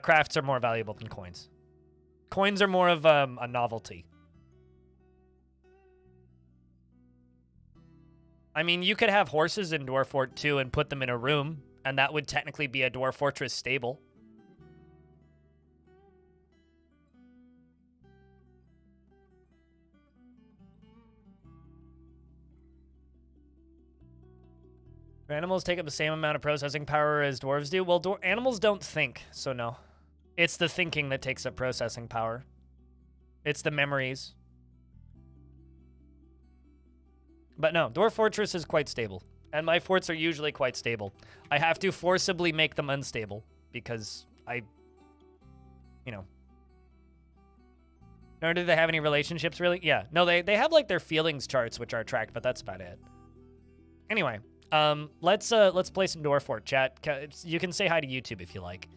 Crafts are more valuable than coins. Coins are more of a novelty. I mean, you could have horses in Dwarf Fort too and put them in a room, and that would technically be a Dwarf Fortress stable. Do animals take up the same amount of processing power as dwarves do? Well, animals don't think, so no. It's the thinking that takes up processing power. It's the memories. But no, Dwarf Fortress is quite stable. And my forts are usually quite stable. I have to forcibly make them unstable because you know. Nor do they have any relationships, really? Yeah. No, they have, like, their feelings charts, which are tracked, but that's about it. Anyway, let's play some Dwarf Fort, chat. You can say hi to YouTube if you like.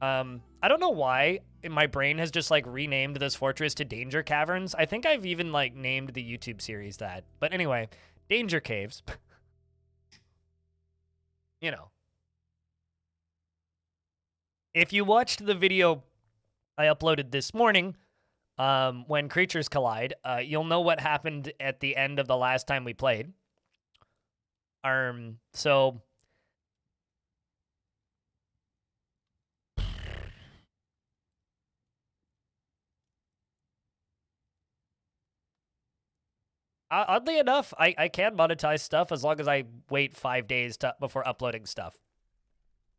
I don't know why my brain has just, like, renamed this fortress to Dangercaverns. I think I've even, like, named the YouTube series that. But anyway, Danger Caves. You know. If you watched the video I uploaded this morning, when creatures collide, you'll know what happened at the end of the last time we played. So... Oddly enough, I can monetize stuff as long as I wait 5 days before uploading stuff.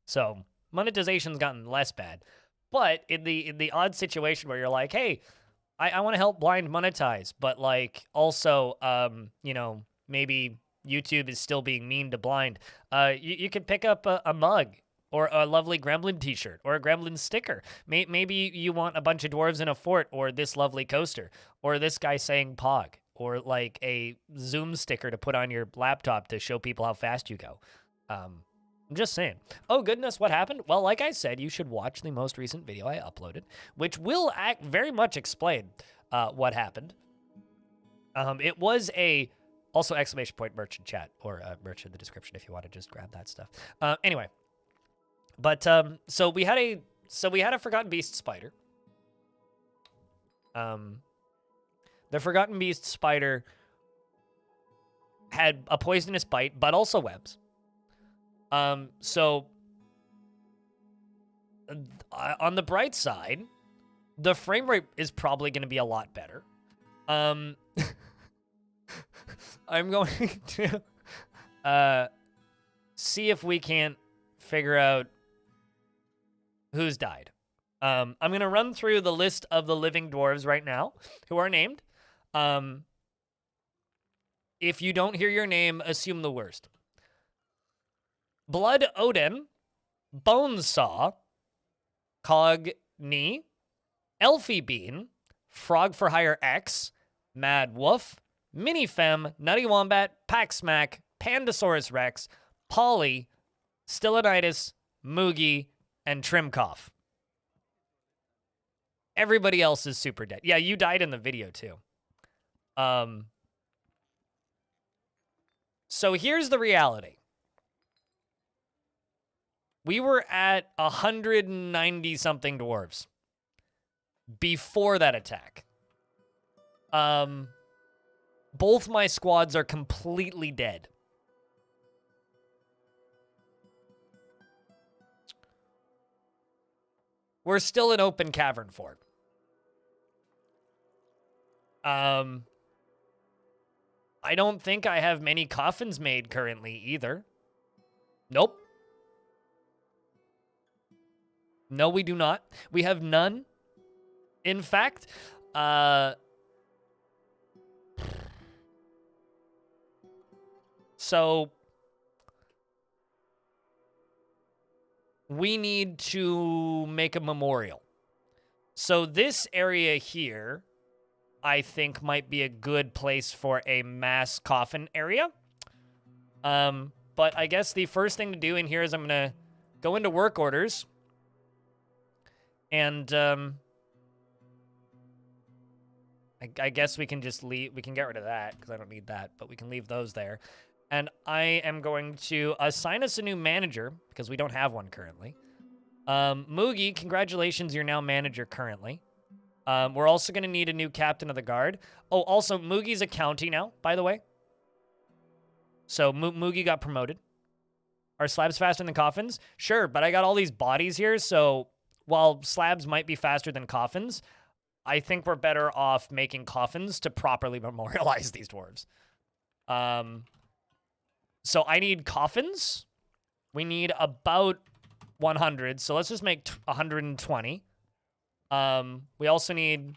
So monetization's gotten less bad. But in the odd situation where you're like, hey, I want to help blind monetize, but like also, you know, maybe YouTube is still being mean to blind. You could pick up a mug or a lovely Gremlin t-shirt or a Gremlin sticker. Maybe you want a bunch of dwarves in a fort or this lovely coaster or this guy saying Pog. Or like a Zoom sticker to put on your laptop to show people how fast you go. I'm just saying. Oh, goodness, what happened? Well, like I said, you should watch the most recent video I uploaded, which will very much explain what happened. It was also exclamation point merch in chat, or merch in the description if you want to just grab that stuff. Anyway, but so we had a Forgotten Beast spider. The Forgotten Beast spider had a poisonous bite, but also webs. So on the bright side, the frame rate is probably going to be a lot better. I'm going to see if we can't figure out who's died. I'm going to run through the list of the living dwarves right now who are named. If you don't hear your name, assume the worst. Blood Odin, Bonesaw, Cogni, Elfie Bean, Frog for Hire X, Mad Wolf, Minifem, Nutty Wombat, Packsmack, Pandasaurus Rex, Polly, Stillinitis, Moogie, and Trimcoff. Everybody else is super dead. Yeah, you died in the video too. So here's the reality. We were at 190-something dwarves before that attack. Both my squads are completely dead. We're still an open cavern fort. I don't think I have many coffins made currently either. Nope. No, we do not. We have none. In fact, so we need to make a memorial. So this area here, I think, might be a good place for a mass coffin area. But I guess the first thing to do in here is I'm going to go into work orders. And I guess we can just leave. We can get rid of that because I don't need that. But we can leave those there. And I am going to assign us a new manager because we don't have one currently. Moogie, congratulations, you're now manager currently. We're also going to need a new captain of the guard. Oh, also, Moogie's a county now, by the way. So Moogie got promoted. Are slabs faster than coffins? Sure, but I got all these bodies here, so while slabs might be faster than coffins, I think we're better off making coffins to properly memorialize these dwarves. So I need coffins. We need about 100, so let's just make 120. We also need...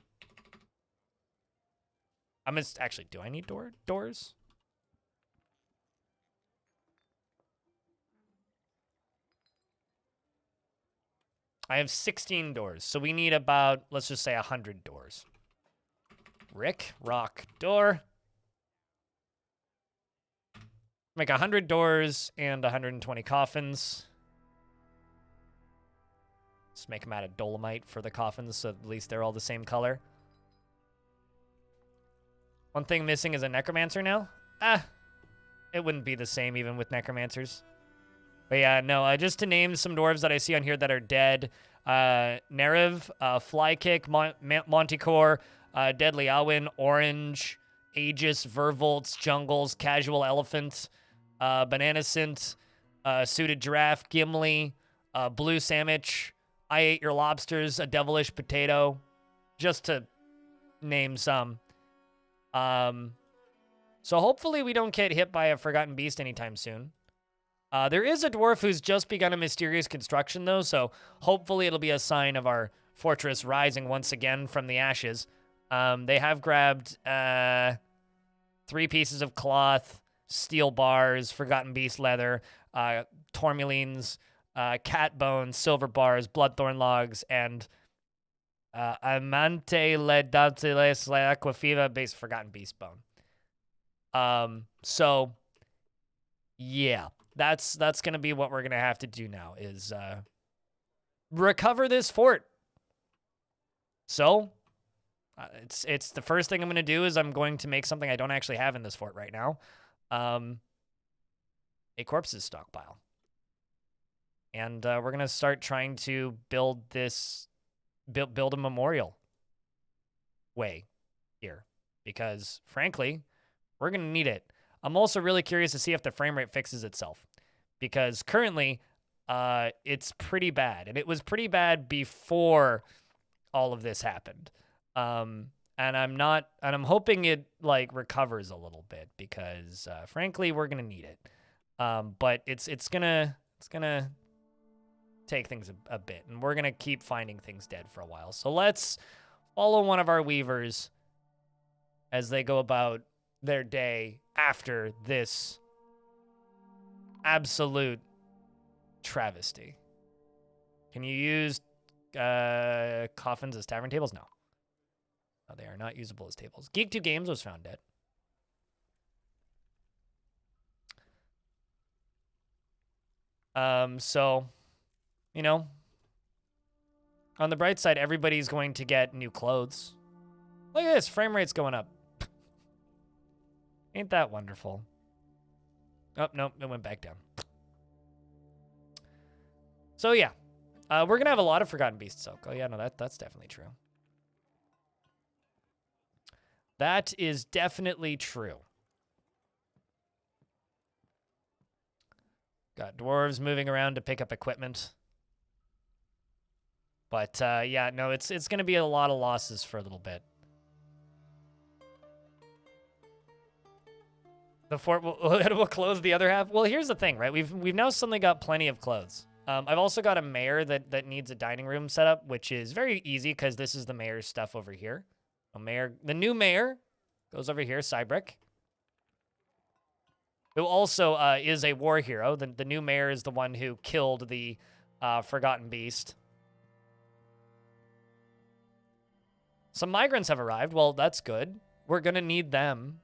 Actually, do I need doors? I have 16 doors, so we need about, let's just say 100 doors. Rock, door. Make 100 doors and 120 coffins. Just make them out of dolomite for the coffins, so at least they're all the same color. One thing missing is a necromancer now. It wouldn't be the same even with necromancers. But yeah, no, just to name some dwarves that I see on here that are dead. Nerev, Flykick, Monticore, Deadly Alwyn, Orange, Aegis, Vervolts, Jungles, Casual Elephant, Bananacint, Suited Giraffe, Gimli, Blue Sandwich, I Ate Your Lobsters, A Devilish Potato, just to name some. So hopefully we don't get hit by a Forgotten Beast anytime soon. There is a dwarf who's just begun a mysterious construction, though, so hopefully it'll be a sign of our fortress rising once again from the ashes. They have grabbed 3 pieces of cloth, steel bars, Forgotten Beast leather, tourmalines, cat bones, silver bars, bloodthorn logs, and amante le dantiles la aquafiva based Forgotten Beast bone. So yeah, that's gonna be what we're gonna have to do now is recover this fort. So it's the first thing I'm gonna do is I'm going to make something I don't actually have in this fort right now, a corpses stockpile, and we're gonna start trying to build this build a memorial way here because frankly we're gonna need it. I'm also really curious to see if the frame rate fixes itself because currently it's pretty bad, and it was pretty bad before all of this happened. And I'm hoping it like recovers a little bit because frankly we're gonna need it. But it's gonna take things a bit, and we're gonna keep finding things dead for a while. So let's follow one of our weavers as they go about their day after this absolute travesty. Can you use coffins as tavern tables? No. No, they are not usable as tables. Geek 2 Games was found dead. So, you know, on the bright side, everybody's going to get new clothes. Look at this, frame rate's going up. Ain't that wonderful? Oh, no, it went back down. So, yeah. We're going to have a lot of Forgotten Beasts silk. Oh, yeah, no, that's definitely true. That is definitely true. Got dwarves moving around to pick up equipment. But, yeah, no, it's going to be a lot of losses for a little bit. The fort will close the other half. Well, here's the thing, right? We've now suddenly got plenty of clothes. I've also got a mayor that needs a dining room set up, which is very easy because this is the mayor's stuff over here. The new mayor goes over here, Cybrick, who also is a war hero. The new mayor is the one who killed the Forgotten Beast. Some migrants have arrived. Well, that's good. We're going to need them.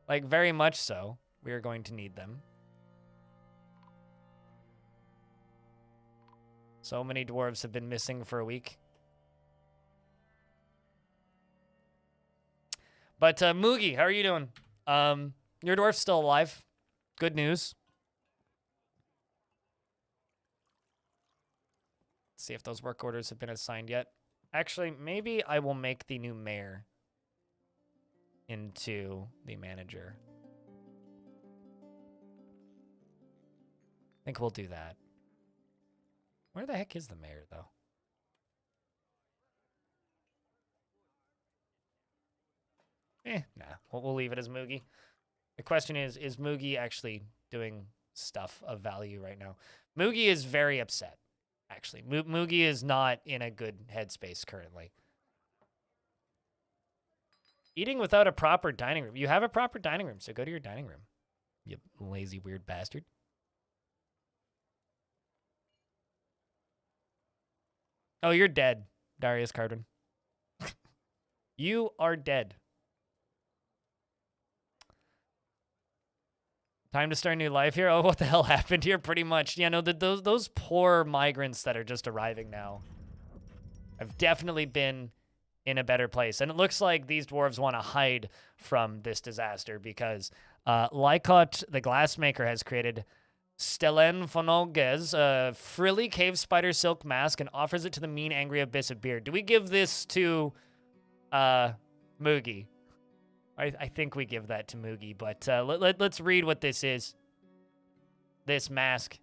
Like, very much so. We are going to need them. So many dwarves have been missing for a week. But, Moogie, how are you doing? Your dwarf's still alive. Good news. see if those work orders have been assigned yet. Actually, maybe I will make the new mayor into the manager. I think we'll do that. Where the heck is the mayor, though? Nah. We'll leave it as Moogie. The question is Moogie actually doing stuff of value right now? Moogie is very upset, actually. Moogie is not in a good headspace currently. Eating without a proper dining room. You have a proper dining room, so go to your dining room. You lazy, weird bastard. Oh, you're dead, Darius Cardin. You are dead. Time to start a new life here? Oh, what the hell happened here? Pretty much. Yeah, no, those poor migrants that are just arriving now have definitely been in a better place. And it looks like these dwarves want to hide from this disaster because Lykot, the glassmaker, has created Stellen Fonoges, a frilly cave spider silk mask, and offers it to the mean, angry abyss of beer. Do we give this to Moogie? I think we give that to Moogie, but let's read what this is. This mask.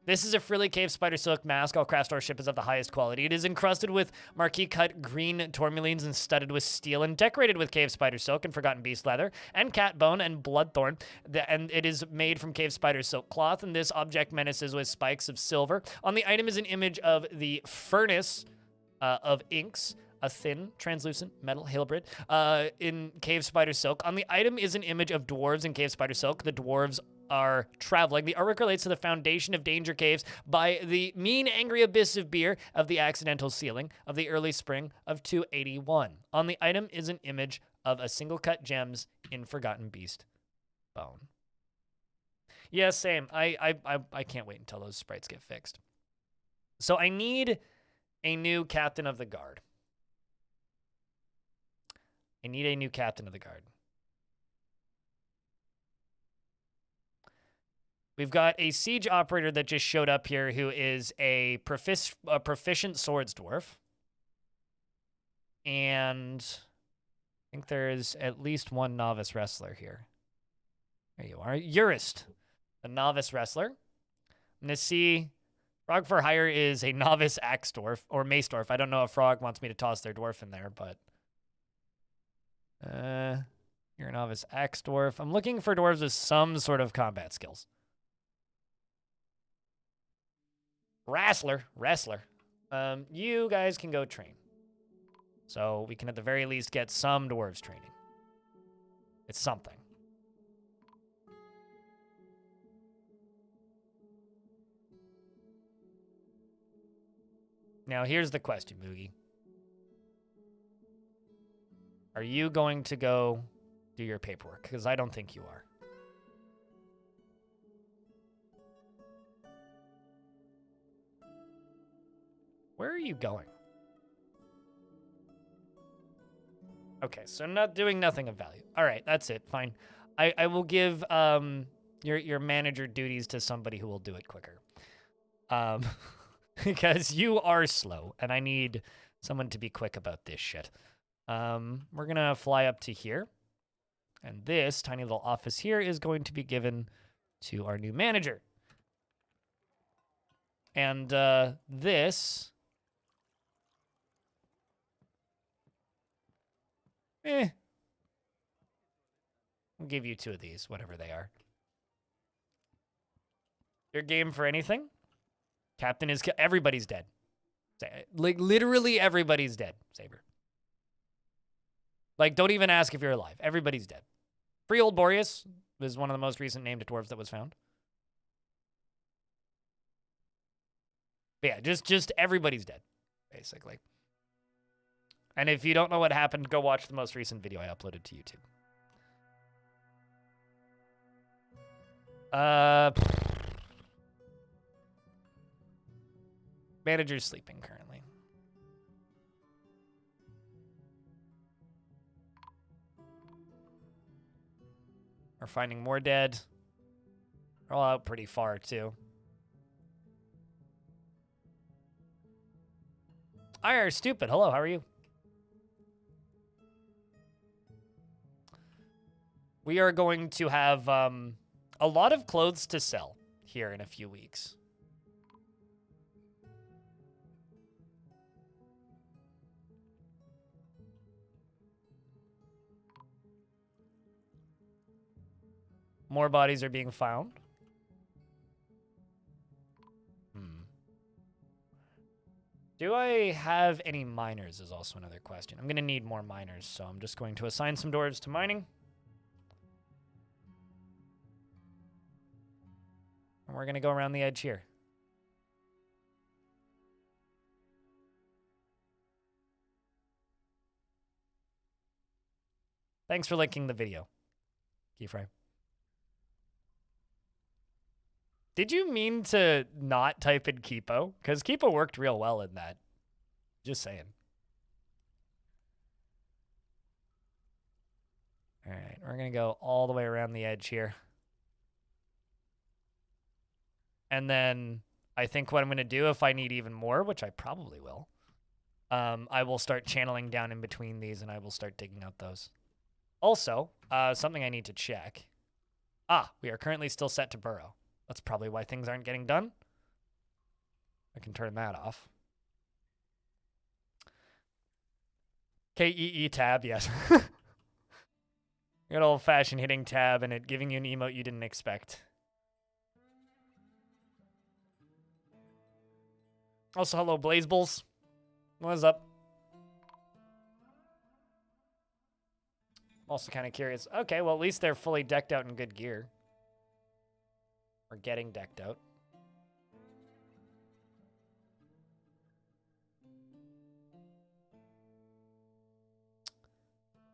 This is a frilly cave spider silk mask. All craft store ship is of the highest quality. It is encrusted with marquee cut green tourmalines and studded with steel and decorated with cave spider silk and forgotten beast leather and cat bone and bloodthorn. And it is made from cave spider silk cloth. And this object menaces with spikes of silver. On the item is an image of the furnace of inks. A thin, translucent metal halberd in cave spider silk. On the item is an image of dwarves in cave spider silk. The dwarves are traveling. The artwork relates to the foundation of Danger Caves by the mean, angry abyss of beer of the accidental ceiling of the early spring of 281. On the item is an image of a single cut gems in forgotten beast bone. Yeah, same. I can't wait until those sprites get fixed. So I need a new captain of the guard. I need a new captain of the guard. We've got a siege operator that just showed up here who is a proficient swords dwarf. And I think there's at least one novice wrestler here. There you are. Urist, a novice wrestler. I'm going to see Frog for Hire is a novice axe dwarf, or mace dwarf. I don't know if Frog wants me to toss their dwarf in there, but... you're a novice axe dwarf. I'm looking for dwarves with some sort of combat skills. Wrestler. You guys can go train. So we can at the very least get some dwarves training. It's something. Now here's the question, Moogie. Are you going to go do your paperwork? Because I don't think you are. Where are you going? Okay, so not doing nothing of value. All right, that's it. Fine. I will give your manager duties to somebody who will do it quicker. Because you are slow, and I need someone to be quick about this shit. We're going to fly up to here. And this tiny little office here is going to be given to our new manager. And this... We'll give you 2 of these, whatever they are. Your game for anything? Captain is... Everybody's dead. Like, literally everybody's dead, Saber. Like, don't even ask if you're alive. Everybody's dead. Free Old Boreas is one of the most recent named dwarves that was found. But yeah, just everybody's dead, basically. And if you don't know what happened, go watch the most recent video I uploaded to YouTube. Manager's sleeping currently. We're finding more dead. They're all out pretty far, too. IR Stupid, hello, how are you? We are going to have a lot of clothes to sell here in a few weeks. More bodies are being found. Do I have any miners is also another question. I'm going to need more miners, so I'm just going to assign some dwarves to mining. And we're going to go around the edge here. Thanks for linking the video, Keyframe. Did you mean to not type in Keepo? Because Keepo worked real well in that. Just saying. All right, we're going to go all the way around the edge here. And then I think what I'm going to do, if I need even more, which I probably will, I will start channeling down in between these, and I will start digging out those. Also, something I need to check. We are currently still set to burrow. That's probably why things aren't getting done. I can turn that off. KEE tab, yes. Good old-fashioned hitting tab and it giving you an emote you didn't expect. Also, hello, Blazeballs. What's up? Also kind of curious. Okay, well, at least they're fully decked out in good gear. Or getting decked out.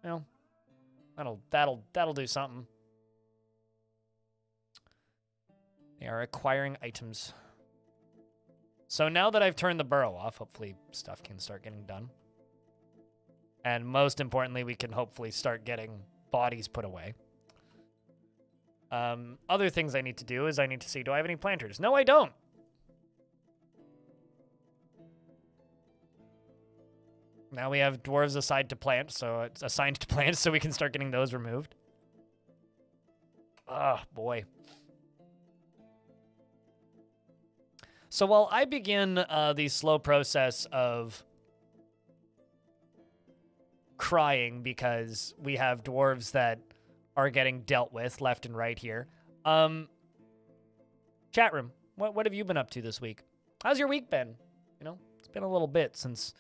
Well, that'll do something. They are acquiring items. So now that I've turned the burrow off, hopefully stuff can start getting done. And most importantly, we can hopefully start getting bodies put away. Other things I need to do is I need to see, do I have any planters? No, I don't. Now we have dwarves assigned to plant, so it's assigned to plants, so we can start getting those removed. Oh, boy. So while I begin the slow process of crying because we have dwarves that are getting dealt with left and right here. Chat room, what have you been up to this week? How's your week been? You know, it's been a little bit since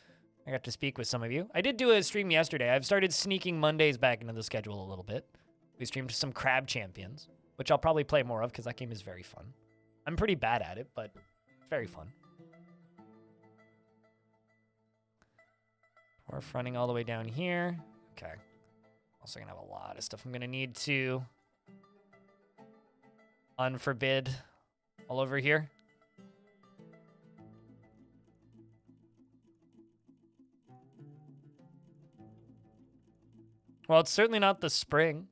I got to speak with some of you. I did do a stream yesterday. I've started sneaking Mondays back into the schedule a little bit. We streamed some Crab Champions, which I'll probably play more of because that game is very fun. I'm pretty bad at it, but it's very fun. We're running all the way down here. Okay. Also gonna have a lot of stuff I'm gonna need to unforbid all over here. Well, it's certainly not the spring.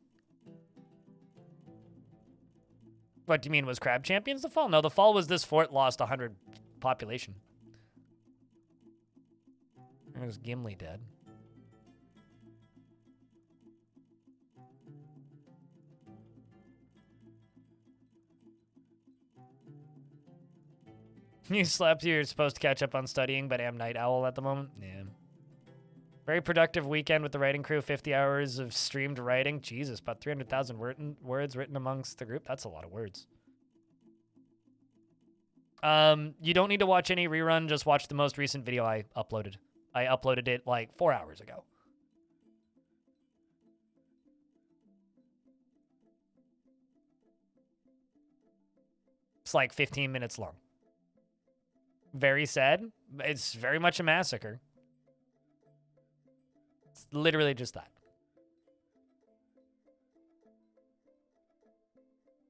What do you mean, was Crab Champions the fall? No, the fall was this fort lost 100 population. There's Gimli dead. You slept, you're supposed to catch up on studying, but am night owl at the moment. Yeah. Very productive weekend with the writing crew. 50 hours of streamed writing. Jesus, about 300,000 words written amongst the group. That's a lot of words. You don't need to watch any rerun. Just watch the most recent video I uploaded. I uploaded it like 4 hours ago. It's like 15 minutes long. Very sad. It's very much a massacre. It's literally just that.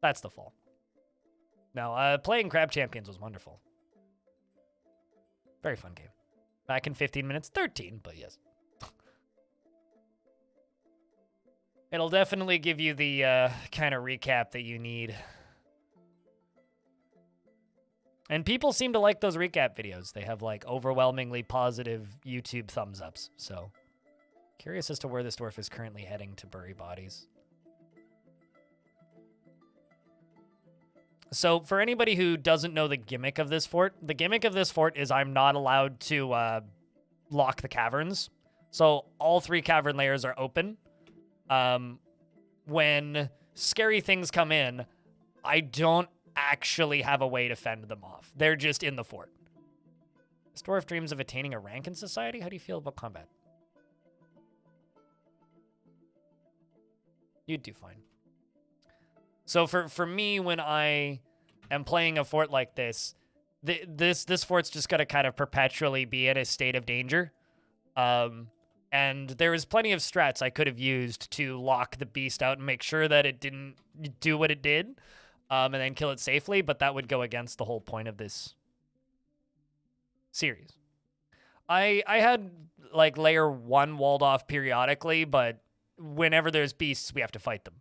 That's the fall. Now, playing Crab Champions was wonderful. Very fun game. Back in 15 minutes. 13, but yes. It'll definitely give you the kind of recap that you need. And people seem to like those recap videos. They have like overwhelmingly positive YouTube thumbs ups. So curious as to where this dwarf is currently heading to bury bodies. So for anybody who doesn't know the gimmick of this fort, the gimmick of this fort is I'm not allowed to lock the caverns. So all 3 cavern layers are open. When scary things come in, I don't actually have a way to fend them off. They're just in the fort. This dwarf dreams of attaining a rank in society. How do you feel about combat? You'd do fine. So for me, when I am playing a fort like this, this fort's just going to kind of perpetually be in a state of danger. And there was plenty of strats I could have used to lock the beast out and make sure that it didn't do what it did, and then kill it safely, but that would go against the whole point of this series. I had, like, layer 1 walled off periodically, but whenever there's beasts, we have to fight them.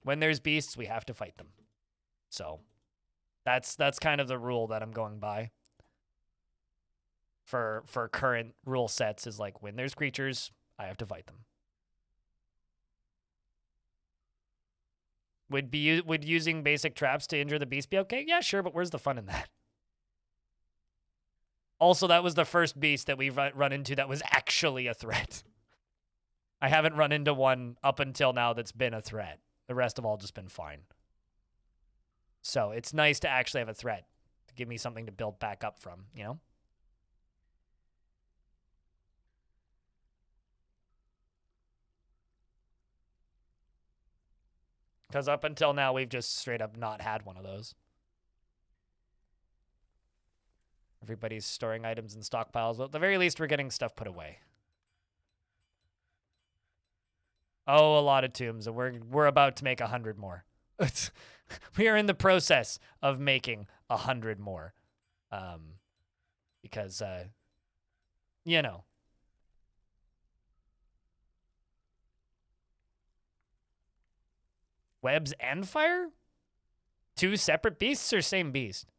When there's beasts, we have to fight them. So that's kind of the rule that I'm going by for current rule sets, is like, when there's creatures, I have to fight them. Would using basic traps to injure the beast be okay? Yeah, sure, but where's the fun in that? Also, that was the first beast that we've run into that was actually a threat. I haven't run into one up until now that's been a threat. The rest have all just been fine. So it's nice to actually have a threat to give me something to build back up from, you know? Because up until now, we've just straight up not had one of those. Everybody's storing items in stockpiles. Well, at the very least, we're getting stuff put away. Oh, a lot of tombs. And we're about to make 100 more. We are in the process of making 100 more. Because, you know. Webs and fire? 2 separate beasts or same beast?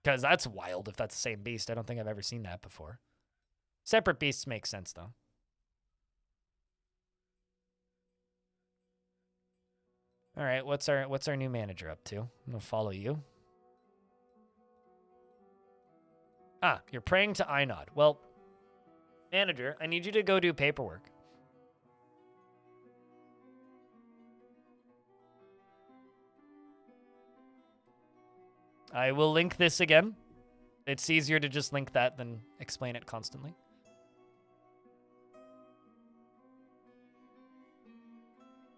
Because that's wild if that's the same beast. I don't think I've ever seen that before. Separate beasts make sense, though. All right, what's our new manager up to? I'm going to follow you. Ah, you're praying to Einod. Well, manager, I need you to go do paperwork. I will link this again. It's easier to just link that than explain it constantly.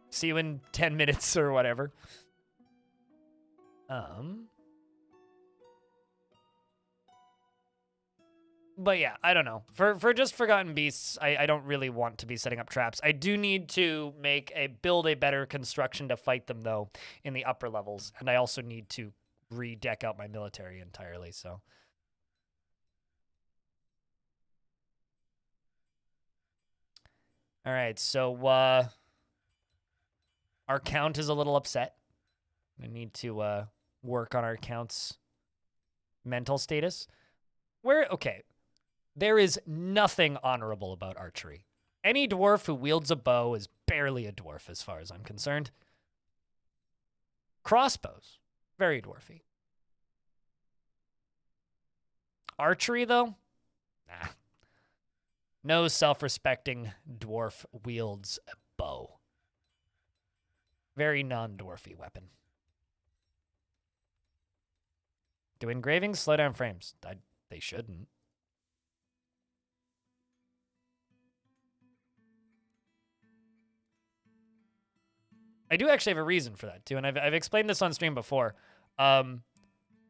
See you in 10 minutes or whatever. But yeah, I don't know. For just Forgotten Beasts, I don't really want to be setting up traps. I do need to build a better construction to fight them, though, in the upper levels. And I also need to redeck out my military entirely, so. All right, so our count is a little upset. We need to work on our count's mental status. Okay, there is nothing honorable about archery. Any dwarf who wields a bow is barely a dwarf as far as I'm concerned. Crossbows, very dwarfy. Archery, though? Nah. No self-respecting dwarf wields a bow. Very non-dwarfy weapon. Do engravings slow down frames? They shouldn't. I do actually have a reason for that, too, and I've explained this on stream before.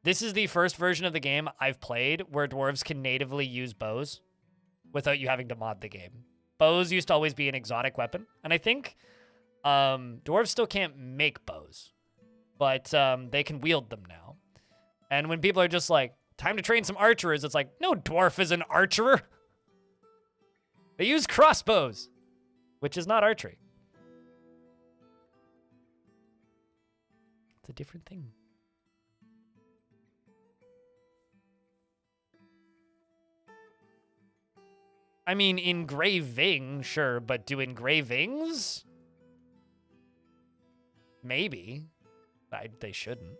This is the first version of the game I've played where dwarves can natively use bows without you having to mod the game. Bows used to always be an exotic weapon, and I think dwarves still can't make bows, but they can wield them now. And when people are just like, time to train some archers, it's like, no dwarf is an archer. They use crossbows, which is not archery. a different thing. I mean, engraving, sure, but do engravings? Maybe. They shouldn't.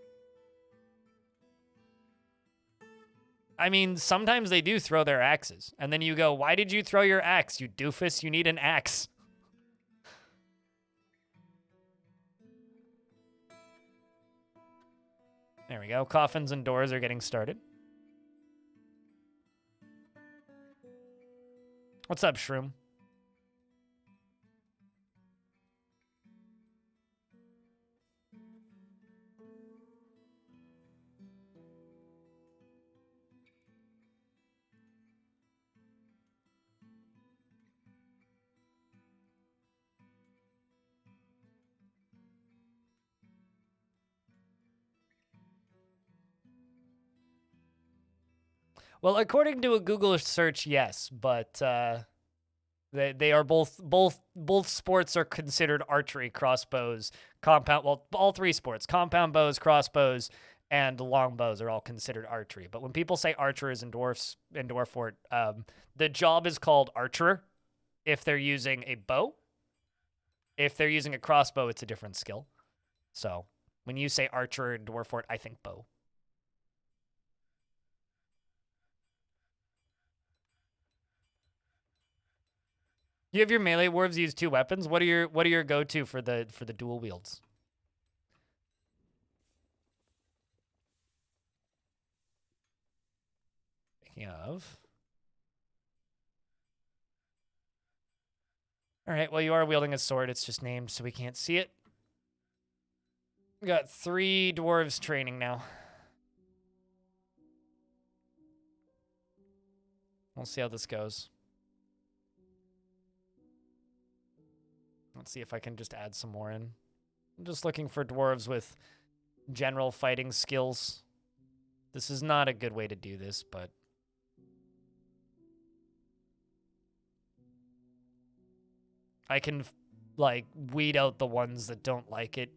I mean, sometimes they do throw their axes. And then you go, why did you throw your axe, you doofus? You need an axe. There we go. Coffins and doors are getting started. What's up, Shroom? Well, according to a Google search, yes, but they are both sports are considered archery, crossbows, compound. Well, all three sports: compound bows, crossbows, and longbows are all considered archery. But when people say archers in Dwarf, the job is called archer if they're using a bow. If they're using a crossbow, it's a different skill. So when you say archer in Dwarf, I think bow. You have your melee dwarves use two weapons. What are your go-to for the dual wields? Speaking of. All right, well, you are wielding a sword. It's just named so we can't see it. We got 3 dwarves training now. We'll see how this goes. Let's see if I can just add some more in. I'm just looking for dwarves with general fighting skills. This is not a good way to do this, but... I can, like, weed out the ones that don't like it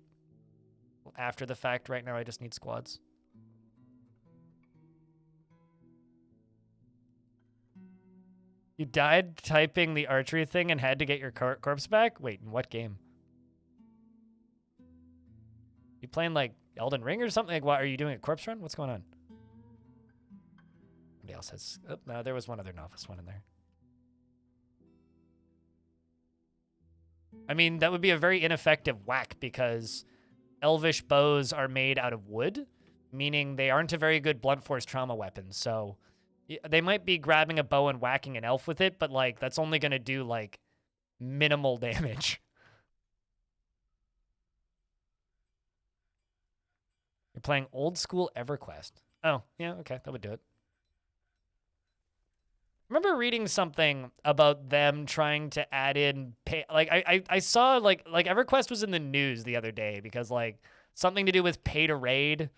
after the fact. Right now, I just need squads. You died typing the archery thing and had to get your corpse back? Wait, in what game? You playing, like, Elden Ring or something? Like, what, are you doing a corpse run? What's going on? Somebody else has... Oh, no, there was one other novice one in there. I mean, that would be a very ineffective whack because elvish bows are made out of wood, meaning they aren't a very good blunt force trauma weapon. So they might be grabbing a bow and whacking an elf with it, but, like, that's only going to do, like, minimal damage. You're playing old school EverQuest. Oh, yeah, okay, that would do it. I remember reading something about them trying to add in pay. Like, I saw, like EverQuest was in the news the other day because, like, something to do with pay to raid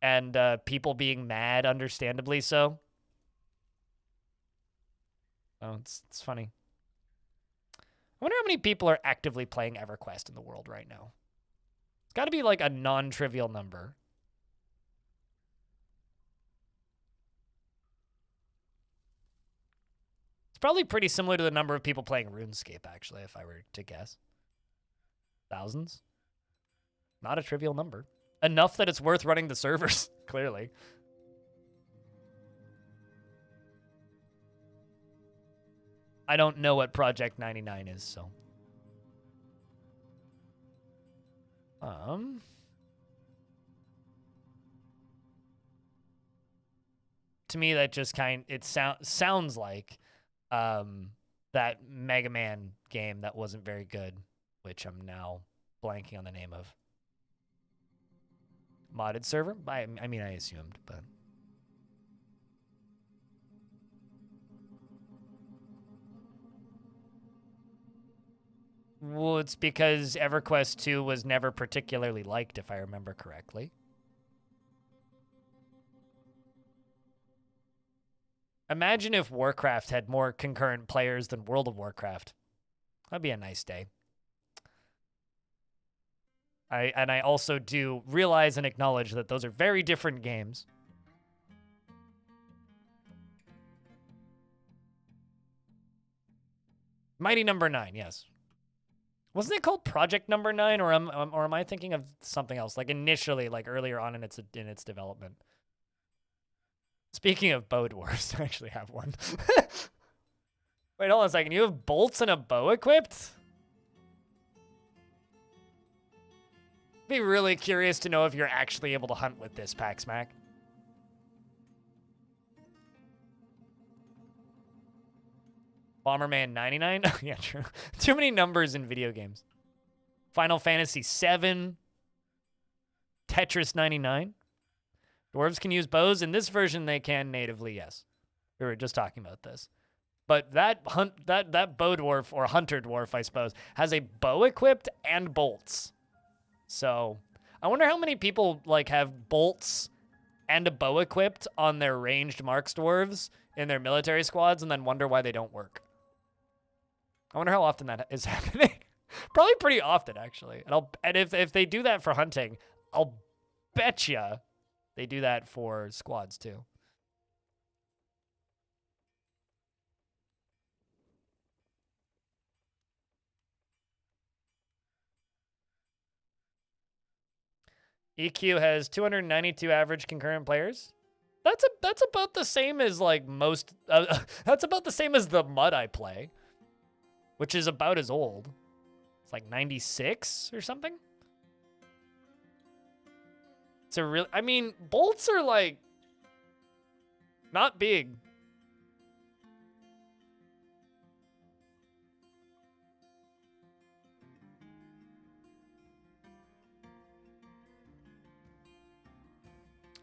and people being mad, understandably so. Oh, it's funny. I wonder how many people are actively playing EverQuest in the world right now. It's got to be, like, a non-trivial number. It's probably pretty similar to the number of people playing RuneScape, actually, if I were to guess. Thousands? Not a trivial number. Enough that it's worth running the servers, clearly. I don't know what Project 99 is, so. To me, that just sounds like that Mega Man game that wasn't very good, which I'm now blanking on the name of. Modded server? I mean, I assumed, but... Well, it's because EverQuest 2 was never particularly liked, if I remember correctly. Imagine if Warcraft had more concurrent players than World of Warcraft. That'd be a nice day. I also do realize and acknowledge that those are very different games. Mighty Number 9, yes. Wasn't it called Project Number 9, or am I thinking of something else? Like initially, like earlier on in its development. Speaking of bow dwarfs, I actually have one. Wait, hold on a second. You have bolts and a bow equipped? Be really curious to know if you're actually able to hunt with this, Paxmac. Bomberman 99? Yeah, true. Too many numbers in video games. Final Fantasy 7. Tetris 99. Dwarves can use bows. In this version, they can natively, yes. We were just talking about this. But that bow dwarf, or hunter dwarf, I suppose, has a bow equipped and bolts. So I wonder how many people like have bolts and a bow equipped on their ranged marks dwarves in their military squads and then wonder why they don't work. I wonder how often that is happening. Probably pretty often, actually. And if they do that for hunting, I'll betcha they do that for squads too. EQ has 292 average concurrent players. That's about the same as like most. That's about the same as the MUD I play, which is about as old. It's like 96 or something. It's a real. I mean, bolts are like not big.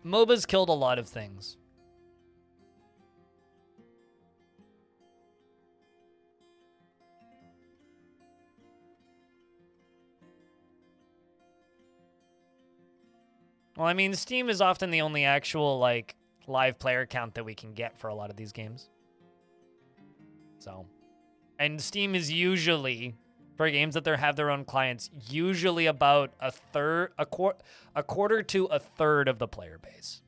MOBA's killed a lot of things. Well, I mean, Steam is often the only actual, like, live player count that we can get for a lot of these games. So, and Steam is usually, for games that have their own clients, usually about a quarter to a third of the player base.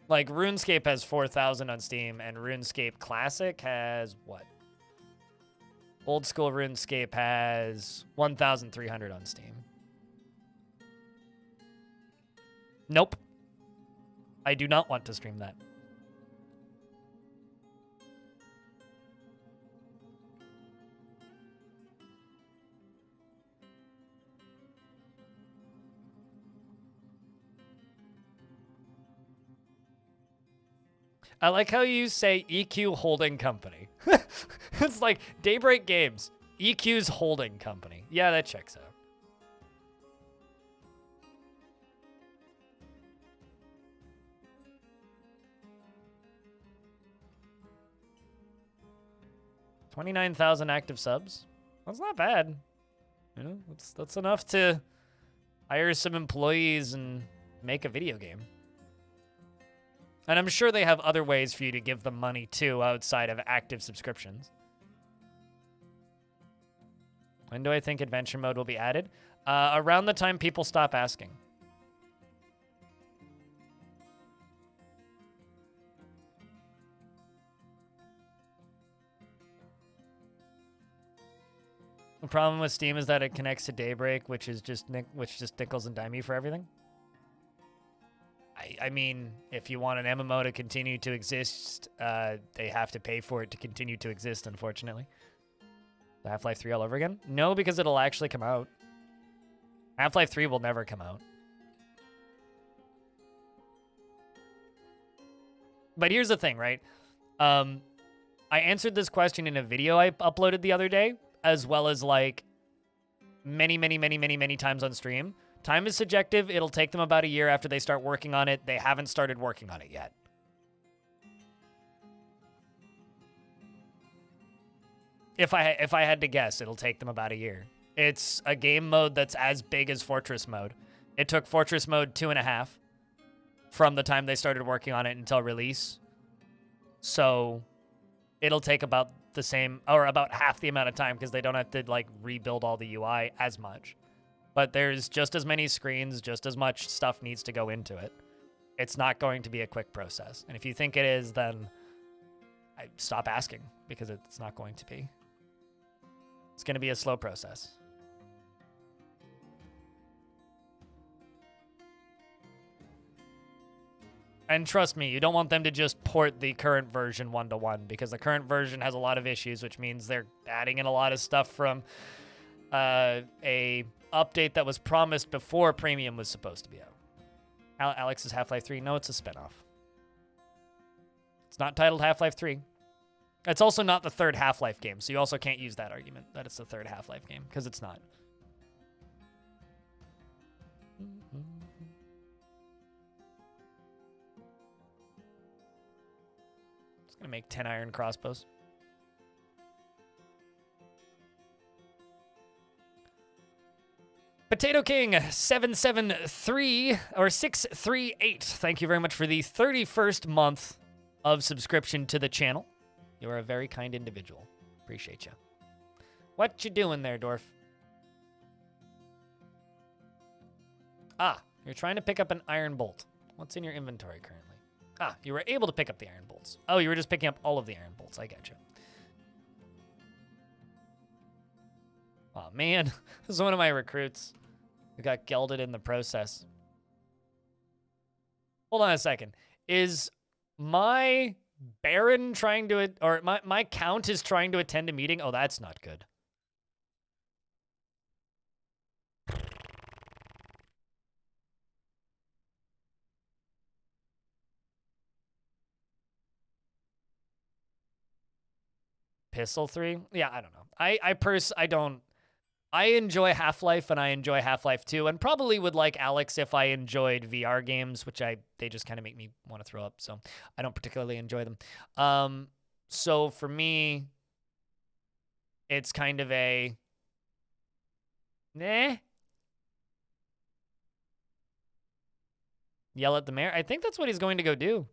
Like, RuneScape has 4,000 on Steam, and RuneScape Classic has what? Old school RuneScape has 1,300 on Steam. Nope. I do not want to stream that. I like how you say EQ Holding Company. It's like Daybreak Games, EQ's holding company. Yeah, that checks out. $29,000 active subs. That's not bad. You know, that's enough to hire some employees and make a video game. And I'm sure they have other ways for you to give them money too outside of active subscriptions. When do I think adventure mode will be added? Around the time people stop asking. The problem with Steam is that it connects to Daybreak, which just nickels and dime you for everything. I mean, if you want an MMO to continue to exist, they have to pay for it to continue to exist, unfortunately. Half-Life 3 all over again? No, because it'll actually come out. Half-Life 3 will never come out. But here's the thing, right? I answered this question in a video I uploaded the other day, as well as like many times on stream. Time is subjective. It'll take them about a year after they start working on it. They haven't started working on it yet. If I had to guess, it'll take them about a year. It's a game mode that's as big as Fortress mode. It took Fortress mode 2.5 from the time they started working on it until release. So it'll take about the same, or about half the amount of time, because they don't have to like rebuild all the UI as much. But there's just as many screens, just as much stuff needs to go into it. It's not going to be a quick process. And if you think it is, then I stop asking, because it's not going to be. It's going to be a slow process. And trust me, you don't want them to just port the current version 1-to-1, because the current version has a lot of issues, which means they're adding in a lot of stuff from a update that was promised before Premium was supposed to be out. Alex's Half-Life 3. No, it's a spinoff. It's not titled Half-Life 3. It's also not the third Half-Life game, so you also can't use that argument that it's the third Half-Life game, because it's not. It's going to make 10 iron crossbows. Potato King 773 or 638. Thank you very much for the 31st month of subscription to the channel. You are a very kind individual. Appreciate you. What you doing there, Dwarf? Ah, you're trying to pick up an iron bolt. What's in your inventory currently? Ah, you were able to pick up the iron bolts. Oh, you were just picking up all of the iron bolts. I get you. Oh, man. This is one of my recruits who got gelded in the process. Hold on a second. Is my Baron trying to... Or my Count is trying to attend a meeting? Oh, that's not good. Pistol 3? Yeah, I don't know. I enjoy Half-Life, and I enjoy Half-Life 2, and probably would like Alex if I enjoyed VR games, which they just kind of make me want to throw up, so I don't particularly enjoy them. So for me, it's kind of a... Nah. Yell at the mayor? I think that's what he's going to go do.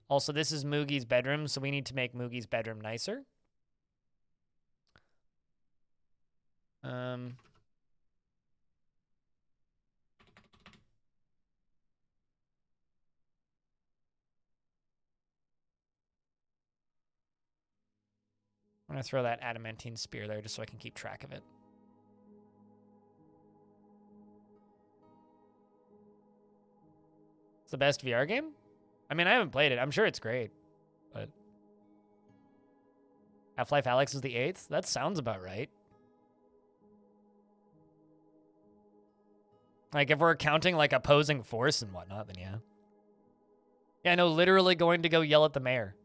Also, this is Moogie's bedroom, so we need to make Moogie's bedroom nicer. I'm going to throw that adamantine spear there just so I can keep track of it. It's the best VR game? I mean, I haven't played it. I'm sure it's great, but... Half-Life Alyx is the 8th? That sounds about right. Like, if we're counting, like, opposing force and whatnot, then yeah. Yeah, no, literally going to go yell at the mayor.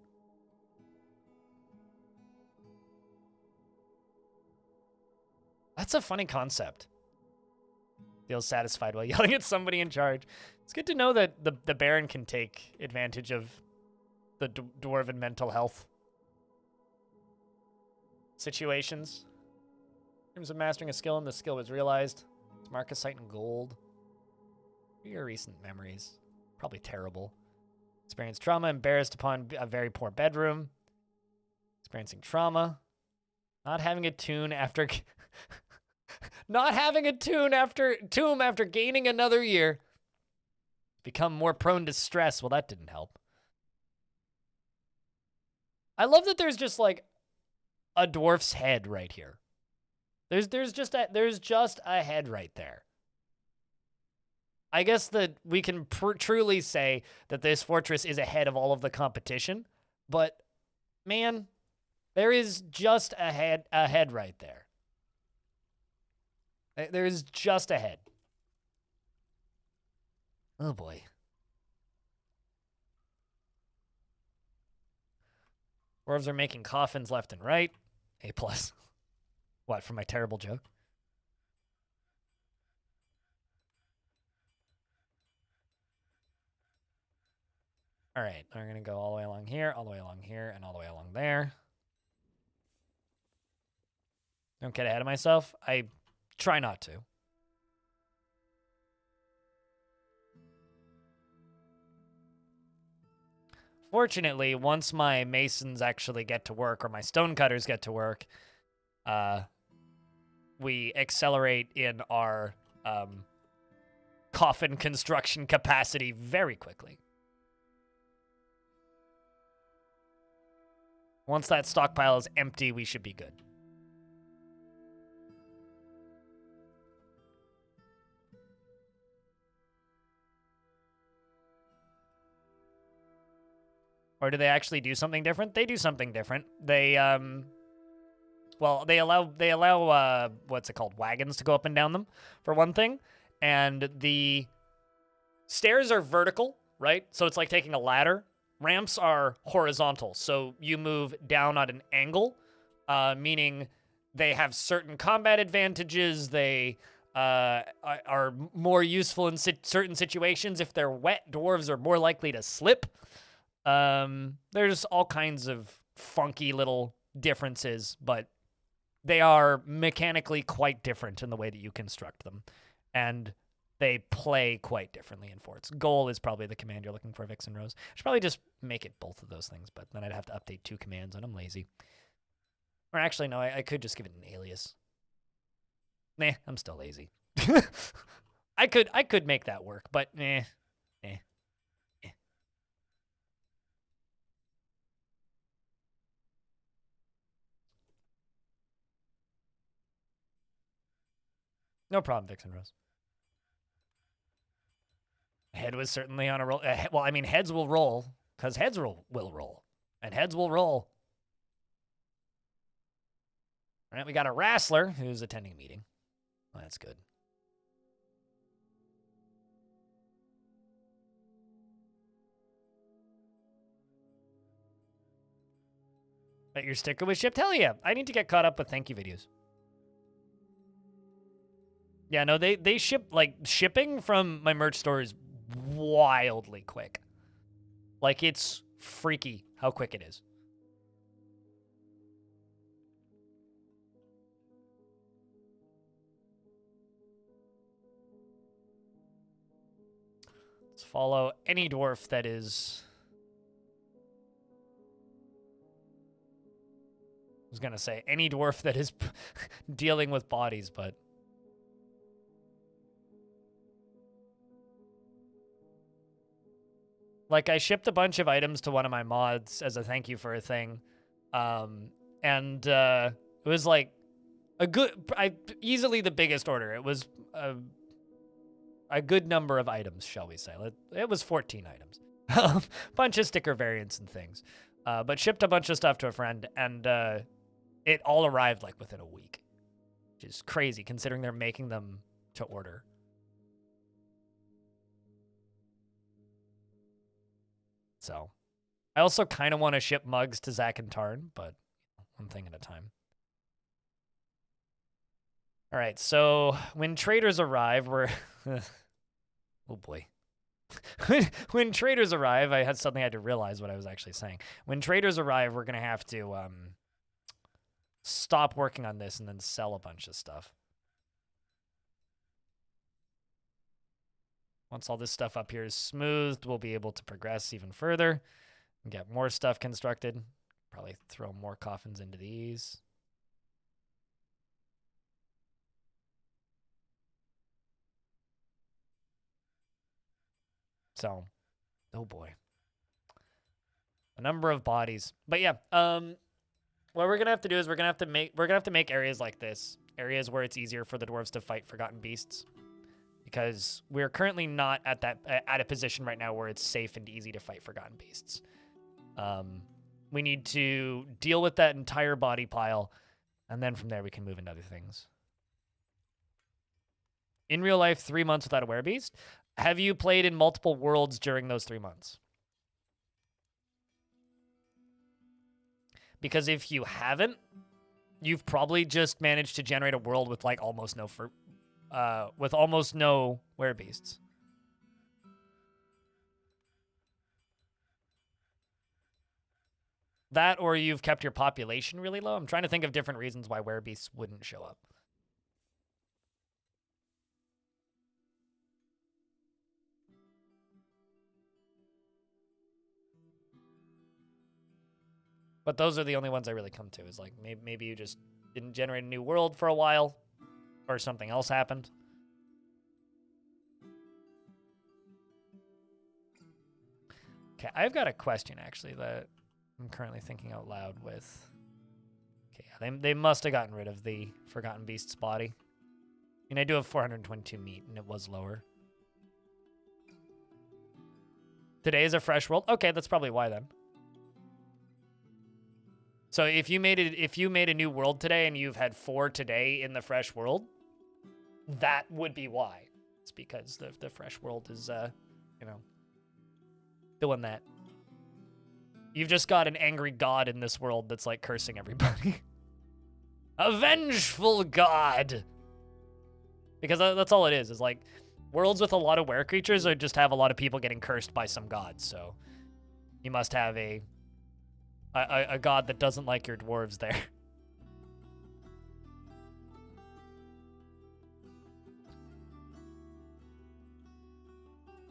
That's a funny concept. Feels satisfied while yelling at somebody in charge. It's good to know that the Baron can take advantage of the dwarven mental health situations. In terms of mastering a skill, and the skill was realized. It's Marcasite and gold. What are your recent memories? Probably terrible. Experienced trauma, embarrassed upon a very poor bedroom. Experiencing trauma. Not having a tune after... Not having a tomb after gaining another year. Become more prone to stress. Well, that didn't help. I love that there's just like a dwarf's head right here. There's just a head right there. I guess that we can truly say that this fortress is ahead of all of the competition, but man, there is just a head right there. There's just a head. Oh boy. Dwarves are making coffins left and right. A+. What, for my terrible joke? All right, we're going to go all the way along here, all the way along here, and all the way along there. Don't get ahead of myself. I try not to. Fortunately, once my masons actually get to work, or my stonecutters get to work, we accelerate in our coffin construction capacity very quickly. Once that stockpile is empty, we should be good. Or do they actually do something different? They do something different. They well, they allow what's it called? Wagons to go up and down them, for one thing. And the stairs are vertical, right? So it's like taking a ladder. Ramps are horizontal, so you move down at an angle, meaning they have certain combat advantages. They are more useful in certain situations. If they're wet, dwarves are more likely to slip. There's all kinds of funky little differences, but they are mechanically quite different in the way that you construct them. And they play quite differently in forts. Goal is probably the command you're looking for, Vixen Rose. I should probably just make it both of those things, but then I'd have to update 2 commands, and I'm lazy. Or actually, no, I could just give it an alias. Nah, I'm still lazy. I could make that work, but eh. No problem, Vixen Rose. Head was certainly on a roll. Well, I mean, heads will roll, because heads will roll. And heads will roll. All right, we got a wrestler who's attending a meeting. Well, that's good. Bet your sticker was shipped? Hell yeah. I need to get caught up with thank you videos. Yeah, no, they ship, like, shipping from my merch store is wildly quick. Like, it's freaky how quick it is. Let's follow any dwarf that is... I was gonna say, any dwarf that is dealing with bodies, but... Like, I shipped a bunch of items to one of my mods as a thank you for a thing. And it was like easily the biggest order. It was a good number of items, shall we say. It was 14 items. Bunch of sticker variants and things. But shipped a bunch of stuff to a friend, and it all arrived like within a week. Which is crazy considering they're making them to order. So, I also kind of want to ship mugs to Zach and Tarn, but one thing at a time. All right, so when traders arrive, we're... oh, boy. When traders arrive, I suddenly had to realize what I was actually saying. When traders arrive, we're going to have to stop working on this and then sell a bunch of stuff. Once all this stuff up here is smoothed, we'll be able to progress even further and get more stuff constructed. Probably throw more coffins into these. So, oh boy. A number of bodies. But yeah, what we're gonna have to do is we're gonna have to make areas like this. Areas where it's easier for the dwarves to fight forgotten beasts. Because we're currently not at a position right now where it's safe and easy to fight forgotten beasts. We need to deal with that entire body pile, and then from there we can move into other things. In real life, 3 months without a werebeast. Have you played in multiple worlds during those 3 months? Because if you haven't, you've probably just managed to generate a world with like almost no werebeasts. That, or you've kept your population really low. I'm trying to think of different reasons why werebeasts wouldn't show up. But those are the only ones I really come to. Is like maybe you just didn't generate a new world for a while, or something else happened. Okay, I've got a question actually that I'm currently thinking out loud with. Okay, yeah, they must have gotten rid of the Forgotten Beast's body. I mean, I do have 422 meat, and it was lower. Today is a fresh world. Okay, that's probably why then. So if you made a new world today and you've had 4 today in the fresh world, that would be why. It's because the fresh world is you know, doing that. You've just got an angry god in this world that's like cursing everybody. A vengeful god. Because that's all it is like worlds with a lot of were creatures or just have a lot of people getting cursed by some gods. So you must have a god that doesn't like your dwarves there.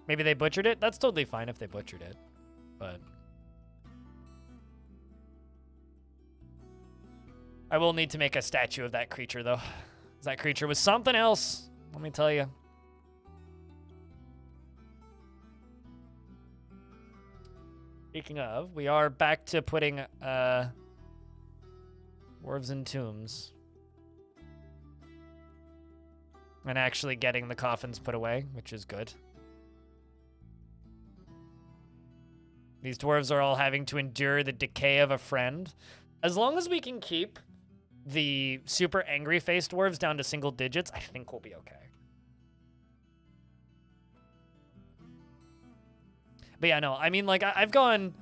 Maybe they butchered it? That's totally fine if they butchered it. But I will need to make a statue of that creature, though. That creature was something else, let me tell you. Speaking of, we are back to putting dwarves in tombs. And actually getting the coffins put away, which is good. These dwarves are all having to endure the decay of a friend. As long as we can keep the super angry face dwarves down to single digits, I think we'll be okay. But yeah, no, I mean, like, I've gone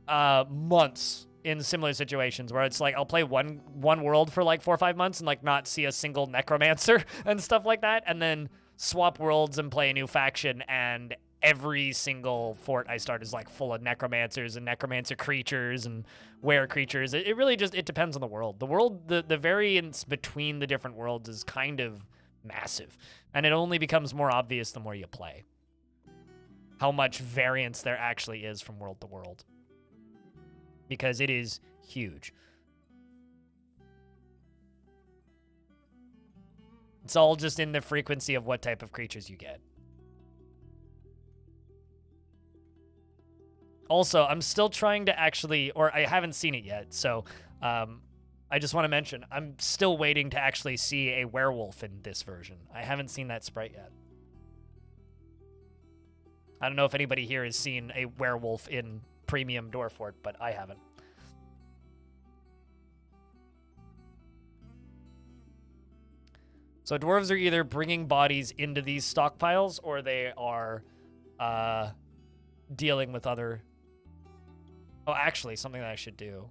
months in similar situations where it's like I'll play one world for like 4 or 5 months and like not see a single necromancer and stuff like that, and then swap worlds and play a new faction, and every single fort I start is like full of necromancers and necromancer creatures and were creatures. It really just, it depends on the world. The variance between the different worlds is kind of massive, and it only becomes more obvious the more you play how much variance there actually is from world to world, because it is huge. It's all just in the frequency of what type of creatures you get. Also, I'm still trying to actually, or I haven't seen it yet, so I just want to mention, I'm still waiting to actually see a werewolf in this version. I haven't seen that sprite yet. I don't know if anybody here has seen a werewolf in Premium Dwarf Fort, but I haven't. So dwarves are either bringing bodies into these stockpiles, or they are dealing with other... Oh, actually, something that I should do.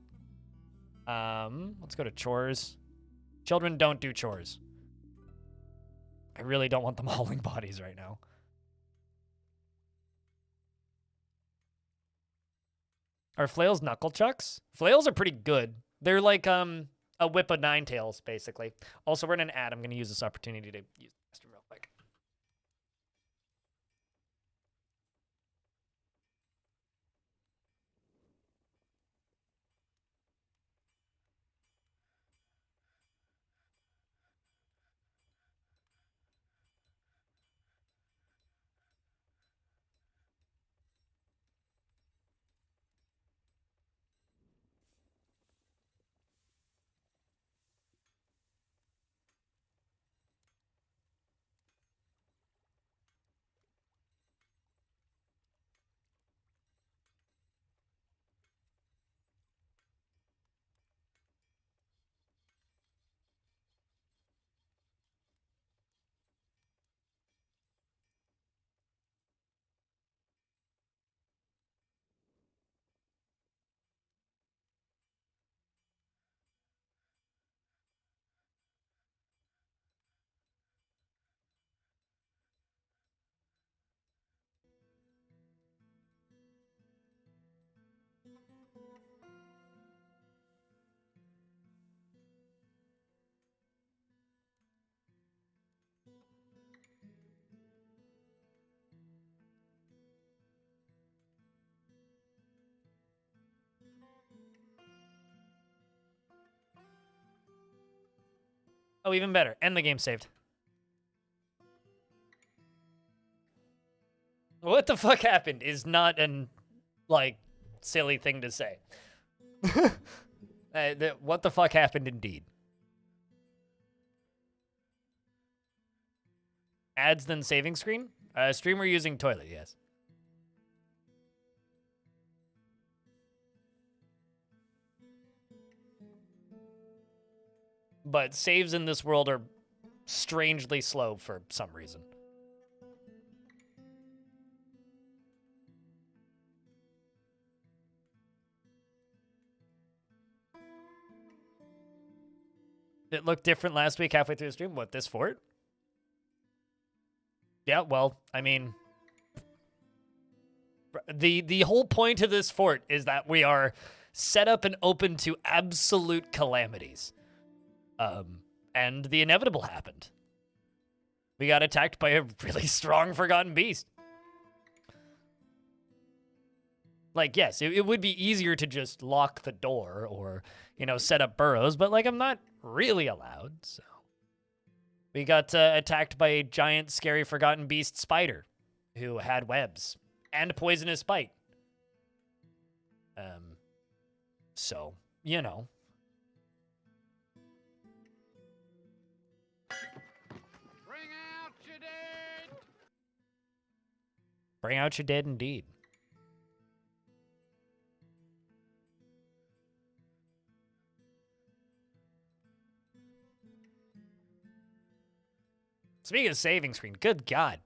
Let's go to chores. Children don't do chores. I really don't want them hauling bodies right now. Are flails knuckle chucks? Flails are pretty good. They're like a whip of 9 tails, basically. Also, we're in an ad. I'm going to use this opportunity to use the restroom real quick. Oh, even better. And the game saved. What the fuck happened is not an, like, silly thing to say. What the fuck happened indeed. Ads then saving screen? Streamer using toilet, yes. But saves in this world are strangely slow for some reason. It looked different last week halfway through the stream. What, this fort? Yeah, well, I mean, the whole point of this fort is that we are set up and open to absolute calamities. And the inevitable happened. We got attacked by a really strong Forgotten Beast. Like, yes, it would be easier to just lock the door or, you know, set up burrows, but, like, I'm not really allowed, so. We got attacked by a giant, scary Forgotten Beast spider who had webs and poisonous bite. So, you know. Bring out your dead! Bring out your dead indeed. Speaking of saving screen, good God.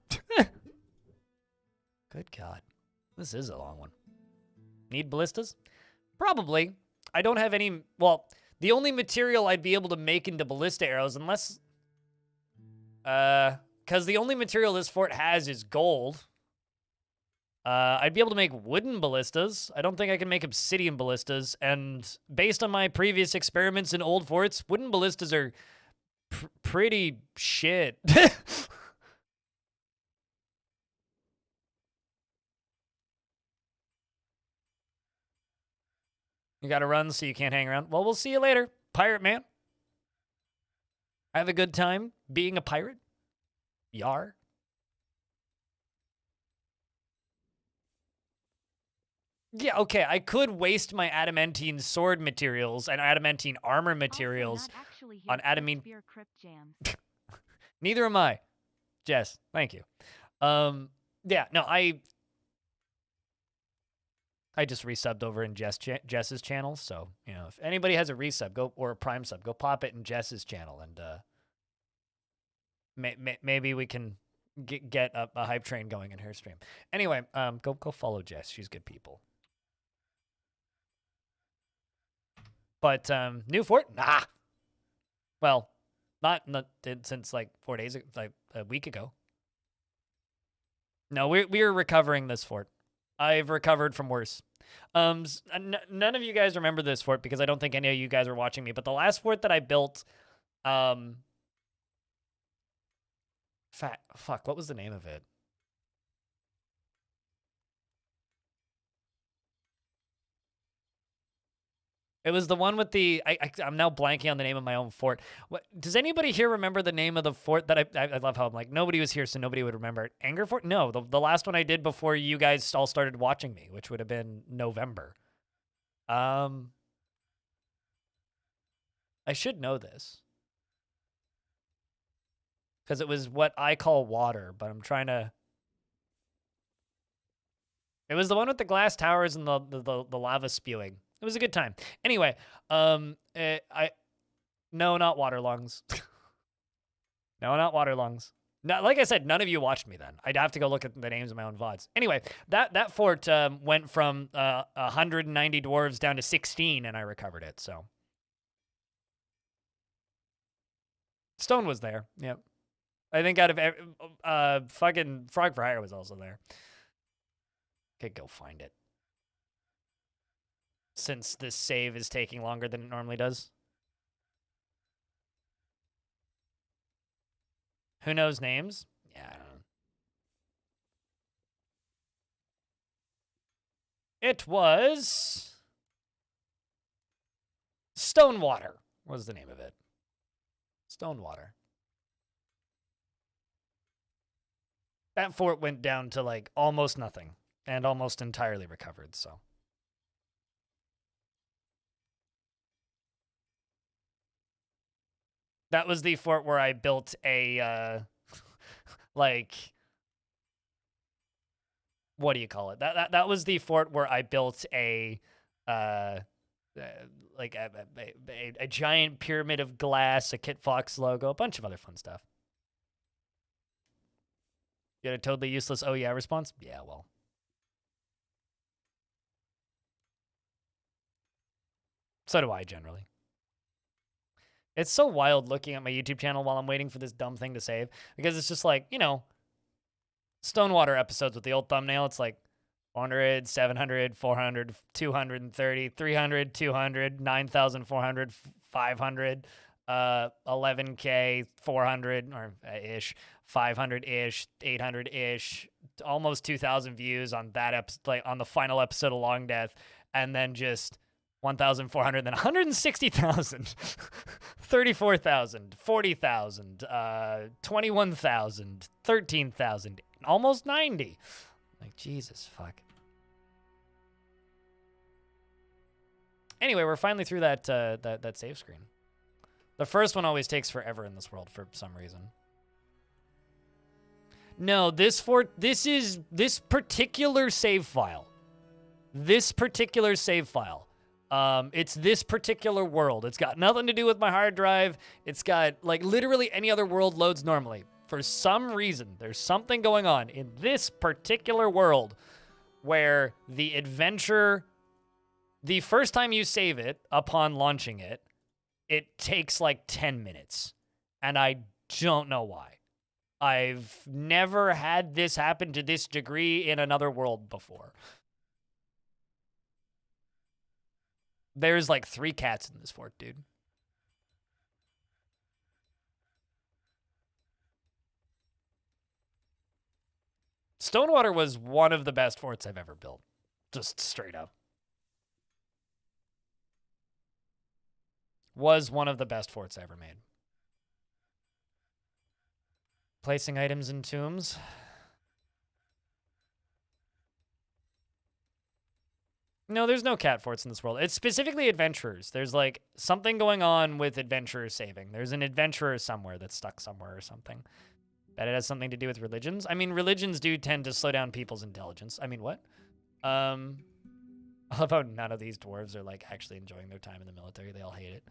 Good God. This is a long one. Need ballistas? Probably. I don't have any... Well, the only material I'd be able to make into ballista arrows, unless... Because the only material this fort has is gold. I'd be able to make wooden ballistas. I don't think I can make obsidian ballistas. And based on my previous experiments in old forts, wooden ballistas are pretty shit. You gotta run so you can't hang around. Well, we'll see you later, pirate man. Have a good time being a pirate. Yar. Yeah, okay, I could waste my adamantine sword materials and adamantine armor materials on adamine. Neither am I. Jess, thank you. Yeah, no, I just resubbed over in Jess's channel, so, you know, if anybody has a resub, or a prime sub, go pop it in Jess's channel, and maybe we can get a hype train going in her stream. Anyway, go follow Jess. She's good people. But new fort? Nah. Well, not since like 4 days, like a week ago. No, we are recovering this fort. I've recovered from worse. None of you guys remember this fort because I don't think any of you guys are watching me. But the last fort that I built, fuck, what was the name of it? It was the one with the, I'm now blanking on the name of my own fort. What, does anybody here remember the name of the fort that I love how I'm like, nobody was here, so nobody would remember it. Anger Fort? No, the last one I did before you guys all started watching me, which would have been November. I should know this. Because it was what I call water, but I'm trying to... It was the one with the glass towers and the lava spewing. It was a good time. Anyway, no, not water lungs. No, not water lungs. No, like I said, none of you watched me then. I'd have to go look at the names of my own VODs. Anyway, that fort went from 190 dwarves down to 16, and I recovered it, so. Stone was there, yep. I think out of fucking Frog for Hire was also there. Okay, go find it. Since this save is taking longer than it normally does. Who knows names? Yeah, I don't know. It was... Stonewater was the name of it. Stonewater. That fort went down to like almost nothing and almost entirely recovered, so. That was the fort where I built a, like, what do you call it? That was the fort where I built a, like a giant pyramid of glass, a Kit Fox logo, a bunch of other fun stuff. You had a totally useless "oh yeah" response? Yeah, well. So do I generally. It's so wild looking at my YouTube channel while I'm waiting for this dumb thing to save, because it's just like, you know, Stonewater episodes with the old thumbnail. It's like 400, 700, 400, 230, 300, 200, 9,400, 500, 11K, 400 or ish, 500-ish, 800-ish, almost 2,000 views on that like on the final episode of Long Death, and then just 1,400, then 160,000, 34,000, 40,000, 21,000, 13,000, almost 90. Like, Jesus, fuck. Anyway, we're finally through that that save screen. The first one always takes forever in this world for some reason. No, this particular save file. This particular save file. It's this particular world. It's got nothing to do with my hard drive. It's got, like, literally any other world loads normally. For some reason, there's something going on in this particular world where the adventure, the first time you save it upon launching it, it takes like 10 minutes. And I don't know why. I've never had this happen to this degree in another world before. There's like 3 cats in this fort, dude. Stonewater was one of the best forts I've ever built. Just straight up. Was one of the best forts I ever made. Placing items in tombs. No, there's no cat forts in this world. It's specifically adventurers. There's like something going on with adventurer saving. There's an adventurer somewhere that's stuck somewhere or something. Bet it has something to do with religions. I mean, religions do tend to slow down people's intelligence. I mean, what? I love how none of these dwarves are like actually enjoying their time in the military. They all hate it.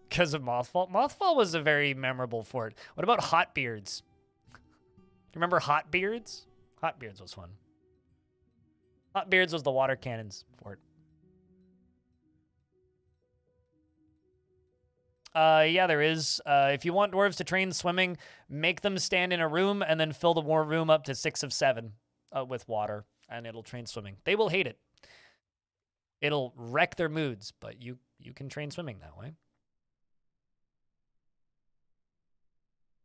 Because of Mothfall? Mothfall was a very memorable fort. What about Hotbeards? Remember Hotbeards? Hotbeards was fun. Hotbeards was the water cannons fort. Yeah, there is. If you want dwarves to train swimming, make them stand in a room and then fill the war room up to 6 of 7 with water, and it'll train swimming. They will hate it. It'll wreck their moods, but you can train swimming that way.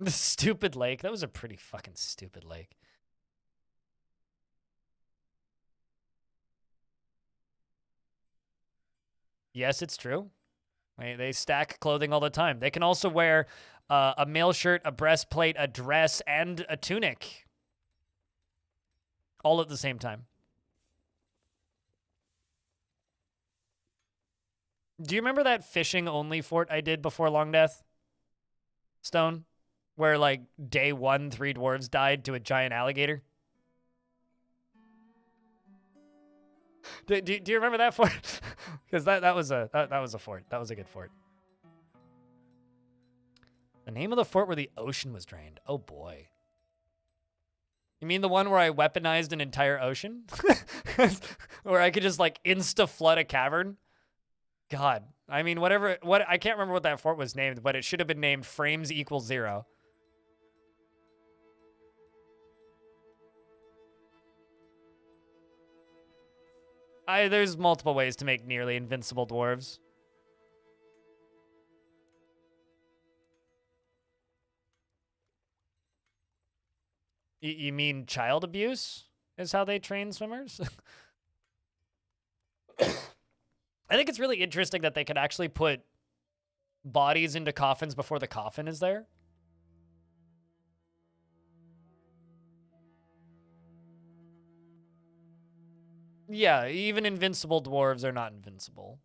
The stupid lake. That was a pretty fucking stupid lake. Yes, it's true. They stack clothing all the time. They can also wear a mail shirt, a breastplate, a dress, and a tunic. All at the same time. Do you remember that fishing-only fort I did before Long Death? Stone? Where, like, day 1, 3 dwarves died to a giant alligator? Do you remember that fort? Because that was a fort. That was a good fort. The name of the fort where the ocean was drained. Oh boy. You mean the one where I weaponized an entire ocean? Where I could just like insta flood a cavern? God. I mean, what I can't remember what that fort was named, but it should have been named Frames Equals 0. There's multiple ways to make nearly invincible dwarves. You mean child abuse is how they train swimmers? I think it's really interesting that they could actually put bodies into coffins before the coffin is there. Yeah, even invincible dwarves are not invincible.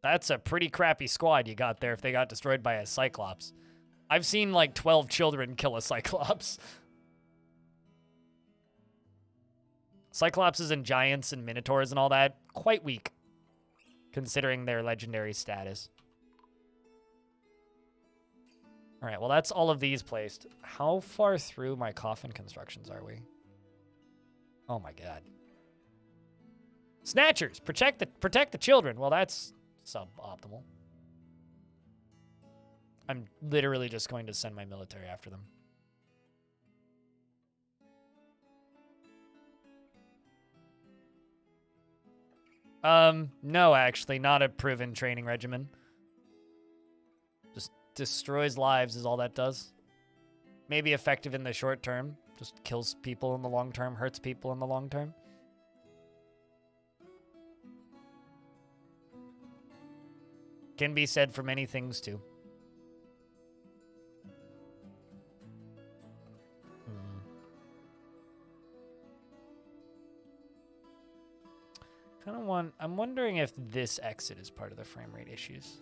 That's a pretty crappy squad you got there if they got destroyed by a Cyclops. I've seen like 12 children kill a Cyclops. Cyclopses and giants and minotaurs and all that, quite weak, considering their legendary status. All right, well, that's all of these placed. How far through my coffin constructions are we? Oh my god. Snatchers, protect the children. Well, that's suboptimal. I'm literally just going to send my military after them. No, actually, not a proven training regimen. Just destroys lives is all that does. Maybe effective in the short term. Just kills people in the long term, hurts people in the long term. Can be said for many things, too. I'm wondering if this exit is part of the frame rate issues.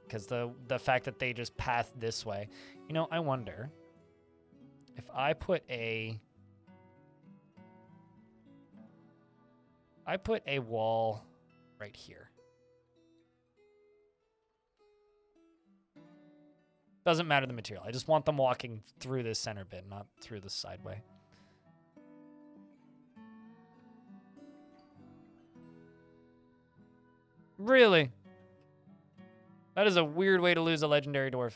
Because the fact that they just path this way. You know, I wonder if I put a wall right here. Doesn't matter the material. I just want them walking through this center bit, not through the sideway. Really? That is a weird way to lose a legendary dwarf.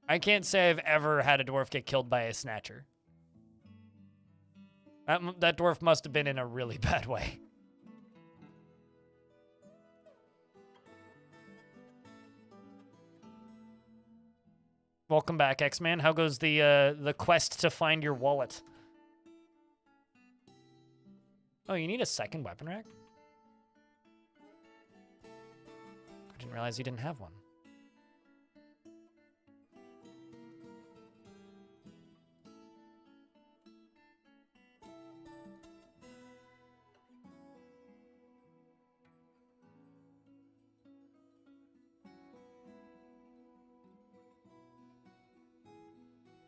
I can't say I've ever had a dwarf get killed by a snatcher. That dwarf must have been in a really bad way. Welcome back, X-Man. How goes the quest to find your wallet? Oh, you need a second weapon rack? I didn't realize you didn't have one.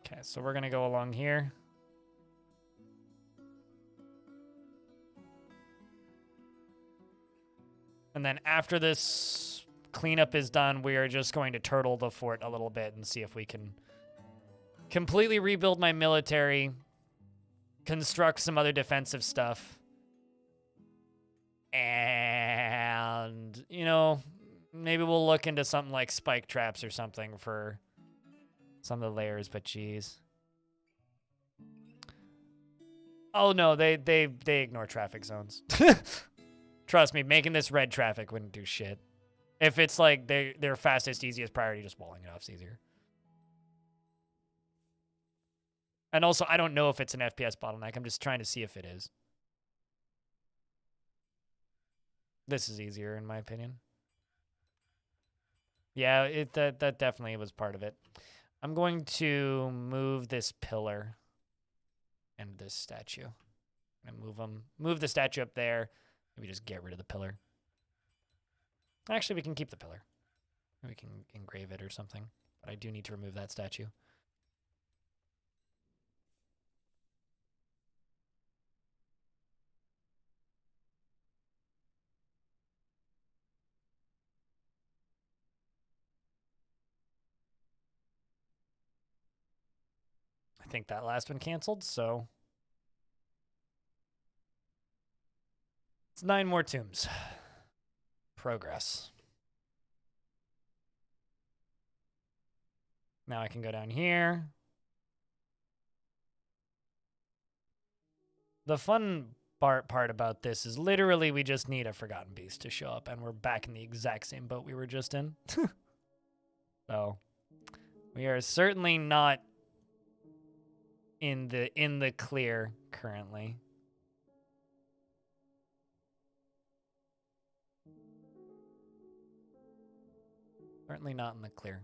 Okay, so we're gonna go along here. And then after this cleanup is done, we are just going to turtle the fort a little bit and see if we can completely rebuild my military, construct some other defensive stuff, and, you know, maybe we'll look into something like spike traps or something for some of the layers, but geez. Oh no, they ignore traffic zones. Trust me, making this red traffic wouldn't do shit. If it's like their fastest, easiest priority, just walling it off's easier. And also, I don't know if it's an FPS bottleneck. I'm just trying to see if it is. This is easier, in my opinion. Yeah, that definitely was part of it. I'm going to move this pillar and this statue. I'm gonna move the statue up there. Maybe just get rid of the pillar. Actually, we can keep the pillar. We can engrave it or something. But I do need to remove that statue. I think that last one canceled, so it's 9 more tombs. Progress. Now I can go down here. The fun part about this is literally we just need a Forgotten Beast to show up, and we're back in the exact same boat we were just in. So we are certainly not in the clear currently. Certainly not in the clear.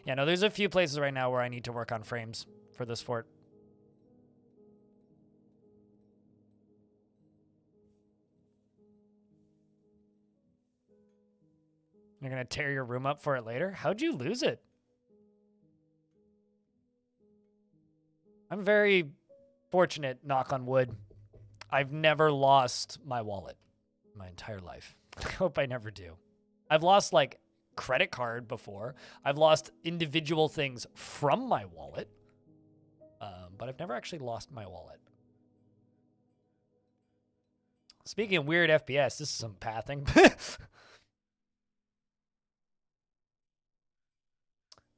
Yeah, no, there's a few places right now where I need to work on frames for this fort. You're gonna tear your room up for it later? How'd you lose it? I'm very fortunate, knock on wood. I've never lost my wallet my entire life. I hope I never do. I've lost, like, credit card before. I've lost individual things from my wallet. But I've never actually lost my wallet. Speaking of weird FPS, this is some pathing.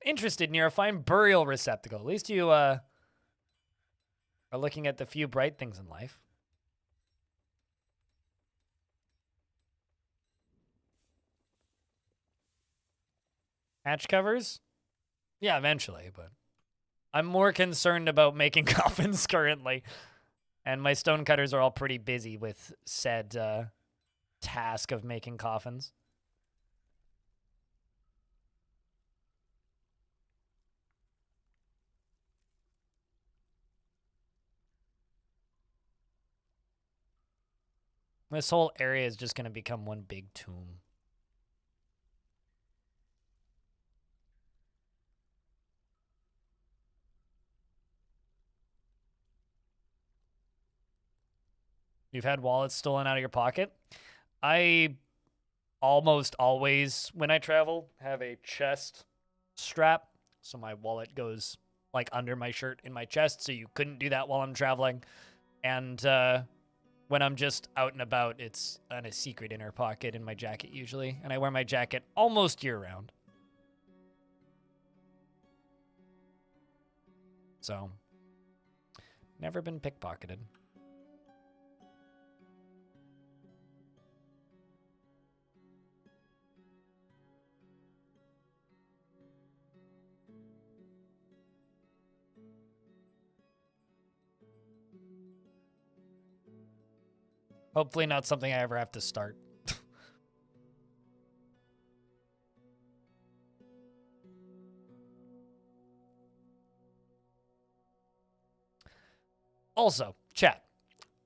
Interested near a fine burial receptacle. At least you are looking at the few bright things in life. Hatch covers? Yeah, eventually, but I'm more concerned about making coffins currently. And my stonecutters are all pretty busy with said task of making coffins. This whole area is just going to become one big tomb. You've had wallets stolen out of your pocket? I almost always, when I travel, have a chest strap. So my wallet goes like under my shirt in my chest. So you couldn't do that while I'm traveling. And when I'm just out and about, it's in a secret inner pocket in my jacket usually. And I wear my jacket almost year round. So, never been pickpocketed. Hopefully not something I ever have to start. Also, chat.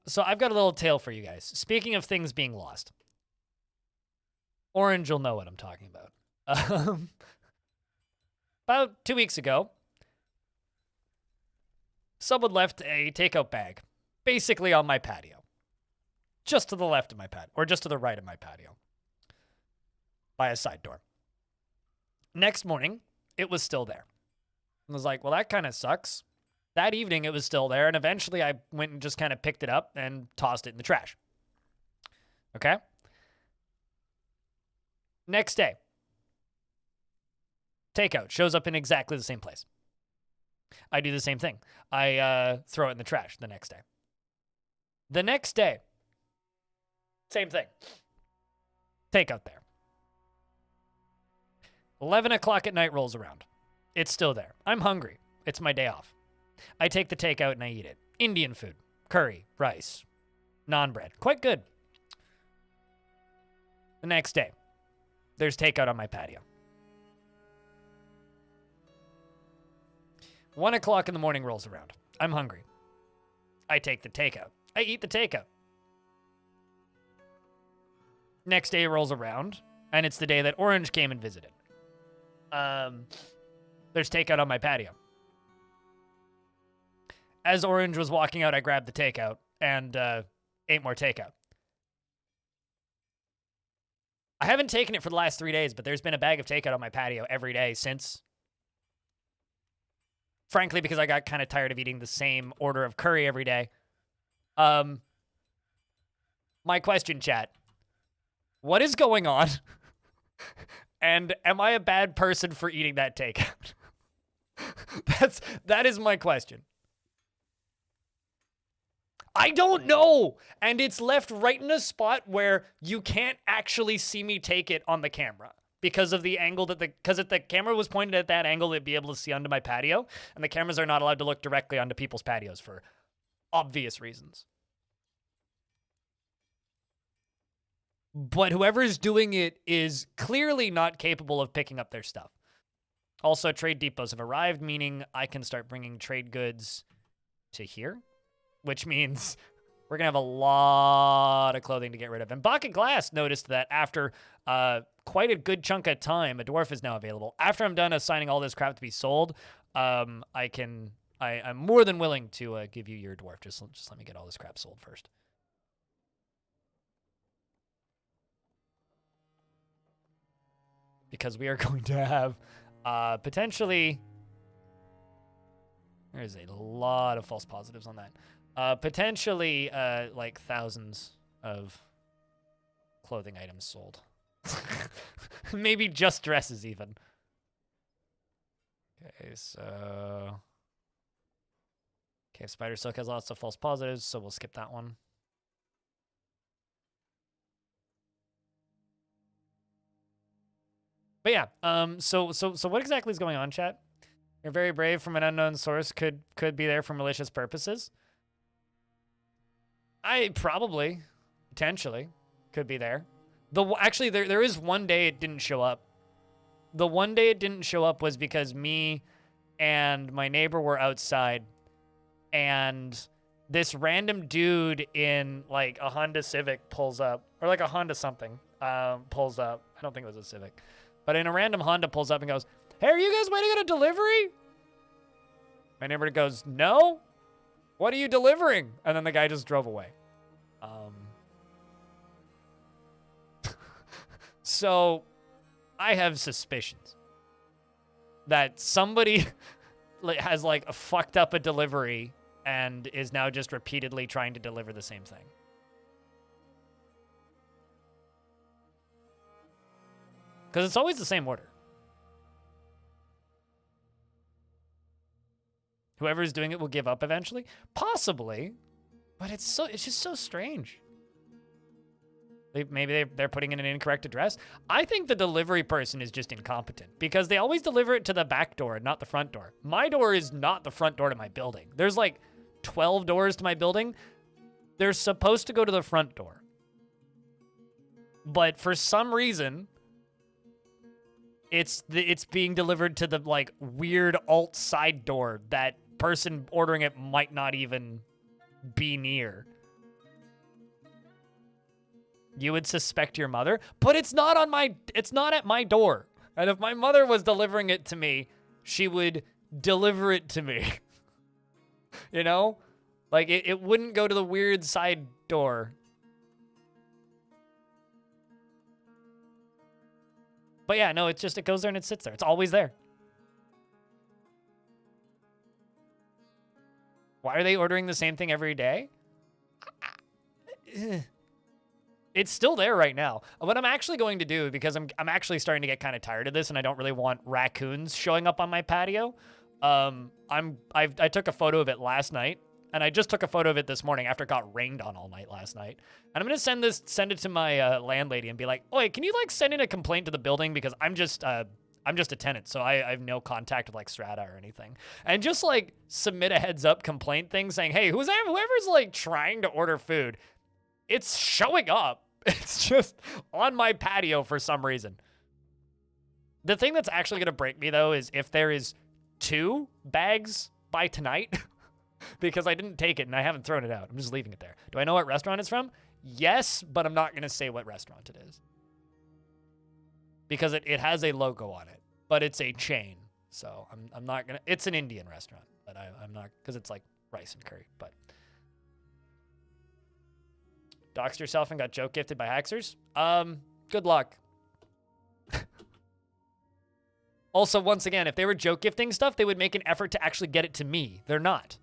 So I've got a little tale for you guys. Speaking of things being lost. Orange will know what I'm talking about. About 2 weeks ago, someone left a takeout bag basically on my patio. Just to the left of my patio, or just to the right of my patio. By a side door. Next morning, it was still there. I was like, well, that kind of sucks. That evening, it was still there, and eventually I went and just kind of picked it up and tossed it in the trash. Okay? Next day, takeout shows up in exactly the same place. I do the same thing. I throw it in the trash the next day. The next day, same thing. Takeout there. 11 o'clock at night rolls around. It's still there. I'm hungry. It's my day off. I take the takeout and I eat it. Indian food, curry, rice, naan bread. Quite good. The next day, there's takeout on my patio. 1 o'clock in the morning rolls around. I'm hungry. I take the takeout. I eat the takeout. Next day rolls around, and it's the day that Orange came and visited. There's takeout on my patio. As Orange was walking out, I grabbed the takeout and ate more takeout. I haven't taken it for the last 3 days, but there's been a bag of takeout on my patio every day since. Frankly, because I got kind of tired of eating the same order of curry every day. My question, chat. What is going on? And am I a bad person for eating that takeout? That is my question. I don't know. And it's left right in a spot where you can't actually see me take it on the camera because of the angle because if the camera was pointed at that angle, it'd be able to see onto my patio. And the cameras are not allowed to look directly onto people's patios for obvious reasons. But whoever's doing it is clearly not capable of picking up their stuff. Also, trade depots have arrived, meaning I can start bringing trade goods to here, which means we're going to have a lot of clothing to get rid of. And Bucket Glass noticed that after quite a good chunk of time, a dwarf is now available. After I'm done assigning all this crap to be sold, I'm more than willing to give you your dwarf. Just let me get all this crap sold first. Because we are going to have potentially... There's a lot of false positives on that. Potentially, like, thousands of clothing items sold. Maybe just dresses, even. Okay, so... Okay, Spider Silk has lots of false positives, so we'll skip that one. But yeah, so what exactly is going on, chat? You're very brave from an unknown source could be there for malicious purposes. Potentially could be there. Actually, there is one day it didn't show up. The one day it didn't show up was because me and my neighbor were outside, and this random dude in like a Honda Civic pulls up, or like a Honda something pulls up. I don't think it was a Civic, but in a random Honda pulls up and goes, "Hey, are you guys waiting on a delivery?" My neighbor goes, "No. What are you delivering?" And then the guy just drove away. So I have suspicions that somebody has like fucked up a delivery and is now just repeatedly trying to deliver the same thing. Because it's always the same order. Whoever's doing it will give up eventually. Possibly. But it's just so strange. Maybe they're putting in an incorrect address. I think the delivery person is just incompetent because they always deliver it to the back door and not the front door. My door is not the front door to my building. There's like 12 doors to my building. They're supposed to go to the front door. But for some reason, it's being delivered to the like weird alt side door that person ordering it might not even be near. You would suspect your mother, but it's not at my door. And if my mother was delivering it to me, she would deliver it to me. You know? Like, it wouldn't go to the weird side door. But yeah, no, it goes there and it sits there. It's always there. Why are they ordering the same thing every day? It's still there right now. What I'm actually going to do, because I'm actually starting to get kind of tired of this and I don't really want raccoons showing up on my patio. I took a photo of it last night, and I just took a photo of it this morning after it got rained on all night last night. And I'm going to send it to my landlady and be like, "Oi, can you like send in a complaint to the building because I'm just a tenant, so I have no contact with like Strata or anything." And just like submit a heads up complaint thing saying, "Hey, whoever's like trying to order food, it's showing up. It's just on my patio for some reason." The thing that's actually going to break me, though, is if there is 2 bags by tonight, because I didn't take it and I haven't thrown it out. I'm just leaving it there. Do I know what restaurant it's from? Yes, but I'm not going to say what restaurant it is. Because it has a logo on it, but it's a chain. So I'm not going to... It's an Indian restaurant, but I'm not... Because it's like rice and curry, but... Doxed yourself and got joke gifted by hackers? Good luck. Also, once again, if they were joke gifting stuff, they would make an effort to actually get it to me. They're not.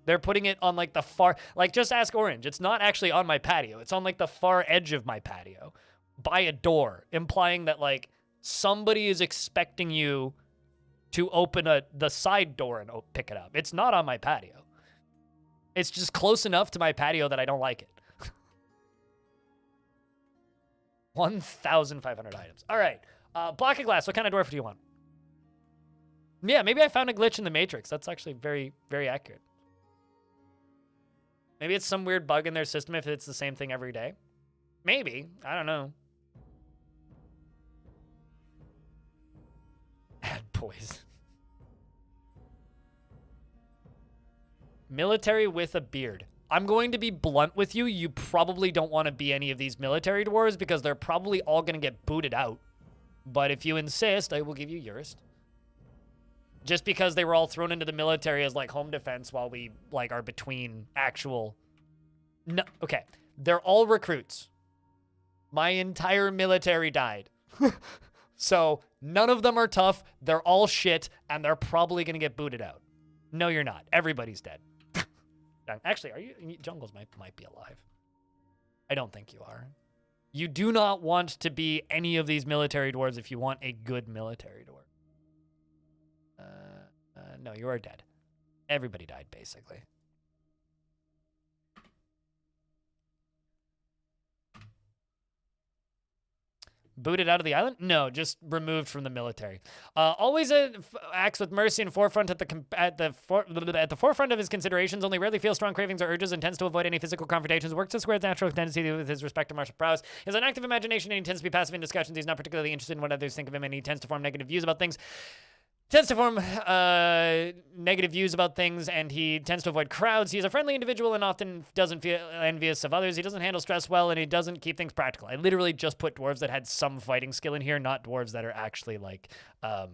They're putting it on like the far... Like, just ask Orange. It's not actually on my patio. It's on like the far edge of my patio by a door, implying that like somebody is expecting you to open the side door and pick it up. It's not on my patio. It's just close enough to my patio that I don't like it. 1,500 items. All right. Block of glass. What kind of dwarf do you want? Yeah, maybe I found a glitch in the Matrix. That's actually very, very accurate. Maybe it's some weird bug in their system if it's the same thing every day. Maybe. I don't know. Add poison. Military with a beard. I'm going to be blunt with you. You probably don't want to be any of these military dwarves because they're probably all going to get booted out. But if you insist, I will give you Eurist. Just because they were all thrown into the military as, like, home defense while we, like, are between actual... No, okay. They're all recruits. My entire military died. So, none of them are tough, they're all shit, and they're probably gonna get booted out. No, you're not. Everybody's dead. Actually, are you... Jungles might be alive. I don't think you are. You do not want to be any of these military dwarves if you want a good military dwarf. No, you are dead. Everybody died, basically. Booted out of the island? No, just removed from the military. Always acts with mercy and forefront at the forefront of his considerations. Only rarely feels strong cravings or urges and tends to avoid any physical confrontations. Works to square his natural tendency with his respect to martial prowess. He has an active imagination and he tends to be passive in discussions. He's not particularly interested in what others think of him, and he tends to form negative views about things. Negative views about things, and he tends to avoid crowds. He's a friendly individual and often doesn't feel envious of others. He doesn't handle stress well, and he doesn't keep things practical. I literally just put dwarves that had some fighting skill in here, not dwarves that are actually, like, I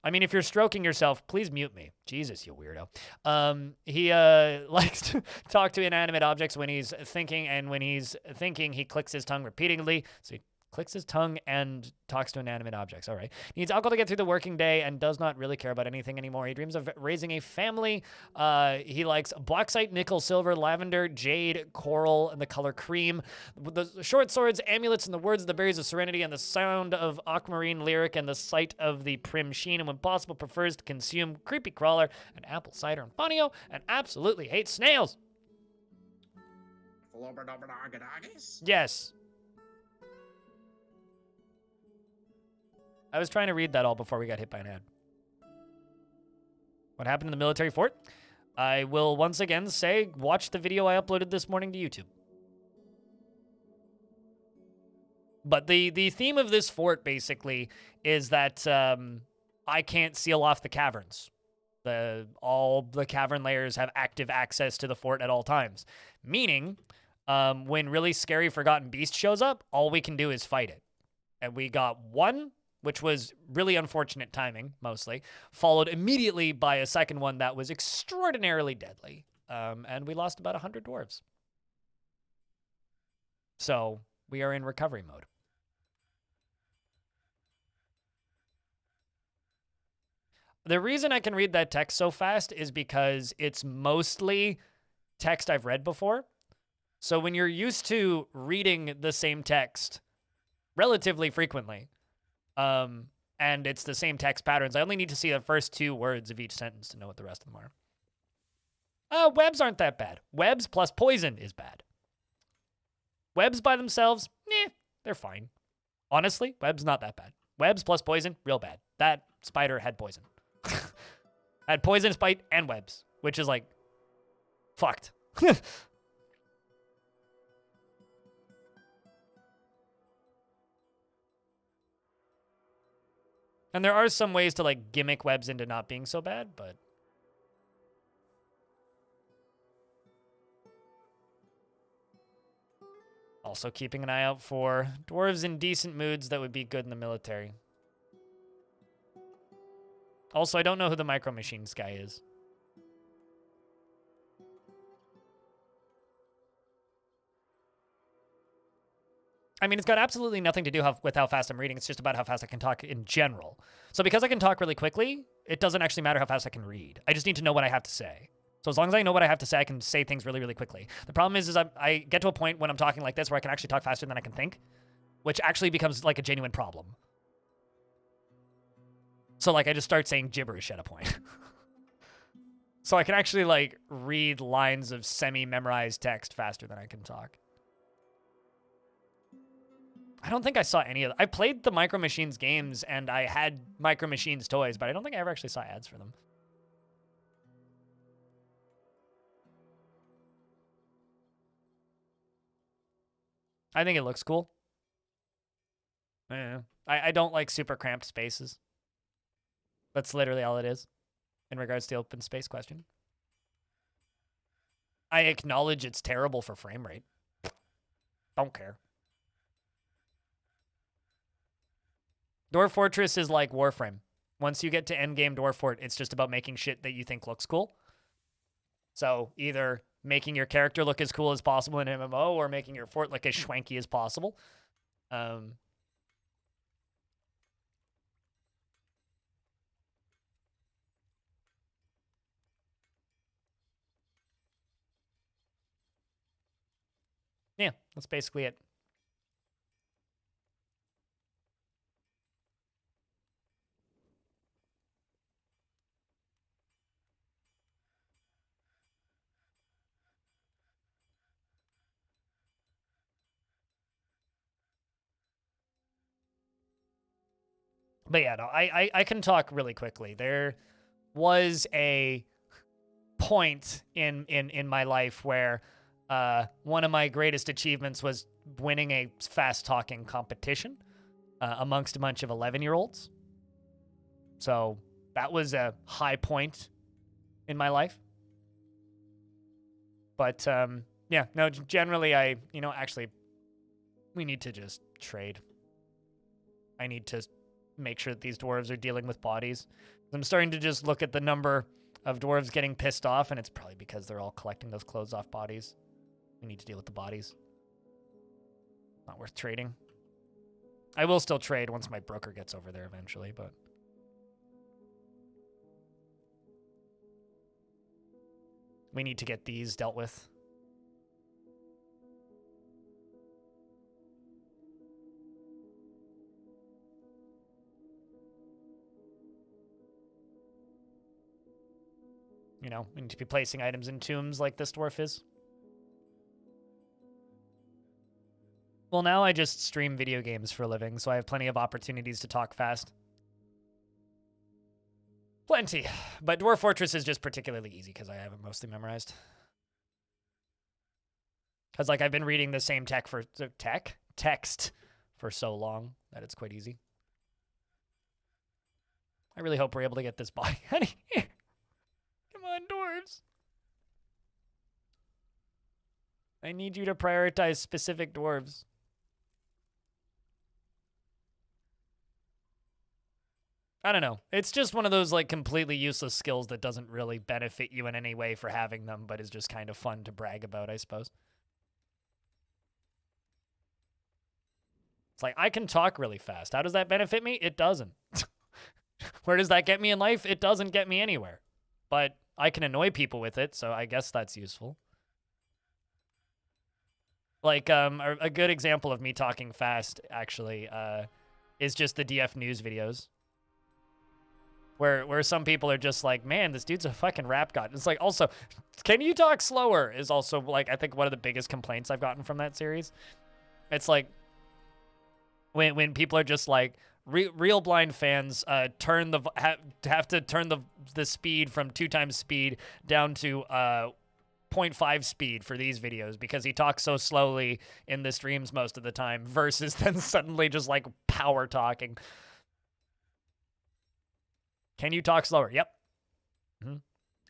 mean, if you're stroking yourself, please mute me. Jesus, you weirdo. He likes to talk to inanimate objects when he's thinking, and when he's thinking, he clicks his tongue repeatedly. So he clicks his tongue and talks to inanimate objects. All right. Needs alcohol to get through the working day and does not really care about anything anymore. He dreams of raising a family. He likes bauxite, nickel, silver, lavender, jade, coral, and the color cream. The short swords, amulets, and the words of the berries of serenity, and the sound of aquamarine lyric, and the sight of the prim sheen, and when possible prefers to consume creepy crawler and apple cider and fonio, and absolutely hates snails. Yes. I was trying to read that all before we got hit by an ad. What happened in the military fort? I will once again say, watch the video I uploaded this morning to YouTube. But the theme of this fort, basically, is that I can't seal off the caverns. All the cavern layers have active access to the fort at all times. Meaning, when really scary Forgotten Beast shows up, all we can do is fight it. And we got one, which was really unfortunate timing, mostly, followed immediately by a second one that was extraordinarily deadly. And we lost about 100 dwarves. So we are in recovery mode. The reason I can read that text so fast is because it's mostly text I've read before. So when you're used to reading the same text relatively frequently, and it's the same text patterns, I only need to see the first 2 words of each sentence to know what the rest of them are. Webs aren't that bad. Webs plus poison is bad. Webs by themselves, they're fine. Honestly, webs not that bad. Webs plus poison, real bad. That spider had poison. Had poison, spite, and webs, which is like, fucked. And there are some ways to, like, gimmick webs into not being so bad, but... Also keeping an eye out for dwarves in decent moods that would be good in the military. Also, I don't know who the Micro Machines guy is. I mean, it's got absolutely nothing to do with how fast I'm reading. It's just about how fast I can talk in general. So because I can talk really quickly, it doesn't actually matter how fast I can read. I just need to know what I have to say. So as long as I know what I have to say, I can say things really, really quickly. The problem is I get to a point when I'm talking like this where I can actually talk faster than I can think, which actually becomes like a genuine problem. So like I just start saying gibberish at a point. So I can actually like read lines of semi-memorized text faster than I can talk. I don't think I saw any of them. I played the Micro Machines games and I had Micro Machines toys, but I don't think I ever actually saw ads for them. I think it looks cool. I don't like super cramped spaces. That's literally all it is in regards to the open space question. I acknowledge it's terrible for frame rate. Don't care. Dwarf Fortress is like Warframe. Once you get to endgame Dwarf Fort, it's just about making shit that you think looks cool. So either making your character look as cool as possible in MMO or making your fort look as schwanky as possible. Yeah, that's basically it. But yeah, no, I can talk really quickly. There was a point in my life where one of my greatest achievements was winning a fast talking competition amongst a bunch of 11-year-olds. So that was a high point in my life. But yeah, no, generally actually we need to just trade. I need to make sure that these dwarves are dealing with bodies. I'm starting to just look at the number of dwarves getting pissed off, and it's probably because they're all collecting those clothes off bodies. We need to deal with the bodies. Not worth trading. I will still trade once my broker gets over there eventually, but we need to get these dealt with. You know, we need to be placing items in tombs like this dwarf is. Well, now I just stream video games for a living, so I have plenty of opportunities to talk fast. Plenty. But Dwarf Fortress is just particularly easy because I have it mostly memorized. Because, like, I've been reading the same text for so long that it's quite easy. I really hope we're able to get this body out of here. Come on, dwarves. I need you to prioritize specific dwarves. I don't know. It's just one of those like completely useless skills that doesn't really benefit you in any way for having them, but is just kind of fun to brag about, I suppose. It's like, I can talk really fast. How does that benefit me? It doesn't. Where does that get me in life? It doesn't get me anywhere. But I can annoy people with it, so I guess that's useful. Like, a good example of me talking fast, actually, is just the DF News videos. Where some people are just like, man, this dude's a fucking rap god. It's like, also, can you talk slower? Is also, like, I think one of the biggest complaints I've gotten from that series. It's like, when people are just like, real blind fans have to turn the speed from 2 times speed down to 0.5 speed for these videos because he talks so slowly in the streams most of the time versus then suddenly just like power talking. Can you talk slower? Yep. Mm-hmm.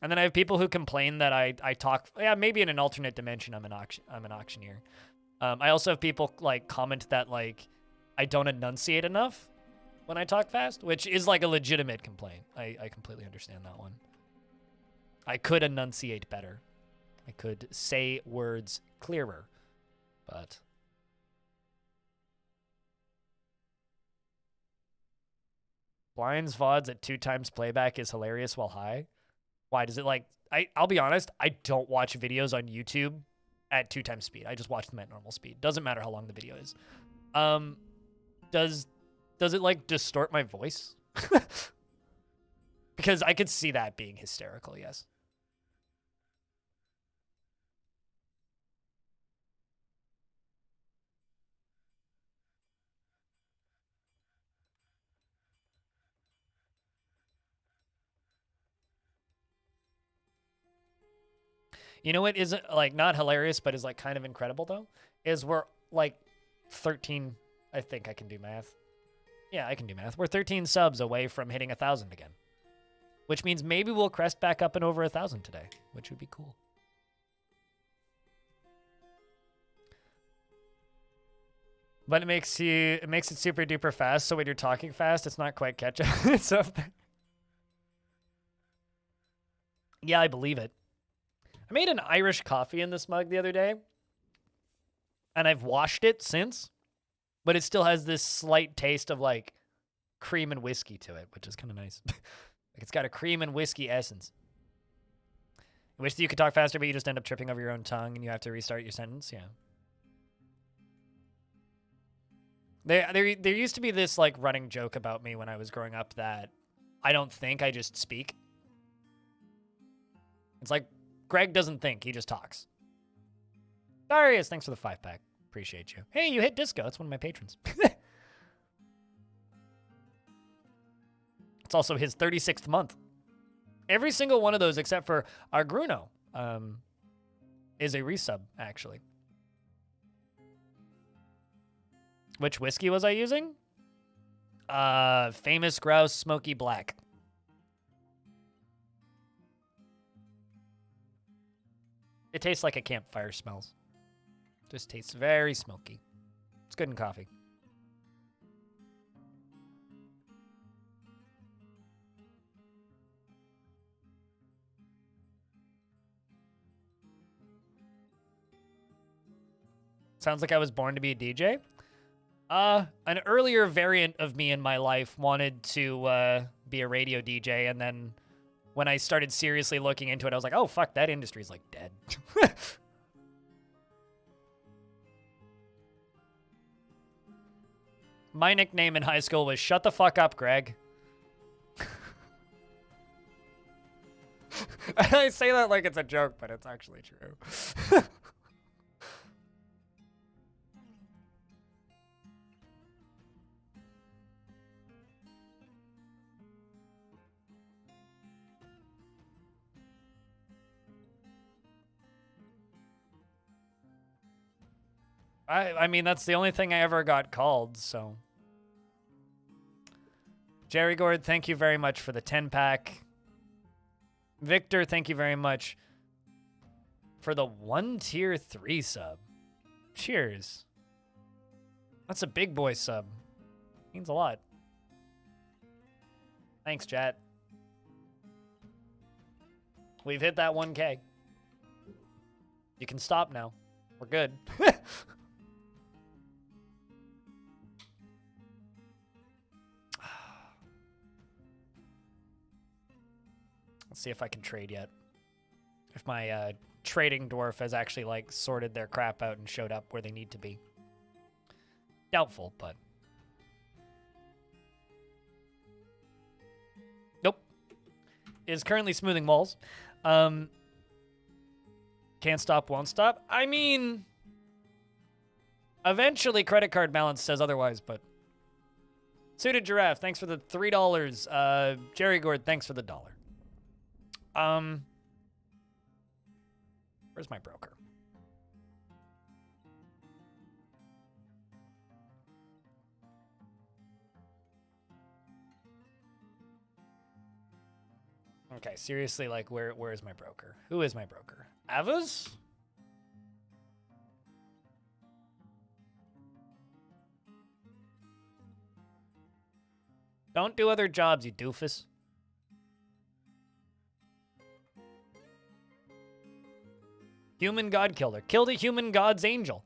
And then I have people who complain that I talk, yeah, maybe in an alternate dimension I'm an auctioneer. I also have people like comment that like I don't enunciate enough when I talk fast, which is like a legitimate complaint. I completely understand that one. I could enunciate better. I could say words clearer, but Blind's VODs at 2 times playback is hilarious while high. Why does it like... I'll be honest, I don't watch videos on YouTube at 2 times speed. I just watch them at normal speed. Doesn't matter how long the video is. Does it like distort my voice? because I could see that being hysterical, yes. You know what isn't like not hilarious, but is like kind of incredible though? Is we're like 13. I think I can do math. Yeah, I can do math. We're 13 subs away from hitting 1,000 again, which means maybe we'll crest back up and over 1,000 today, which would be cool. But it makes it super duper fast. So when you're talking fast, it's not quite catch up. So yeah, I believe it. I made an Irish coffee in this mug the other day, and I've washed it since, but it still has this slight taste of like cream and whiskey to it, which is kind of nice. Like it's got a cream and whiskey essence. I wish that you could talk faster, but you just end up tripping over your own tongue and you have to restart your sentence. Yeah. There used to be this like running joke about me when I was growing up that I don't think, I just speak. It's like Greg doesn't think, he just talks. Darius, thanks for the 5-pack. Appreciate you. Hey, you hit Disco. That's one of my patrons. It's also his 36th month. Every single one of those, except for our Gruno, is a resub, actually. Which whiskey was I using? Famous Grouse Smoky Black. It tastes like a campfire smells. Just tastes very smoky. It's good in coffee. Sounds like I was born to be a DJ. An earlier variant of me in my life wanted to be a radio DJ, and then when I started seriously looking into it, I was like, oh, fuck, that industry's like dead. My nickname in high school was Shut the Fuck Up, Greg. I say that like it's a joke, but it's actually true. I mean, that's the only thing I ever got called, so. Jerry Gord, thank you very much for the 10-pack. Victor, thank you very much for the 1 tier 3 sub. Cheers. That's a big boy sub. Means a lot. Thanks, chat. We've hit that 1K. You can stop now. We're good. Let's see if I can trade yet. If my trading dwarf has actually like sorted their crap out and showed up where they need to be. Doubtful, but nope. Is currently smoothing walls. Can't stop, won't stop. I mean, eventually credit card balance says otherwise, but Suited Giraffe, thanks for the $3. Jerry Gord, thanks for the $1. Where's my broker? Okay, seriously, like, where is my broker? Who is my broker? Avas? Don't do other jobs, you doofus. Human god killer. Killed a human god's angel.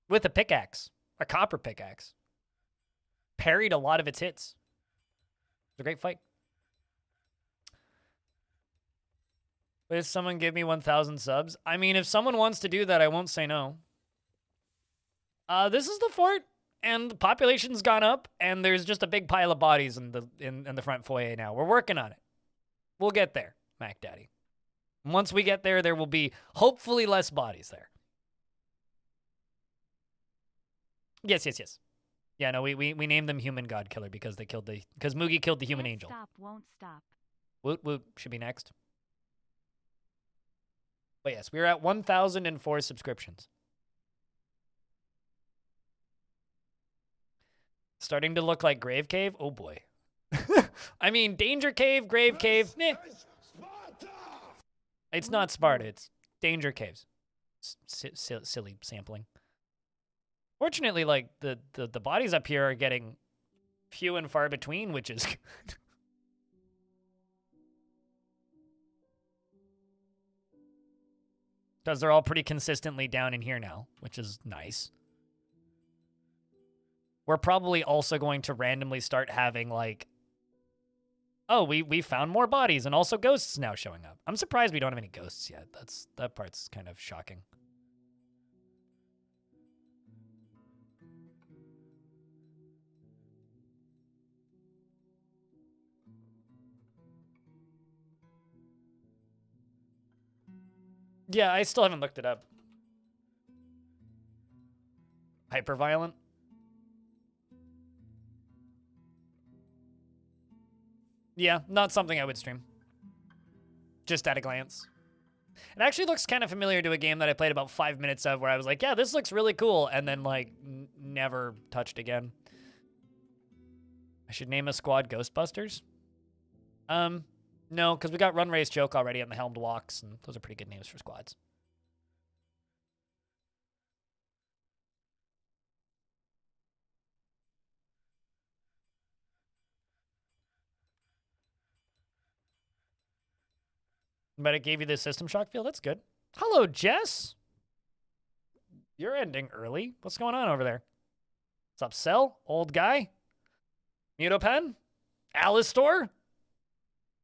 With a pickaxe. A copper pickaxe. Parried a lot of its hits. It was a great fight. Please someone give me 1,000 subs? I mean, if someone wants to do that, I won't say no. This is the fort, and the population's gone up, and there's just a big pile of bodies in the front foyer now. We're working on it. We'll get there, Mac Daddy. Once we get there, there will be hopefully less bodies there. Yes. Yeah, no, we named them Human God Killer because Moogie killed the human angel. Stop, won't stop. Woot woot should be next. But yes, we're at 1,004 subscriptions. Starting to look like Grave Cave. Oh boy. I mean, Danger Cave, Grave Cave. It's not Sparta. It's Danger Caves. Silly sampling. Fortunately, like the bodies up here are getting few and far between, which is good. Because they're all pretty consistently down in here now, which is nice. We're probably also going to randomly start having, like, oh, we found more bodies and also ghosts now showing up. I'm surprised we don't have any ghosts yet. That part's kind of shocking. Yeah, I still haven't looked it up. Hyperviolent? Yeah, not something I would stream. Just at a glance. It actually looks kind of familiar to a game that I played about 5 minutes of where I was like, yeah, this looks really cool, and then, like, never touched again. I should name a squad Ghostbusters? No, because we got Run, Race, Joke already and the Helmed Walks, and those are pretty good names for squads. But it gave you the System Shock feel? That's good. Hello, Jess! You're ending early. What's going on over there? What's up, Cell? Old guy? Mutopen? Alistor?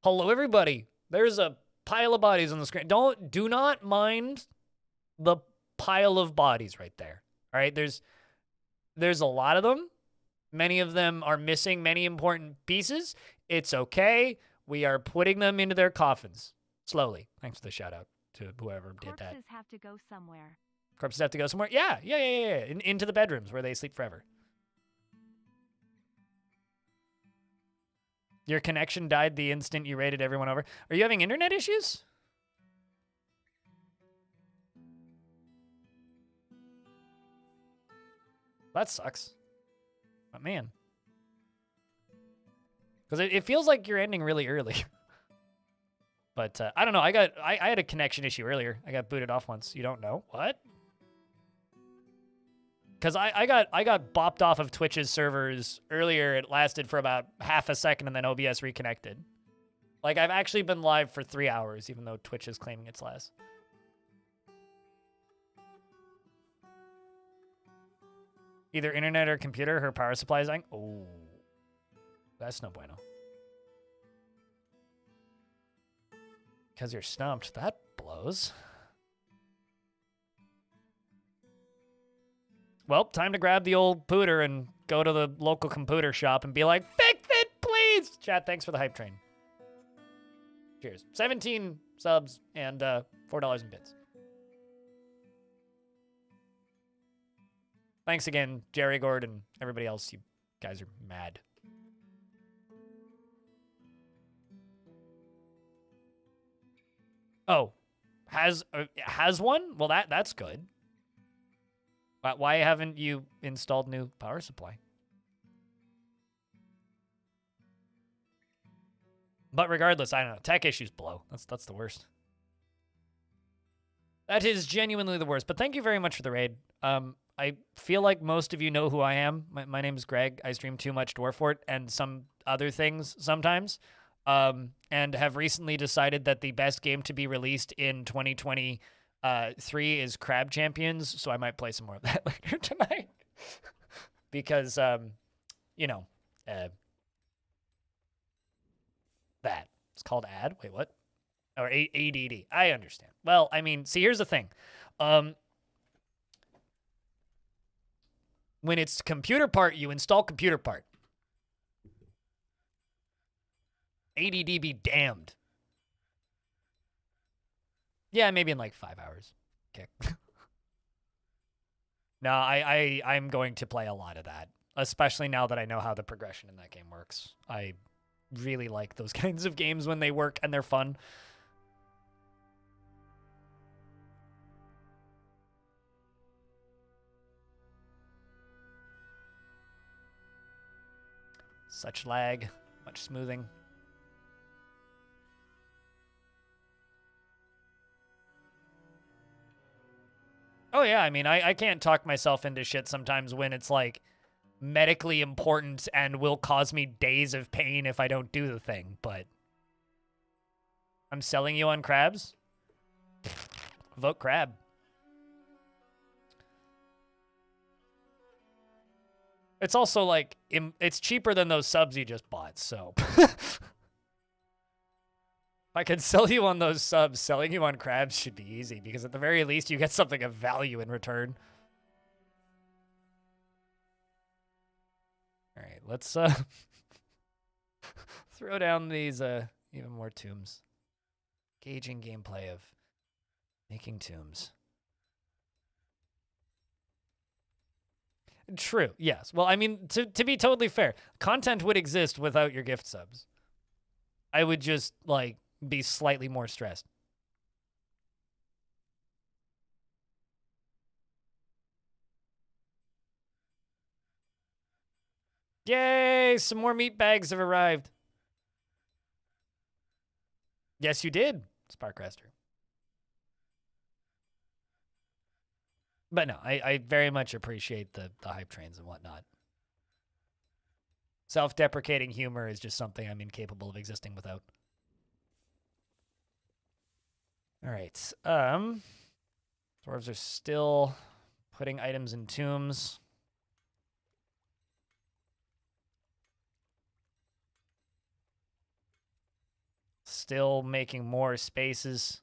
Hello, everybody. There's a pile of bodies on the screen. Do not mind the pile of bodies right there. All right, there's a lot of them. Many of them are missing many important pieces. It's okay. We are putting them into their coffins slowly. Thanks for the shout out to whoever did that. Corpses have to go somewhere. Corpses have to go somewhere? Yeah. Into the bedrooms where they sleep forever. Your connection died the instant you raided everyone over. Are you having internet issues? That sucks. But man. Because it feels like you're ending really early. But I don't know. I had a connection issue earlier. I got booted off once. You don't know? What? Because I got bopped off of Twitch's servers earlier. It lasted for about half a second, and then OBS reconnected. Like, I've actually been live for 3 hours, even though Twitch is claiming it's less. Either internet or computer, her power supply is dying. Oh, that's no bueno. Because you're stumped. That blows. Well, time to grab the old pooter and go to the local computer shop and be like, fix it, please! Chat, thanks for the hype train. Cheers. 17 subs and $4 in bits. Thanks again, Jerry Gord and everybody else. You guys are mad. Oh, has one? Well, that's good. Why haven't you installed new power supply? But regardless, I don't know. Tech issues blow. That's the worst. That is genuinely the worst. But thank you very much for the raid. I feel like most of you know who I am. My name is Greg. I stream Too Much Dwarf Fort and some other things sometimes. And have recently decided that the best game to be released in 2023 is Crab Champions, so I might play some more of that later tonight. Because, you know, that. It's called ad. Wait, what? Or ADD. I understand. Well, I mean, see, here's the thing. When it's computer part, you install computer part. ADD be damned. Yeah, maybe in like 5 hours. Okay. No, I'm going to play a lot of that, especially now that I know how the progression in that game works. I really like those kinds of games when they work and they're fun. Such lag, much smoothing. Oh yeah, I mean, I can't talk myself into shit sometimes when it's like medically important and will cause me days of pain if I don't do the thing, but I'm selling you on crabs? Vote crab. It's also like, it's cheaper than those subs you just bought, so. If I could sell you on those subs, selling you on crabs should be easy, because at the very least you get something of value in return. All right, let's throw down these even more tombs. Gauging gameplay of making tombs. True, yes. Well, I mean, to be totally fair, content would exist without your gift subs. I would just, like, be slightly more stressed. Yay! Some more meat bags have arrived. Yes, you did, Sparkcaster. But no, I very much appreciate the hype trains and whatnot. Self-deprecating humor is just something I'm incapable of existing without. All right. Dwarves are still putting items in tombs. Still making more spaces.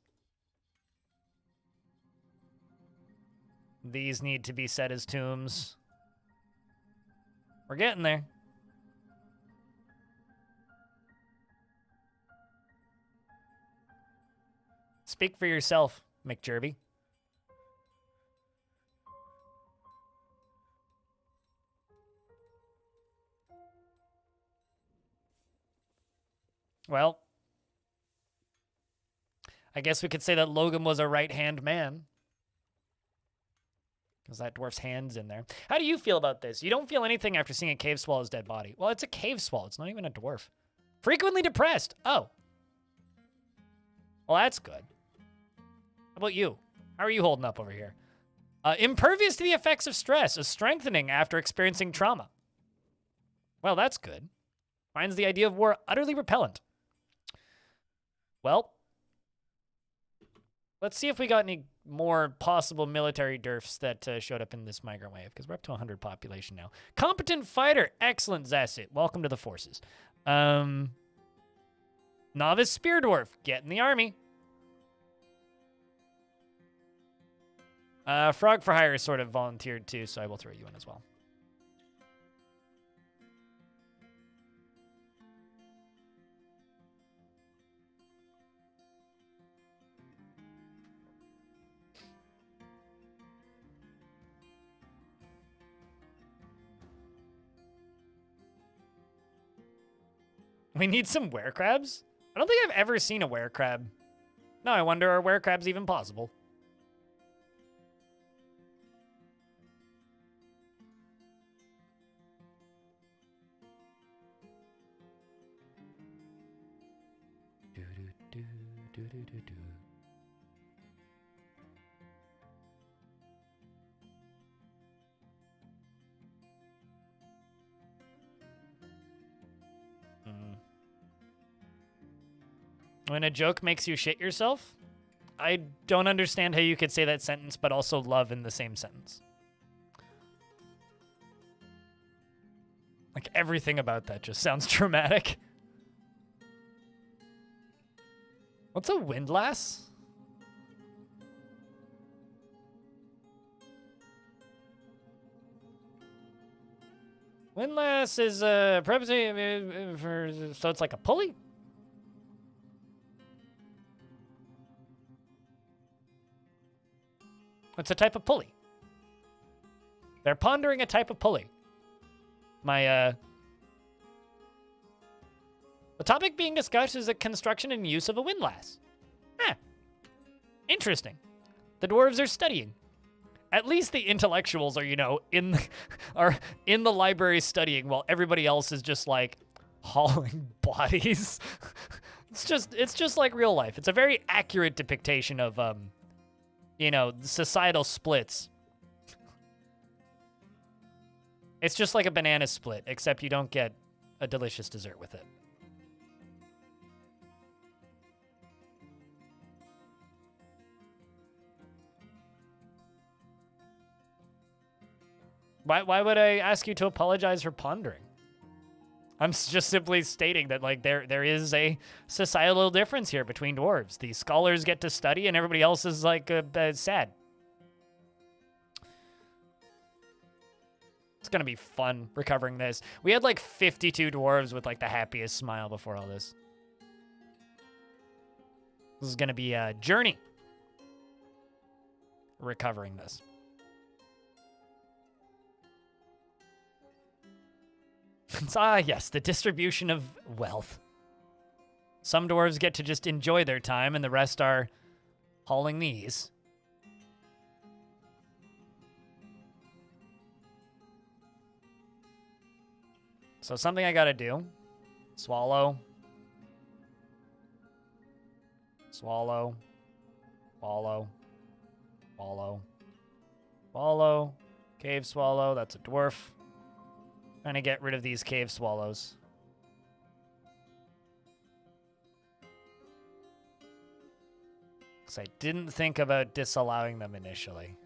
These need to be set as tombs. We're getting there. Speak for yourself, McJerby. Well, I guess we could say that Logan was a right-hand man. Because that dwarf's hand's in there. How do you feel about this? You don't feel anything after seeing a cave swallow's dead body. Well, it's a cave swallow. It's not even a dwarf. Frequently depressed. Oh. Well, that's good. How about you? How are you holding up over here? Impervious to the effects of stress. A strengthening after experiencing trauma. Well, that's good. Finds the idea of war utterly repellent. Well, let's see if we got any more possible military derfs that showed up in this migrant wave, because we're up to 100 population now. Competent fighter. Excellent, Zassit. Welcome to the forces. Novice spear dwarf. Get in the army. Frog for hire is sort of volunteered too, so I will throw you in as well. We need some werecrabs? I don't think I've ever seen a werecrab. No, I wonder, are werecrabs even possible? When a joke makes you shit yourself? I don't understand how you could say that sentence, but also love in the same sentence. Like, everything about that just sounds dramatic. What's a windlass? Windlass is preposition for, so it's like a pulley? It's a type of pulley. They're pondering a type of pulley. The topic being discussed is the construction and use of a windlass. Huh. Interesting. The dwarves are studying. At least the intellectuals are, you know, are in the library studying while everybody else is just like hauling bodies. It's just like real life. It's a very accurate depiction of you know, societal splits. It's just like a banana split, except you don't get a delicious dessert with it. Why would I ask you to apologize for pondering? I'm just simply stating that, like, there is a societal difference here between dwarves. The scholars get to study, and everybody else is, like, sad. It's gonna be fun recovering this. We had, like, 52 dwarves with, like, the happiest smile before all this. This is gonna be a journey recovering this. Yes, the distribution of wealth. Some dwarves get to just enjoy their time, and the rest are hauling these. So something I gotta do. Swallow. Swallow. Swallow. Swallow. Swallow. Cave swallow, that's a dwarf. Trying to get rid of these cave swallows. Because I didn't think about disallowing them initially.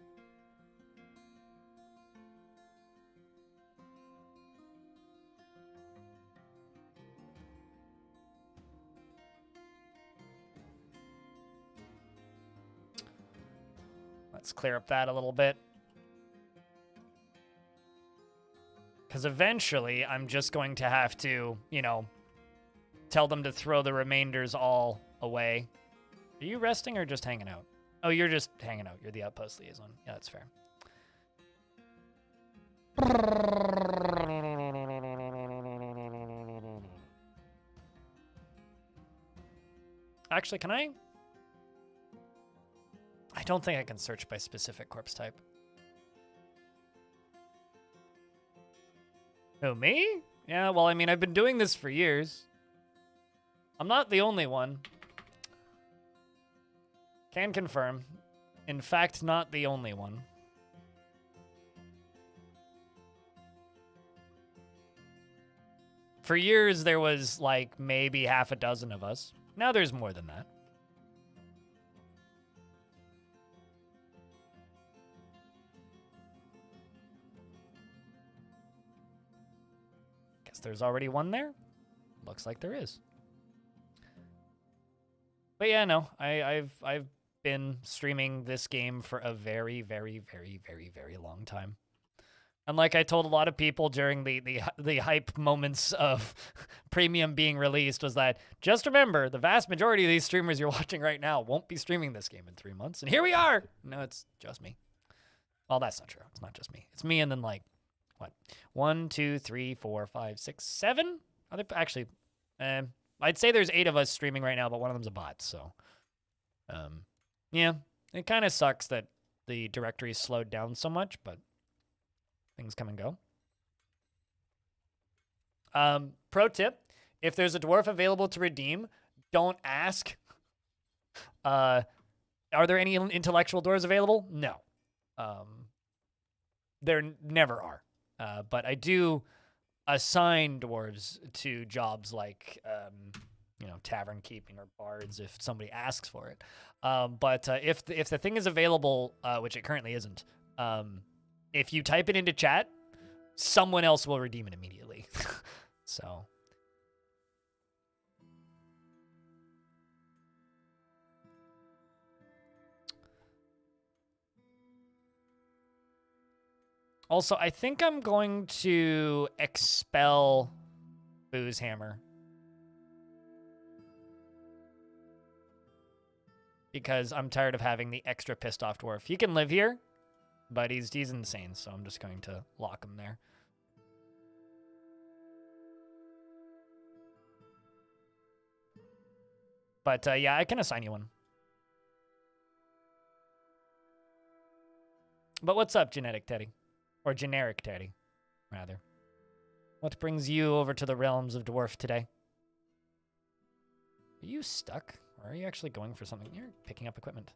Let's clear up that a little bit. Because eventually, I'm just going to have to, you know, tell them to throw the remainders all away. Are you resting or just hanging out? Oh, you're just hanging out. You're the outpost liaison. Yeah, that's fair. Actually, can I? I don't think I can search by specific corpse type. Who, me? Yeah, well, I mean, I've been doing this for years. I'm not the only one. Can confirm. In fact, not the only one. For years, there was, like, maybe half a dozen of us. Now there's more than that. Guess there's already one there? Looks like there is. But yeah, no, I've been streaming this game for a very, very, very, very, very long time. And like I told a lot of people during the hype moments of Premium being released was that, just remember, the vast majority of these streamers you're watching right now won't be streaming this game in 3 months. And here we are! No, it's just me. Well, that's not true. It's not just me. It's me and then, like, what? 1, 2, 3, 4, 5, 6, 7? Actually, I'd say there's 8 of us streaming right now, but one of them's a bot, so. Yeah, it kind of sucks that the directory slowed down so much, but things come and go. Pro tip, if there's a dwarf available to redeem, don't ask. Are there any intellectual dwarves available? No. There never are. But I do assign dwarves to jobs like, you know, tavern keeping or bards if somebody asks for it. But if the thing is available, which it currently isn't, if you type it into chat, someone else will redeem it immediately. So. Also, I think I'm going to expel Boo's Hammer. Because I'm tired of having the extra pissed off dwarf. He can live here, but he's insane, so I'm just going to lock him there. But yeah, I can assign you one. But what's up, Genetic Teddy? Or Generic Teddy, rather. What brings you over to the realms of Dwarf today? Are you stuck? Or are you actually going for something? You're picking up equipment.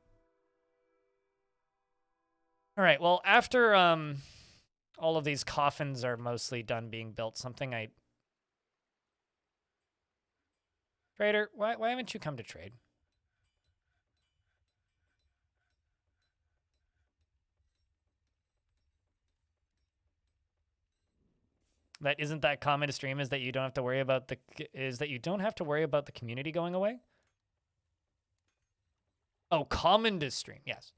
All right, well, after all of these coffins are mostly done being built, something I... Trader, why haven't you come to trade? That isn't that common to stream, is that you don't have to worry about the community going away? Oh, common to stream, yes.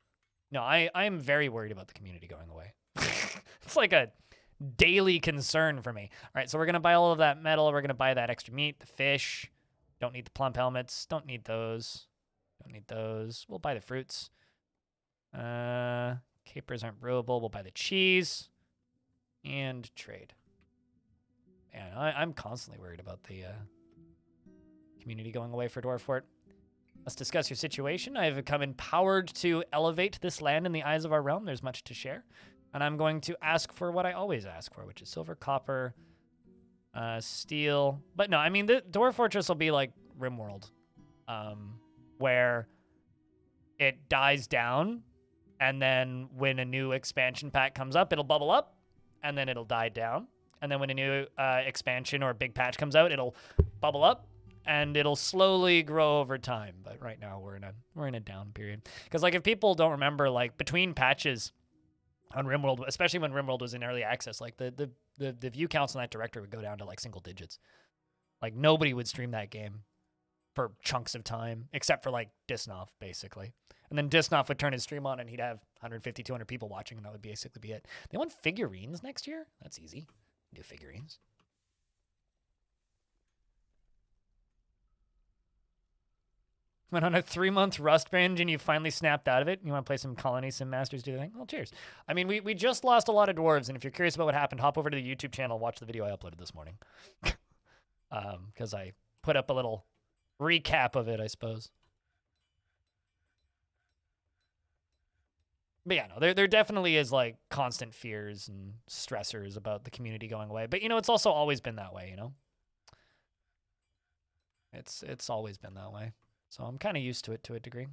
No, I am very worried about the community going away. It's like a daily concern for me. All right, so we're going to buy all of that metal. We're going to buy that extra meat, the fish. Don't need the plump helmets. Don't need those. Don't need those. We'll buy the fruits. Capers aren't brewable. We'll buy the cheese. And trade. Man, I'm constantly worried about the community going away for Dwarf Fort. Let's discuss your situation. I have become empowered to elevate this land in the eyes of our realm. There's much to share. And I'm going to ask for what I always ask for, which is silver, copper, steel. But no, I mean, the Dwarf Fortress will be like RimWorld, where it dies down, and then when a new expansion pack comes up, it'll bubble up, and then it'll die down. And then when a new expansion or a big patch comes out, it'll bubble up, and it'll slowly grow over time. But right now we're in a down period. Because like if people don't remember, like between patches on RimWorld, especially when RimWorld was in early access, like the view counts on that directory would go down to like single digits. Like nobody would stream that game for chunks of time, except for like Disnoff, basically. And then Disnoff would turn his stream on and he'd have 150, 200 people watching, and that would basically be it. They want figurines next year? That's easy. Do figurines. Went on a 3-month Rust binge and you finally snapped out of it. You want to play some Colony Sim Masters, do the thing? Well, cheers. I mean, we just lost a lot of dwarves, and if you're curious about what happened, hop over to the YouTube channel, watch the video I uploaded this morning. Because I put up a little recap of it, I suppose. But yeah, no, there definitely is like constant fears and stressors about the community going away. But you know, it's also always been that way, you know? It's always been that way. So I'm kind of used to it to a degree.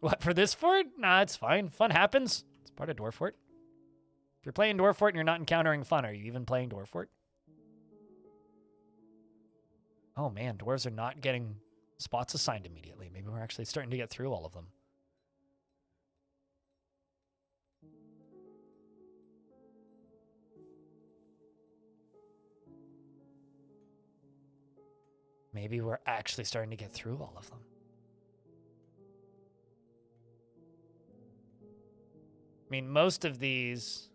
What, for this fort? Nah, it's fine. Fun happens. It's part of Dwarf Fort. If you're playing Dwarf Fort and you're not encountering fun, are you even playing Dwarf Fort? Oh man, dwarves are not getting spots assigned immediately. Maybe we're actually starting to get through all of them. Maybe we're actually starting to get through all of them. I mean, most of these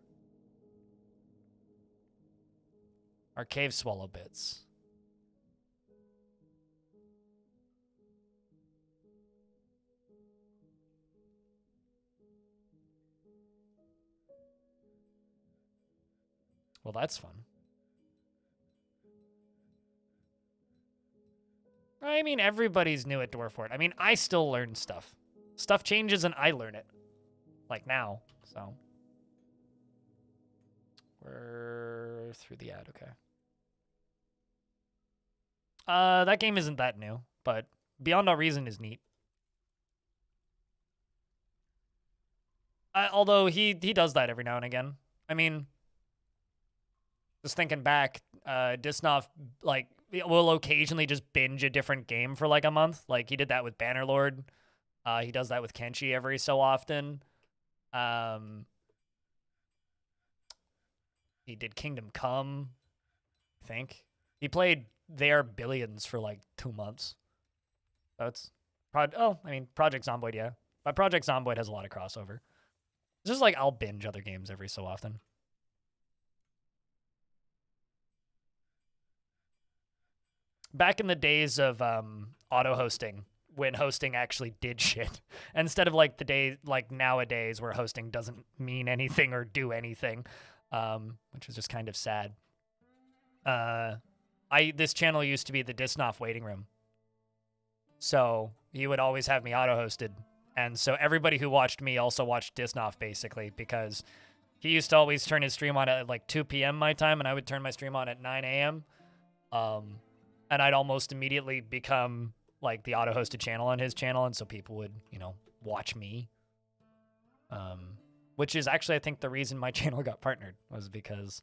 are cave swallow bits. Well, that's fun. I mean, everybody's new at Dwarf Fort. I mean, I still learn stuff. Stuff changes and I learn it. Like now, so. We're through the ad, okay. That game isn't that new, but Beyond All Reason is neat. Although he does that every now and again. I mean, just thinking back, Disnoff, like, will occasionally just binge a different game for like a month. Like he did that with Bannerlord. He does that with Kenshi every so often. He did Kingdom Come, I think. He played There Billions for like 2 months. So it's Project Zomboid, yeah. But Project Zomboid has a lot of crossover. It's just like I'll binge other games every so often. Back in the days of auto hosting, when hosting actually did shit, instead of like the day like nowadays where hosting doesn't mean anything or do anything, which is just kind of sad. This channel used to be the Disnoff waiting room, so he would always have me auto hosted, and so everybody who watched me also watched Disnoff basically, because he used to always turn his stream on at like 2 p.m. my time, and I would turn my stream on at 9 a.m. And I'd almost immediately become like the auto-hosted channel on his channel, and so people would, watch me. Which is actually, I think, the reason my channel got partnered, was because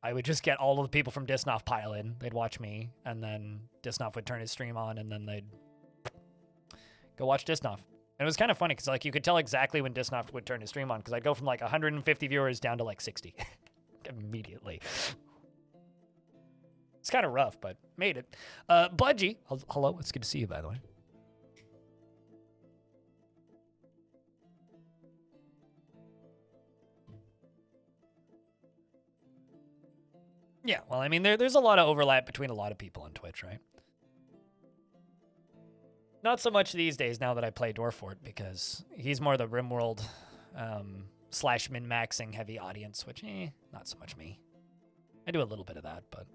I would just get all of the people from Disnoff pile in. They'd watch me, and then Disnoff would turn his stream on, and then they'd go watch Disnoff. And it was kind of funny, because like you could tell exactly when Disnoff would turn his stream on, because I'd go from like 150 viewers down to like 60 immediately. It's kind of rough, but made it. Budgie, hello. It's good to see you, by the way. Yeah, well, I mean, there's a lot of overlap between a lot of people on Twitch, right? Not so much these days now that I play Dwarf, because he's more the RimWorld / min-maxing heavy audience, which, not so much me. I do a little bit of that, but...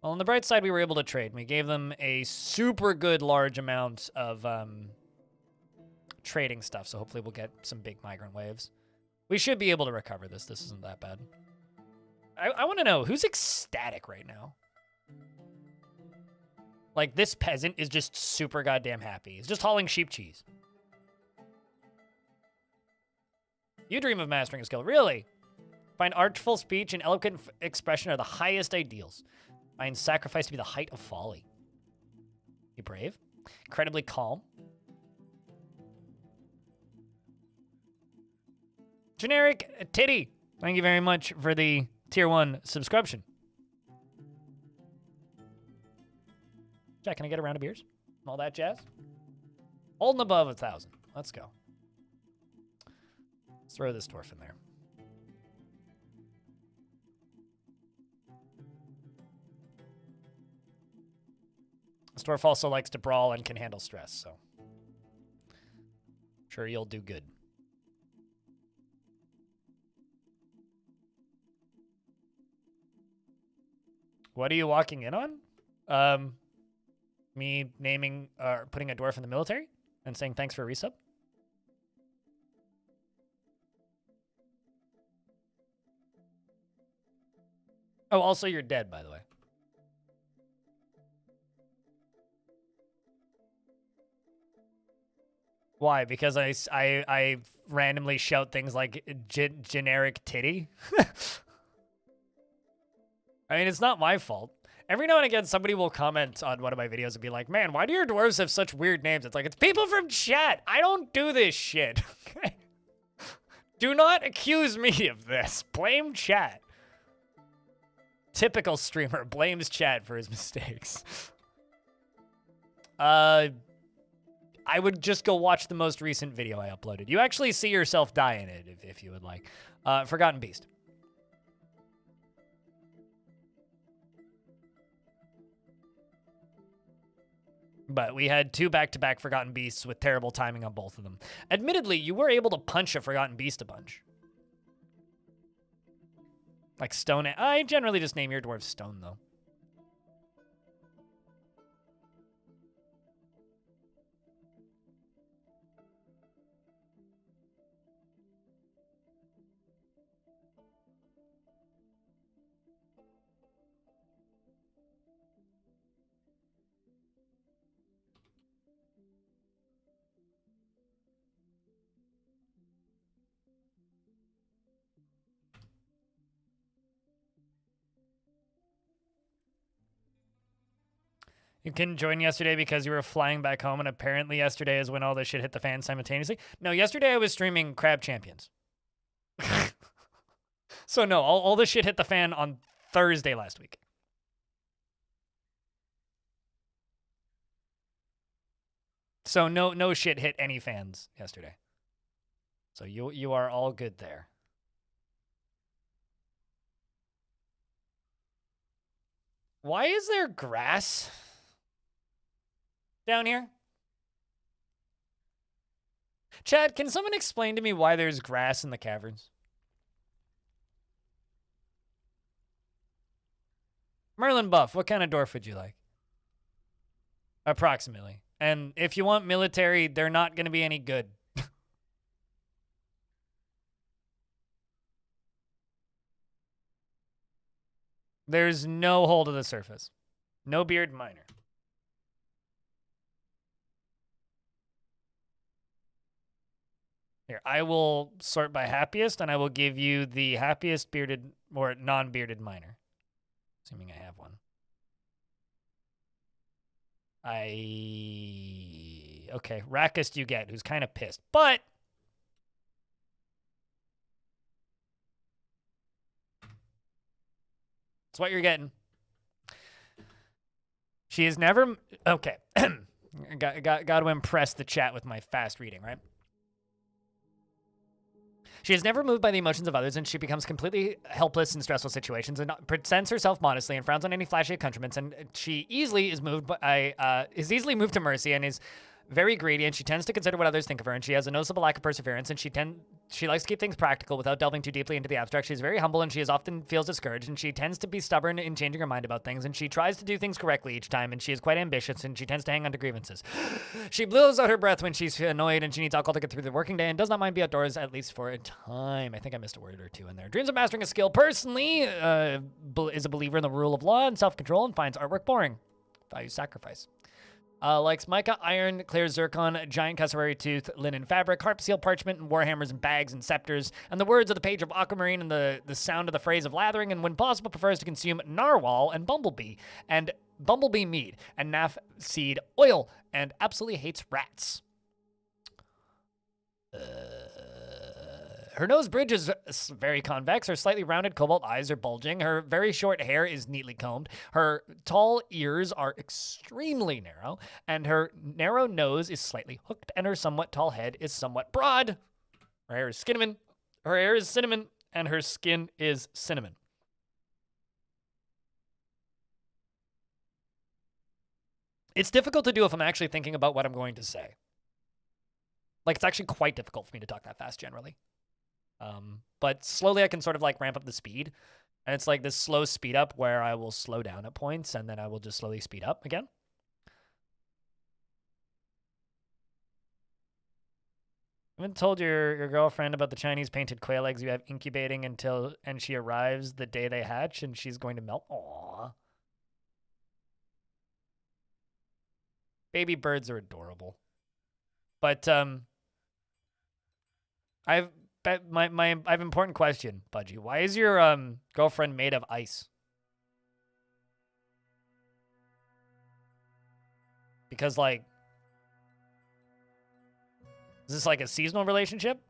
Well, on the bright side, we were able to trade. We gave them a super good large amount of trading stuff, so hopefully we'll get some big migrant waves. We should be able to recover this. This isn't that bad. I want to know, who's ecstatic right now? Like, this peasant is just super goddamn happy. He's just hauling sheep cheese. You dream of mastering a skill. Really? Find artful speech and eloquent expression are the highest ideals. Find sacrifice to be the height of folly. You brave? Incredibly calm. Generic titty. Thank you very much for the tier 1 subscription. Jack, can I get a round of beers? All that jazz? Holding above 1,000. Let's go. Let's throw this dwarf in there. This dwarf also likes to brawl and can handle stress, so sure you'll do good. What are you walking in on? Me naming or putting a dwarf in the military and saying thanks for a resub. Oh, also you're dead, by the way. Why? Because I randomly shout things like generic titty? I mean, it's not my fault. Every now and again, somebody will comment on one of my videos and be like, man, why do your dwarves have such weird names? It's like, it's people from chat. I don't do this shit. Okay? Do not accuse me of this. Blame chat. Typical streamer blames chat for his mistakes. I would just go watch the most recent video I uploaded. You actually see yourself die in it, if you would like. Forgotten Beast. But we had 2 back-to-back Forgotten Beasts with terrible timing on both of them. Admittedly, you were able to punch a Forgotten Beast a bunch. Like Stone. I generally just name your dwarves Stone, though. You couldn't join yesterday because you were flying back home, and apparently yesterday is when all this shit hit the fan simultaneously. No, yesterday I was streaming Crab Champions. So no, all this shit hit the fan on Thursday last week. So no shit hit any fans yesterday. So you are all good there. Why is there grass down here? Chad, can someone explain to me why there's grass in the caverns? Merlin Buff, what kind of dwarf would you like? Approximately. And if you want military, they're not going to be any good. There's no hole to the surface. No beard minor. Here, I will sort by happiest, and I will give you the happiest bearded or non-bearded minor. Assuming I have one. Okay, Rackest you get, who's kind of pissed. But it's what you're getting. She has never... Okay. got to impress the chat with my fast reading, right? She is never moved by the emotions of others, and she becomes completely helpless in stressful situations and presents herself modestly and frowns on any flashy accoutrements. And she easily is moved easily moved to mercy and is very greedy, and she tends to consider what others think of her, and she has a noticeable lack of perseverance, and she likes to keep things practical without delving too deeply into the abstract. She's very humble, and she often feels discouraged, and she tends to be stubborn in changing her mind about things, and she tries to do things correctly each time, and she is quite ambitious, and she tends to hang on to grievances. She blows out her breath when she's annoyed, and she needs alcohol to get through the working day, and does not mind being outdoors, at least for a time. I think I missed a word or two in there. Dreams of mastering a skill. Personally, is a believer in the rule of law and self-control, and finds artwork boring. Values sacrifice. Likes mica, iron, clear zircon, giant cassowary tooth, linen fabric, harp seal parchment, and warhammers and bags and scepters, and the words of the page of aquamarine and the sound of the phrase of lathering, and when possible prefers to consume narwhal and bumblebee mead, and naff seed oil, and absolutely hates rats. Her nose bridge is very convex. Her slightly rounded cobalt eyes are bulging. Her very short hair is neatly combed. Her tall ears are extremely narrow, and her narrow nose is slightly hooked, and her somewhat tall head is somewhat broad. Her hair is cinnamon. Her hair is cinnamon, and her skin is cinnamon. It's difficult to do if I'm actually thinking about what I'm going to say. Like, it's actually quite difficult for me to talk that fast generally. But slowly I can sort of like ramp up the speed, and it's like this slow speed up where I will slow down at points and then I will just slowly speed up again. I haven't told your girlfriend about the Chinese painted quail eggs you have incubating and she arrives the day they hatch and she's going to melt. Aww. Baby birds are adorable. But I have an important question, Budgie. Why is your girlfriend made of ice? Because, like, is this like a seasonal relationship?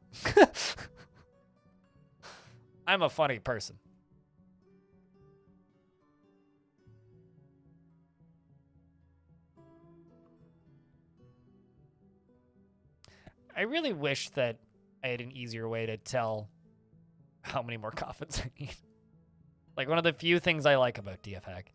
I'm a funny person. I really wish that I had an easier way to tell how many more coffins I need. Like, one of the few things I like about DF Hack.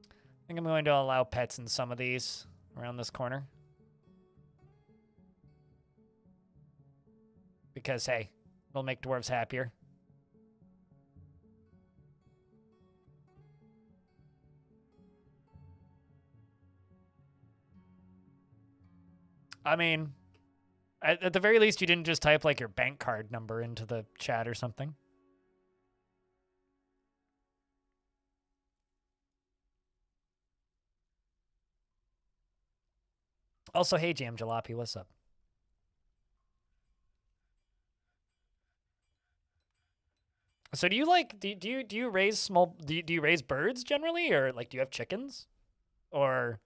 I think I'm going to allow pets in some of these around this corner. Because, hey, it'll make dwarves happier. I mean, at the very least, you didn't just type, like, your bank card number into the chat or something. Also, hey, Jam Jalopy, what's up? So do you like do you raise small do you raise birds generally, or like do you have chickens, or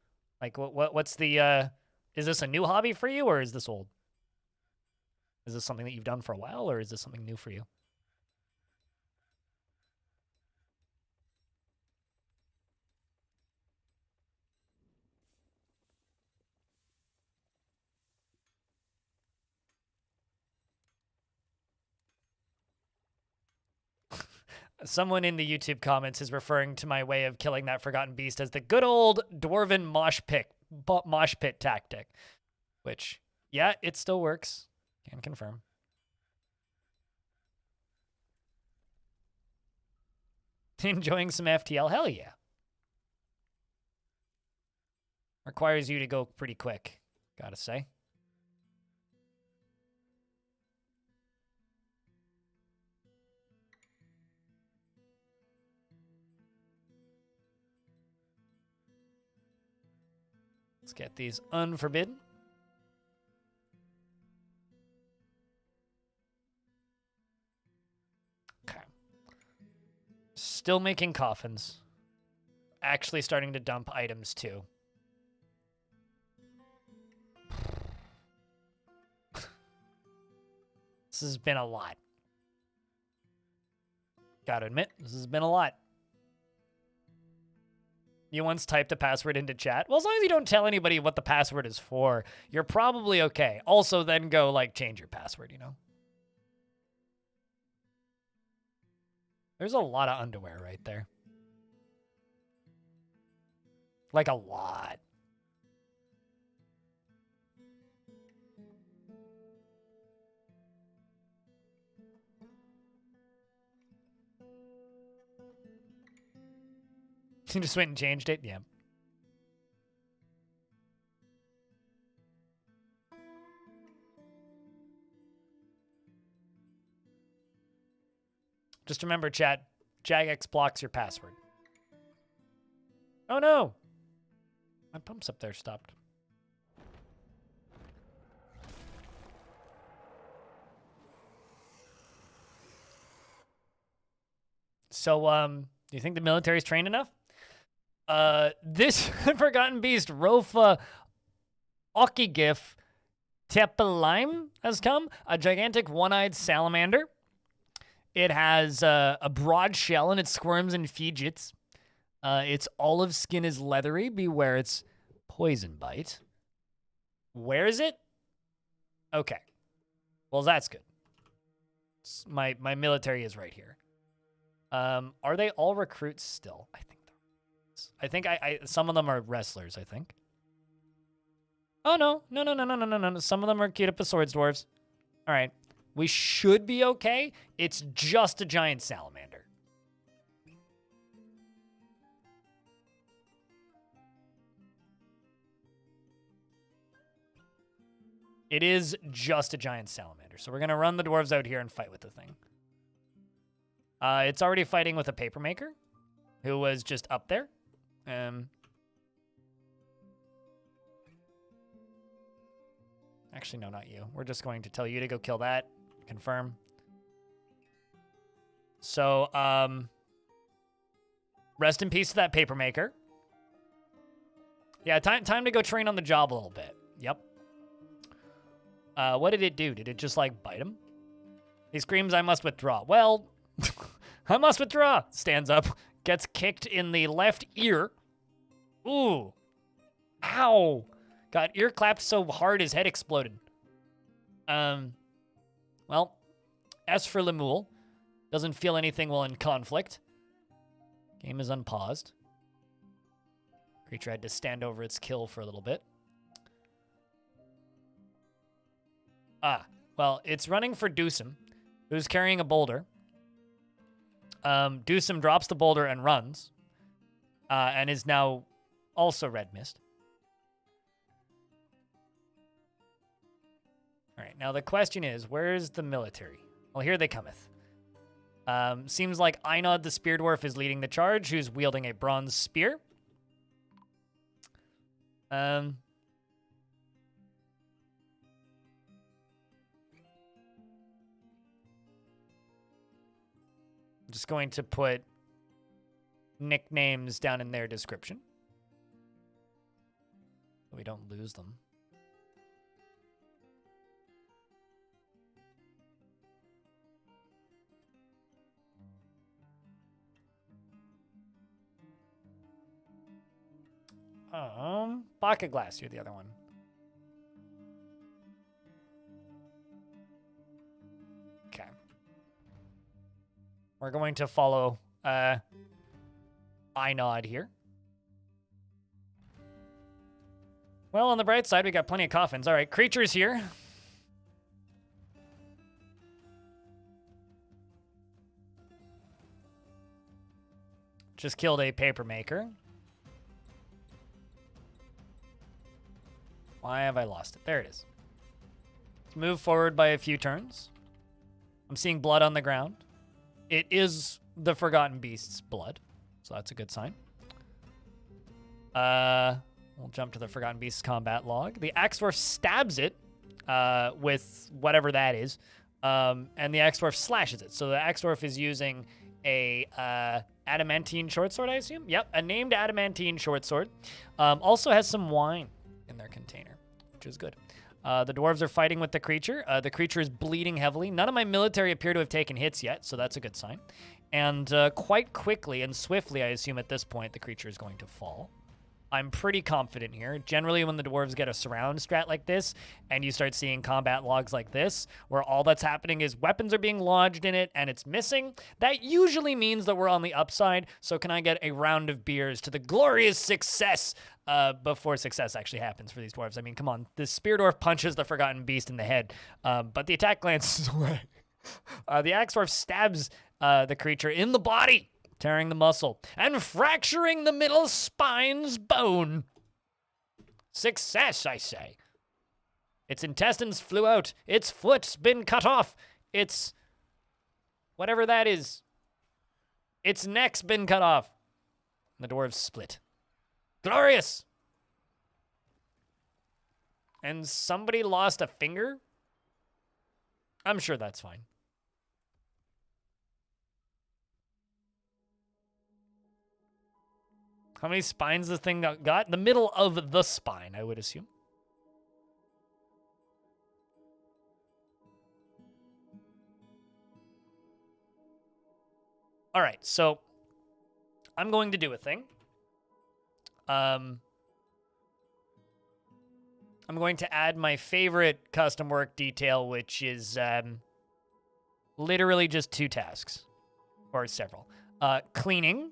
Like, what's the, is this a new hobby for you, or is this old? Is this something that you've done for a while, or is this something new for you? Someone in the YouTube comments is referring to my way of killing that forgotten beast as the good old dwarven mosh pit tactic, which, yeah, it still works. Can confirm. Enjoying some FTL? Hell yeah. Requires you to go pretty quick, gotta say. Let's get these unforbidden. Okay. Still making coffins. Actually starting to dump items too. This has been a lot. Gotta admit, this has been a lot. You once typed a password into chat? Well, as long as you don't tell anybody what the password is for, you're probably okay. Also, then go, like, change your password, you know? There's a lot of underwear right there. Like, a lot. You just went and changed it? Yeah. Just remember, chat, Jagex blocks your password. Oh, no. My pumps up there stopped. So, do you think the military's trained enough? This Forgotten Beast, Rofa Okigif Tepelaim, has come. A gigantic one-eyed salamander. It has a broad shell and it squirms and fidgets. Its olive skin is leathery. Beware its poison bite. Where is it? Okay. Well, that's good. My military is right here. Are they all recruits still? I think some of them are wrestlers, I think. Oh, no. Some of them are queued up as swords dwarves. All right. We should be okay. It's just a giant salamander. It is just a giant salamander. So we're going to run the dwarves out here and fight with the thing. It's already fighting with a paper maker who was just up there. Actually, no, not you. We're just going to tell you to go kill that. Confirm. So, rest in peace to that paper maker. Yeah, time to go train on the job a little bit. Yep. What did it do? Did it just, like, bite him? He screams, I must withdraw. Well, I must withdraw. Stands up, gets kicked in the left ear. Ooh. Ow. Got ear clapped so hard his head exploded. Well, as for Lemuel, doesn't feel anything while in conflict. Game is unpaused. Creature had to stand over its kill for a little bit. Well, it's running for Dewsum, who's carrying a boulder. Dewsum drops the boulder and runs, and is now also red mist. All right, now the question is, where's the military? Well, here they cometh. Seems like Einod the Spear Dwarf is leading the charge, who's wielding a bronze spear. Just going to put nicknames down in their description. so we don't lose them. Bucket glass, you're the other one. Okay. We're going to follow I nod here. Well, on the bright side, we got plenty of coffins. All right, creatures here. Just killed a paper maker. Why have I lost it? There it is. Let's move forward by a few turns. I'm seeing blood on the ground. It is the Forgotten Beast's blood, so that's a good sign. We'll jump to the Forgotten Beast's combat log. The Axe Dwarf stabs it with whatever that is, and the Axe Dwarf slashes it. So the Axe Dwarf is using a adamantine short sword, I assume? Yep, a named adamantine short sword. Also has some wine in their container, which is good. The dwarves are fighting with the creature. The creature is bleeding heavily. None of my military appear to have taken hits yet, so that's a good sign. And quite quickly and swiftly, I assume at this point, the creature is going to fall. I'm pretty confident here. Generally, when the dwarves get a surround strat like this, and you start seeing combat logs like this, where all that's happening is weapons are being lodged in it and it's missing, that usually means that we're on the upside. So can I get a round of beers to the glorious success before success actually happens for these dwarves? I mean, come on. The spear dwarf punches the Forgotten Beast in the head, but the attack glances away. The axe dwarf stabs the creature in the body, tearing the muscle, and fracturing the middle spine's bone. Success, I say. Its intestines flew out. Its foot's been cut off. Its... whatever that is. Its neck's been cut off. The dwarves split. Glorious! And somebody lost a finger? I'm sure that's fine. How many spines this thing got? The middle of the spine, I would assume. All right, so I'm going to do a thing. I'm going to add my favorite custom work detail, which is literally just 2 tasks, or several. Cleaning,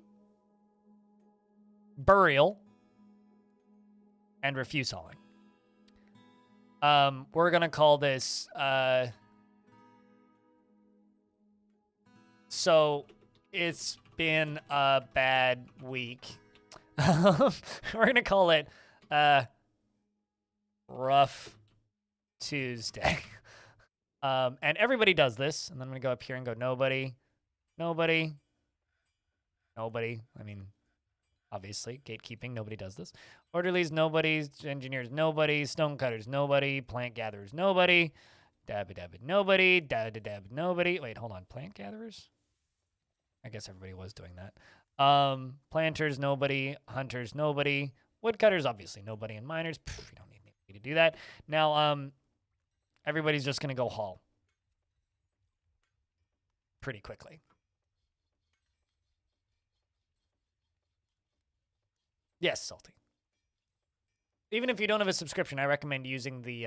burial, and refuse hauling. We're going to call this... so it's been a bad week. We're going to call it Rough Tuesday. And everybody does this. And then I'm going to go up here and go nobody, nobody, nobody. I mean... obviously, gatekeeping, nobody does this. Orderlies, nobody. Engineers, nobody. Stonecutters, nobody. Plant gatherers, nobody. Dabbit, nobody. Dabbit, nobody. Wait, hold on. Plant gatherers? I guess everybody was doing that. Planters, nobody. Hunters, nobody. Woodcutters, obviously, nobody. And miners, you don't need me to do that. Now, everybody's just going to go haul pretty quickly. Yes, Salty. Even if you don't have a subscription, I recommend using the,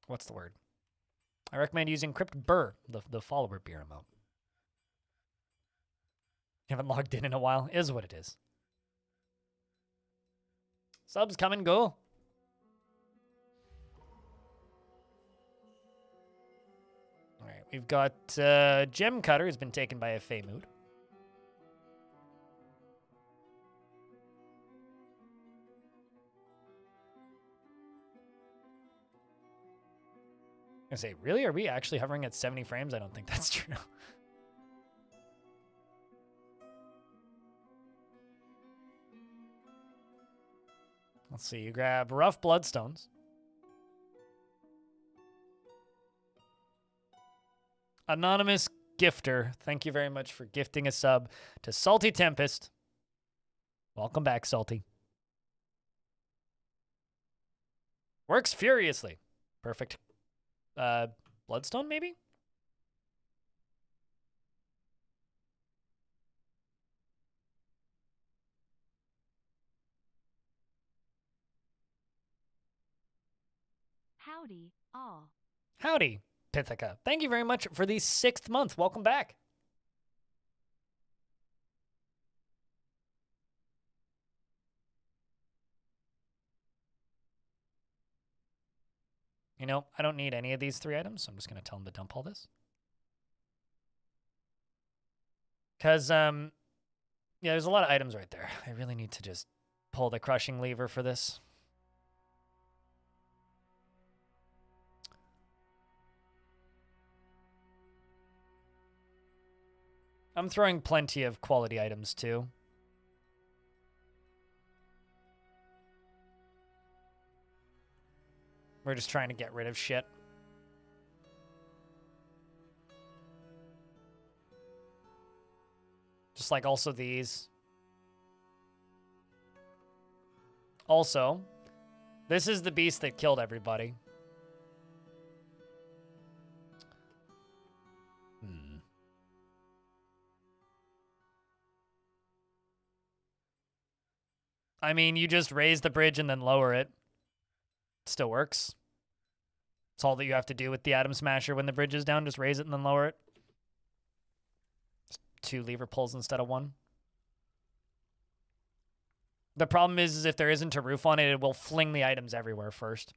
what's the word? I recommend using Crypt Burr, the follower beer emote. You haven't logged in a while. Is what it is. Subs come and go. All right, we've got Gem Cutter has been taken by a Fey Mood. I say, really? Are we actually hovering at 70 frames? I don't think that's true. Let's see. You grab Rough Bloodstones. Anonymous Gifter. Thank you very much for gifting a sub to Salty Tempest. Welcome back, Salty. Works furiously. Perfect. Bloodstone, maybe? Howdy, all. Howdy, Pithica. Thank you very much for the 6th month. Welcome back. You know, I don't need any of these 3 items, so I'm just going to tell them to dump all this. Because, yeah, there's a lot of items right there. I really need to just pull the crushing lever for this. I'm throwing plenty of quality items, too. We're just trying to get rid of shit. Just like also these. Also, this is the beast that killed everybody. I mean, you just raise the bridge and then lower it. Still works. It's all that you have to do with the Atom Smasher when the bridge is down. Just raise it and then lower it. Just 2 lever pulls instead of 1. The problem is if there isn't a roof on it, it will fling the items everywhere first.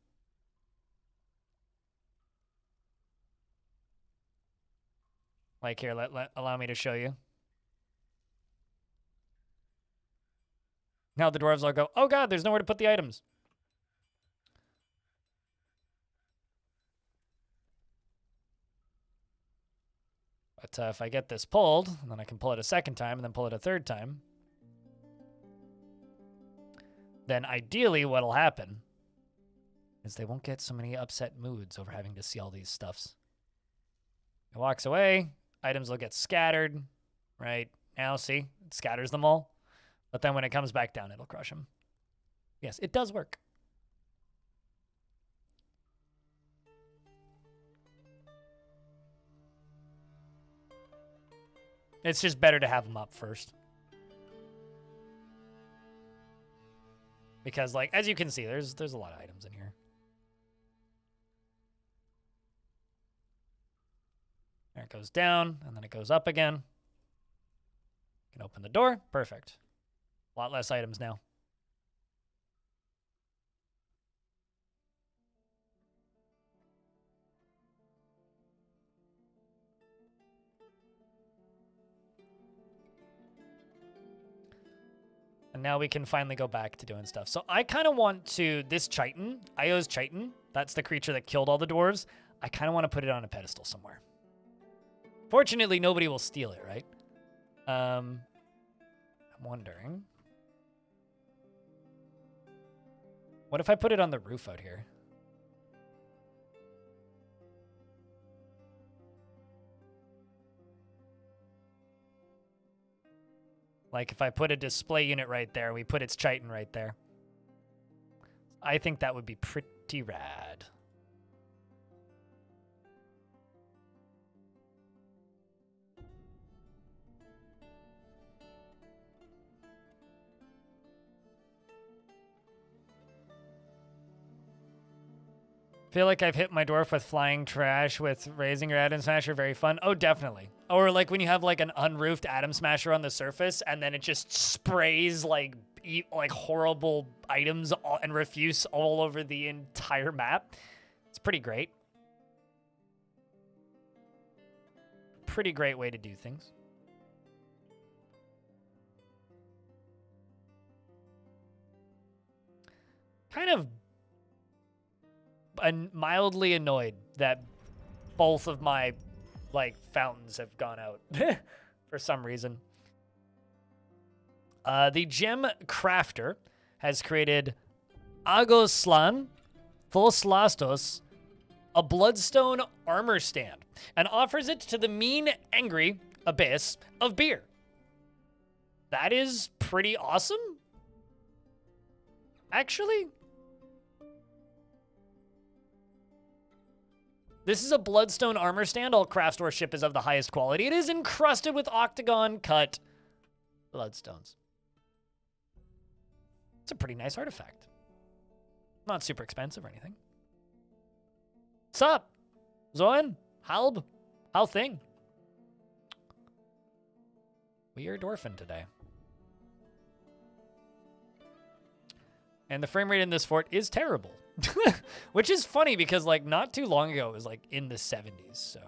Like here, allow me to show you. Now the dwarves will go, oh god, there's nowhere to put the items. But if I get this pulled, then I can pull it a 2nd time and then pull it a 3rd time. Then ideally what'll happen is they won't get so many upset moods over having to see all these stuffs. It walks away, items will get scattered, right? Now, see, it scatters them all. But then when it comes back down, it'll crush them. Yes, it does work. It's just better to have them up first. Because, like, as you can see, there's a lot of items in here. There it goes down, and then it goes up again. You can open the door. Perfect. A lot less items now. And now we can finally go back to doing stuff. So I kind of want to, this chitin, Io's chitin, that's the creature that killed all the dwarves. I kind of want to put it on a pedestal somewhere. Fortunately, nobody will steal it, right? I'm wondering. What if I put it on the roof out here? Like if I put a display unit right there, we put its chitin right there. I think that would be pretty rad. Feel like I've hit my dwarf with flying trash with raising your Atom Smasher. Very fun. Oh, definitely. Or like when you have like an unroofed Atom Smasher on the surface and then it just sprays like horrible items and refuse all over the entire map. It's pretty great. Pretty great way to do things. Kind of mildly annoyed that both of my fountains have gone out for some reason. The gem crafter has created Agoslan Thoslastos, a bloodstone armor stand, and offers it to the mean, angry abyss of beer. That is pretty awesome. Actually, This is a bloodstone armor stand. All craft store ship is of the highest quality. It is encrusted with octagon cut bloodstones. It's a pretty nice artifact. Not super expensive or anything. What's up? Zoan? Halb? How thing? We are dwarfing today. And the frame rate in this fort is terrible. Which is funny because, like, not too long ago, it was, like, in the 70s, so.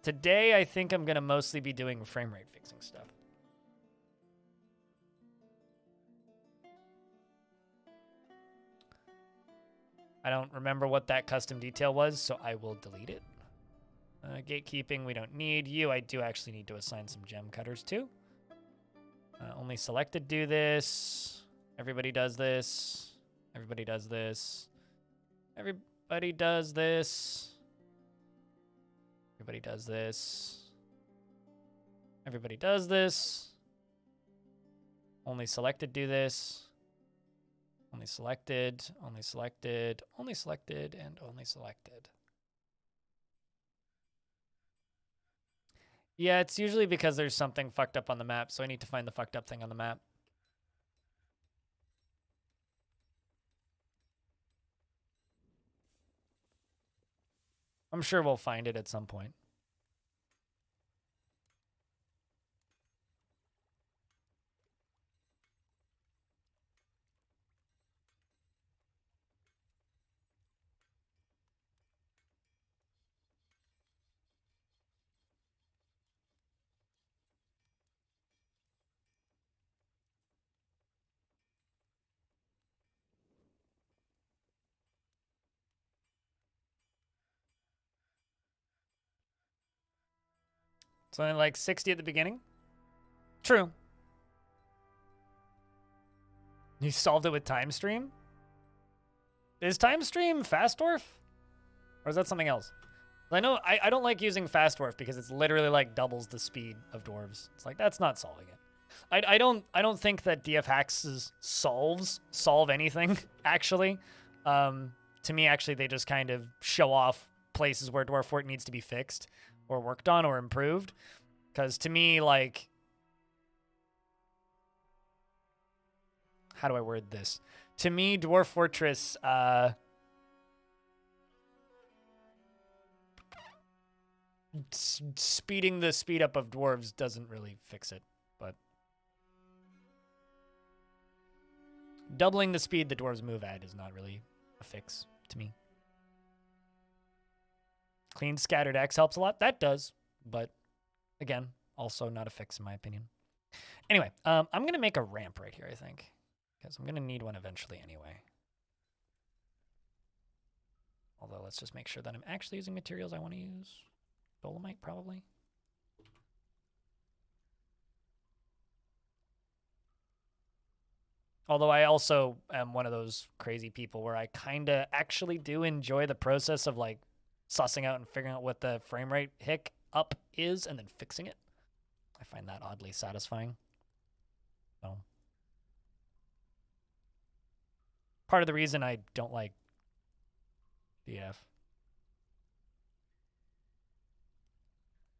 Today, I think I'm going to mostly be doing frame rate fixing stuff. I don't remember what that custom detail was, so I will delete it. Gatekeeping, we don't need. You, I do actually need to assign some gem cutters, too. Only selected do this. Everybody does this. Everybody does this. Everybody does this. Everybody does this. Everybody does this. Only selected do this. Only selected, only selected, only selected, and only selected. Yeah, it's usually because there's something fucked up on the map, so I need to find the fucked up thing on the map. I'm sure we'll find it at some point. It's only like 60 at the beginning. True. You solved it with time stream? Is time stream fast dwarf? Or is that something else? I know I don't like using fast dwarf because it's literally like doubles the speed of dwarves. It's like that's not solving it. I don't think that DF hacks solve anything actually. To me actually they just kind of show off places where Dwarf Fort needs to be fixed or worked on or improved. Because to me, like, how do I word this? To me, Dwarf Fortress, speeding the speed up of dwarves doesn't really fix it, but doubling the speed the dwarves move at is not really a fix to me. Clean scattered X helps a lot. That does, but again, also not a fix in my opinion. Anyway, I'm going to make a ramp right here, I think, because I'm going to need one eventually anyway. Although, let's just make sure that I'm actually using materials I want to use. Dolomite, probably. Although I also am one of those crazy people where I kind of actually do enjoy the process of, like, sussing out and figuring out what the frame rate hic up is and then fixing it. I find that oddly satisfying. So, part of the reason I don't like DF.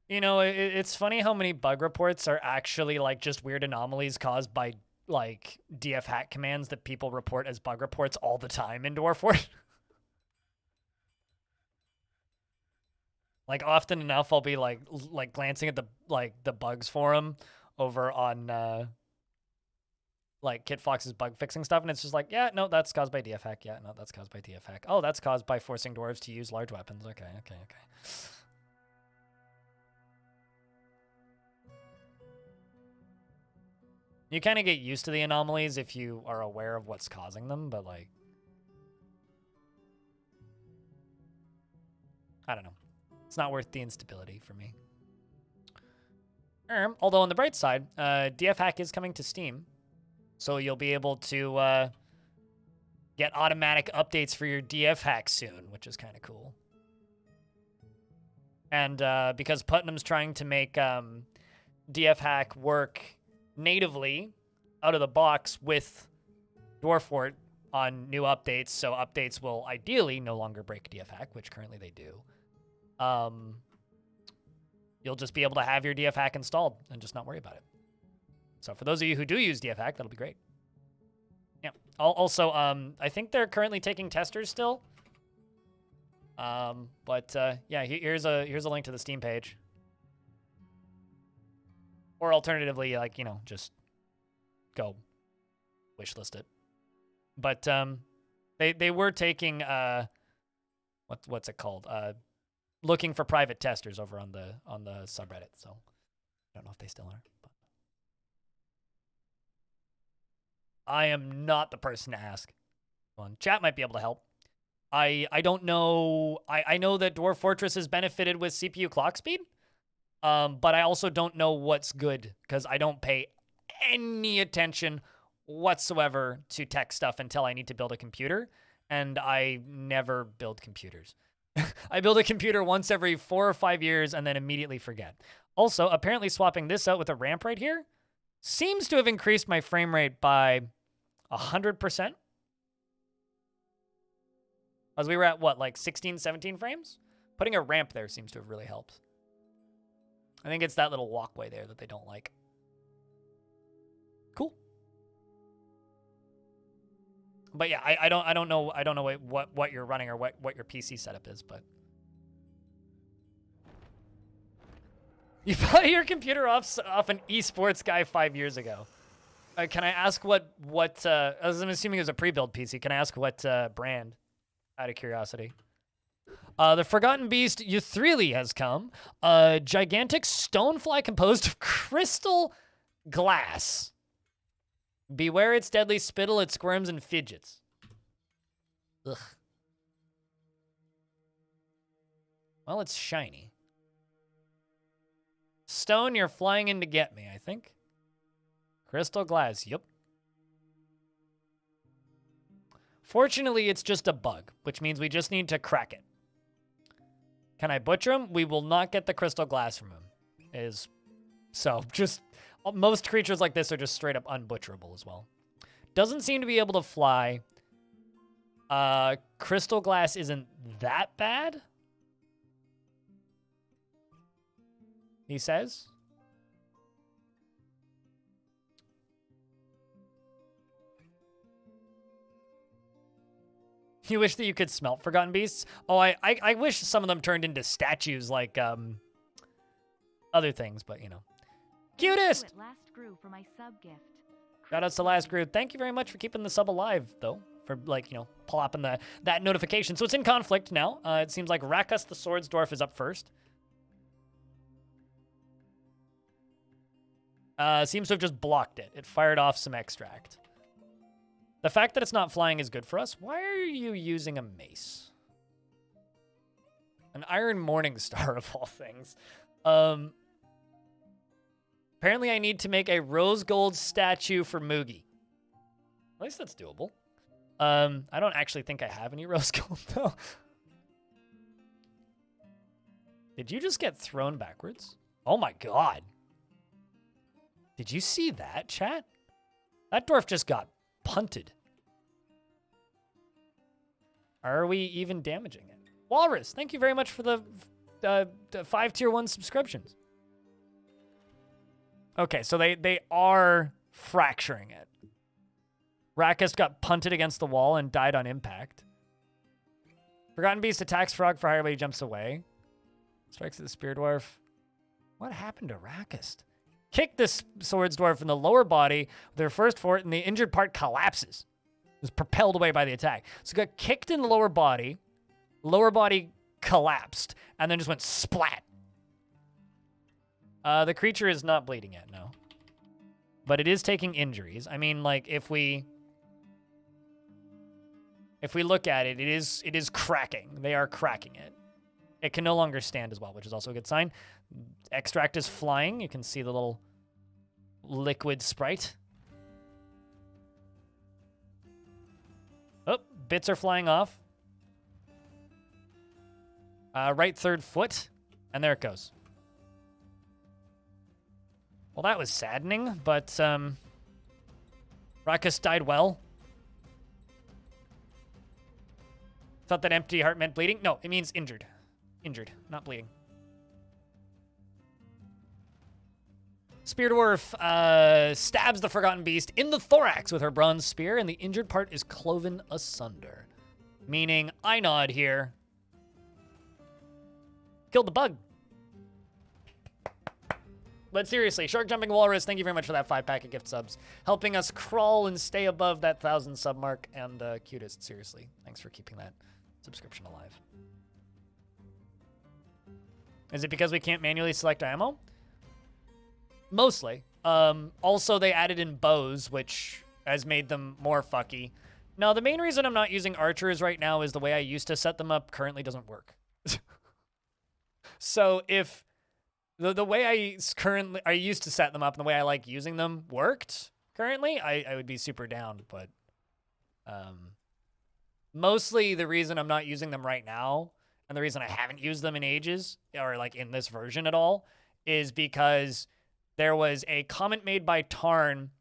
You know, it's funny how many bug reports are actually like just weird anomalies caused by like DF hack commands that people report as bug reports all the time in Dwarf Fort. Like often enough, I'll be like glancing at the bugs forum over on like Kit Fox's bug fixing stuff, and it's just like, yeah, no, that's caused by DF hack. Yeah, no, that's caused by DF hack. Oh, that's caused by forcing dwarves to use large weapons. Okay. You kind of get used to the anomalies if you are aware of what's causing them, but like, I don't know. It's not worth the instability for me. Although on the bright side, DF hack is coming to Steam, so you'll be able to get automatic updates for your DF hack soon, which is kind of cool. And because Putnam's trying to make DF hack work natively out of the box with Dwarf Fort, on new updates, so updates will ideally no longer break DFHack, which currently they do. You'll just be able to have your DFHack installed and just not worry about it. So for those of you who do use DFHack, that'll be great. Yeah. Also, I think they're currently taking testers still. Yeah, here's a link to the Steam page. Or alternatively, like, you know, just go wishlist it. But they were taking what's it called? Looking for private testers over on the subreddit. So I don't know if they still are. But I am not the person to ask. Well, chat might be able to help. I don't know. I know that Dwarf Fortress has benefited with CPU clock speed. But I also don't know what's good because I don't pay any attention whatsoever to tech stuff until I need to build a computer, and I never build computers. I build a computer once every 4 or 5 years and then immediately forget. Also, apparently swapping this out with a ramp right here seems to have increased my frame rate by 100%. As we were at, what, like 16, 17 frames? Putting a ramp there seems to have really helped. I think it's that little walkway there that they don't like. Cool. But yeah, I don't know what you're running or what your PC setup is, but you bought your computer off an esports guy 5 years ago. Can I ask what I'm assuming it was a pre-built PC. Can I ask what brand? Out of curiosity. The Forgotten Beast Euthrili has come. A gigantic stonefly composed of crystal glass. Beware its deadly spittle, it squirms and fidgets. Ugh. Well, it's shiny. Stone, you're flying in to get me, I think. Crystal glass, yep. Fortunately, it's just a bug, which means we just need to crack it. Can I butcher him? We will not get the crystal glass from him. So just most creatures like this are just straight up unbutcherable as well. Doesn't seem to be able to fly. Crystal glass isn't that bad, he says. You wish that you could smelt Forgotten Beasts? Oh, I wish some of them turned into statues like other things, but you know. Cutest! Last grew for my sub gift. Shoutouts to Last Grew. Thank you very much for keeping the sub alive, though. For, like, you know, plopping that notification. So it's in conflict now. It seems like Rakus the Swords Dwarf is up first. Seems to have just blocked it. It fired off some extract. The fact that it's not flying is good for us. Why are you using a mace? An Iron Morning Star of all things. Apparently I need to make a rose gold statue for Moogie. At least that's doable. I don't actually think I have any rose gold, though. Did you just get thrown backwards? Oh my god. Did you see that, chat? That dwarf just got punted. Are we even damaging it? Walrus, thank you very much for the 5 tier 1 subscriptions. Okay, so they are fracturing it. Rakus got punted against the wall and died on impact. Forgotten Beast attacks Frog for higher, but he jumps away. Strikes at the Spear Dwarf. What happened to Rakus? Kick this Swords Dwarf in the lower body with their first fort, and the injured part collapses. It was propelled away by the attack. So it got kicked in the lower body collapsed, and then just went splat. The creature is not bleeding yet, no. But it is taking injuries. I mean, like, if we look at it, it is cracking. They are cracking it. It can no longer stand as well, which is also a good sign. Extract is flying. You can see the little liquid sprite. Oh, bits are flying off. Right third foot, and there it goes. Well, that was saddening, but Rakus died well. Thought that empty heart meant bleeding? No, it means injured. Injured, not bleeding. Spear Dwarf stabs the Forgotten Beast in the thorax with her bronze spear, and the injured part is cloven asunder. Meaning, I nod here. Killed the bug. But seriously, Shark Jumping Walrus, thank you very much for that 5-pack of gift subs. Helping us crawl and stay above that 1,000 sub mark. And Cutest, seriously, thanks for keeping that subscription alive. Is it because we can't manually select ammo? Mostly. Also, they added in bows, which has made them more fucky. No, the main reason I'm not using archers right now is the way I used to set them up currently doesn't work. So if the way I used to set them up and the way I like using them worked currently, I would be super down. But mostly the reason I'm not using them right now and the reason I haven't used them in ages or like in this version at all is because there was a comment made by Tarn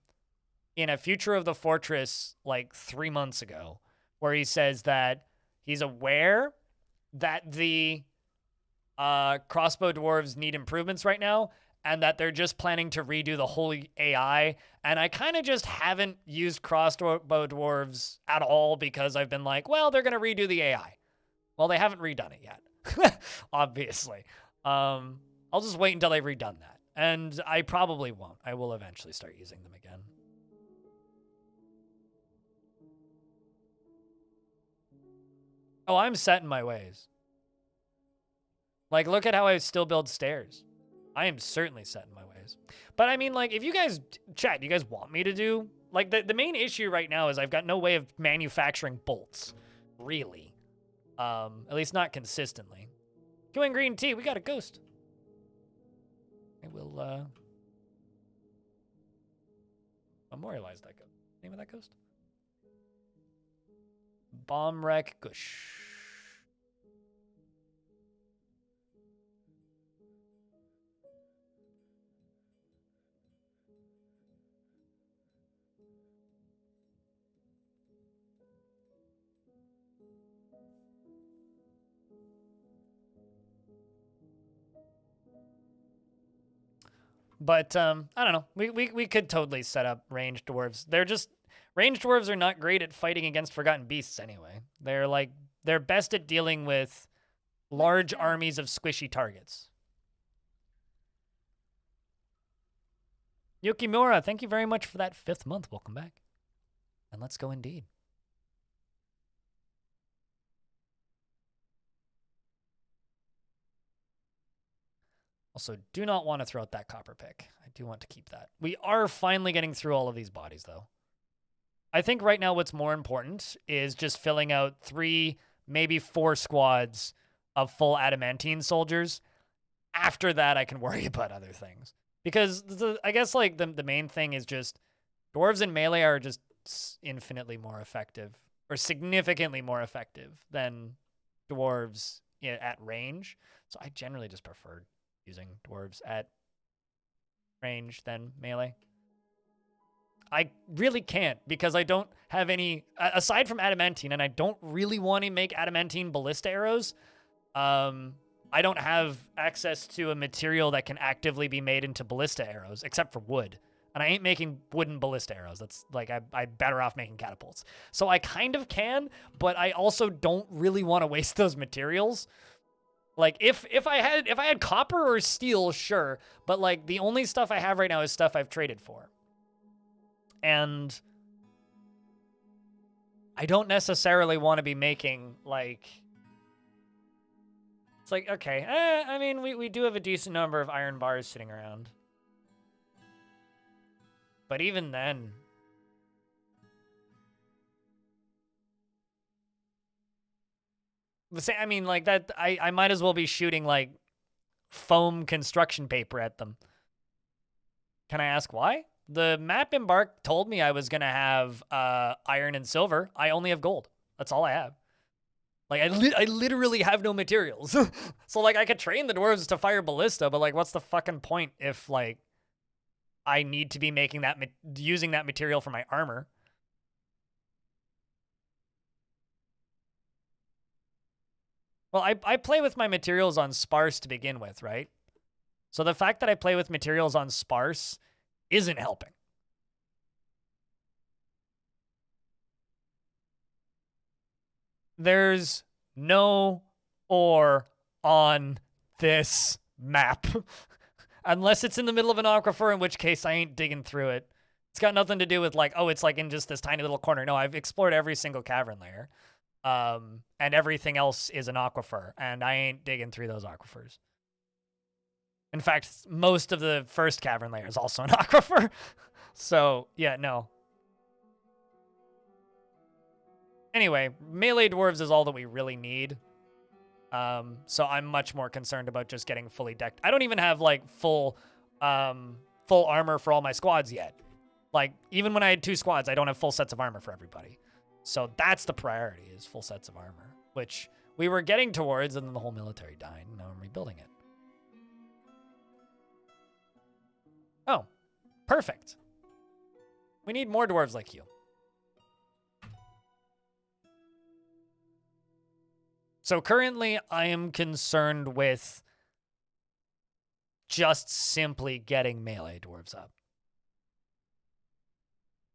in a Future of the Fortress like 3 months ago where he says that he's aware that the crossbow dwarves need improvements right now and that they're just planning to redo the whole AI. And I kind of just haven't used crossbow dwarves at all because I've been like, well, they're going to redo the AI. Well, they haven't redone it yet, obviously. I'll just wait until they've redone that. And I probably won't. I will eventually start using them again. Oh, I'm set in my ways. Like, look at how I still build stairs. I am certainly set in my ways. But I mean, like, if you guys, chat, you guys want me to do, like, the main issue right now is I've got no way of manufacturing bolts, really. At least not consistently. Doing green tea, we got a ghost. I will, memorialize that ghost. Name of that ghost? Bomb Wreck Gush. But I don't know. We could totally set up ranged dwarves. They're just ranged dwarves are not great at fighting against forgotten beasts anyway. They're best at dealing with large armies of squishy targets. Yukimura, thank you very much for that 5th month. Welcome back. And let's go indeed. Also, do not want to throw out that copper pick. I do want to keep that. We are finally getting through all of these bodies, though. I think right now what's more important is just filling out 3, maybe 4 squads of full adamantine soldiers. After that, I can worry about other things. Because I guess like the main thing is just dwarves in melee are just infinitely more effective or significantly more effective than dwarves at range. So I generally just prefer using dwarves at range than melee. I really can't because I don't have any, aside from adamantine, and I don't really want to make adamantine ballista arrows. I don't have access to a material that can actively be made into ballista arrows, except for wood. And I ain't making wooden ballista arrows. That's like, I'm better off making catapults. So I kind of can, but I also don't really want to waste those materials. Like, if I had copper or steel, sure. But, like, the only stuff I have right now is stuff I've traded for. And I don't necessarily want to be making, like... It's like, okay, I mean, we do have a decent number of iron bars sitting around. But even then... I mean, like, that, I might as well be shooting, like, foam construction paper at them. Can I ask why? The map embark told me I was going to have iron and silver. I only have gold. That's all I have. Like, I literally have no materials. So, like, I could train the dwarves to fire ballista, but, like, what's the fucking point if, like, I need to be making that, using that material for my armor? Well, I play with my materials on sparse to begin with, right? So the fact that I play with materials on sparse isn't helping. There's no ore on this map. Unless it's in the middle of an aquifer, in which case I ain't digging through it. It's got nothing to do with like, oh, it's like in just this tiny little corner. No, I've explored every single cavern layer. And everything else is an aquifer, and I ain't digging through those aquifers. In fact, most of the first cavern layer is also an aquifer. So, yeah, no. Anyway, melee dwarves is all that we really need. So I'm much more concerned about just getting fully decked. I don't even have like full armor for all my squads yet. Like even when I had 2 squads, I don't have full sets of armor for everybody. So that's the priority, is full sets of armor, which we were getting towards, and then the whole military died, and now I'm rebuilding it. Oh, perfect. We need more dwarves like you. So currently, I am concerned with just simply getting melee dwarves up.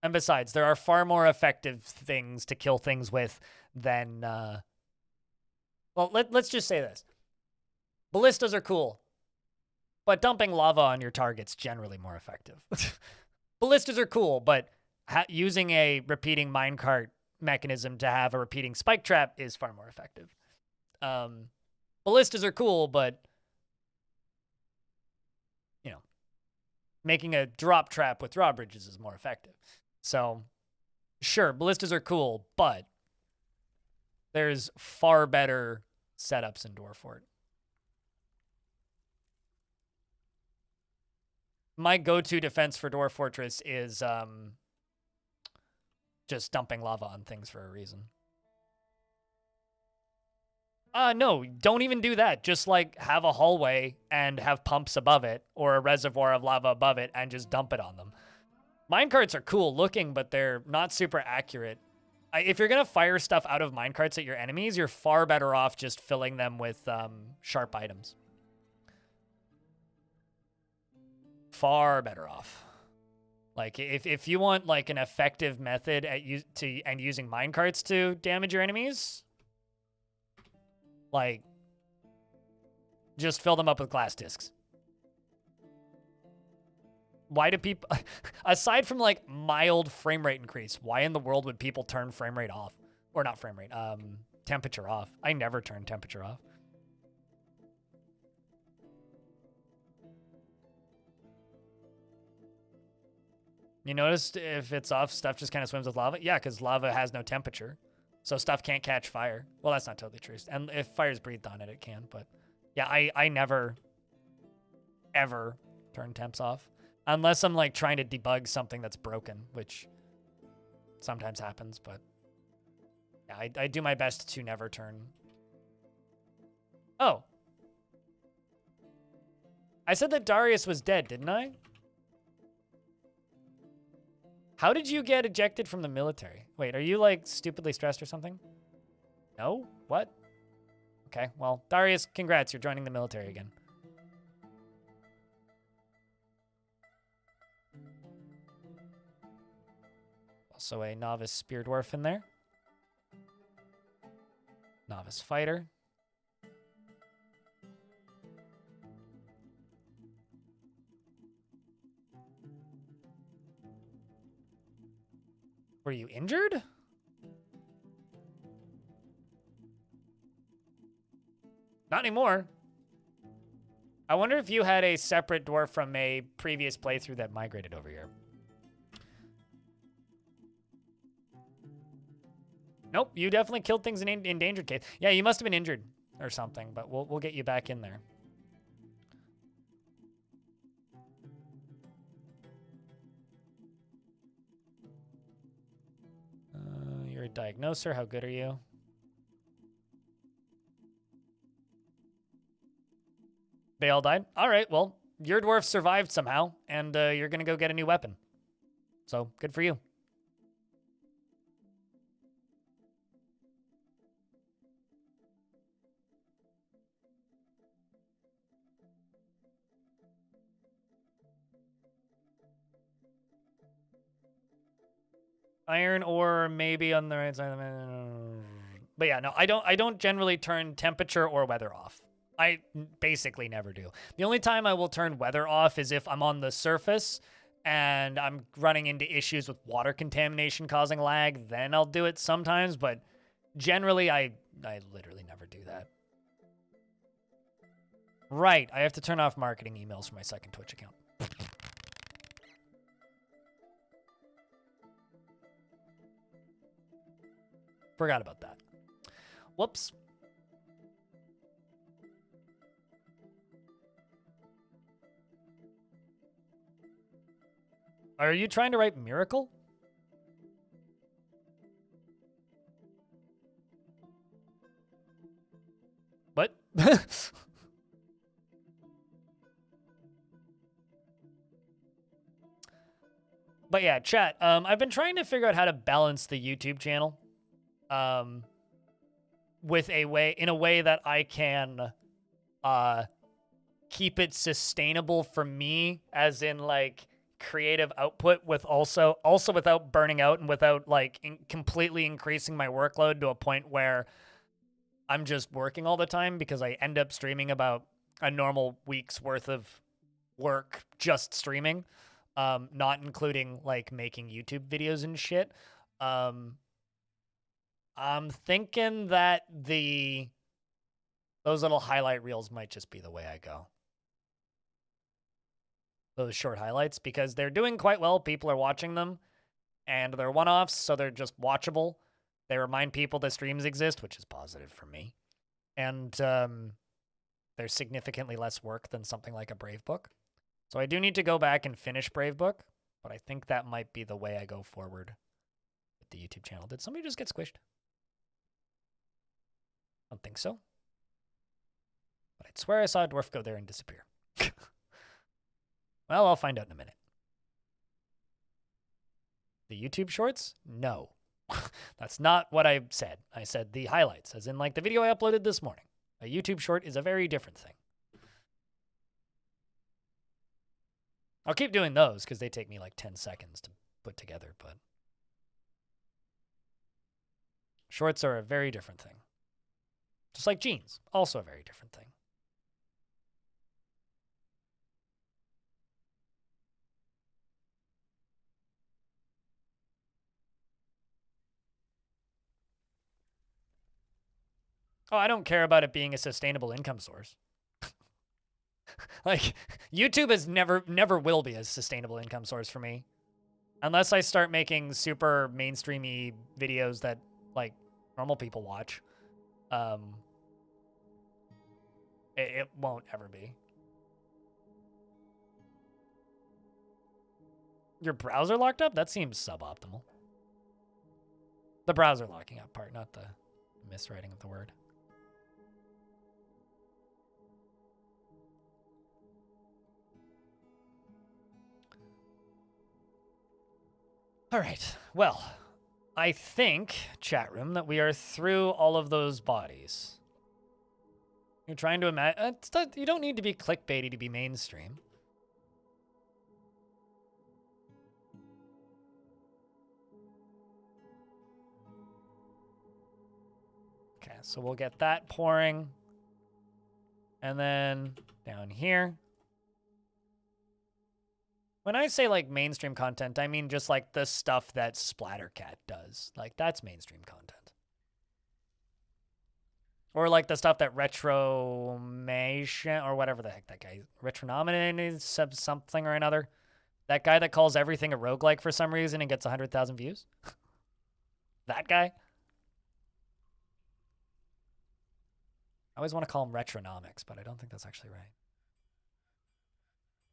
And besides, there are far more effective things to kill things with than... Well, let's just say this. Ballistas are cool, but dumping lava on your target's generally more effective. Ballistas are cool, but using a repeating minecart mechanism to have a repeating spike trap is far more effective. Ballistas are cool, but, you know, making a drop trap with drawbridges is more effective. So, sure, ballistas are cool, but there's far better setups in Dwarf Fort. My go-to defense for Dwarf Fortress is just dumping lava on things for a reason. No, don't even do that. Just, like, have a hallway and have pumps above it, or a reservoir of lava above it, and just dump it on them. Minecarts are cool looking, but they're not super accurate. If you're going to fire stuff out of minecarts at your enemies, you're far better off just filling them with sharp items. Far better off. Like, if you want, like, an effective method at using minecarts to damage your enemies... Like, just fill them up with glass discs. Why do people, aside from like mild frame rate increase, why in the world would people turn frame rate off? Or not frame rate, temperature off. I never turn temperature off. You noticed if it's off, stuff just kind of swims with lava? Yeah, because lava has no temperature. So stuff can't catch fire. Well, that's not totally true. And if fire's breathed on it, it can. But yeah, I never, ever turn temps off. Unless I'm like trying to debug something that's broken, which sometimes happens. But yeah, I do my best to never turn. Oh. I said that Darius was dead, didn't I? How did you get ejected from the military? Wait, are you, like, stupidly stressed or something? No? What? Okay, well, Darius, congrats. You're joining the military again. Also a novice spear dwarf in there. Novice fighter. Were you injured? Not anymore. I wonder if you had a separate dwarf from a previous playthrough that migrated over here. Nope, you definitely killed things in Endangered Cave. Yeah, you must have been injured or something, but we'll get you back in there. You're a diagnoser. How good are you? They all died? All right, well, your dwarf survived somehow, and you're going to go get a new weapon. So, good for you. Iron ore maybe on the right side of the... But yeah, no, I don't generally turn temperature or weather off. I basically never do. The only time I will turn weather off is if I'm on the surface and I'm running into issues with water contamination causing lag, then I'll do it sometimes, but generally I literally never do that. Right, I have to turn off marketing emails for my second Twitch account. Forgot about that. Whoops. Are you trying to write miracle? What? But yeah, chat. I've been trying to figure out how to balance the YouTube channel, with a way that I can, keep it sustainable for me, as in like creative output, with also without burning out and without like completely increasing my workload to a point where I'm just working all the time, because I end up streaming about a normal week's worth of work just streaming. Not including like making YouTube videos and shit. I'm thinking that those little highlight reels might just be the way I go. Those short highlights, because they're doing quite well. People are watching them, and they're one-offs, so they're just watchable. They remind people that streams exist, which is positive for me. And they're significantly less work than something like a Brave Book. So I do need to go back and finish Brave Book, but I think that might be the way I go forward with the YouTube channel. Did somebody just get squished? I don't think so. But I'd swear I saw a dwarf go there and disappear. Well, I'll find out in a minute. The YouTube shorts? No. That's not what I said. I said the highlights, as in like the video I uploaded this morning. A YouTube short is a very different thing. I'll keep doing those because they take me like 10 seconds to put together, but shorts are a very different thing. Just like jeans, also a very different thing. Oh, I don't care about it being a sustainable income source. Like, YouTube is never will be a sustainable income source for me. Unless I start making super mainstreamy videos that, like, normal people watch. It won't ever be. Your browser locked up? That seems suboptimal. The browser locking up part, not the miswriting of the word. All right, well, I think, chat room, that we are through all of those bodies. You're trying to imagine... you don't need to be clickbaity to be mainstream. Okay, so we'll get that pouring. And then down here. When I say, like, mainstream content, I mean just, like, the stuff that Splattercat does. Like, that's mainstream content. Or, like, the stuff that Retromation, or whatever the heck that guy... Retronominated something or another. That guy that calls everything a roguelike for some reason and gets 100,000 views. That guy. I always want to call him Retronomics, but I don't think that's actually right.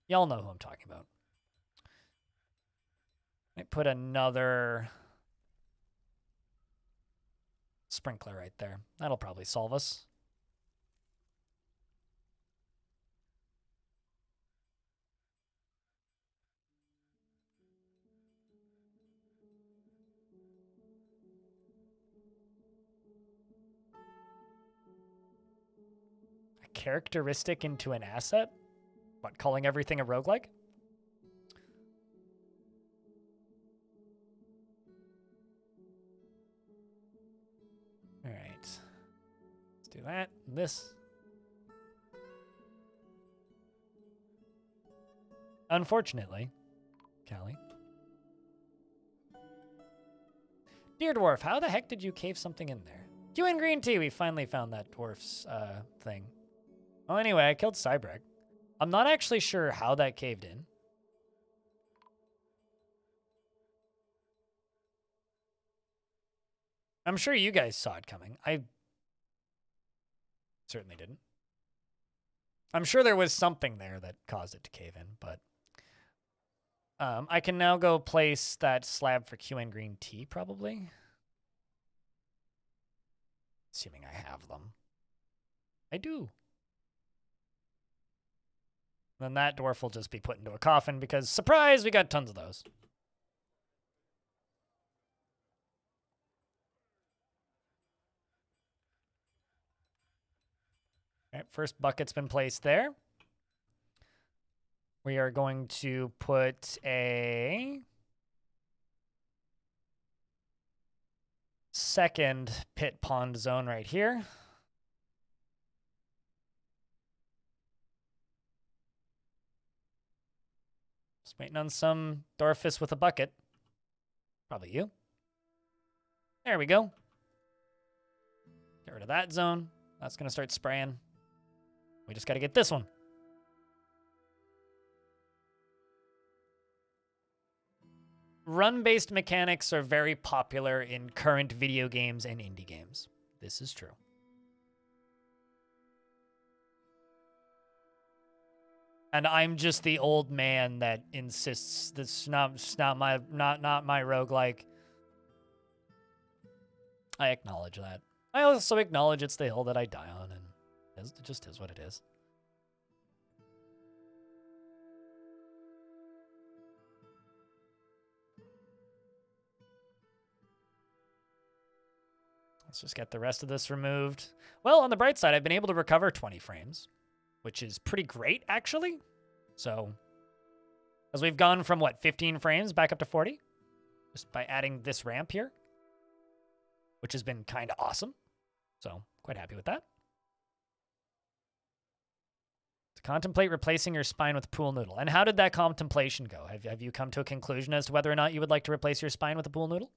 Y'all know who I'm talking about. I put another sprinkler right there. That'll probably solve us. A characteristic into an asset? What, calling everything a roguelike? Do that. This. Unfortunately, Callie. Dear Dwarf, how the heck did you cave something in there? You and green tea, we finally found that Dwarf's thing. Well, anyway, I killed Cybrek. I'm not actually sure how that caved in. I'm sure you guys saw it coming. I certainly didn't. I'm sure there was something there that caused it to cave in, but I can now go place that slab for Q and green tea, probably. Assuming I have them. I do. Then that dwarf will just be put into a coffin because, surprise, we got tons of those. All right, first bucket's been placed there. We are going to put a second pit pond zone right here. Just waiting on some Dwarfus with a bucket. Probably you. There we go. Get rid of that zone. That's going to start spraying. We just got to get this one. Run-based mechanics are very popular in current video games and indie games. This is true. And I'm just the old man that insists this not my roguelike. I acknowledge that. I also acknowledge it's the hill that I die on, and it just is what it is. Let's just get the rest of this removed. Well, on the bright side, I've been able to recover 20 frames, which is pretty great, actually. So, as we've gone from, what, 15 frames back up to 40? Just by adding this ramp here, which has been kind of awesome. So, quite happy with that. To contemplate replacing your spine with a pool noodle. And how did that contemplation go? Have you come to a conclusion as to whether or not you would like to replace your spine with a pool noodle?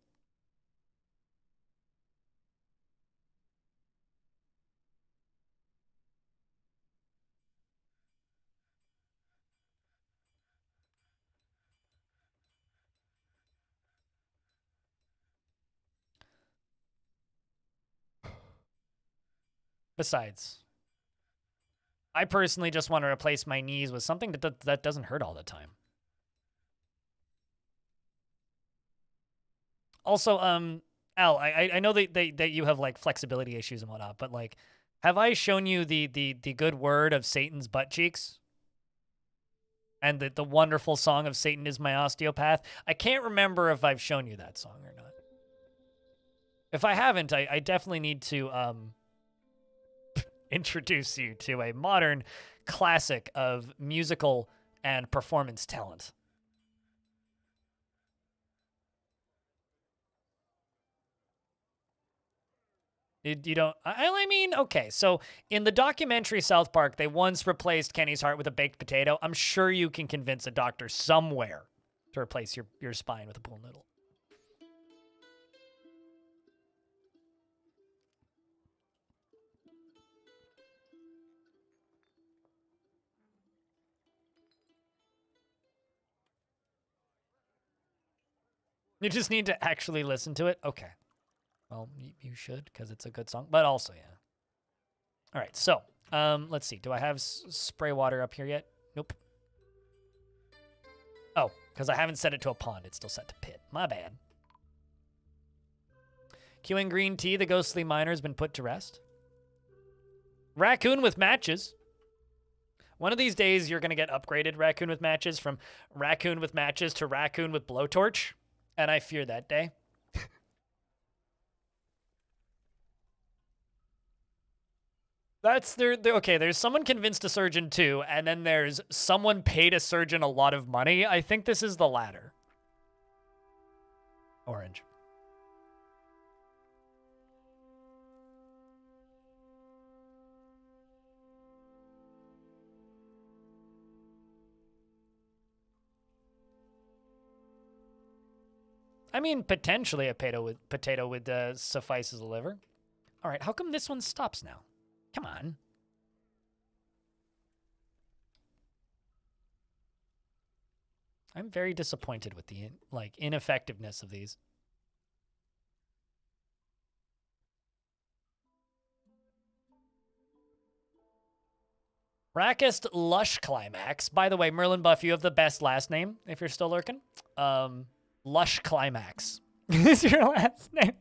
Besides, I personally just want to replace my knees with something that doesn't hurt all the time. Also, Al, I know that you have like flexibility issues and whatnot, but like, have I shown you the good word of Satan's butt cheeks? And the wonderful song of Satan is my osteopath? I can't remember if I've shown you that song or not. If I haven't, I definitely need to introduce you to a modern classic of musical and performance talent. You don't... I mean, okay, so in the documentary South Park, they once replaced Kenny's heart with a baked potato. I'm sure you can convince a doctor somewhere to replace your spine with a pool noodle. You just need to actually listen to it? Okay. Well, you should, because it's a good song. But also, yeah. All right, so, let's see. Do I have spray water up here yet? Nope. Oh, because I haven't set it to a pond. It's still set to pit. My bad. Queuing green tea, the ghostly miner has been put to rest. Raccoon with matches. One of these days, you're going to get upgraded raccoon with matches from raccoon with matches to raccoon with blowtorch. And I fear that day. That's okay, there's someone convinced a surgeon too, and then there's someone paid a surgeon a lot of money. I think this is the latter. Orange. I mean, potentially a potato would suffice as a liver. All right, how come this one stops now? Come on. I'm very disappointed with the ineffectiveness of these. Rackest Lush Climax. By the way, Merlin Buff, you have the best last name if you're still lurking. Lush Climax is your last name.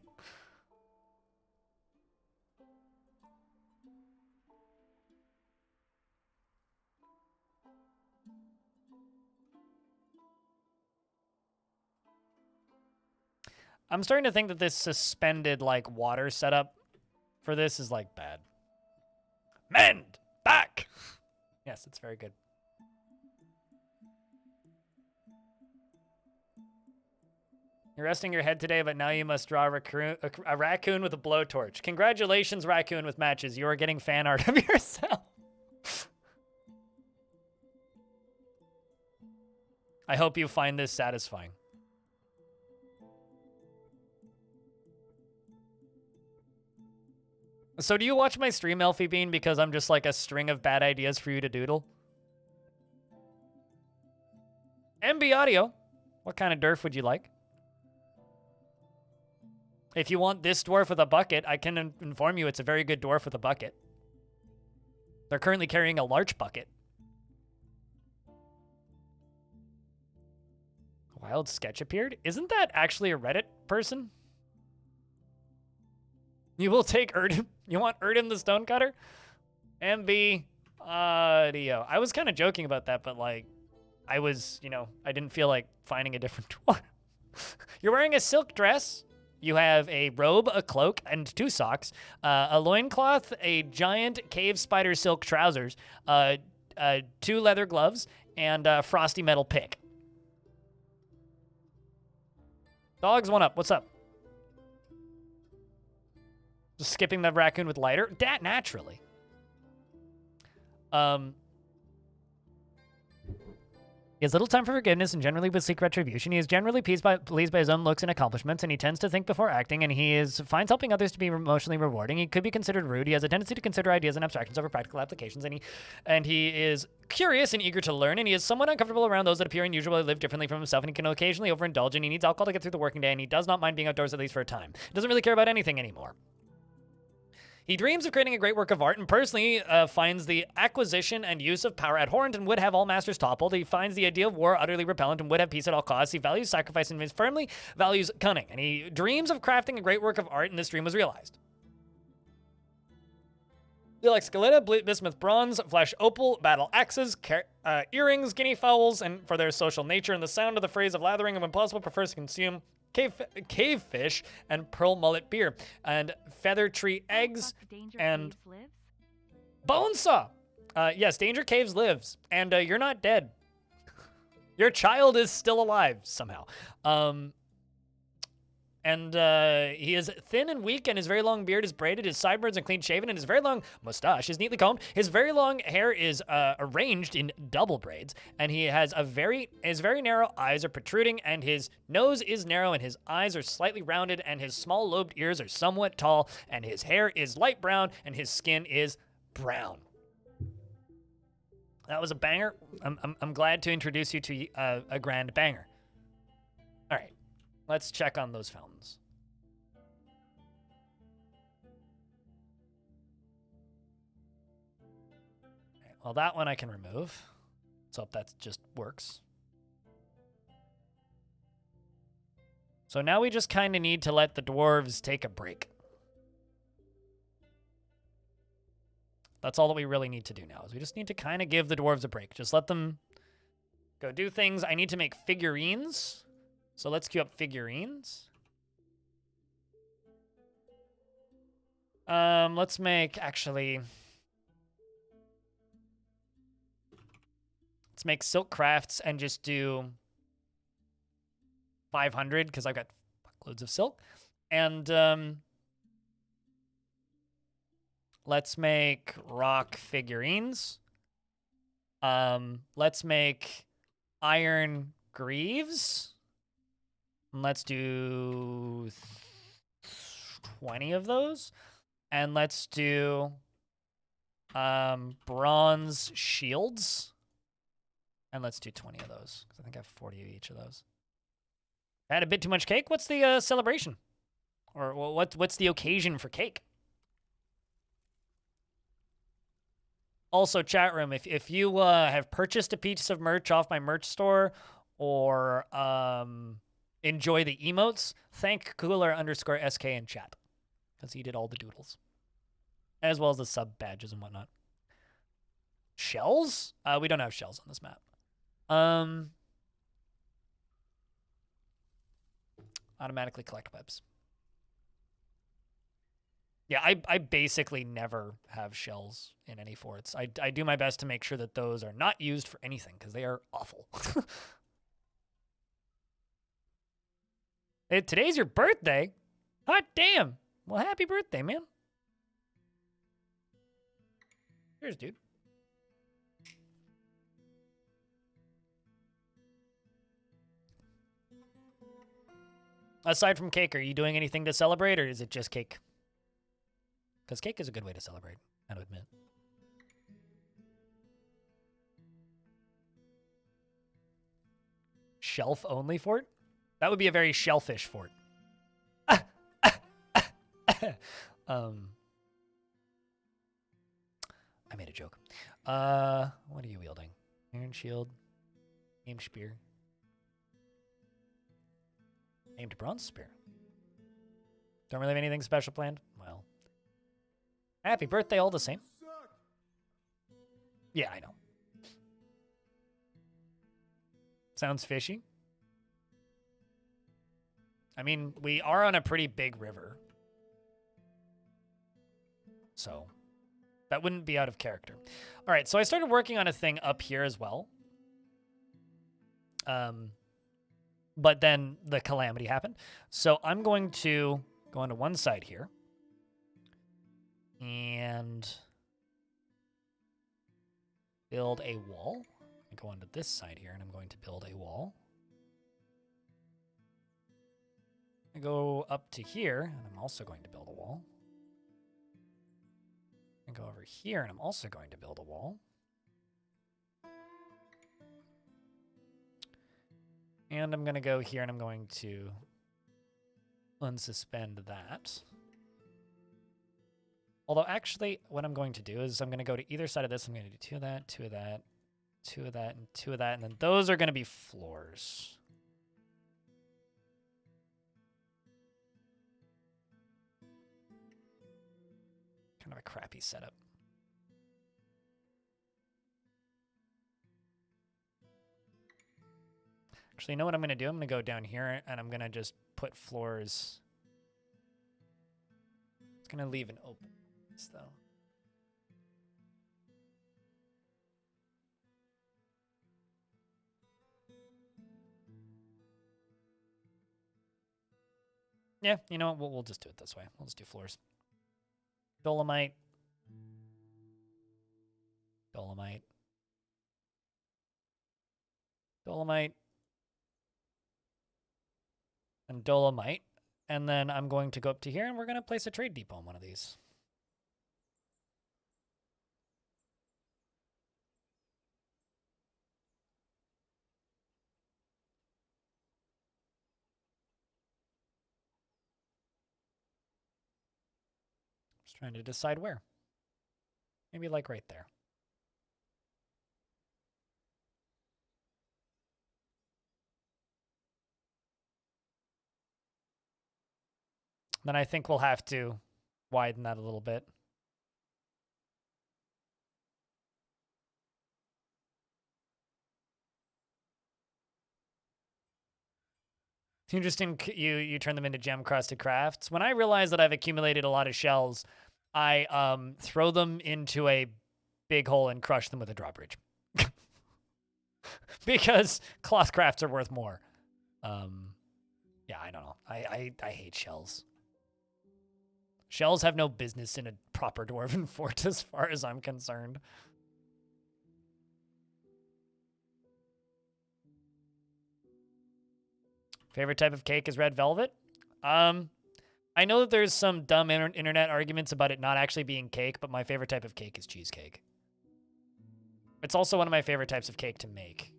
I'm starting to think that this suspended water setup for this is bad. Mend back. Yes, it's very good. You're resting your head today, but now you must draw a raccoon with a blowtorch. Congratulations, raccoon with matches. You are getting fan art of yourself. I hope you find this satisfying. So do you watch my stream, Elfie Bean, because I'm just a string of bad ideas for you to doodle? MB Audio, what kind of Dwarf would you like? If you want this dwarf with a bucket, I can inform you it's a very good dwarf with a bucket. They're currently carrying a large bucket. Wild sketch appeared? Isn't that actually a Reddit person? You will take Erdem? You want Erdem the Stonecutter? MB Audio. I was kind of joking about that, but I was, I didn't feel like finding a different dwarf. You're wearing a silk dress. You have a robe, a cloak, and 2 socks, a loincloth, a giant cave spider silk trousers, 2 leather gloves, and a frosty metal pick. Dogs, one up. What's up? Just skipping the raccoon with lighter? Dat naturally. He has little time for forgiveness and generally would seek retribution. He is generally pleased by his own looks and accomplishments, and he tends to think before acting, and he finds helping others to be emotionally rewarding. He could be considered rude. He has a tendency to consider ideas and abstractions over practical applications, and he is curious and eager to learn, and he is somewhat uncomfortable around those that appear unusual or live differently from himself, and he can occasionally overindulge, and he needs alcohol to get through the working day, and he does not mind being outdoors at least for a time. He doesn't really care about anything anymore. He dreams of creating a great work of art and personally finds the acquisition and use of power abhorrent and would have all masters toppled. He finds the idea of war utterly repellent and would have peace at all costs. He values sacrifice and firmly values cunning. And he dreams of crafting a great work of art, and this dream was realized. They like Skeletta, bismuth bronze, flesh opal, battle axes, earrings, guinea fowls, and for their social nature and the sound of the phrase of lathering and when possible prefers to consume cave fish and pearl mullet beer and feather tree eggs and bone saw. Yes, Danger Caves lives, and you're not dead. Your child is still alive somehow. And he is thin and weak, and his very long beard is braided, his sideburns are clean shaven, and his very long mustache is neatly combed. His very long hair is arranged in double braids, and he has his very narrow eyes are protruding, and his nose is narrow, and his eyes are slightly rounded, and his small lobed ears are somewhat tall, and his hair is light brown, and his skin is brown. That was a banger. I'm glad to introduce you to a grand banger. All right. Let's check on those fountains. Okay, well, that one I can remove. So that just works. So now we just kind of need to let the dwarves take a break. That's all that we really need to do now, is we just need to kind of give the dwarves a break. Just let them go do things. I need to make figurines. So let's queue up figurines. Let's make, actually, let's make silk crafts and just do 500 because I've got loads of silk. And let's make rock figurines. Let's make iron greaves. And let's do 20 of those. And let's do bronze shields. And let's do 20 of those, because I think I have 40 of each of those. I had a bit too much cake. What's the celebration? Or what's the occasion for cake? Also, chat room, if you have purchased a piece of merch off my merch store or enjoy the emotes, thank cooler_sk in chat, because he did all the doodles, as well as the sub badges and whatnot. Shells? We don't have shells on this map. Automatically collect webs. Yeah, I basically never have shells in any forts. I do my best to make sure that those are not used for anything, because they are awful. Hey, today's your birthday? Hot damn. Well, happy birthday, man. Cheers, dude. Aside from cake, are you doing anything to celebrate, or is it just cake? Because cake is a good way to celebrate, I would admit. Shelf-only fort? That would be a very shellfish fort. I made a joke. What are you wielding? Iron shield. Aimed spear. Aimed bronze spear. Don't really have anything special planned? Well. Happy birthday all the same. Yeah, I know. Sounds fishy. I mean, we are on a pretty big river. So, that wouldn't be out of character. All right, so I started working on a thing up here as well. But then the calamity happened. So I'm going to go onto one side here. And build a wall. I go onto this side here, and I'm going to build a wall. I go up to here, and I'm also going to build a wall. I go over here, and I'm also going to build a wall. And I'm going to go here, and I'm going to unsuspend that. Although, actually, what I'm going to do is I'm going to go to either side of this. I'm going to do 2 of that, 2 of that, 2 of that, and 2 of that. And then those are going to be floors. Kind of a crappy setup. Actually, you know what I'm going to do? I'm going to go down here, and I'm going to just put floors. It's going to leave an open space, though. Yeah, you know what? We'll just do it this way. We'll just do floors. Dolomite. Dolomite. Dolomite. And Dolomite. And then I'm going to go up to here, and we're going to place a trade depot on one of these. Just trying to decide where. Maybe like right there. Then I think we'll have to widen that a little bit. It's interesting you turn them into gem-crusted crafts. When I realize that I've accumulated a lot of shells, I throw them into a big hole and crush them with a drawbridge. Because cloth crafts are worth more. Yeah, I don't know. I hate shells. Shells have no business in a proper dwarven fort as far as I'm concerned. Favorite type of cake is red velvet. I know that there's some dumb internet arguments about it not actually being cake, but my favorite type of cake is cheesecake. It's also one of my favorite types of cake to make.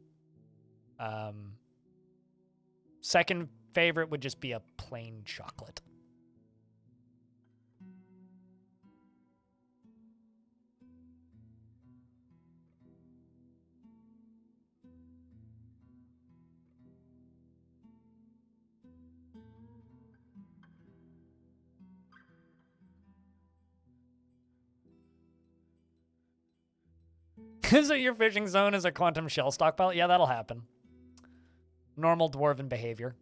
Second favorite would just be a plain chocolate. Is it your fishing zone as a quantum shell stockpile? Yeah, that'll happen. Normal dwarven behavior.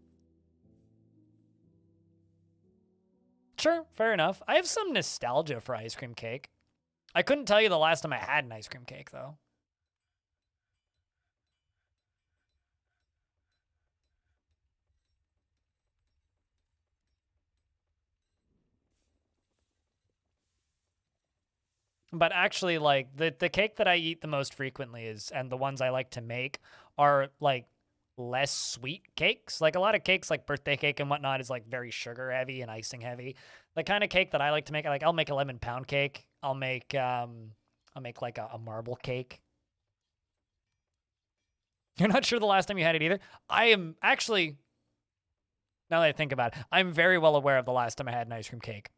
Sure, fair enough. I have some nostalgia for ice cream cake. I couldn't tell you the last time I had an ice cream cake, though. But actually, like, the cake that I eat the most frequently is, and the ones I like to make, are, like, less sweet cakes. Like, a lot of cakes, like birthday cake and whatnot, is, like, very sugar heavy and icing heavy. The kind of cake that I like to make, like, I'll make a lemon pound cake. I'll make like, a marble cake. You're not sure the last time you had it either? I am actually, now that I think about it, I'm very well aware of the last time I had an ice cream cake.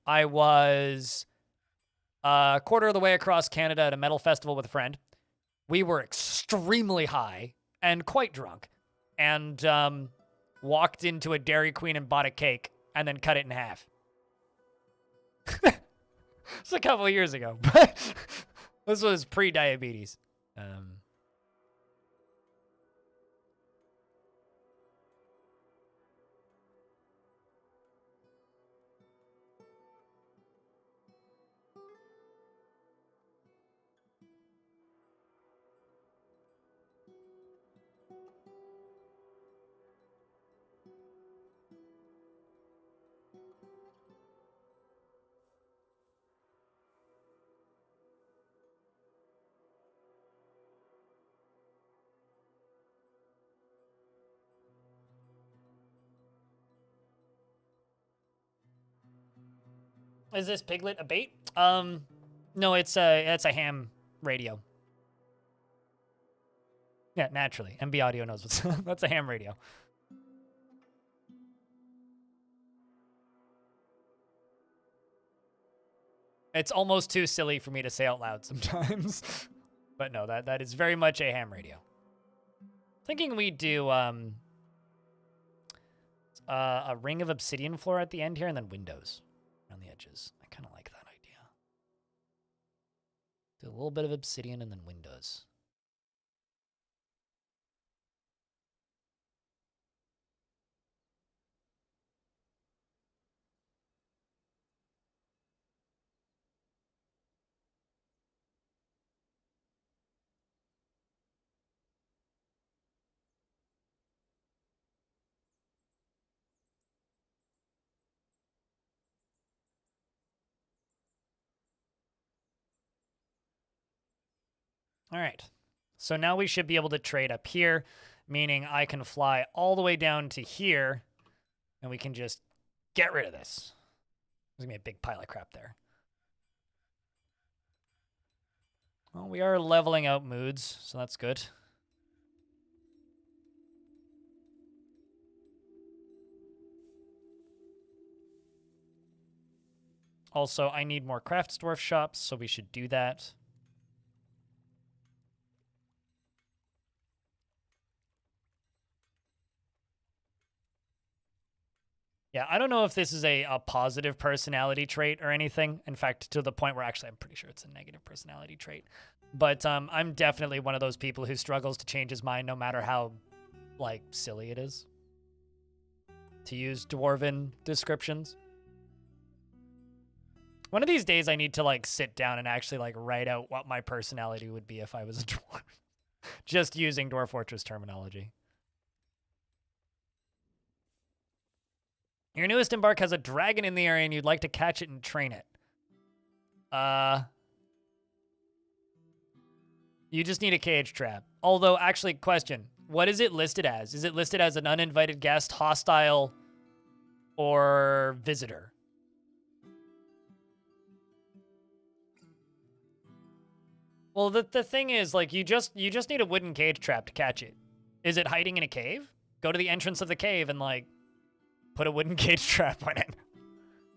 I was a quarter of the way across Canada at a metal festival with a friend. We were extremely high and quite drunk, and walked into a Dairy Queen and bought a cake and then cut it in half. It's a couple of years ago, but this was pre-diabetes. Is this piglet a bait? No, it's a ham radio. Yeah, naturally. MB Audio knows what's that's a ham radio. It's almost too silly for me to say out loud sometimes. But no, that is very much a ham radio. Thinking we do a ring of obsidian floor at the end here and then windows around the edges. I kind of like that idea. Do a little bit of obsidian and then windows. All right. So now we should be able to trade up here, meaning I can fly all the way down to here, and we can just get rid of this. There's going to be a big pile of crap there. Well, we are leveling out moods, so that's good. Also, I need more craft dwarf shops, so we should do that. Yeah, I don't know if this is a positive personality trait or anything. In fact, to the point where actually I'm pretty sure it's a negative personality trait. But I'm definitely one of those people who struggles to change his mind no matter how, like, silly it is. To use dwarven descriptions. One of these days I need to, like, sit down and actually, like, write out what my personality would be if I was a dwarf. Just using Dwarf Fortress terminology. Your newest embark has a dragon in the area and you'd like to catch it and train it. You just need a cage trap. Although, actually, question. What is it listed as? Is it listed as an uninvited guest, hostile, or visitor? Well, the thing is, like, you just need a wooden cage trap to catch it. Is it hiding in a cave? Go to the entrance of the cave and, like, put a wooden cage trap on it.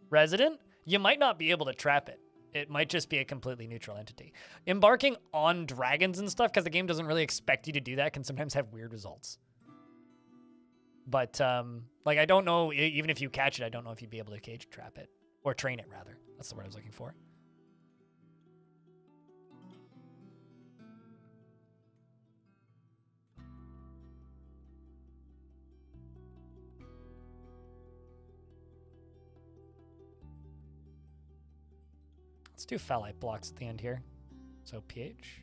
Resident? You might not be able to trap it. It might just be a completely neutral entity. Embarking on dragons and stuff, because the game doesn't really expect you to do that, can sometimes have weird results. But, like, I don't know, even if you catch it, I don't know if you'd be able to cage trap it. Or train it, rather. That's the word I was looking for. Let's do phalite blocks at the end here. So pH.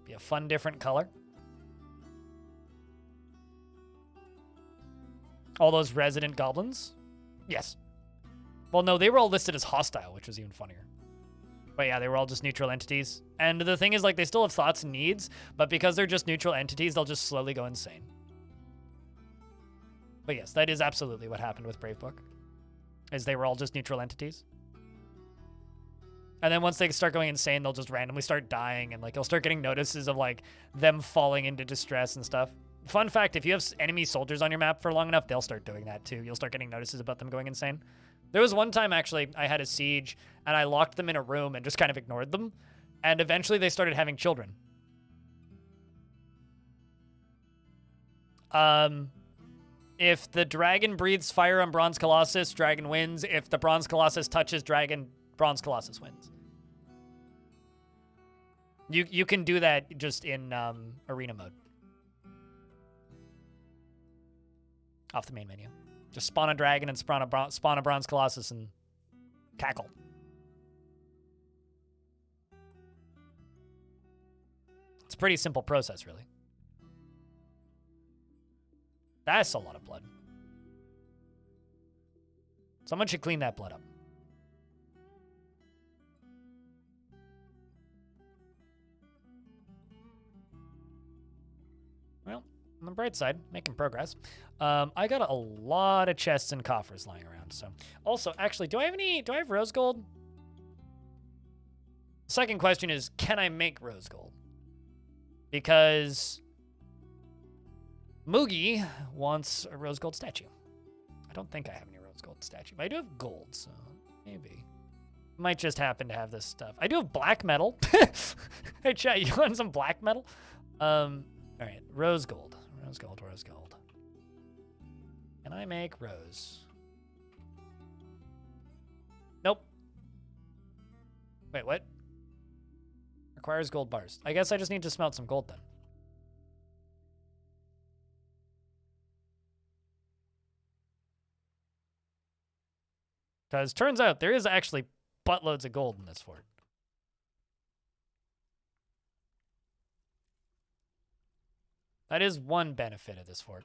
Be a fun different color. All those resident goblins? Yes. Well, no, they were all listed as hostile, which was even funnier. But yeah, they were all just neutral entities. And the thing is, like, they still have thoughts and needs, but because they're just neutral entities, they'll just slowly go insane. But yes, that is absolutely what happened with Brave Book, is they were all just neutral entities. And then once they start going insane, they'll just randomly start dying, and like you'll start getting notices of like them falling into distress and stuff. Fun fact, if you have enemy soldiers on your map for long enough, they'll start doing that too. You'll start getting notices about them going insane. There was one time, actually, I had a siege, and I locked them in a room and just kind of ignored them, and eventually they started having children. If the dragon breathes fire on Bronze Colossus, dragon wins. If the Bronze Colossus touches dragon, Bronze Colossus wins. You can do that just in arena mode. Off the main menu. Just spawn a dragon and spawn a Bronze Colossus and cackle. It's a pretty simple process, really. That's a lot of blood. Someone should clean that blood up. Well, on the bright side, making progress. I got a lot of chests and coffers lying around, so. Also, actually, do I have rose gold? Second question is, can I make rose gold? Because Moogie wants a rose gold statue. I don't think I have any rose gold statue, but I do have gold, so maybe. Might just happen to have this stuff. I do have black metal. Hey, chat, you want some black metal? All right, rose gold. Rose gold, rose gold. Can I make rose? Nope. Wait, what? Requires gold bars. I guess I just need to smelt some gold then. Because turns out there is actually buttloads of gold in this fort. That is one benefit of this fort.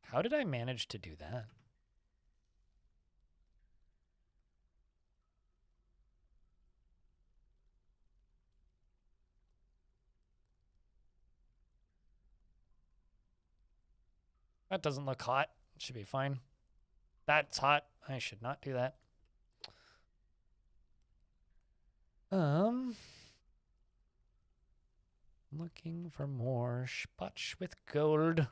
How did I manage to do that? That doesn't look hot. It should be fine. That's hot. I should not do that. Looking for more spotch with gold.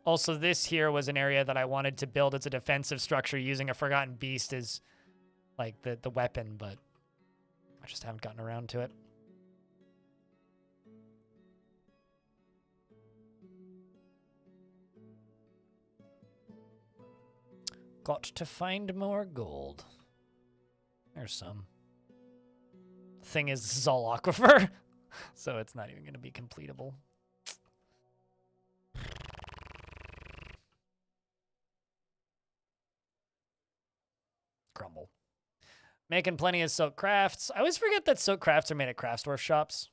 Also, this here was an area that I wanted to build as a defensive structure using a Forgotten Beast as, like, the weapon, but I just haven't gotten around to it. Got to find more gold. There's some. thing is this is all aquifer, so it's not even going to be completable. Crumble. Making plenty of silk crafts. I always forget that silk crafts are made at craft dwarf shops.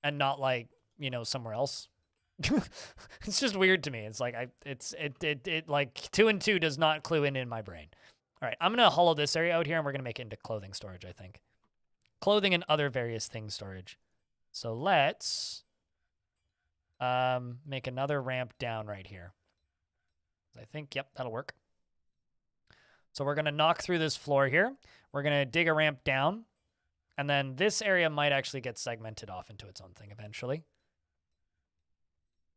And not like, you know, somewhere else. It's just weird to me. It's like it like 2 and 2 does not clue in my brain. All right, I'm gonna hollow this area out here, and we're gonna make it into clothing storage. I think clothing and other various things storage. So let's make another ramp down right here. I think yep, that'll work. So we're gonna knock through this floor here. We're gonna dig a ramp down. And then this area might actually get segmented off into its own thing eventually.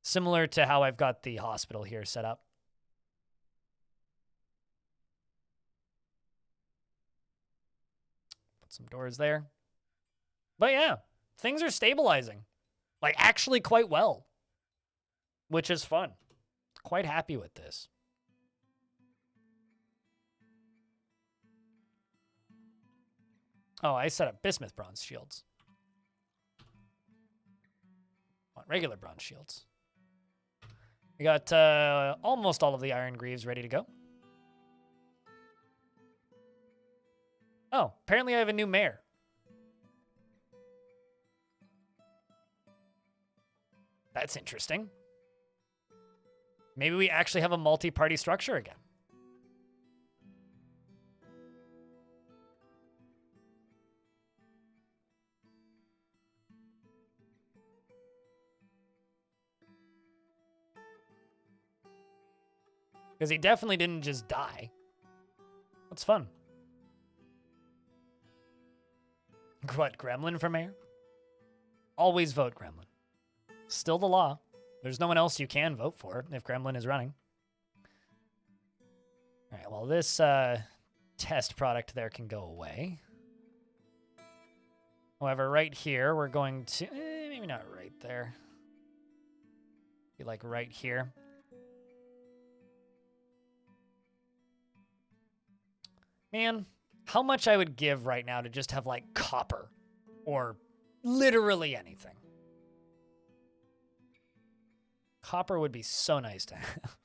Similar to how I've got the hospital here set up. Put some doors there. But yeah, things are stabilizing. Like, actually quite well. Which is fun. Quite happy with this. Oh, I set up bismuth bronze shields. Want regular bronze shields. We got almost all of the iron greaves ready to go. Oh, apparently I have a new mayor. That's interesting. Maybe we actually have a multi-party structure again. Because he definitely didn't just die. That's fun. What, Gremlin for mayor? Always vote Gremlin. Still the law. There's no one else you can vote for if Gremlin is running. All right, well, this test product there can go away. However, right here, we're going to... maybe not right there. Be like right here. Man, how much I would give right now to just have, like, copper. Or literally anything. Copper would be so nice to have.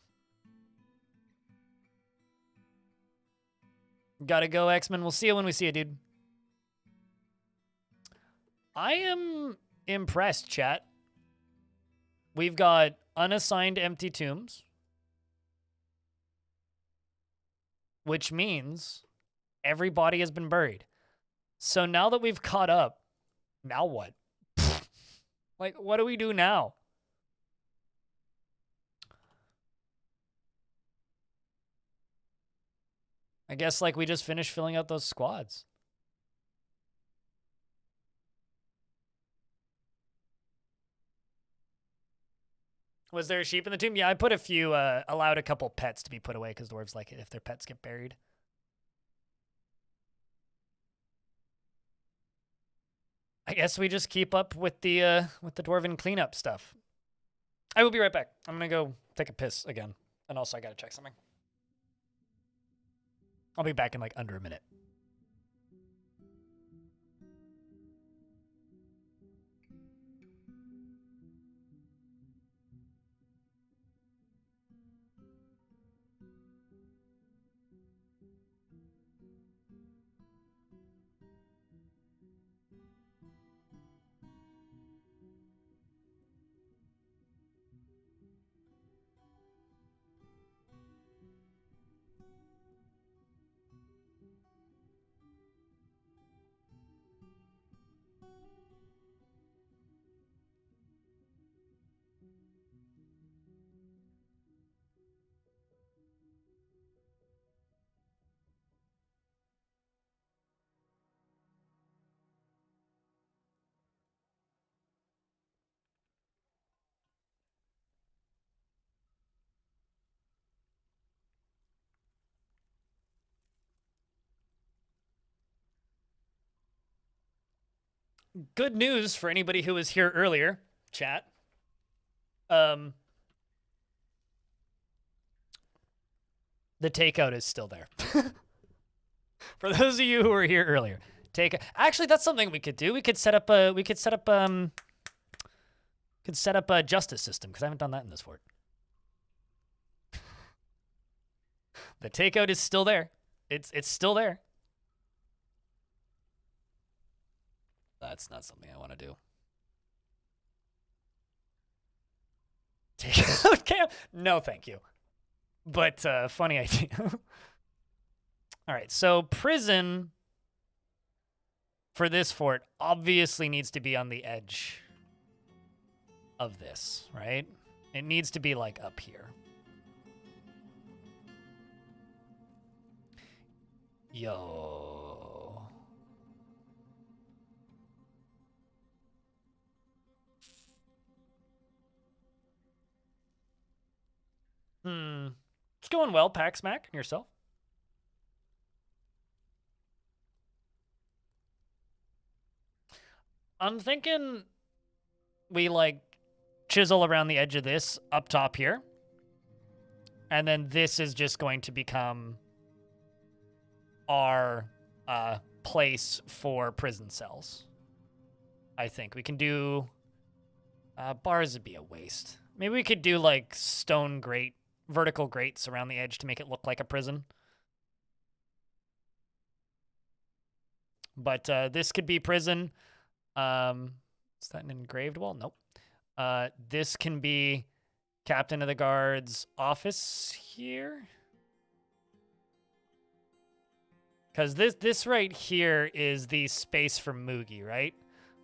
Gotta go, X-Men. We'll see you when we see you, dude. I am impressed, chat. We've got unassigned empty tombs. Which means every body has been buried. So now that we've caught up, now what? Like, what do we do now? I guess, like, we just finished filling out those squads. Was there a sheep in the tomb? Yeah, I put a few, allowed a couple pets to be put away because dwarves like it if their pets get buried. I guess we just keep up with the dwarven cleanup stuff. I will be right back. I'm gonna go take a piss again. And also I gotta check something. I'll be back in like under a minute. Good news for anybody who was here earlier, chat. The takeout is still there. For those of you who were here earlier, Take. Actually, that's something we could do. We could set up a. We could set up a justice system because I haven't done that in this fort. The takeout is still there. It's still there. That's not something I want to do. Takeout camp? No, thank you. But funny idea. All right, so prison for this fort obviously needs to be on the edge of this, right? It needs to be like up here. Yo. It's going well, Pax Mac, and yourself? I'm thinking we like chisel around the edge of this up top here. And then this is just going to become our place for prison cells. I think we can do bars would be a waste. Maybe we could do like stone grate, vertical grates around the edge to make it look like a prison. But this could be prison. Is that an engraved wall? Nope. This can be Captain of the Guard's office here. Because this right here is the space for Moogie, right?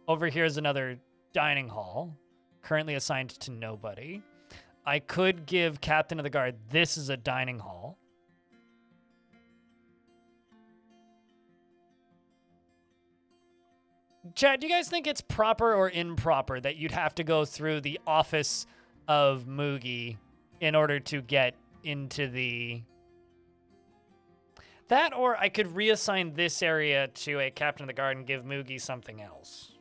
Over here is another dining hall, currently assigned to nobody. I could give Captain of the Guard, this is a dining hall. Chad, do you guys think it's proper or improper that you'd have to go through the office of Moogie in order to get into the... That, or I could reassign this area to a Captain of the Guard and give Moogie something else.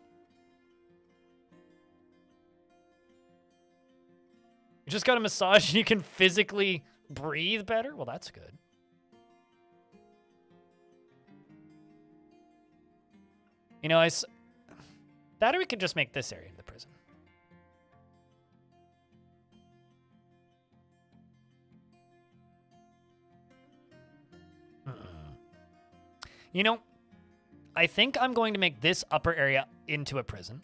You just got a massage and you can physically breathe better? Well, that's good. You know, that or we could just make this area into the prison. You know, I think I'm going to make this upper area into a prison.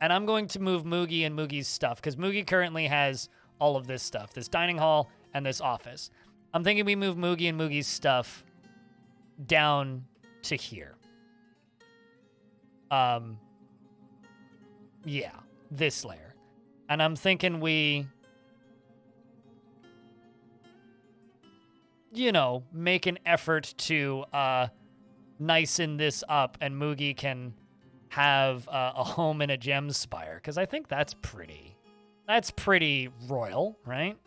And I'm going to move Moogie and Moogie's stuff, because Moogie currently has all of this stuff, this dining hall and this office. I'm thinking we move Moogie and Moogie's stuff down to here. Yeah, this layer. And I'm thinking we, you know, make an effort to nicen this up and Moogie can have a home in a gem spire, because I think that's pretty royal, right?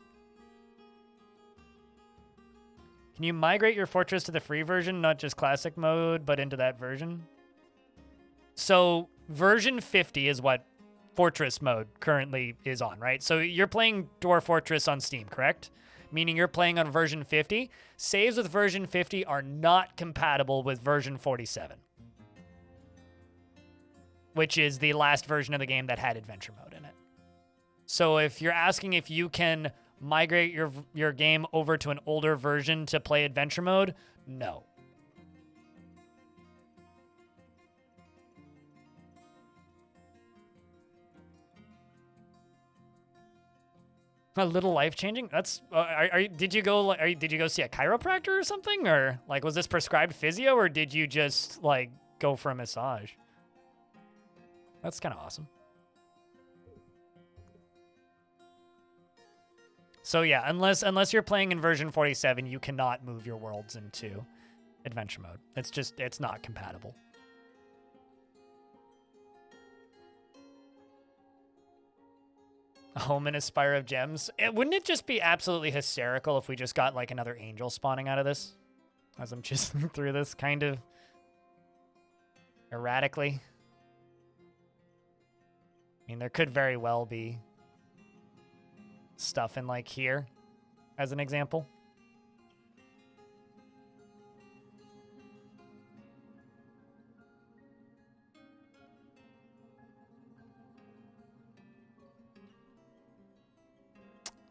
Can you migrate your fortress to the free version, not just classic mode, but into that version? So version 50 is what Fortress mode currently is on, right? So you're playing Dwarf Fortress on Steam, correct? Meaning you're playing on version 50. Saves with version 50 are not compatible with version 47, which is the last version of the game that had adventure mode in it. So if you're asking if you can migrate your game over to an older version to play adventure mode, no. A little life changing. That's. Did you go see a chiropractor or something, or like was this prescribed physio, or did you just like go for a massage? That's kind of awesome. So yeah, unless you're playing in version 47, you cannot move your worlds into adventure mode. It's not compatible. A home in a spire of gems. Wouldn't it just be absolutely hysterical if we just got like another angel spawning out of this? As I'm chiseling through this kind of erratically. I mean, there could very well be stuff in like here as an example.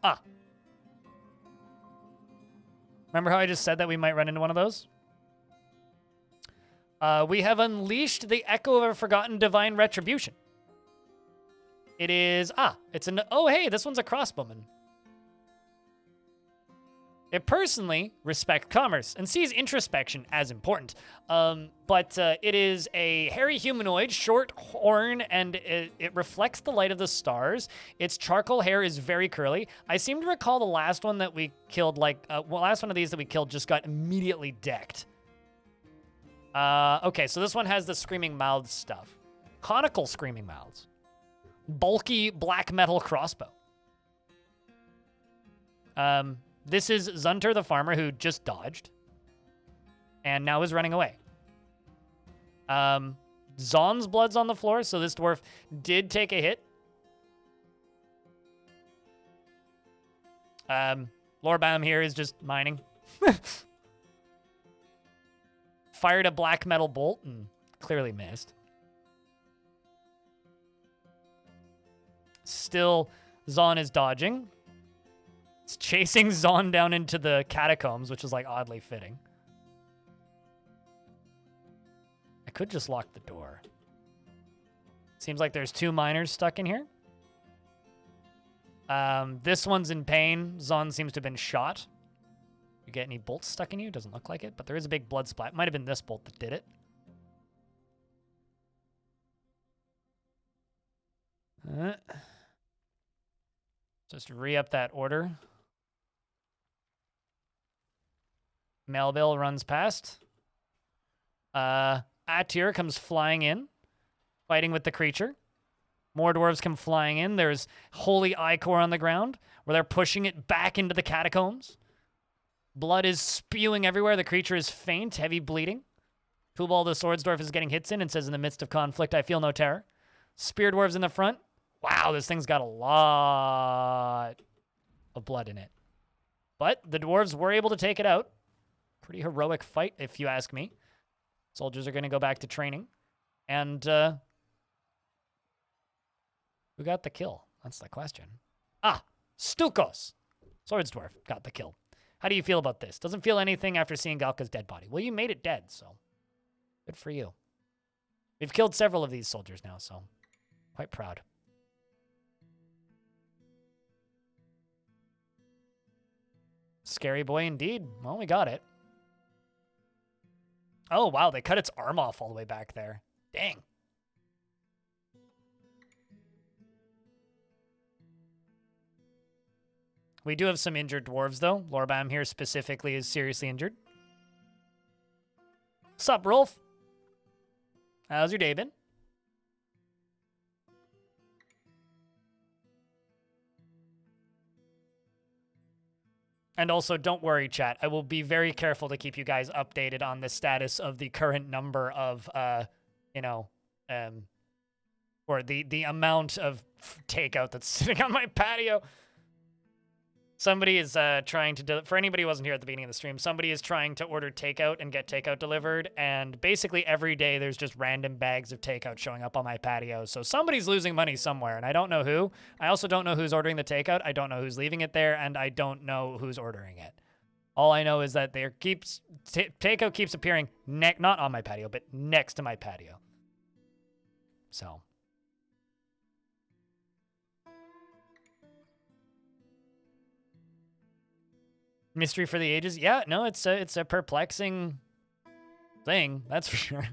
Ah. Remember how I just said that we might run into one of those? We have unleashed the echo of a forgotten divine retribution. It is, it's an, oh hey, this one's a crossbowman. It personally respects commerce and sees introspection as important. But it is a hairy humanoid, short horn, and it reflects the light of the stars. Its charcoal hair is very curly. I seem to recall the last one that we killed, last one of these that we killed just got immediately decked. Okay, so this one has the screaming mouths stuff. Conical screaming mouths. Bulky black metal crossbow. This is Zunter the farmer who just dodged and now is running away. Zon's blood's on the floor, so this dwarf did take a hit. Lorbam here is just mining. Fired a black metal bolt and clearly missed. Still, Zon is dodging. It's chasing Zon down into the catacombs, which is, like, oddly fitting. I could just lock the door. Seems like there's 2 miners stuck in here. This one's in pain. Zon seems to have been shot. You get any bolts stuck in you? Doesn't look like it, but there is a big blood splat. Might have been this bolt that did it. Just re-up that order. Melville runs past. Atir comes flying in, fighting with the creature. More dwarves come flying in. There's Holy Ichor on the ground, where they're pushing it back into the catacombs. Blood is spewing everywhere. The creature is faint, heavy bleeding. Pooball the Swordsdwarf is getting hits in and says, in the midst of conflict, I feel no terror. Spear dwarves in the front. Wow, this thing's got a lot of blood in it. But the dwarves were able to take it out. Pretty heroic fight, if you ask me. Soldiers are going to go back to training. And who got the kill? That's the question. Stukos. Swordsdwarf got the kill. How do you feel about this? Doesn't feel anything after seeing Galka's dead body. Well, you made it dead, so good for you. We've killed several of these soldiers now, so quite proud. Scary boy indeed. Well, we got it. Oh, wow, they cut its arm off all the way back there. Dang. We do have some injured dwarves, though. Lorbam here specifically is seriously injured. Sup, Rolf? How's your day been? And also, don't worry, chat. I will be very careful to keep you guys updated on the status of the current number of, or the amount of takeout that's sitting on my patio. Somebody is trying to, for anybody who wasn't here at the beginning of the stream, somebody is trying to order takeout and get takeout delivered, and basically every day there's just random bags of takeout showing up on my patio. So somebody's losing money somewhere, and I don't know who. I also don't know who's ordering the takeout. I don't know who's leaving it there, and I don't know who's ordering it. All I know is that there takeout keeps appearing, not on my patio, but next to my patio. So... Mystery for the ages. Yeah, no, it's a perplexing thing, that's for sure.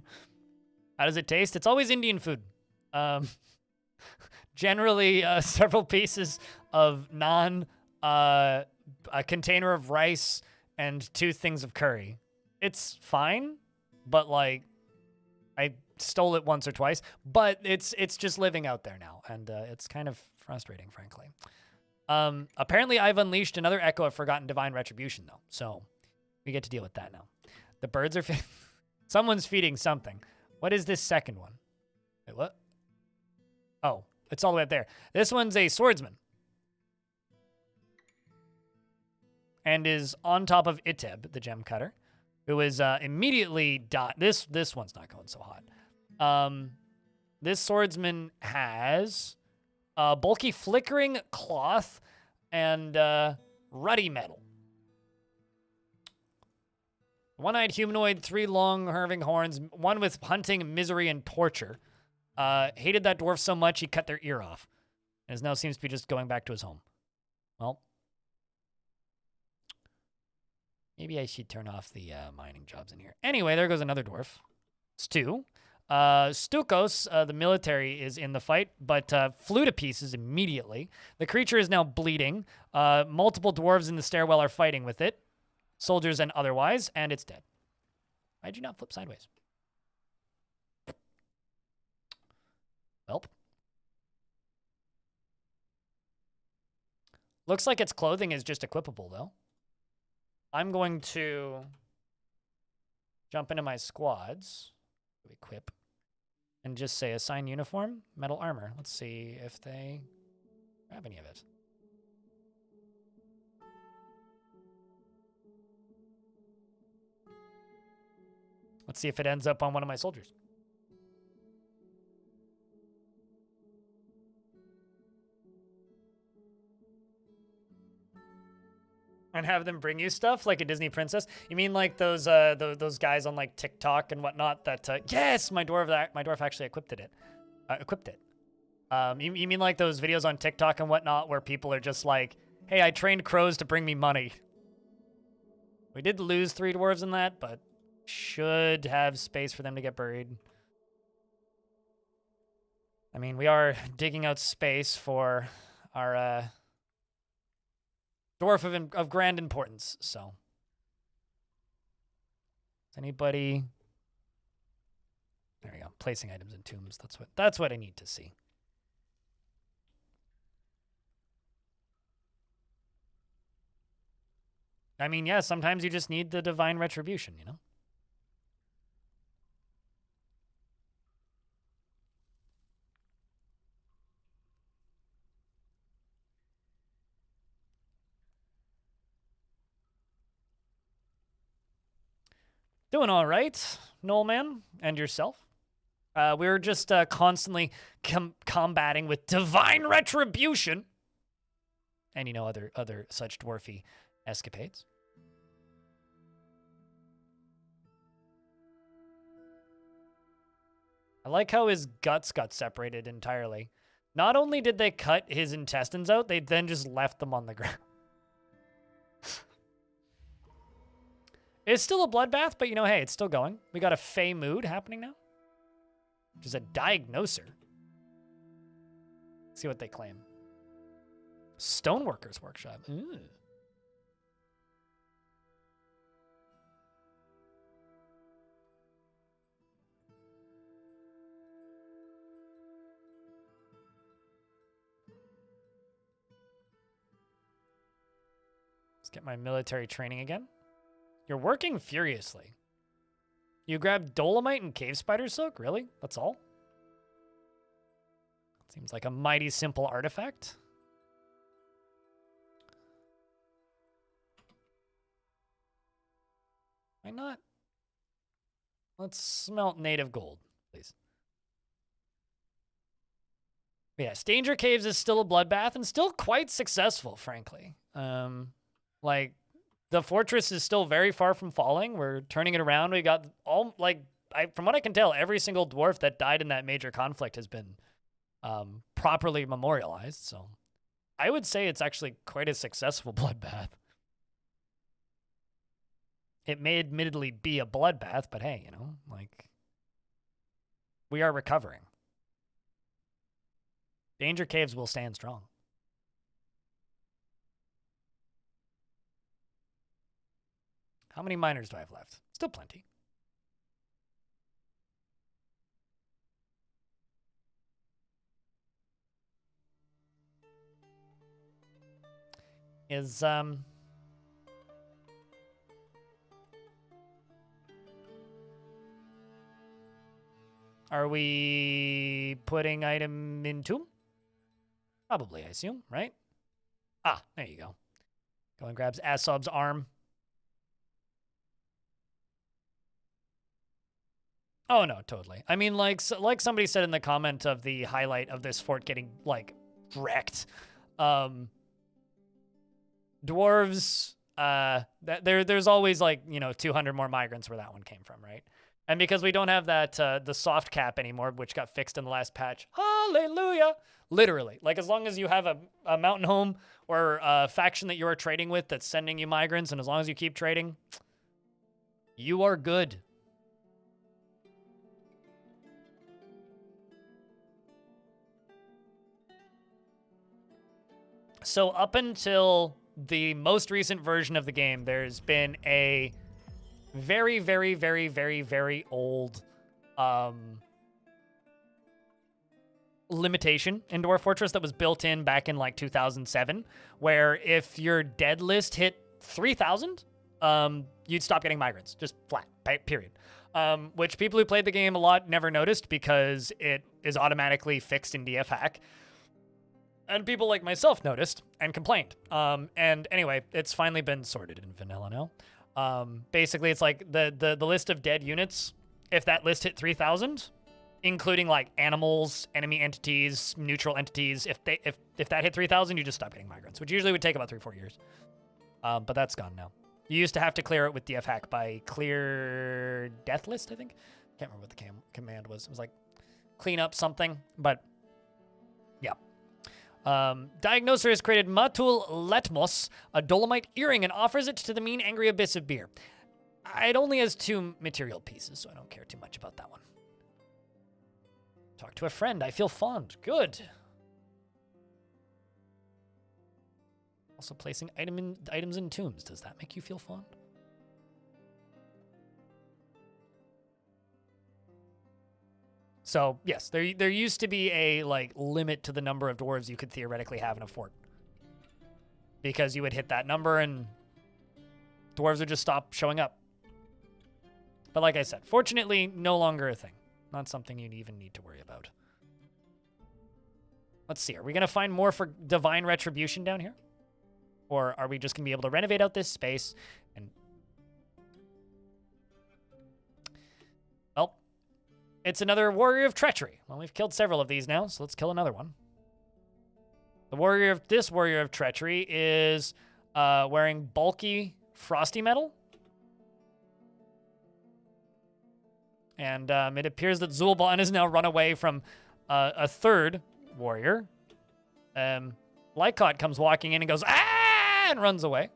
How does it taste? It's always Indian food. Generally, several pieces of naan, a container of rice, and 2 things of curry. It's fine, but like, I stole it once or twice. But it's just living out there now, and it's kind of frustrating, frankly. Apparently I've unleashed another echo of forgotten divine retribution, though. So we get to deal with that now. The birds are... Someone's feeding something. What is this second one? Wait, what? Oh, it's all the way up there. This one's a swordsman. And is on top of Iteb, the gem cutter, who is immediately... This one's not going so hot. This swordsman has... bulky flickering cloth and ruddy metal. One-eyed humanoid, 3 long curving horns, one with hunting, misery, and torture. Hated that dwarf so much he cut their ear off. And now seems to be just going back to his home. Well, maybe I should turn off the mining jobs in here. Anyway, there goes another dwarf. Stu. Stukos, the military, is in the fight, but flew to pieces immediately. The creature is now bleeding. Multiple dwarves in the stairwell are fighting with it. Soldiers and otherwise, and it's dead. Why'd you not flip sideways? Welp. Looks like its clothing is just equipable, though. I'm going to jump into my squads, equip, and just say assign uniform, metal armor. Let's see if they grab any of it. Let's see if it ends up on one of my soldiers. And have them bring you stuff like a Disney princess? You mean like those guys on like TikTok and whatnot that yes, my dwarf actually equipped it. You mean like those videos on TikTok and whatnot where people are just like, hey, I trained crows to bring me money. We did lose 3 dwarves in that, but should have space for them to get buried. I mean, we are digging out space for our dwarf of grand importance, so. Is anybody? There we go. Placing items in tombs. That's what I need to see. I mean, yeah, sometimes you just need the divine retribution, you know? Doing all right, Noel Man, and yourself. We were just constantly combating with divine retribution, and you know other such dwarfy escapades. I like how his guts got separated entirely. Not only did they cut his intestines out, they then just left them on the ground. It's still a bloodbath, but you know, hey, it's still going. We got a Fey mood happening now, which is a diagnoser. Let's see what they claim. Stoneworkers Workshop. Ooh. Let's get my military training again. You're working furiously. You grabbed dolomite and cave spider silk? Really? That's all? Seems like a mighty simple artifact. Why not? Let's smelt native gold, please. But yes, Danger Caves is still a bloodbath and still quite successful, frankly. Like, the fortress is still very far from falling. We're turning it around. We got all, like, from what I can tell, every single dwarf that died in that major conflict has been properly memorialized. So I would say it's actually quite a successful bloodbath. It may admittedly be a bloodbath, but hey, you know, like, we are recovering. Danger Caves will stand strong. How many miners do I have left? Still plenty. Are we putting item in tomb? Probably, I assume, right? Ah, there you go. Go and grabs Asob's arm. Oh, no, totally. I mean, like somebody said in the comment of the highlight of this fort getting, like, wrecked. Dwarves, there's always like, 200 more migrants where that one came from, right? And because we don't have that the soft cap anymore, which got fixed in the last patch, hallelujah, literally. Like as long as you have a mountain home or a faction that you are trading with that's sending you migrants, and as long as you keep trading, you are good. So up until the most recent version of the game, there's been a very, very, very, very, very old limitation in Dwarf Fortress that was built in back in like 2007, where if your dead list hit 3,000, you'd stop getting migrants, just flat, period. Which people who played the game a lot never noticed because it is automatically fixed in DF hack. And people like myself noticed and complained. And anyway, it's finally been sorted in vanilla now. Basically, it's like the list of dead units, if that list hit 3,000, including like animals, enemy entities, neutral entities, if that hit 3,000, you just stop getting migrants, which usually would take about 3-4 years. But that's gone now. You used to have to clear it with DF hack by clear death list, I think. Can't remember what the command was. It was like clean up something, but yeah. Diagnoser has created Matul Letmos, a dolomite earring, and offers it to the mean angry abyss of beer. It only has 2 material pieces, so I don't care too much about that one. Talk to a friend. I feel fond. Good. Also placing items in tombs. Does that make you feel fond? So, yes, there used to be a like limit to the number of dwarves you could theoretically have in a fort. Because you would hit that number and dwarves would just stop showing up. But like I said, fortunately, no longer a thing. Not something you even need to worry about. Let's see, are we going to find more for Divine Retribution down here? Or are we just going to be able to renovate out this space and... Well, it's another Warrior of Treachery. Well, we've killed several of these now, so let's kill another one. This Warrior of Treachery is wearing bulky frosty metal. And it appears that Zul'Ban has now run away from a third warrior. Lycott comes walking in and goes, ah! And runs away.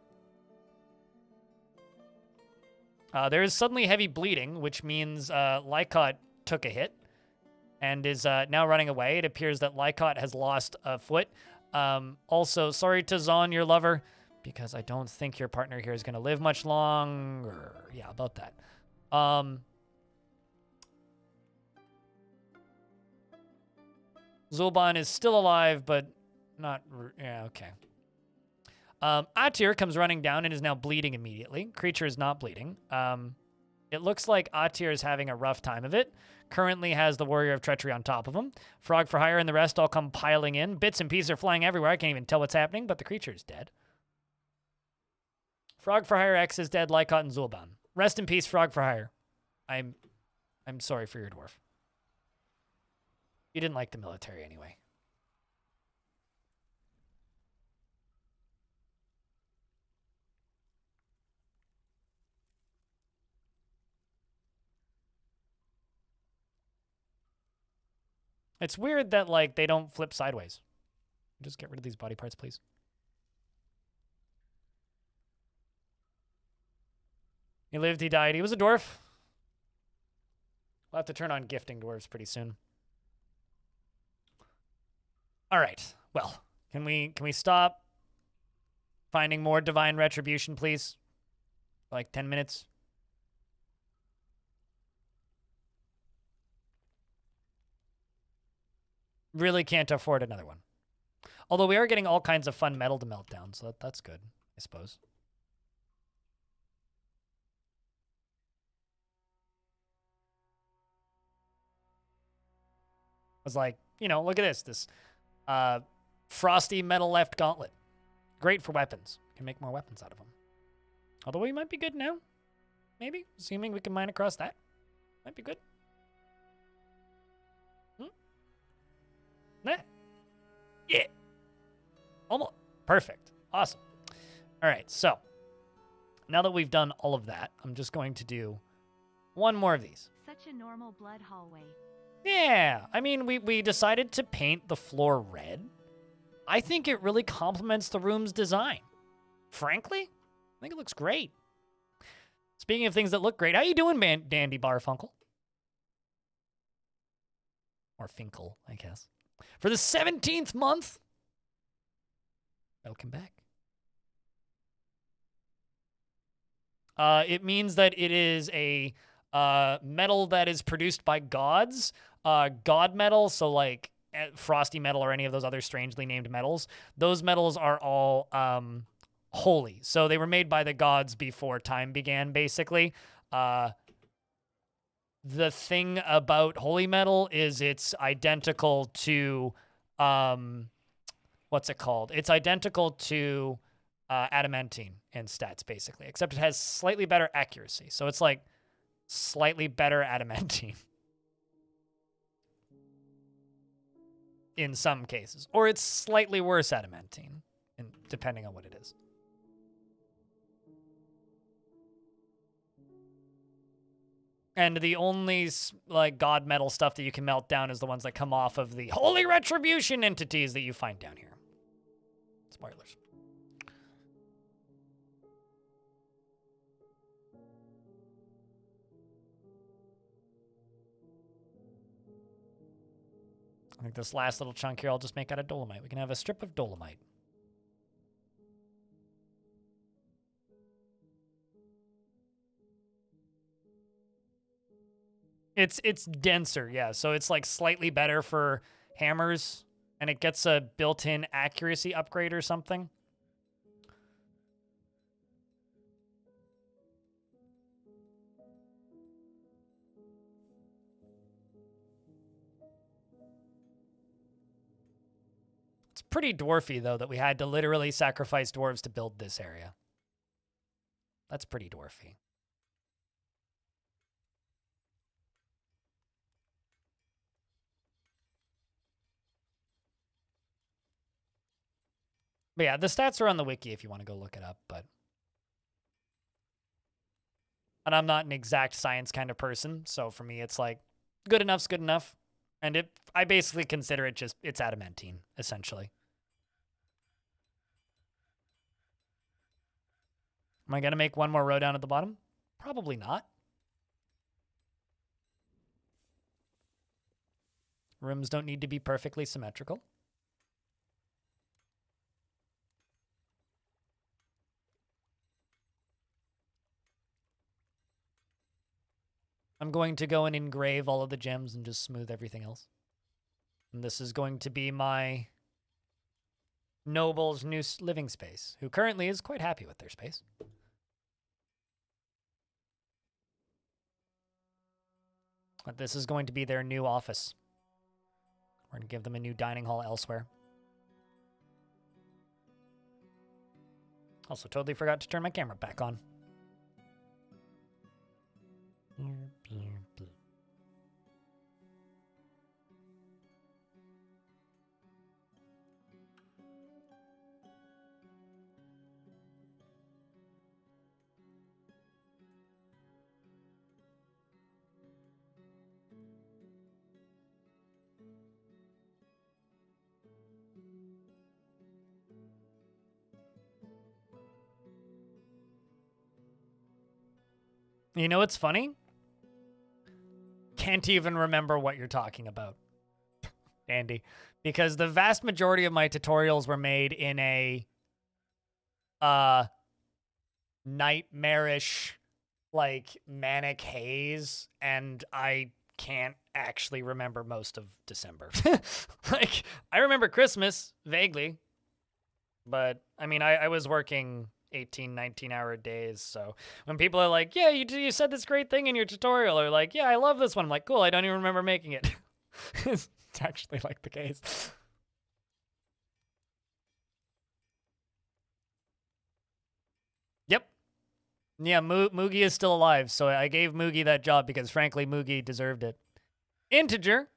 There is suddenly heavy bleeding, which means Lycott took a hit and is now running away. It appears that Lycott has lost a foot. Also, sorry to Zon, your lover, because I don't think your partner here is going to live much longer. Yeah, about that. Zul'Ban is still alive, but not... Yeah, okay. Atir comes running down and is now bleeding immediately. Creature is not bleeding. It looks like Atir is having a rough time of it. Currently has the Warrior of Treachery on top of him. Frog for Hire and the rest all come piling in. Bits and pieces are flying everywhere. I can't even tell what's happening, but the creature is dead. Frog for Hire X is dead, Lycott and Zul'Ban. Rest in peace, Frog for Hire. I'm sorry for your dwarf. You didn't like the military anyway. It's weird that, like, they don't flip sideways. Just get rid of these body parts, please. He lived, he died. He was a dwarf. We'll have to turn on gifting dwarves pretty soon. All right. Well, can we stop finding more Divine Retribution, please? Like 10 minutes. Really can't afford another one. Although we are getting all kinds of fun metal to melt down, so that's good, I suppose. I was like, you know, look at this frosty metal left gauntlet. Great for weapons. Can make more weapons out of them. Although we might be good now. Maybe, assuming we can mine across that. Might be good. Nah. Yeah. Almost. Perfect. Awesome. All right, so now that we've done all of that, I'm just going to do one more of these. Such a normal blood hallway. Yeah, I mean, we decided to paint the floor red. I think it really complements the room's design. Frankly, I think it looks great. Speaking of things that look great, how you doing, Dandy Barfunkel? Or Finkel, I guess. For the 17th month, welcome back. It means that it is a metal that is produced by gods. God metal, so like frosty metal or any of those other strangely named metals. Those metals are all holy. So they were made by the gods before time began, basically. The thing about holy metal is it's identical to, what's it called? It's identical to adamantine in stats, basically, except it has slightly better accuracy. So it's like slightly better adamantine in some cases, or it's slightly worse adamantine, depending on what it is. And the only like god metal stuff that you can melt down is the ones that come off of the holy retribution entities that you find down here. Spoilers. I think this last little chunk here I'll just make out of dolomite. We can have a strip of dolomite. It's denser, yeah. So it's like slightly better for hammers, and it gets a built-in accuracy upgrade or something. It's pretty dwarfy, though, that we had to literally sacrifice dwarves to build this area. That's pretty dwarfy. But yeah, the stats are on the wiki if you want to go look it up, and I'm not an exact science kind of person, so for me it's like good enough's good enough. And I basically consider it just, it's adamantine, essentially. Am I going to make one more row down at the bottom? Probably not. Rooms don't need to be perfectly symmetrical. I'm going to go and engrave all of the gems and just smooth everything else. And this is going to be my noble's new living space, who currently is quite happy with their space. But this is going to be their new office. We're going to give them a new dining hall elsewhere. Also, totally forgot to turn my camera back on. You know what's funny? Can't even remember what you're talking about, Andy, because the vast majority of my tutorials were made in a nightmarish, like manic haze, and I can't actually remember most of December. Like, I remember Christmas vaguely, but I mean, I was working 18, 19-hour days. So when people are like, yeah, you said this great thing in your tutorial, or like, yeah, I love this one, I'm like, cool, I don't even remember making it. It's actually like the case. Yep. Yeah, Moogie is still alive, so I gave Moogie that job because, frankly, Moogie deserved it. Integer.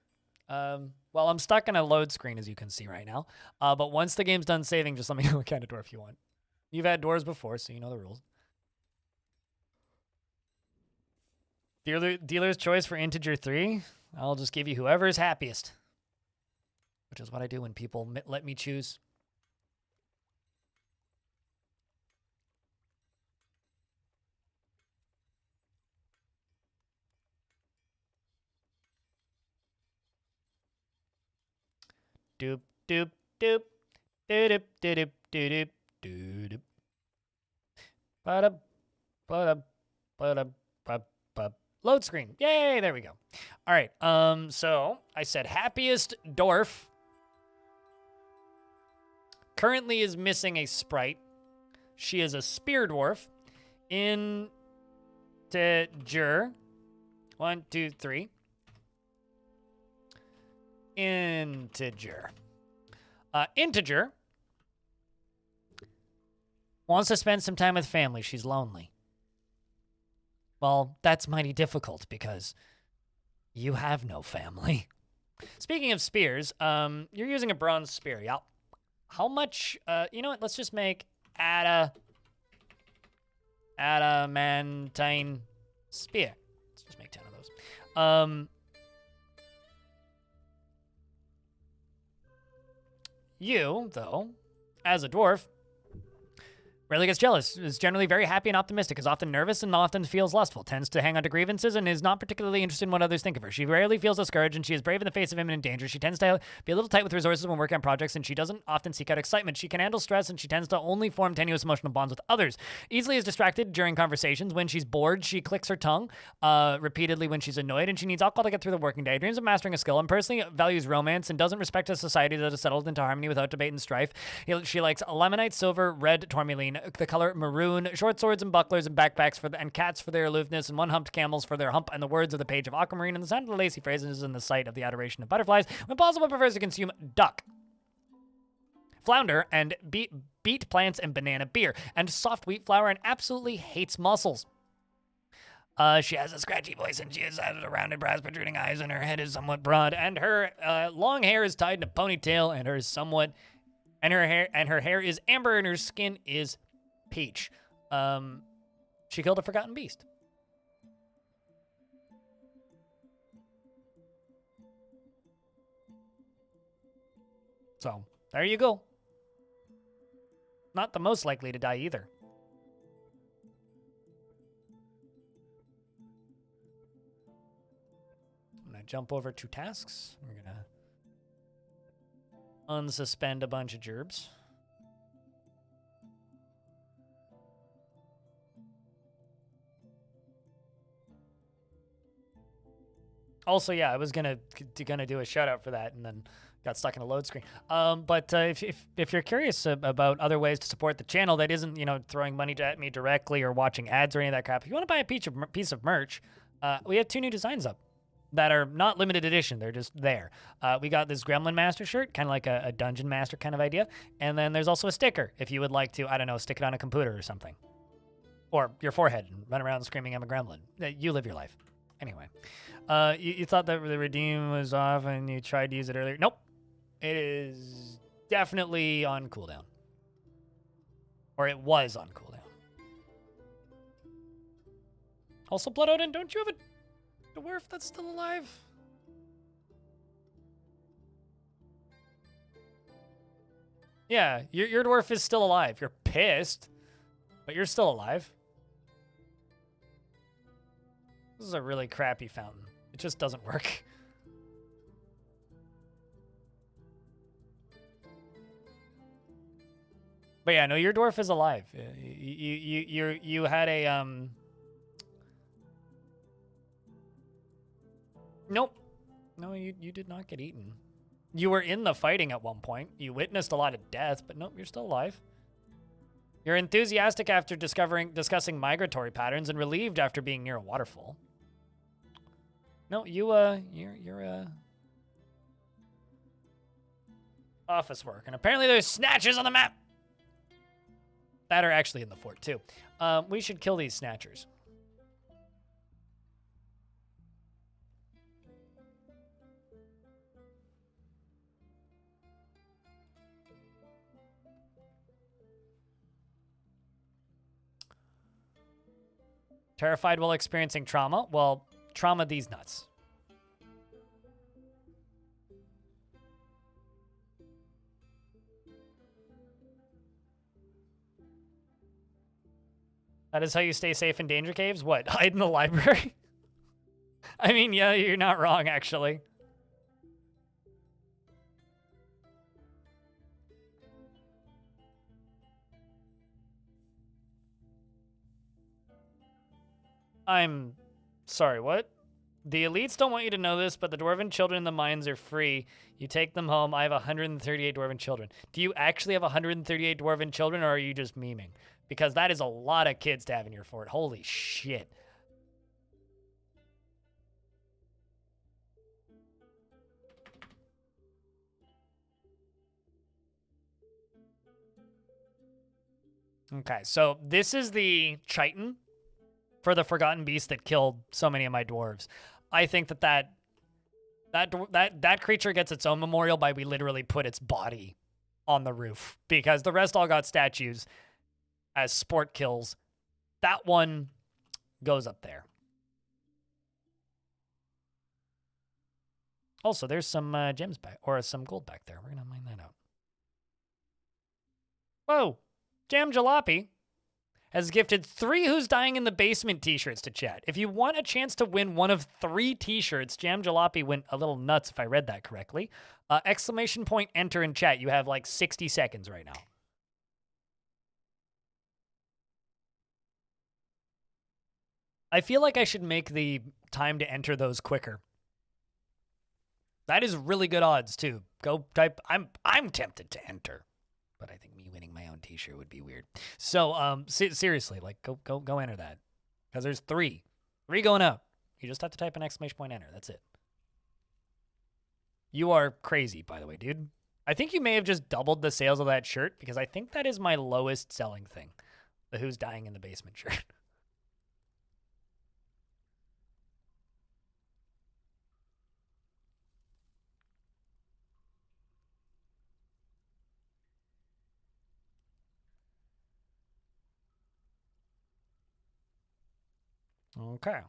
Well, I'm stuck in a load screen, as you can see right now. But once the game's done saving, just let me know what kind of dwarf you want. You've had dwarves before, so you know the rules. Dealer's choice for integer 3. I'll just give you whoever is happiest, which is what I do when people let me choose. Doop doop doop doop doop doop doop doop. Ba-da ba-da ba-da ba. Load screen. Yay, there we go. All right. So I said happiest dwarf currently is missing a sprite. She is a spear dwarf. Integer. 1, 2, 3. Integer. Integer wants to spend some time with family. She's lonely. Well, that's mighty difficult because you have no family. Speaking of spears, you're using a bronze spear. Yeah. How much? You know what? Let's just make adamantine spear. Let's just make 10 of those. You, though, as a dwarf, rarely gets jealous, is generally very happy and optimistic, is often nervous and often feels lustful, tends to hang on to grievances, and is not particularly interested in what others think of her. She rarely feels discouraged, and she is brave in the face of imminent danger. She tends to be a little tight with resources when working on projects, and she doesn't often seek out excitement. She can handle stress, and she tends to only form tenuous emotional bonds with others. Easily is distracted during conversations. When she's bored, she clicks her tongue repeatedly when she's annoyed, and she needs alcohol to get through the working day. Dreams of mastering a skill, and personally values romance, and doesn't respect a society that is settled into harmony without debate and strife. She likes lemonite, silver, red tourmaline, the color maroon, short swords and bucklers and backpacks and cats for their aloofness, and one-humped camels for their hump, and the words of the page of aquamarine, and the sound of the lacy phrases and the sight of the adoration of butterflies. When possible, prefers to consume duck, flounder, and beet plants and banana beer, and soft wheat flour, and absolutely hates mussels. She has a scratchy voice, and she has rounded brows, protruding eyes, and her head is somewhat broad, and her long hair is tied in a ponytail, and her hair is amber, and her skin is peach. She killed a forgotten beast. So, there you go. Not the most likely to die either. I'm gonna jump over 2 tasks. We're gonna unsuspend a bunch of gerbs. Also, yeah, I was gonna do a shout out for that, and then got stuck in a load screen. But if you're curious about other ways to support the channel that isn't throwing money at me directly or watching ads or any of that crap, if you want to buy a piece of merch, we have 2 new designs up that are not limited edition. They're just there. We got this Gremlin Master shirt, kind of like a Dungeon Master kind of idea, and then there's also a sticker if you would like to, I don't know, stick it on a computer or something, or your forehead and run around screaming I'm a gremlin. You live your life. Anyway, you thought that the redeem was off and you tried to use it earlier. Nope. It is definitely on cooldown. Or it was on cooldown. Also, Blood Odin, don't you have a dwarf that's still alive? Yeah, your dwarf is still alive. You're pissed, but you're still alive. This is a really crappy fountain. It just doesn't work. But yeah, no, your dwarf is alive. You had a Nope. No, you did not get eaten. You were in the fighting at one point. You witnessed a lot of death, but nope, you're still alive. You're enthusiastic after discussing migratory patterns and relieved after being near a waterfall. No, you're office work. And apparently there's snatchers on the map that are actually in the fort too. We should kill these snatchers. Terrified while experiencing trauma? Well, trauma these nuts. That is how you stay safe in danger caves? What, hide in the library? I mean, yeah, you're not wrong, actually. I'm sorry, what? The elites don't want you to know this, but the dwarven children in the mines are free. You take them home. I have 138 dwarven children. Do you actually have 138 dwarven children, or are you just memeing? Because that is a lot of kids to have in your fort. Holy shit. Okay, so this is the chitin for the Forgotten Beast that killed so many of my dwarves. I think that creature gets its own memorial by we literally put its body on the roof, because the rest all got statues as sport kills. That one goes up there. Also, there's some gems back, or some gold back there. We're gonna mine that out. Whoa, Jam Jalopy has gifted 3 Who's Dying in the Basement t-shirts to chat. If you want a chance to win one of 3 t-shirts, Jam Jalopy went a little nuts if I read that correctly. Exclamation point enter in chat. You have like 60 seconds right now. I feel like I should make the time to enter those quicker. That is really good odds too. Go type, I'm tempted to enter, but I think me winning my own t-shirt would be weird. So, seriously, like, go enter that. Because there's 3 going out. You just have to type an exclamation point enter. That's it. You are crazy, by the way, dude. I think you may have just doubled the sales of that shirt, because I think that is my lowest selling thing. The Who's Dying in the Basement shirt. Okay.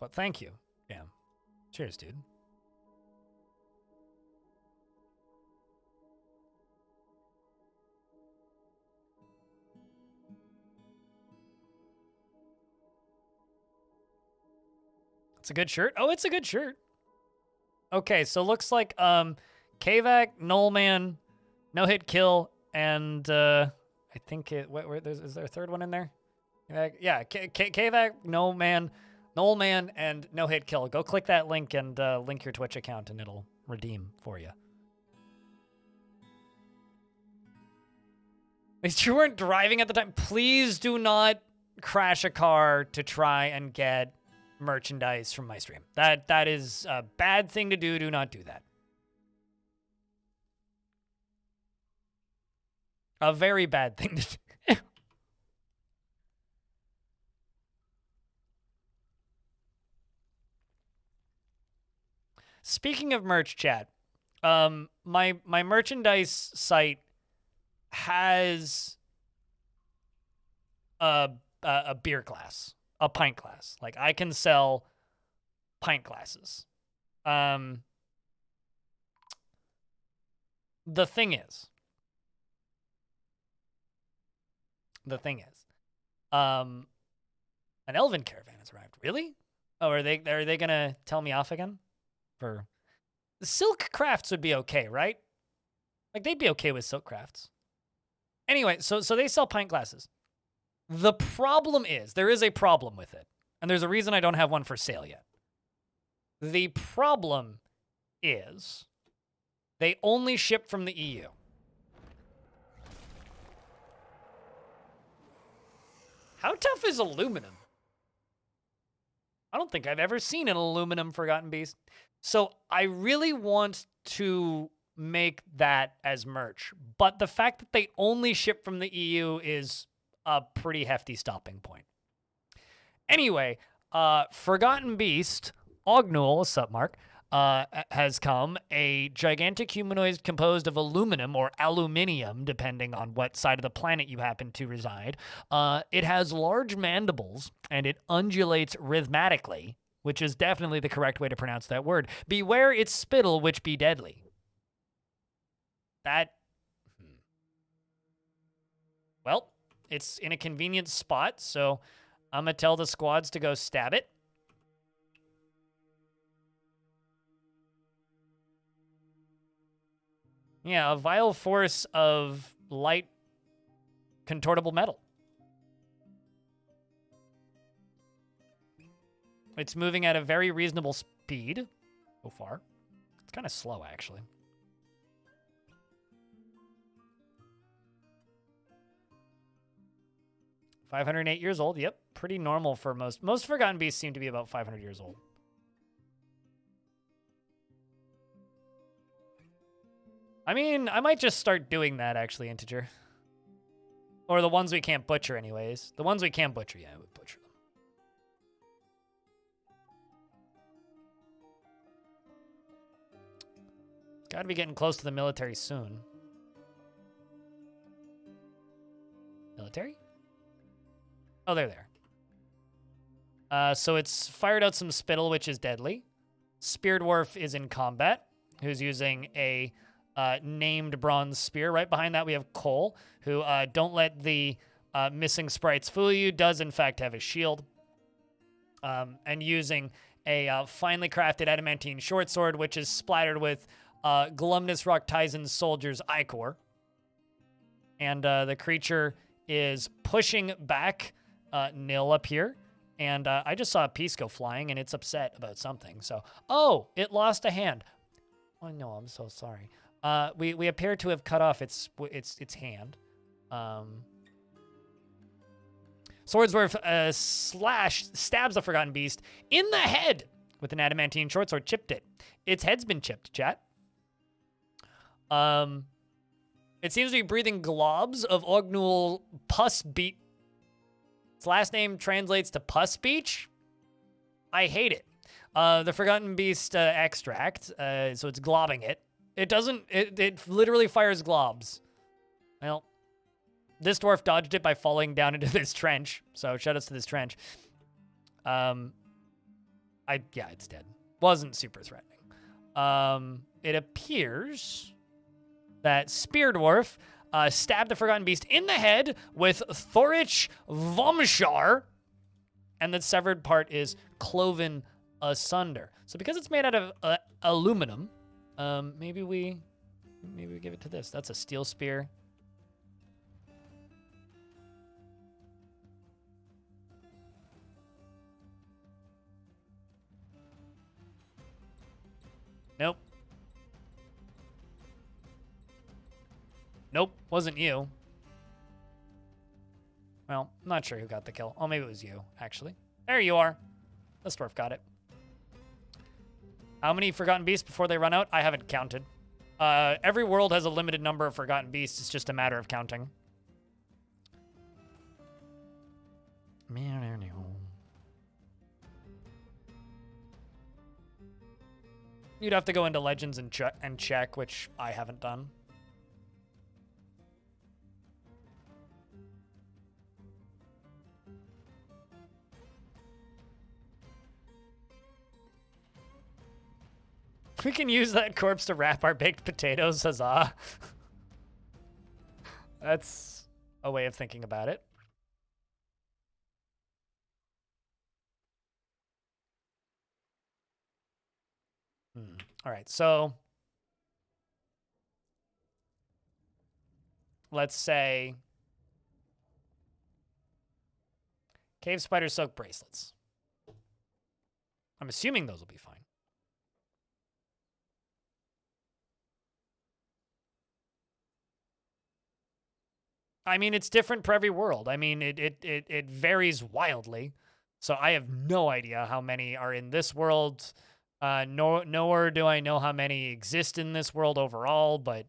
But thank you. Yeah. Cheers, dude. It's a good shirt. Oh, it's a good shirt. Okay, so looks like Kavak, Nullman, No Hit Kill, and I think is there a third one in there? Yeah, Kavak, Nullman, and No Hit Kill. Go click that link and link your Twitch account, and it'll redeem for you. At least you weren't driving at the time. Please do not crash a car to try and get merchandise from my stream. That is a bad thing to do. Do not do that. A very bad thing to do. Speaking of merch, chat, my merchandise site has a beer glass, a pint glass. Like, I can sell pint glasses. The thing is, an elven caravan has arrived. Really? Oh, are they gonna tell me off again? For the silk crafts would be okay, right? Like, they'd be okay with silk crafts. Anyway, so they sell pint glasses. The problem is, there is a problem with it. And there's a reason I don't have one for sale yet. The problem is they only ship from the EU. How tough is aluminum? I don't think I've ever seen an aluminum Forgotten Beast. So I really want to make that as merch. But the fact that they only ship from the EU is a pretty hefty stopping point. Anyway, Forgotten Beast, Ognul, what's up, Mark? has come, a gigantic humanoid composed of aluminum or aluminium, depending on what side of the planet you happen to reside. It has large mandibles, and it undulates rhythmically, which is definitely the correct way to pronounce that word. Beware its spittle, which be deadly. That... Well, it's in a convenient spot, so I'm going to tell the squads to go stab it. Yeah, a vile force of light contortable metal. It's moving at a very reasonable speed so far. It's kind of slow, actually. $508 years old. Yep, pretty normal for most. Most Forgotten Beasts seem to be about 500 years old. I mean, I might just start doing that, actually, Integer. Or the ones we can't butcher, anyways. The ones we can't butcher, yeah, I would butcher them. Gotta be getting close to the military soon. Military? Oh, they're there. So it's fired out some spittle, which is deadly. Spear Dwarf is in combat, who's using a named bronze spear. Right behind that, we have Cole, who don't let the missing sprites fool you, does in fact have a shield. And using a finely crafted adamantine short sword, which is splattered with Glumnus Rocktizen's soldier's ichor. And the creature is pushing back Nil up here. And I just saw a piece go flying, and it's upset about something. So, oh, it lost a hand. Oh, no, I'm so sorry. We appear to have cut off its hand. Swordsworth stabs the Forgotten Beast in the head with an adamantine short sword, chipped it. Its head's been chipped, chat. It seems to be breathing globs of Ognul pus beat. Its last name translates to pus beach. I hate it. The Forgotten Beast extract, so it's globbing it. It doesn't, it literally fires globs. Well, this dwarf dodged it by falling down into this trench, so shout outs to this trench. Yeah, it's dead. Wasn't super threatening. It appears that Spear Dwarf stabbed the Forgotten Beast in the head with Thorich Vomshar, and the severed part is cloven asunder. So because it's made out of aluminum, maybe we give it to this. That's a steel spear. Nope. Nope, wasn't you. Well, I'm not sure who got the kill. Oh, maybe it was you, actually. There you are. This dwarf got it. How many Forgotten Beasts before they run out? I haven't counted. Every world has a limited number of Forgotten Beasts. It's just a matter of counting. You'd have to go into Legends and check, which I haven't done. We can use that corpse to wrap our baked potatoes, huzzah. That's a way of thinking about it. All right, so let's say cave spider silk bracelets. I'm assuming those will be fine. I mean, it's different for every world. I mean, it varies wildly. So I have no idea how many are in this world. Nor do I know how many exist in this world overall, but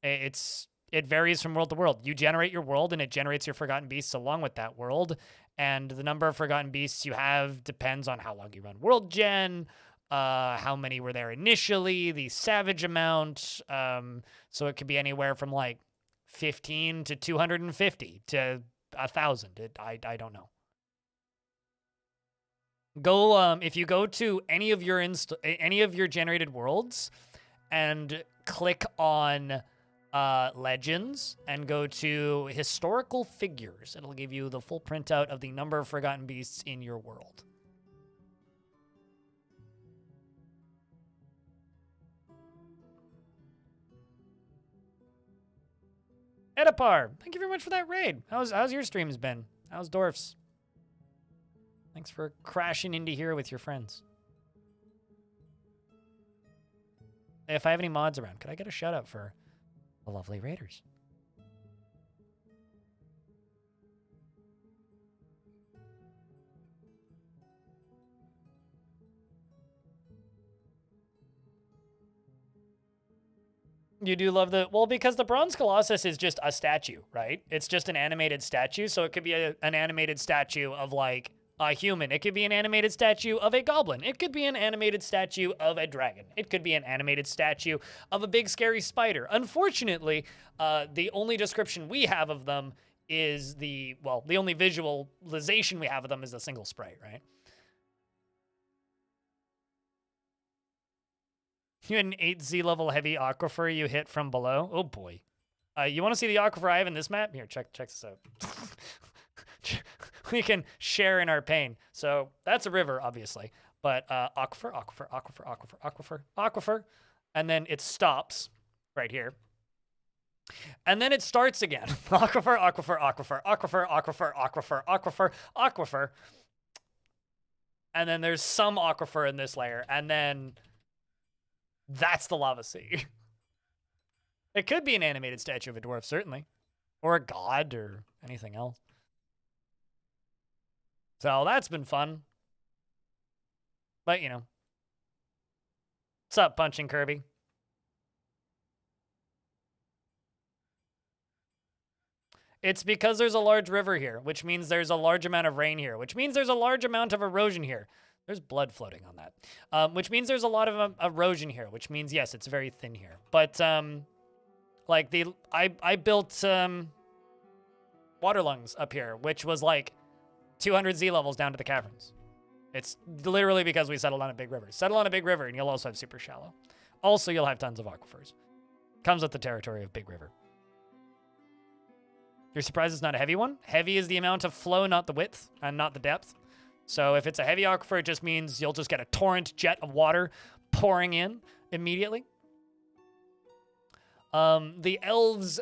it varies from world to world. You generate your world, and it generates your Forgotten Beasts along with that world. And the number of Forgotten Beasts you have depends on how long you run World Gen, how many were there initially, the savage amount. So it could be anywhere from like 15 to 250 to 1,000. I don't know. Go if you go to any of your generated worlds and click on legends and go to historical figures, it'll give you the full printout of the number of forgotten beasts in your world. Edipar, thank you very much for that raid. How's your streams been? How's Dwarf's? Thanks for crashing into here with your friends. If I have any mods around, could I get a shout out for the lovely raiders? You do love well, because the Bronze Colossus is just a statue, right? It's just an animated statue, so it could be an animated statue of, like, a human. It could be an animated statue of a goblin. It could be an animated statue of a dragon. It could be an animated statue of a big scary spider. Unfortunately, the only description we have of them is the only visualization we have of them is a single spray, right? You had an 8Z level heavy aquifer you hit from below. Oh boy. You want to see the aquifer I have in this map? Here, check this out. We can share in our pain. So that's a river, obviously. But aquifer. And then it stops right here. And then it starts again. Aquifer. And then there's some aquifer in this layer. And then that's the lava sea. It could be an animated statue of a dwarf, certainly. Or a god or anything else. So that's been fun. But, you know. What's up, Punching Kirby? It's because there's a large river here, which means there's a large amount of rain here, which means there's a large amount of erosion here. There's blood floating on that, which means there's a lot of erosion here, which means, yes, it's very thin here. But, like, I built water lungs up here, which was like 200 Z levels down to the caverns. It's literally because we settled on a big river. Settle on a big river, and you'll also have super shallow. Also, you'll have tons of aquifers. Comes with the territory of big river. You're surprised it's not a heavy one? Heavy is the amount of flow, not the width, and not the depth. So if it's a heavy aquifer, it just means you'll just get a torrent jet of water pouring in immediately. The elves,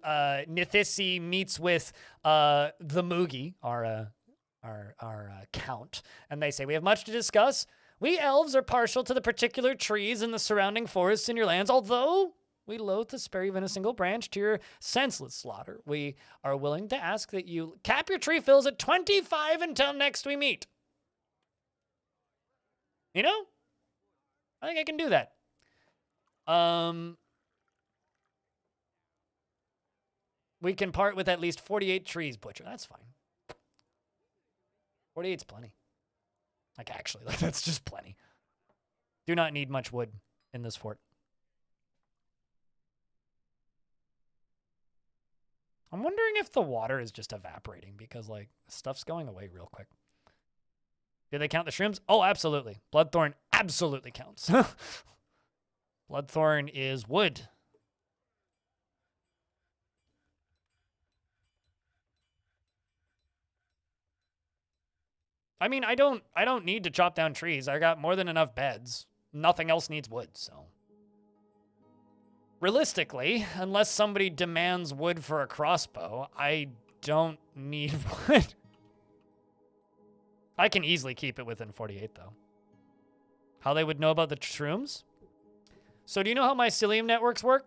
Nithisi meets with the Moogie, our count, and they say, we have much to discuss. We elves are partial to the particular trees and the surrounding forests in your lands, although we loathe to spare even a single branch to your senseless slaughter. We are willing to ask that you cap your tree fills at 25 until next we meet. You know? I think I can do that. We can part with at least 48 trees, Butcher. That's fine. 48's plenty. Like, actually, like, that's just plenty. Do not need much wood in this fort. I'm wondering if the water is just evaporating because, like, stuff's going away real quick. Do they count the shrooms? Oh, absolutely. Bloodthorn absolutely counts. Bloodthorn is wood. I mean, I don't need to chop down trees. I got more than enough beds. Nothing else needs wood, so. Realistically, unless somebody demands wood for a crossbow, I don't need wood. I can easily keep it within 48, though. How they would know about the shrooms? So do you know how mycelium networks work?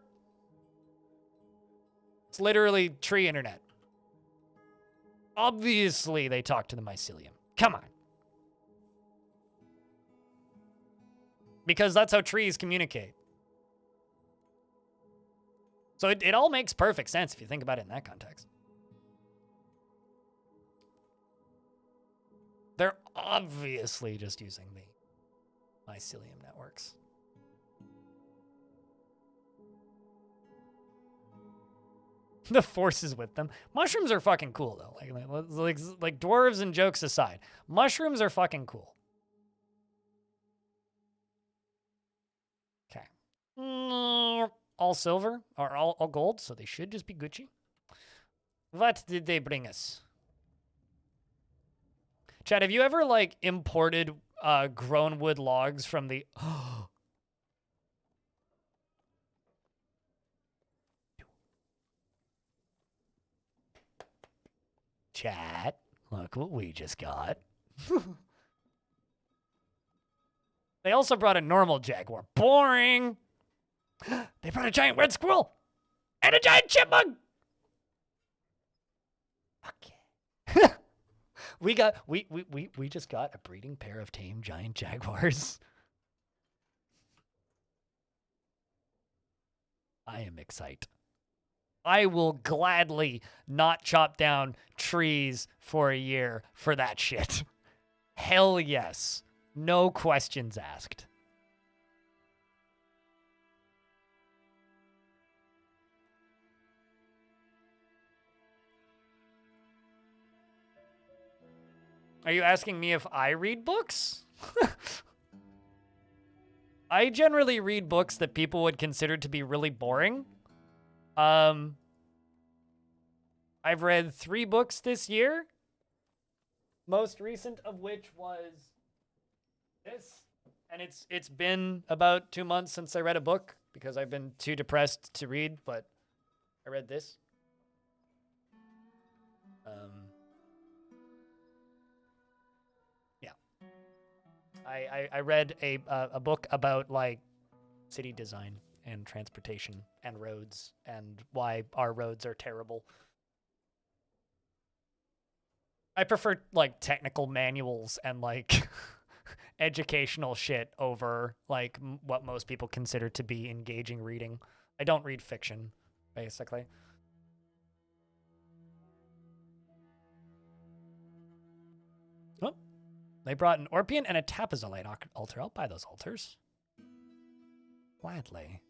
It's literally tree internet. Obviously, they talk to the mycelium. Come on. Because that's how trees communicate. So it all makes perfect sense if you think about it in that context. They're obviously just using Mycelium networks. The force is with them. Mushrooms are fucking cool though. Like dwarves and jokes aside, mushrooms are fucking cool. Okay. All silver or all gold, so they should just be Gucci. What did they bring us? Chad, have you ever like imported grown wood logs from the Chat, look what we just got. They also brought a normal jaguar. Boring. They brought a giant red squirrel and a giant chipmunk. Okay. we just got a breeding pair of tame giant jaguars. I am excited. I will gladly not chop down trees for a year for that shit. Hell yes. No questions asked. Are you asking me if I read books? I generally read books that people would consider to be really boring. I've read 3 books this year. Most recent of which was this. And it's been about 2 months since I read a book because I've been too depressed to read, but I read this. Yeah. I read a book about like city design and transportation and roads and why our roads are terrible. I prefer like technical manuals and like educational shit over like what most people consider to be engaging reading. I don't read fiction, basically. Oh, they brought an Orpian and a Tapazolite altar. I'll buy those altars. Gladly.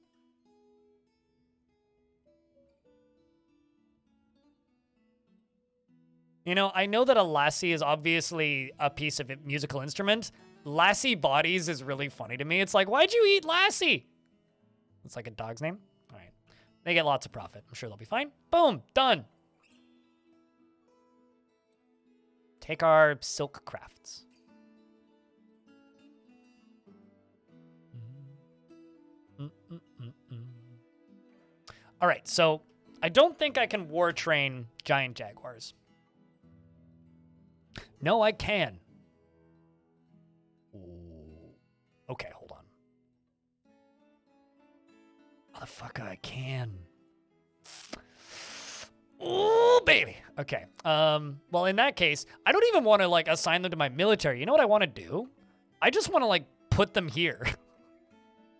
You know, I know that a lassie is obviously a piece of musical instrument. Lassie bodies is really funny to me. It's like, why'd you eat Lassie? It's like a dog's name. All right. They get lots of profit. I'm sure they'll be fine. Boom. Done. Take our silk crafts. All right. So I don't think I can war train giant jaguars. No, I can. Ooh. Okay, hold on. Motherfucker, I can. Ooh, baby. Okay. Well, in that case, I don't even want to like assign them to my military. You know what I want to do? I just want to like put them here.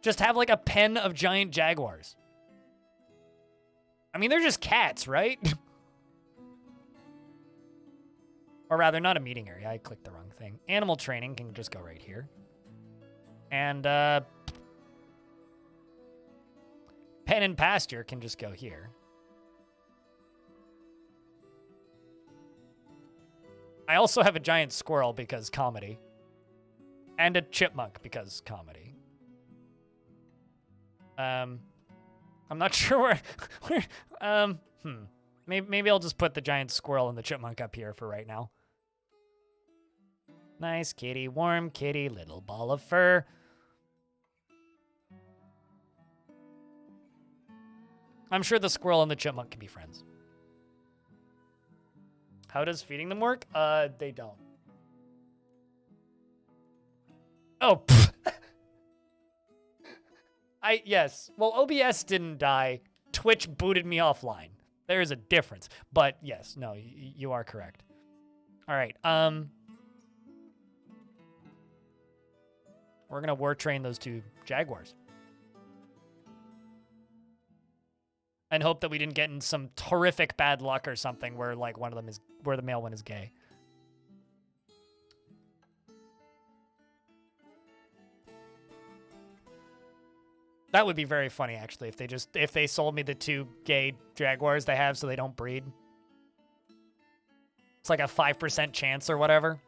Just have like a pen of giant jaguars. I mean, they're just cats, right? Or rather, not a meeting area. I clicked the wrong thing. Animal training can just go right here. And pen and pasture can just go here. I also have a giant squirrel because comedy. And a chipmunk because comedy. I'm not sure where Maybe I'll just put the giant squirrel and the chipmunk up here for right now. Nice kitty, warm kitty, little ball of fur. I'm sure the squirrel and the chipmunk can be friends. How does feeding them work? They don't. Oh, yes. Well, OBS didn't die. Twitch booted me offline. There is a difference. But yes, no, you are correct. All right. We're going to war train those 2 jaguars. And hope that we didn't get in some terrific bad luck or something where like one of them is where the male one is gay. That would be very funny, actually, if they sold me the 2 gay jaguars they have so they don't breed. It's like a 5% chance or whatever.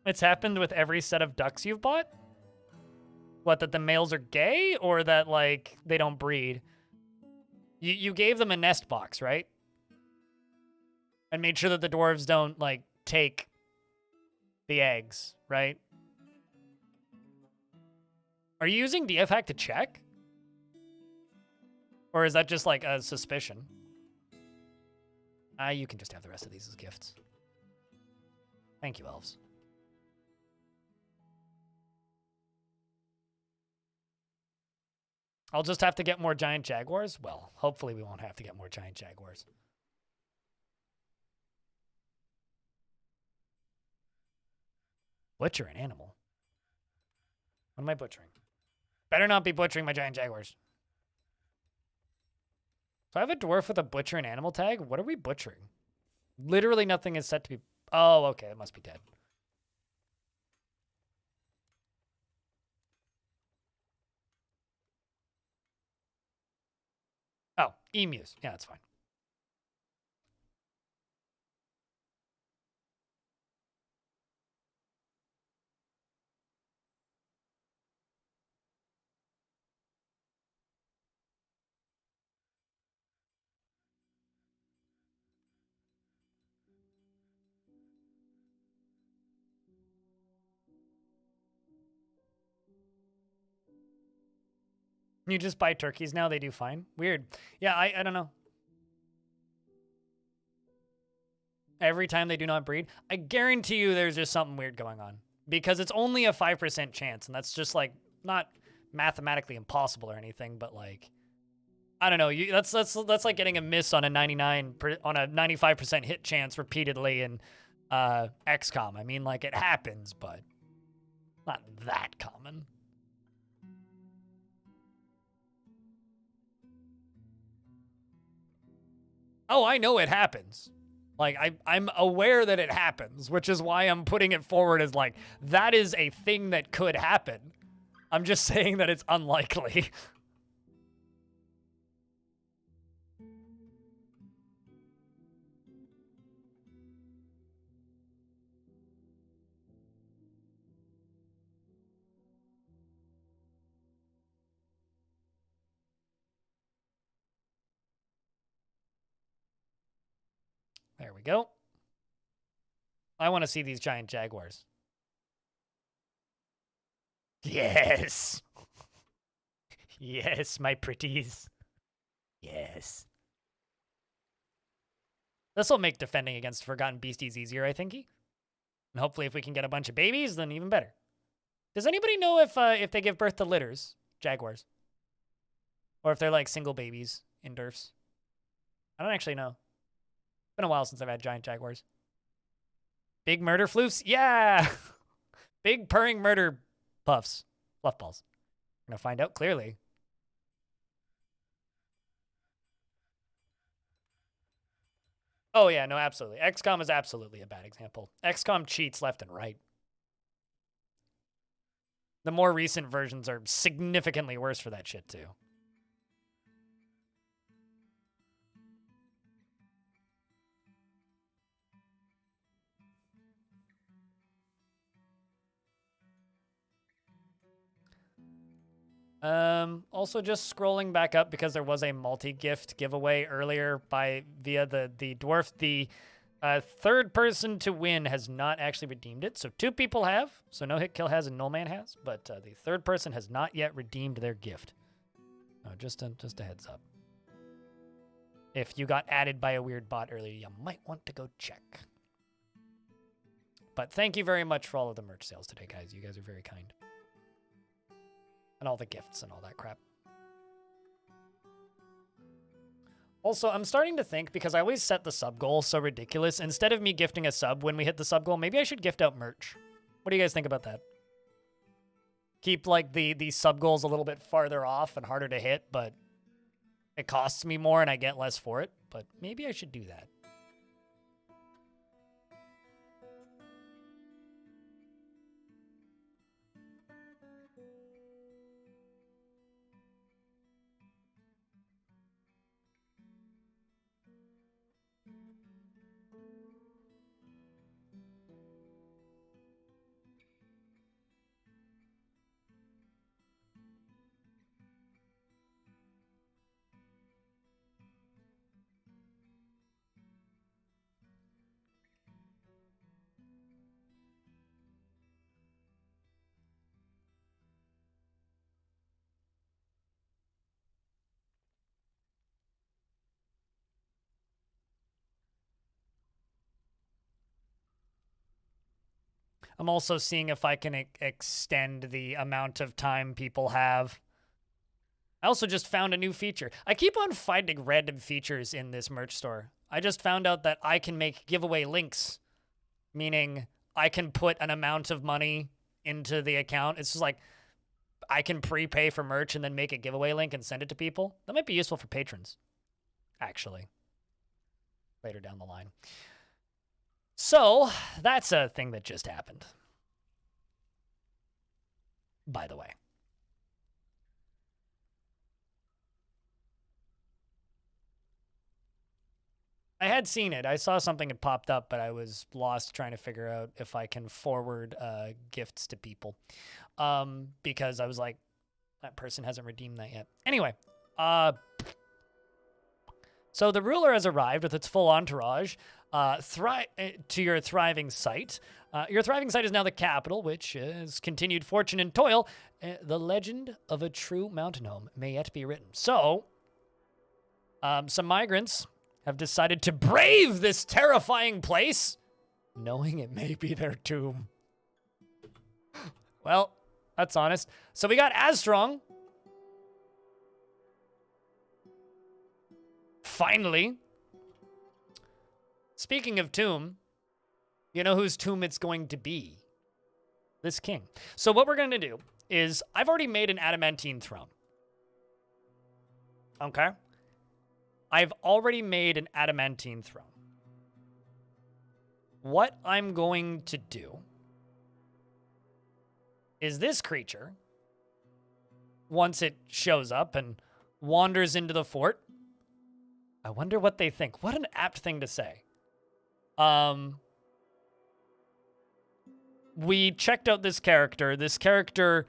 It's happened with every set of ducks you've bought? What, that the males are gay or that, like, they don't breed? You gave them a nest box, right? And made sure that the dwarves don't, like, take the eggs, right? Are you using DF hack to check? Or is that just, like, a suspicion? You can just have the rest of these as gifts. Thank you, elves. I'll just have to get more giant jaguars? Well, hopefully we won't have to get more giant jaguars. Butcher an animal? What am I butchering? Better not be butchering my giant jaguars. So I have a dwarf with a butcher and animal tag? What are we butchering? Literally nothing is set to be... Oh, okay, it must be dead. Oh, emus. Yeah, that's fine. You just buy turkeys now, they do fine. Weird. Yeah, I don't know. Every time they do not breed, I guarantee you there's just something weird going on. Because it's only a 5% chance, and that's just, like, not mathematically impossible or anything, but, like, I don't know. That's like getting a miss on a 95% hit chance repeatedly in XCOM. I mean, like, it happens, but not that common. Oh, I know it happens. Like, I'm aware that it happens, which is why I'm putting it forward as, like, that is a thing that could happen. I'm just saying that it's unlikely. There we go. I want to see these giant jaguars. Yes. Yes, my pretties. Yes. This will make defending against forgotten beasties easier, I think. And hopefully if we can get a bunch of babies, then even better. Does anybody know if they give birth to litters, jaguars? Or if they're like single babies in Dwarfs? I don't actually know. Been a while since I've had giant jaguars. Big murder floofs? Yeah! Big purring murder puffs. Fluff balls. I'm gonna find out clearly. Oh yeah, no, absolutely. XCOM is absolutely a bad example. XCOM cheats left and right. The more recent versions are significantly worse for that shit too. Also just scrolling back up because there was a multi-gift giveaway earlier via the dwarf. The third person to win has not actually redeemed it. So 2 people have. So No Hit Kill has and No Man has. But the third person has not yet redeemed their gift. Just a heads up. If you got added by a weird bot earlier, you might want to go check. But thank you very much for all of the merch sales today, guys. You guys are very kind. And all the gifts and all that crap. Also, I'm starting to think, because I always set the sub goal so ridiculous, instead of me gifting a sub when we hit the sub goal, maybe I should gift out merch. What do you guys think about that? Keep, like, the sub goals a little bit farther off and harder to hit, but it costs me more and I get less for it. But maybe I should do that. I'm also seeing if I can extend the amount of time people have. I also just found a new feature. I keep on finding random features in this merch store. I just found out that I can make giveaway links, meaning I can put an amount of money into the account. It's just like I can prepay for merch and then make a giveaway link and send it to people. That might be useful for patrons, actually, later down the line. So that's a thing that just happened, by the way. I had seen it. I saw something had popped up, but I was lost trying to figure out if I can forward gifts to people, because I was like, that person hasn't redeemed that yet. Anyway, so the ruler has arrived with its full entourage to your thriving site. Your thriving site is now the capital, which has continued fortune and toil. The legend of a true mountain home may yet be written. So, some migrants have decided to brave this terrifying place, knowing it may be their tomb. Well, that's honest. So we got Asstrong. Finally. Speaking of tomb, you know whose tomb it's going to be? This king. So what we're going to do is, I've already made an adamantine throne. Okay? I've already made an adamantine throne. What I'm going to do is this creature, once it shows up and wanders into the fort, I wonder what they think. What an apt thing to say. We checked out this character. This character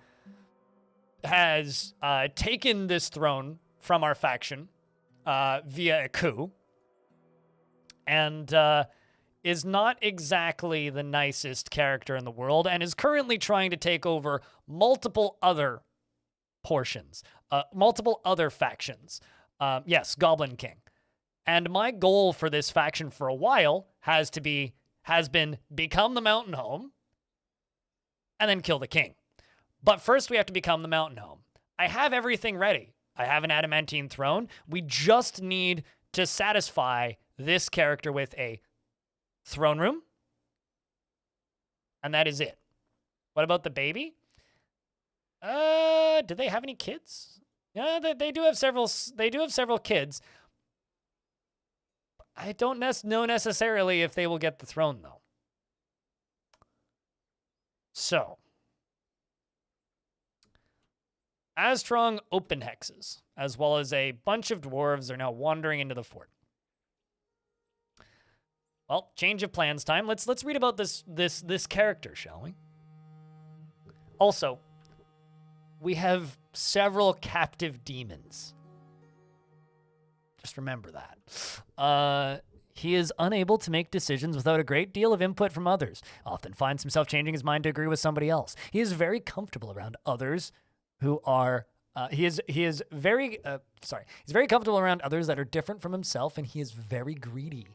has taken this throne from our faction via a coup, and is not exactly the nicest character in the world, and is currently trying to take over multiple other portions, multiple other factions. Yes, Goblin King. And my goal for this faction for a while has been become the mountain home and then kill the king. But first we have to become the mountain home. I have everything ready. I have an adamantine throne. We just need to satisfy this character with a throne room. And that is it. What about the baby? Do they have any kids? Yeah, they do have several kids. I don't know necessarily if they will get the throne, though. So, Asstrong open hexes, as well as a bunch of dwarves, are now wandering into the fort. Well, change of plans time. Let's read about this character, shall we? Also, we have several captive demons. Just remember that. He is unable to make decisions without a great deal of input from others. Often finds himself changing his mind to agree with somebody else. He is very comfortable around others who are. He's very comfortable around others that are different from himself, and he is very greedy.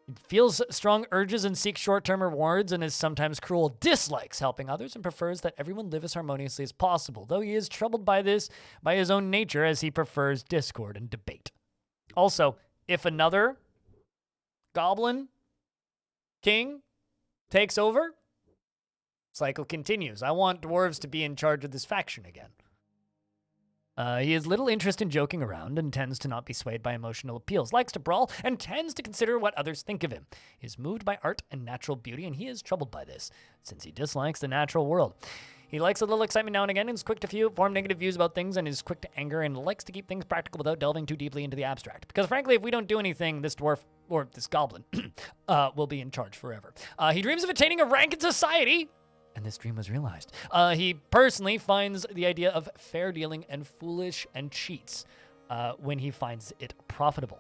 He feels strong urges and seeks short-term rewards, and is sometimes cruel. Dislikes helping others and prefers that everyone live as harmoniously as possible. Though he is troubled by this by his own nature, as he prefers discord and debate. Also, if another goblin king takes over, cycle continues. I want dwarves to be in charge of this faction again. He has little interest in joking around and tends to not be swayed by emotional appeals, likes to brawl, and tends to consider what others think of him. He is moved by art and natural beauty, and he is troubled by this, since he dislikes the natural world. He likes a little excitement now and again, and is quick to form negative views about things, and is quick to anger, and likes to keep things practical without delving too deeply into the abstract. Because frankly, if we don't do anything, this dwarf, or this goblin, will be in charge forever. He dreams of attaining a rank in society, and this dream was realized. He personally finds the idea of fair dealing and foolish and cheats when he finds it profitable.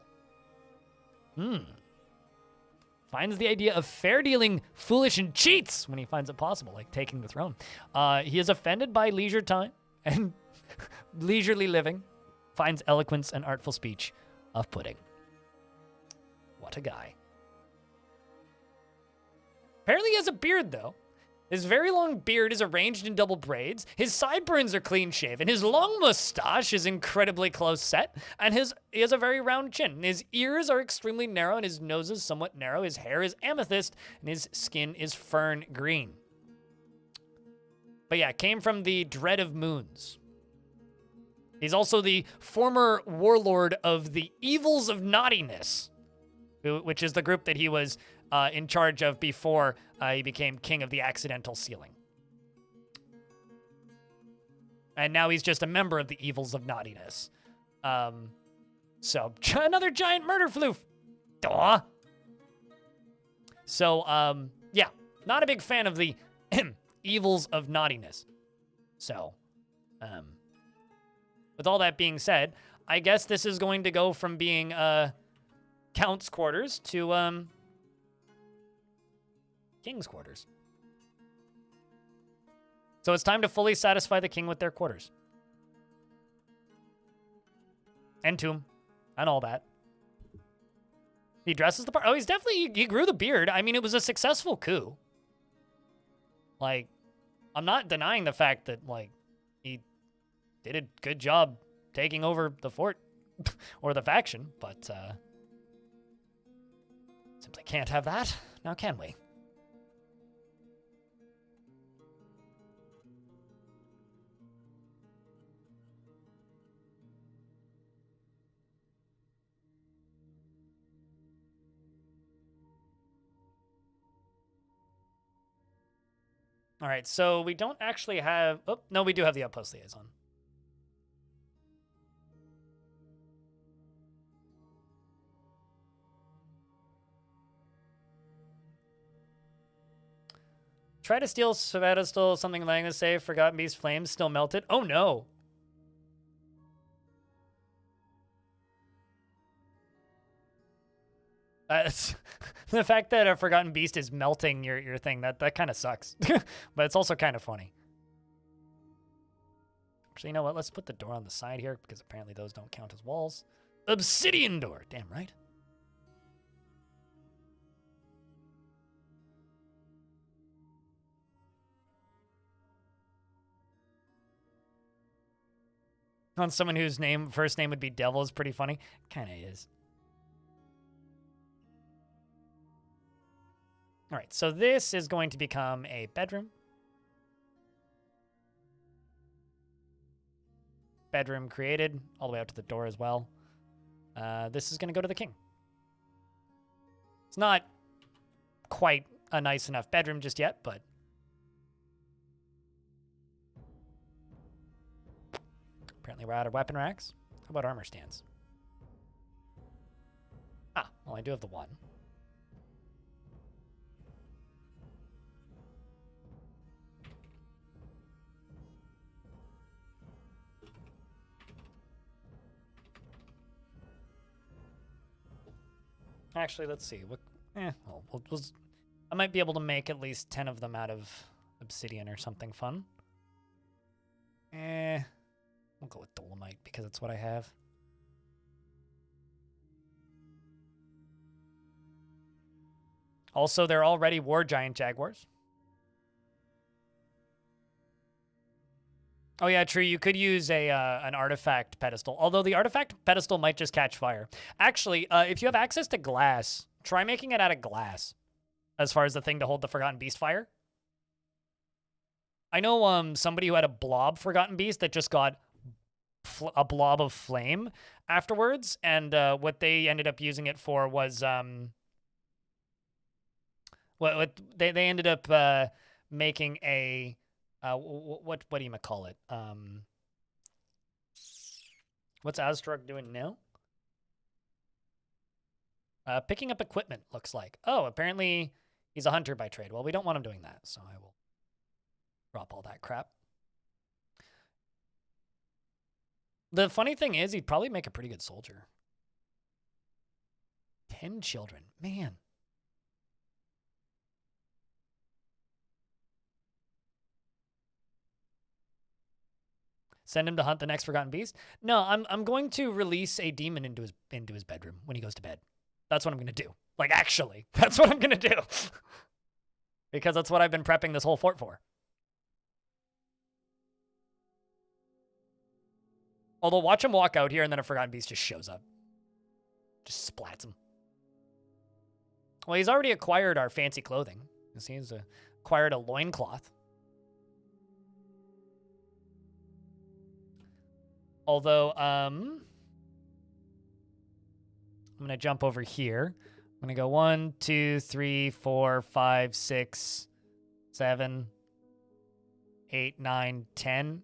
Finds the idea of fair dealing, foolish, and cheats when he finds it possible, like taking the throne. He is offended by leisure time and leisurely living, finds eloquence and artful speech off-putting. What a guy. Apparently he has a beard, though. His very long beard is arranged in double braids, his sideburns are clean-shaven, his long mustache is incredibly close set, and he has a very round chin. His ears are extremely narrow, and his nose is somewhat narrow. His hair is amethyst, and his skin is fern green. But yeah, came from the Dread of Moons. He's also the former warlord of the Evils of Naughtiness, which is the group that he was in charge of before he became king of the Accidental Ceiling. And now he's just a member of the Evils of Naughtiness. So, another giant murder floof. Duh. So, yeah, not a big fan of the Evils of Naughtiness. So, with all that being said, I guess this is going to go from being Count's quarters to King's quarters. So it's time to fully satisfy the king with their quarters. And tomb. And all that. He dresses the part. Oh, he grew the beard. I mean, it was a successful coup. Like, I'm not denying the fact that, like, he did a good job taking over the fort or the faction, but simply can't have that. Now can we? All right, so we don't actually have... Oh, no, we do have the outpost liaison. Try to steal Sevastopol, something lying to say. Forgotten Beast flames still melted. Oh, no. The fact that a Forgotten Beast is melting your thing, that kind of sucks. But it's also kind of funny. Actually, you know what? Let's put the door on the side here, because apparently those don't count as walls. Obsidian door. Damn right. On someone whose first name would be Devil is pretty funny. Kind of is. All right, so this is going to become a bedroom. Bedroom created, all the way out to the door as well. This is going to go to the king. It's not quite a nice enough bedroom just yet, but... Apparently we're out of weapon racks. How about armor stands? Ah, well, I do have the one. Actually, let's see. I might be able to make at least 10 of them out of obsidian or something fun. We'll go with dolomite because it's what I have. Also, they're already war giant jaguars. Oh yeah, true. You could use a an artifact pedestal, although the artifact pedestal might just catch fire. Actually, if you have access to glass, try making it out of glass. As far as the thing to hold the Forgotten Beast fire. I know somebody who had a blob Forgotten Beast that just got a blob of flame afterwards, and what they ended up using it for was what they ended up making a what do you call it? What's Aztrog doing now? Picking up equipment, looks like. Oh, apparently he's a hunter by trade. Well, we don't want him doing that, so I will drop all that crap. The funny thing is, he'd probably make a pretty good soldier. 10 children. Man. Send him to hunt the next Forgotten Beast? No, I'm going to release a demon into his bedroom when he goes to bed. That's what I'm going to do. Like, actually, that's what I'm going to do. Because that's what I've been prepping this whole fort for. Although, watch him walk out here, and then a Forgotten Beast just shows up. Just splats him. Well, he's already acquired our fancy clothing. He's acquired a loincloth. Although, I'm going to jump over here. I'm going to go 1, 2, 3, 4, 5, 6, 7, 8, 9, 10,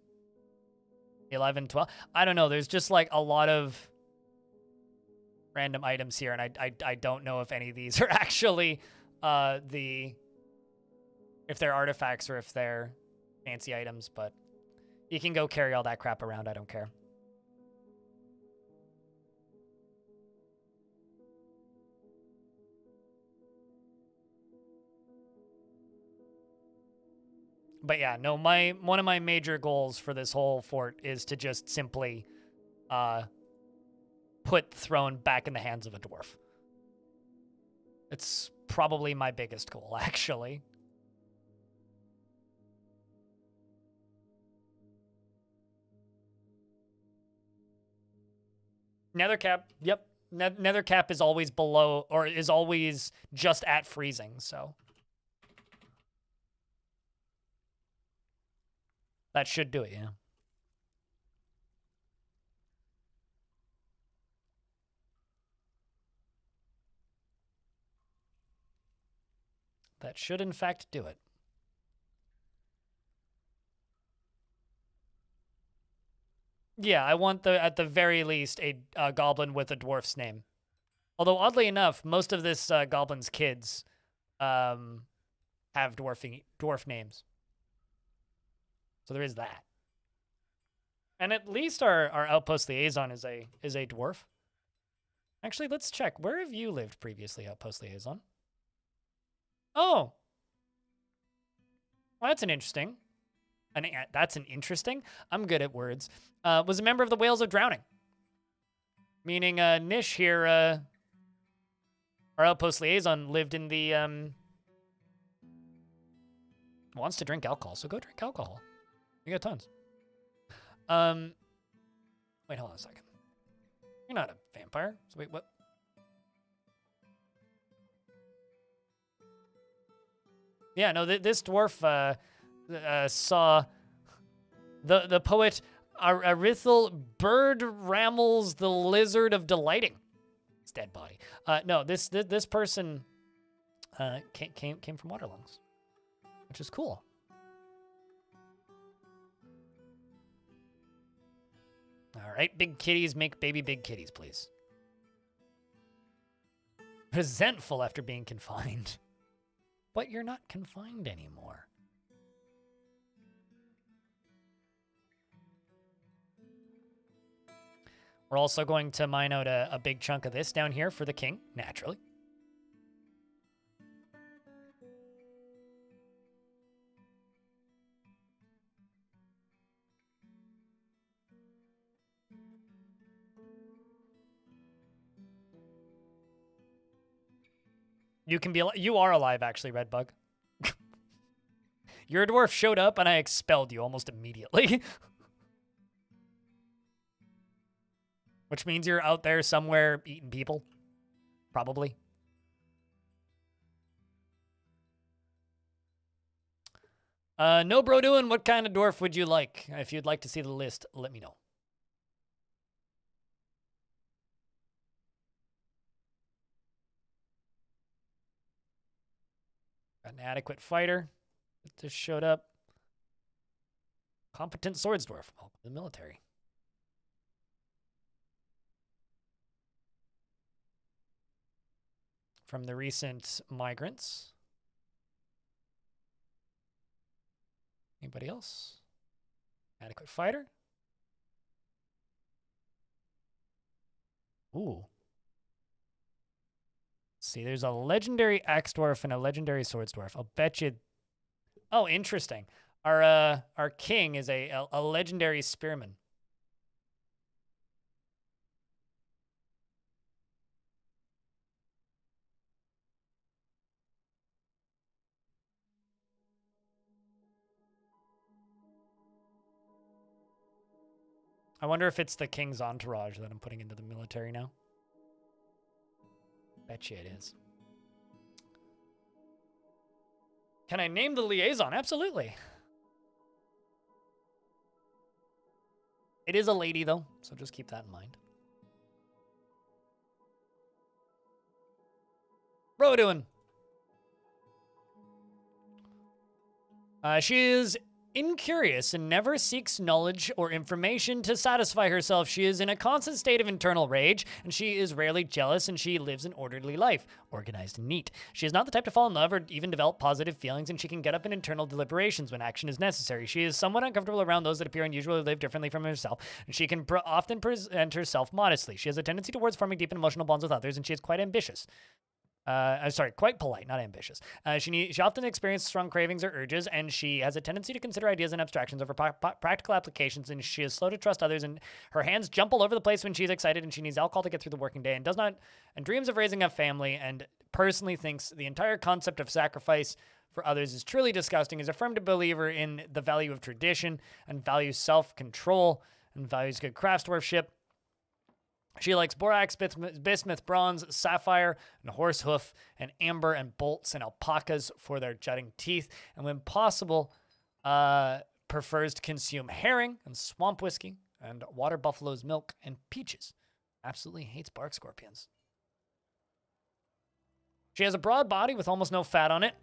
11, 12. I don't know. There's just like a lot of random items here, and I don't know if any of these are actually if they're artifacts or if they're fancy items, but you can go carry all that crap around. I don't care. But yeah, no, one of my major goals for this whole fort is to just simply put throne back in the hands of a dwarf. It's probably my biggest goal, actually. Nethercap, yep. Nethercap is always below, or is always just at freezing, so. That should do it, yeah. That should, in fact, do it. Yeah, I want, at the very least, a goblin with a dwarf's name. Although, oddly enough, most of this goblin's kids have dwarf names. So there is that. And at least our outpost liaison is a dwarf. Actually, let's check. Where have you lived previously, outpost liaison? Oh. Well, that's an interesting. That's an interesting. I'm good at words. Was a member of the Whales of Drowning. Meaning Nish here, our outpost liaison, lived in the wants to drink alcohol, so go drink alcohol. You got tons. Wait, hold on a second. You're not a vampire. So wait, what? Yeah, no, this dwarf saw the poet Arithel Bird Rammels the Lizard of Delighting. It's dead body. No, this person came from Waterlungs, which is cool. All right, big kitties make baby big kitties, please. Resentful after being confined. But you're not confined anymore. We're also going to mine out a big chunk of this down here for the king, naturally. You are alive, actually, Redbug. Your dwarf showed up and I expelled you almost immediately. Which means you're out there somewhere eating people. Probably. No bro doing. What kind of dwarf would you like? If you'd like to see the list, let me know. Got an adequate fighter that just showed up. Competent swords dwarf. Oh, the military. From the recent migrants. Anybody else? Adequate fighter. Ooh. See, there's a legendary axe dwarf and a legendary swords dwarf. I'll bet you. Oh, interesting. Our king is a legendary spearman. I wonder if it's the king's entourage that I'm putting into the military now. Bet you it is. Can I name the liaison? Absolutely. It is a lady, though, so just keep that in mind. Bro doing? She is incurious and never seeks knowledge or information to satisfy herself. She is in a constant state of internal rage, and she is rarely jealous, and she lives an orderly life, organized and neat. She is not the type to fall in love or even develop positive feelings, and she can get up in internal deliberations when action is necessary. She is somewhat uncomfortable around those that appear unusual or live differently from herself, and she can often present herself modestly. She has a tendency towards forming deep and emotional bonds with others, and she is quite ambitious. Quite polite, not ambitious. She often experiences strong cravings or urges, and she has a tendency to consider ideas and abstractions over practical applications, and she is slow to trust others, and her hands jump all over the place when she's excited, and she needs alcohol to get through the working day, and dreams of raising a family, and personally thinks the entire concept of sacrifice for others is truly disgusting, is a firm believer in the value of tradition, and values self-control, and values good craftsdwarfship. She likes borax, bismuth, bronze, sapphire, and horse hoof, and amber, and bolts, and alpacas for their jutting teeth, and when possible, prefers to consume herring, and swamp whiskey, and water buffalo's milk, and peaches. Absolutely hates bark scorpions. She has a broad body with almost no fat on it,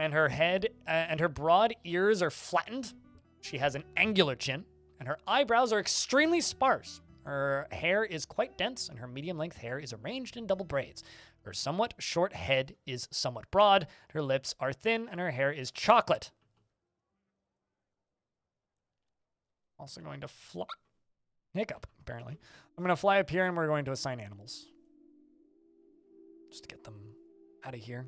and her head and her broad ears are flattened. She has an angular chin, and her eyebrows are extremely sparse. Her hair is quite dense, and her medium-length hair is arranged in double braids. Her somewhat short head is somewhat broad, her lips are thin, and her hair is chocolate. Also going to fly... Hiccup, apparently. I'm going to fly up here, and we're going to assign animals. Just to get them out of here.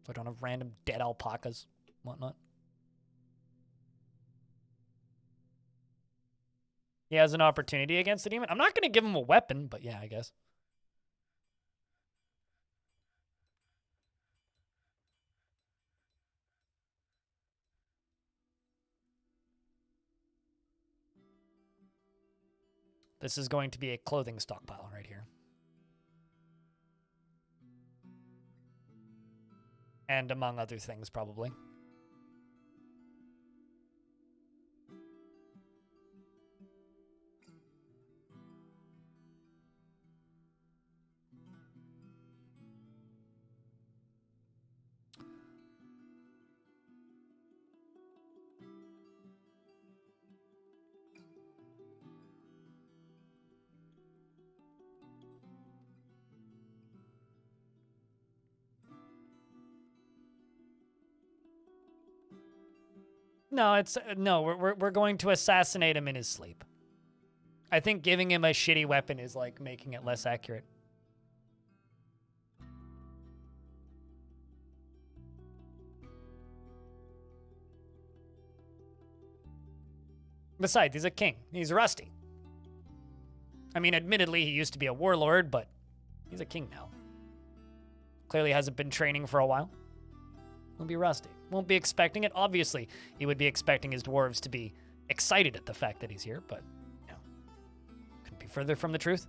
So I don't have random dead alpacas, whatnot. He has an opportunity against the demon. I'm not going to give him a weapon, but yeah, I guess. This is going to be a clothing stockpile right here. And among other things, probably. No, we're going to assassinate him in his sleep. I think giving him a shitty weapon is like making it less accurate. Besides, he's a king. He's rusty. I mean, admittedly, he used to be a warlord, but he's a king now. Clearly hasn't been training for a while. He'll be rusty. Won't be expecting it. Obviously, he would be expecting his dwarves to be excited at the fact that he's here, but, you know, couldn't be further from the truth.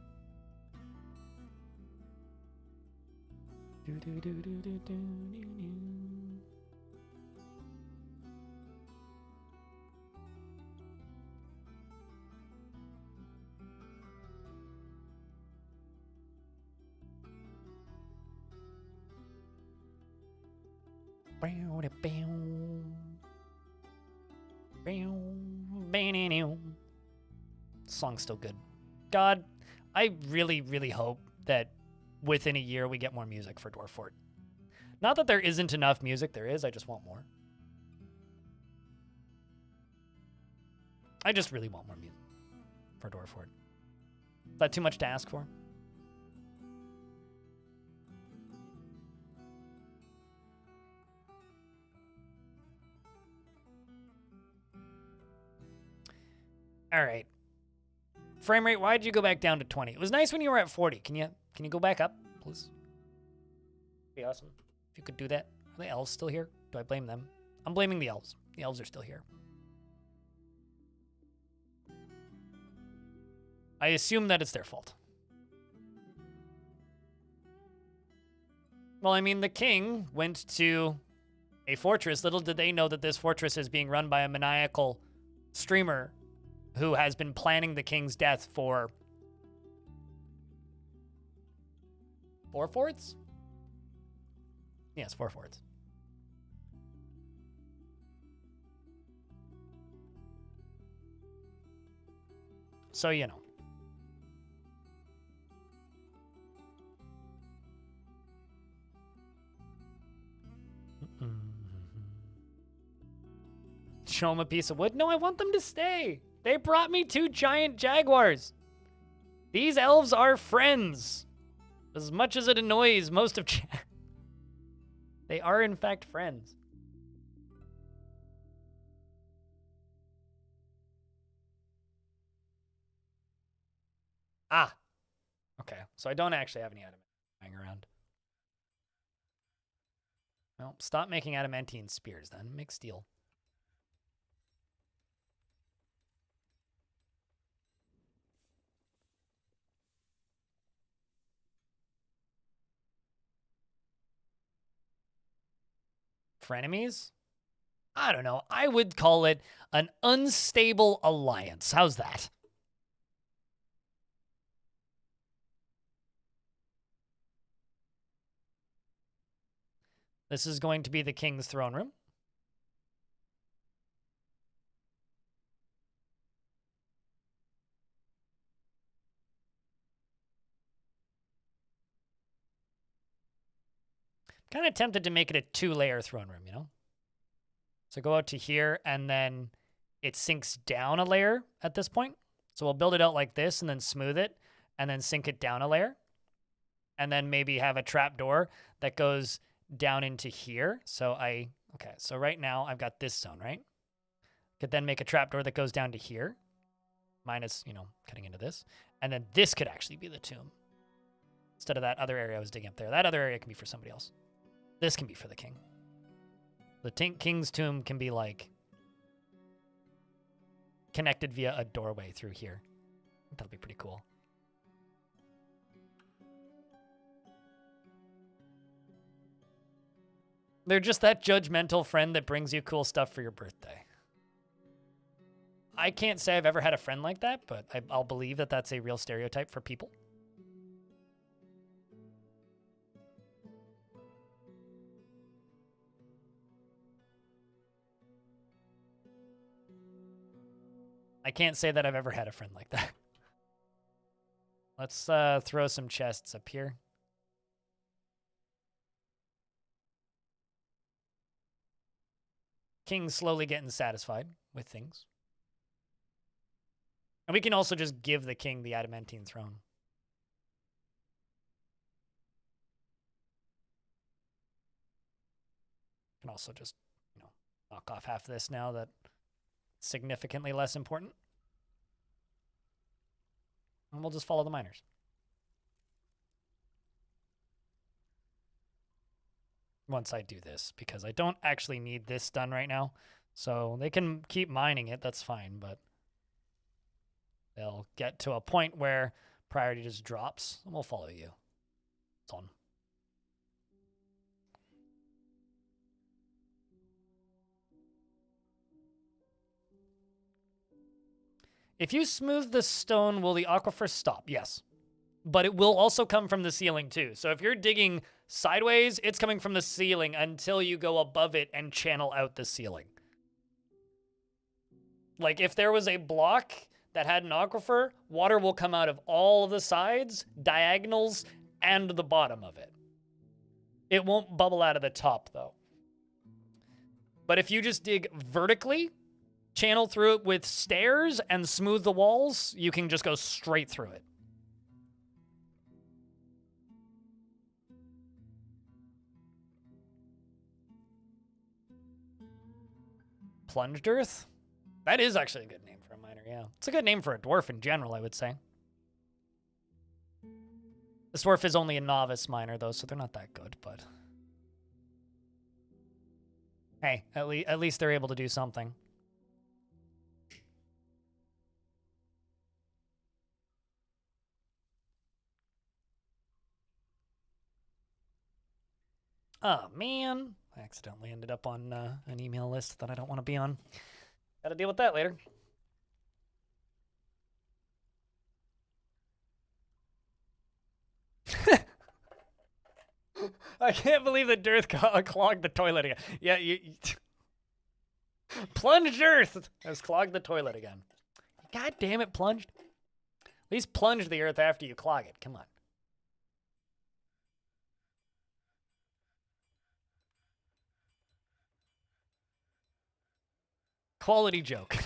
Song's still good. God, I really, really hope that within a year we get more music for Dwarf Fort. Not that there isn't enough music, there is, I just want more. I just really want more music for Dwarf Fort. Is that too much to ask for? All right. Frame rate, why did you go back down to 20? It was nice when you were at 40. Can you go back up, please? Be awesome if you could do that. Are the elves still here? Do I blame them? I'm blaming the elves. The elves are still here. I assume that it's their fault. Well, I mean, the king went to a fortress. Little did they know that this fortress is being run by a maniacal streamer who has been planning the king's death for 4 forts? Yes, 4 forts. So, you know. Show them a piece of wood? No, I want them to stay. They brought me 2 giant jaguars. These elves are friends. As much as it annoys most of chat. They are, in fact, friends. Ah. Okay, so I don't actually have any adamant lying around. Well, stop making adamantine spears then. Make steel. Frenemies? I don't know. I would call it an unstable alliance. How's that? This is going to be the king's throne room. Kind of tempted to make it a 2-layer throne room, you know? So go out to here, and then it sinks down a layer at this point. So we'll build it out like this, and then smooth it, and then sink it down a layer. And then maybe have a trap door that goes down into here. Okay, so right now I've got this zone, right? Could then make a trap door that goes down to here, minus, you know, cutting into this. And then this could actually be the tomb. Instead of that other area I was digging up there. That other area can be for somebody else. This can be for the king. The king's tomb can be, like, connected via a doorway through here. That'll be pretty cool. They're just that judgmental friend that brings you cool stuff for your birthday. I can't say I've ever had a friend like that, but I'll believe that that's a real stereotype for people. I can't say that I've ever had a friend like that. Let's throw some chests up here. King's slowly getting satisfied with things. And we can also just give the king the adamantine throne. Can also just, you know, knock off half of this now that it's significantly less important. And we'll just follow the miners. Once I do this, because I don't actually need this done right now. So they can keep mining it, that's fine, but it'll get to a point where priority just drops, and we'll follow you. It's on. If you smooth the stone, will the aquifer stop? Yes. But it will also come from the ceiling too. So if you're digging sideways, it's coming from the ceiling until you go above it and channel out the ceiling. Like if there was a block that had an aquifer, water will come out of all of the sides, diagonals, and the bottom of it. It won't bubble out of the top though. But if you just dig vertically, channel through it with stairs and smooth the walls, you can just go straight through it. Plunged earth? That is actually a good name for a miner, yeah. It's a good name for a dwarf in general, I would say. This dwarf is only a novice miner, though, so they're not that good, but... Hey, at least they're able to do something. Oh, man. I accidentally ended up on an email list that I don't want to be on. Gotta deal with that later. I can't believe that Dearth clogged the toilet again. Yeah, Plunged Earth has clogged the toilet again. God damn it, Plunged. At least plunge the earth after you clog it. Come on. Quality joke.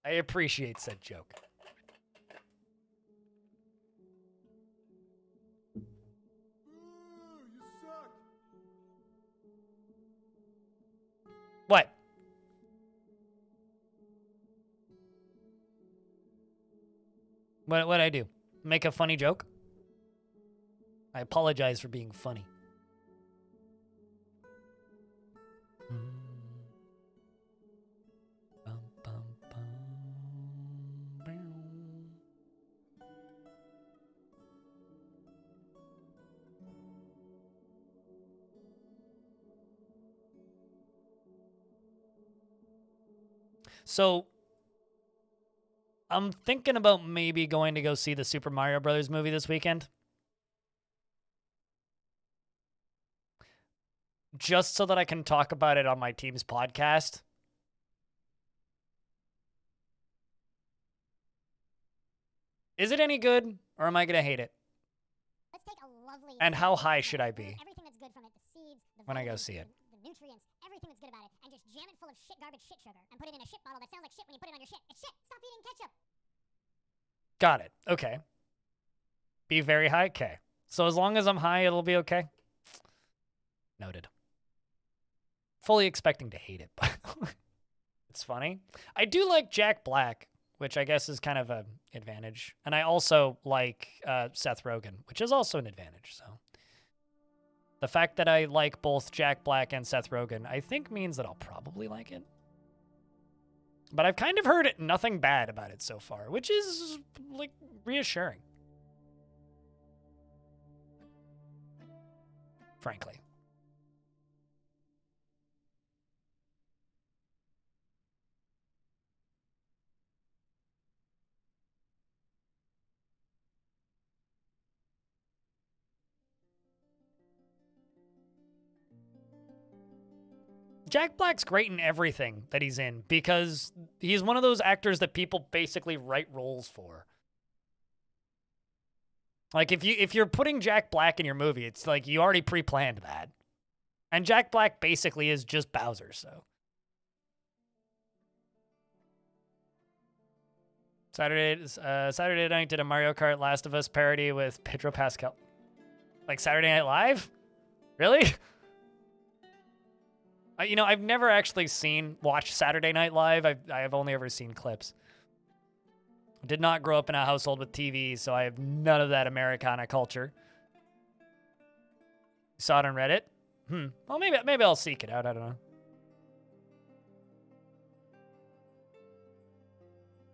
I appreciate said joke. What? What'd I do? Make a funny joke? I apologize for being funny. So, I'm thinking about maybe going to go see the Super Mario Brothers movie this weekend. Just so that I can talk about it on my team's podcast. Is it any good, or am I going to hate it? Let's take a lovely And how high should I be everything that's good from it, the seeds, the when I go vitamins, see it? the nutrients, everything that's good about it, and just jam it full of shit garbage shit sugar and put it in a shit bottle that sounds like shit when you put it on your shit. It's shit. Stop eating ketchup. Got it. Okay. Be very high? Okay. So as long as I'm high, it'll be okay? Noted. Fully expecting to hate it, but it's funny. I do like Jack Black, which I guess is kind of an advantage. And I also like Seth Rogen, which is also an advantage. So the fact that I like both Jack Black and Seth Rogen, I think means that I'll probably like it. But I've kind of heard nothing bad about it so far, which is like reassuring. Frankly. Jack Black's great in everything that he's in because he's one of those actors that people basically write roles for. Like if you're putting Jack Black in your movie, it's like you already pre-planned that. And Jack Black basically is just Bowser, so. Saturday night did a Mario Kart Last of Us parody with Pedro Pascal. Like Saturday Night Live? Really? You know, I've never actually watched Saturday Night Live. I've only ever seen clips. I did not grow up in a household with TV, so I have none of that Americana culture. Saw it on Reddit? Well, maybe I'll seek it out. I don't know.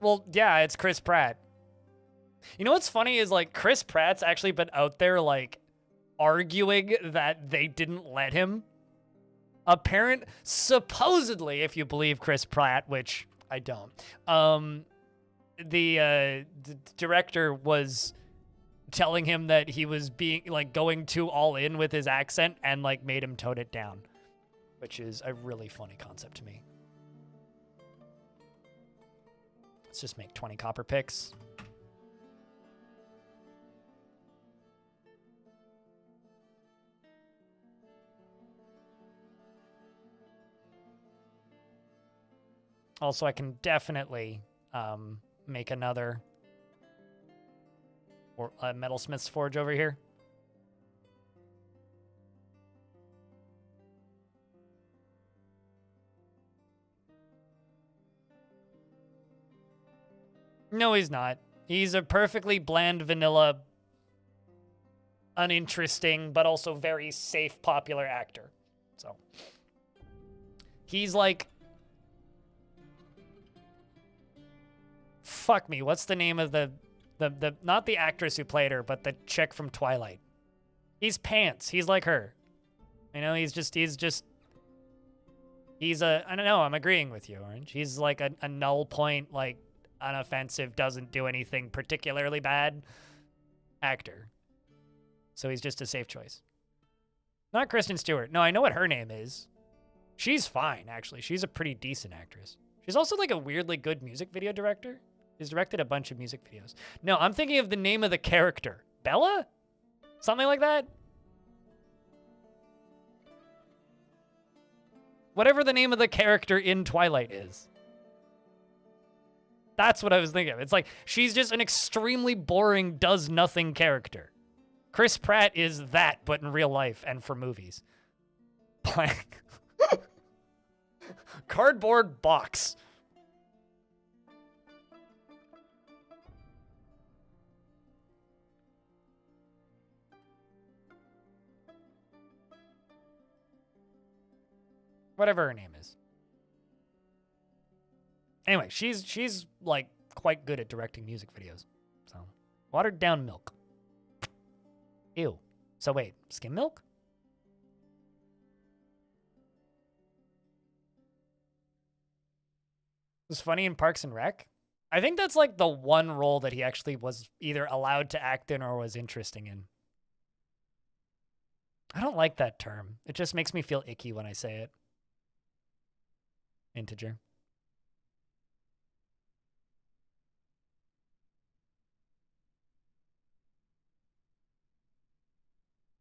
Well, yeah, it's Chris Pratt. You know what's funny is, like, Chris Pratt's actually been out there, like, arguing that they didn't let him. Supposedly, if you believe Chris Pratt, which I don't, the director was telling him that he was being, like, going too all in with his accent and, like, made him tone it down, which is a really funny concept to me. Let's just make 20 copper picks. Also, I can definitely make another metalsmith's forge over here. No, he's not. He's a perfectly bland, vanilla, uninteresting, but also very safe, popular actor. So he's like, fuck me, what's the name of the not the actress who played her, but the chick from Twilight? He's Pants. He's like her. You know, he's a, I don't know, I'm agreeing with you, Orange. He's like a null point, like, unoffensive, doesn't do anything particularly bad actor. So he's just a safe choice. Not Kristen Stewart. No, I know what her name is. She's fine, actually. She's a pretty decent actress. She's also like a weirdly good music video director. She's directed a bunch of music videos. No, I'm thinking of the name of the character. Bella? Something like that? Whatever the name of the character in Twilight is. That's what I was thinking of. It's like, she's just an extremely boring, does-nothing character. Chris Pratt is that, but in real life and for movies. Blank. Cardboard box. Whatever her name is. Anyway, she's like quite good at directing music videos. So, watered down milk. Ew. So wait, skim milk? It was funny in Parks and Rec. I think that's like the one role that he actually was either allowed to act in or was interesting in. I don't like that term. It just makes me feel icky when I say it. Integer.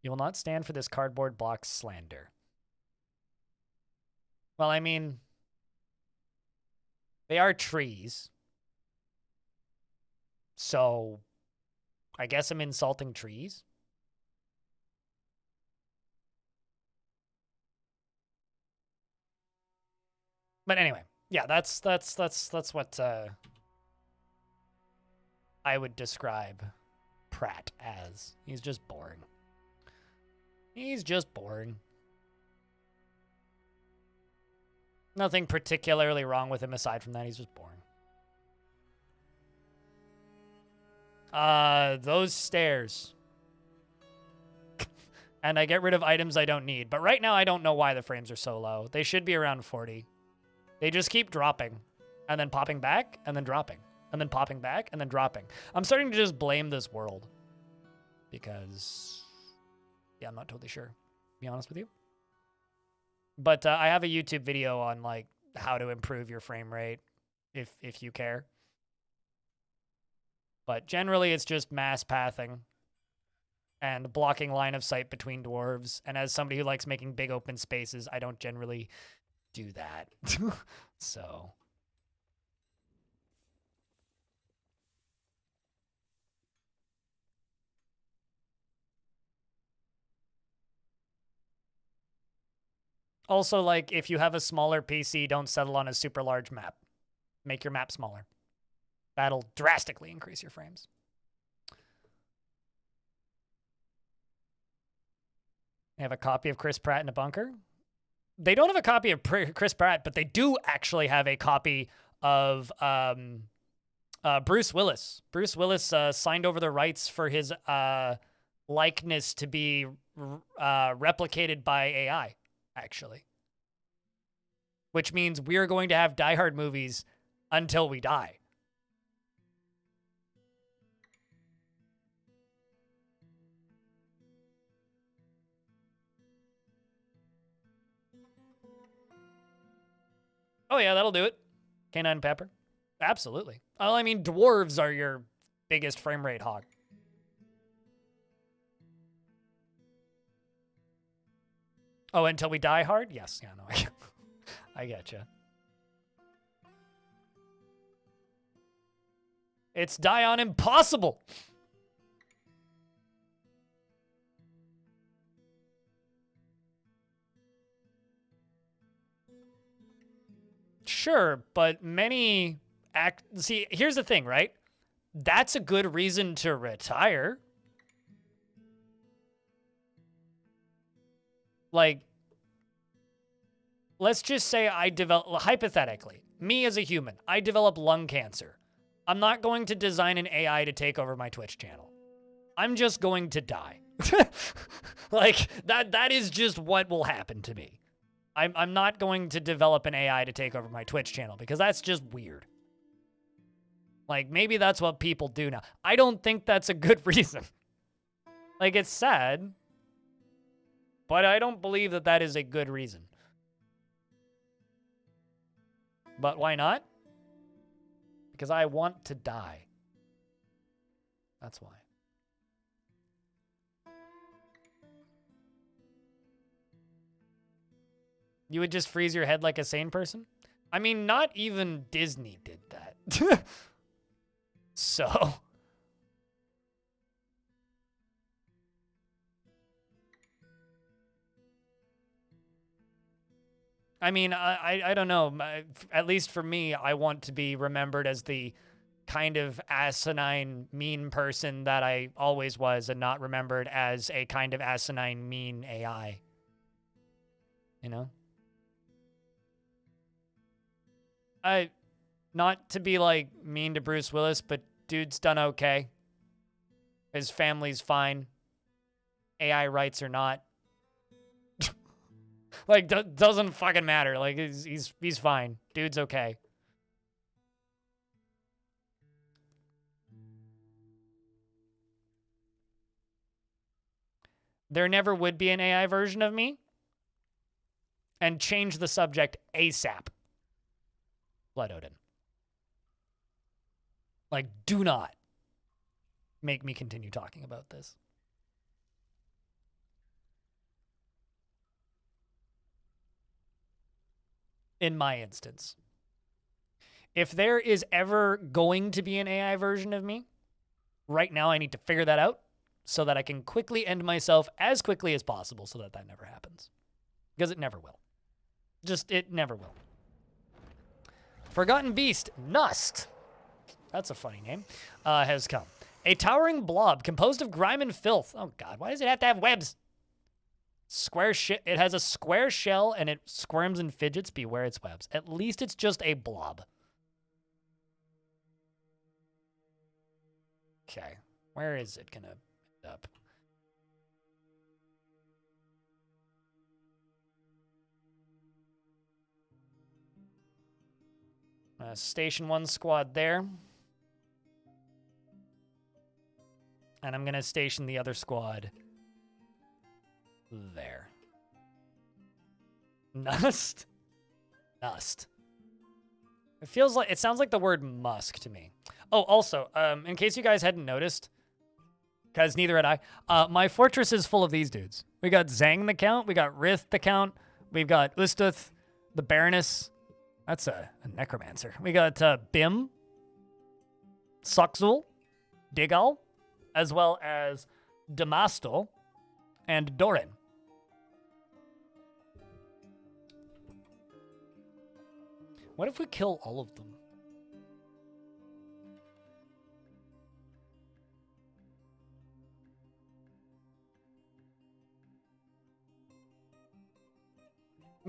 You will not stand for this cardboard box slander. Well, I mean, they are trees. So, I guess I'm insulting trees. But anyway, yeah, that's what I would describe Pratt as. He's just boring. He's just boring. Nothing particularly wrong with him aside from that. He's just boring. Those stairs. And I get rid of items I don't need. But right now, I don't know why the frames are so low. They should be around 40. They just keep dropping. And then popping back, and then dropping. And then popping back, and then dropping. I'm starting to just blame this world. Because... yeah, I'm not totally sure, to be honest with you. But I have a YouTube video on, like, how to improve your frame rate, if you care. But generally, it's just mass pathing and blocking line of sight between dwarves. And as somebody who likes making big open spaces, I don't generally do that. So... also, like, if you have a smaller PC, don't settle on a super large map. Make your map smaller. That'll drastically increase your frames. They have a copy of Chris Pratt in a bunker. They don't have a copy of Chris Pratt, but they do actually have a copy of Bruce Willis. Bruce Willis signed over the rights for his likeness to be replicated by AI, actually. Which means we're going to have Die Hard movies until we die. Oh yeah, that'll do it. Canine Pepper. Absolutely. Well, I mean, dwarves are your biggest frame rate hog. Oh, until we die hard? Yes. Yeah, no, I getcha. It's die on impossible. Sure, but many see, here's the thing, right? That's a good reason to retire. Like, let's just say I develop, hypothetically, me as a human, I develop lung cancer. I'm not going to design an AI to take over my Twitch channel. I'm just going to die. Like, that is just what will happen to me. I'm not going to develop an AI to take over my Twitch channel because that's just weird. Like, maybe that's what people do now. I don't think that's a good reason. Like, it's sad, but I don't believe that that is a good reason. But why not? Because I want to die. That's why. You would just freeze your head like a sane person? I mean, not even Disney did that. So. I mean, I don't know. At least for me, I want to be remembered as the kind of asinine, mean person that I always was, and not remembered as a kind of asinine, mean AI. You know? Not to be like mean to Bruce Willis, but dude's done okay. His family's fine. AI rights or not. Like, doesn't fucking matter. Like, he's fine. Dude's okay. There never would be an AI version of me. And change the subject ASAP. Blood Odin. Like, do not make me continue talking about this. In my instance. If there is ever going to be an AI version of me, right now I need to figure that out so that I can quickly end myself as quickly as possible so that that never happens. Because it never will. Just, it never will. Forgotten Beast, Nust. That's a funny name. Has come. A towering blob composed of grime and filth. Oh god, why does it have to have webs? It has a square shell and it squirms and fidgets. Beware its webs. At least it's just a blob. Okay, where is it gonna end up? Station 1 squad there. And I'm gonna station the other squad there. Nust? Nust. It sounds like the word musk to me. Oh, also, in case you guys hadn't noticed, because neither had I, my fortress is full of these dudes. We got Zang the Count, we got Rith the Count, we've got Ustath, the Baroness. That's a necromancer. We got Bim, Suxul, Digal, as well as Damastel and Doran. What if we kill all of them?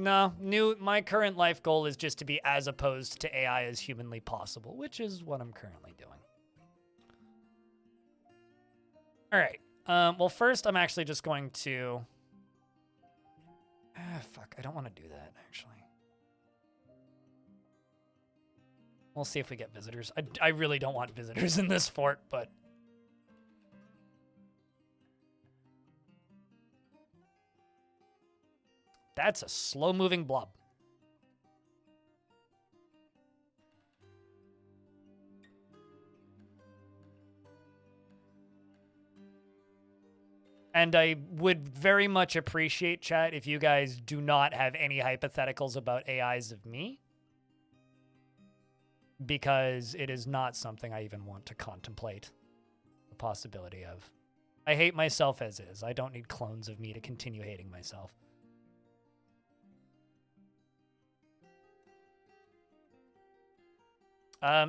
No, my current life goal is just to be as opposed to AI as humanly possible, which is what I'm currently doing. All right. Well, first, I'm actually just going to... fuck, I don't want to do that, actually. We'll see if we get visitors. I really don't want visitors in this fort, but... That's a slow-moving blob. And I would very much appreciate, chat, if you guys do not have any hypotheticals about AIs of me. Because it is not something I even want to contemplate the possibility of. I hate myself as is. I don't need clones of me to continue hating myself.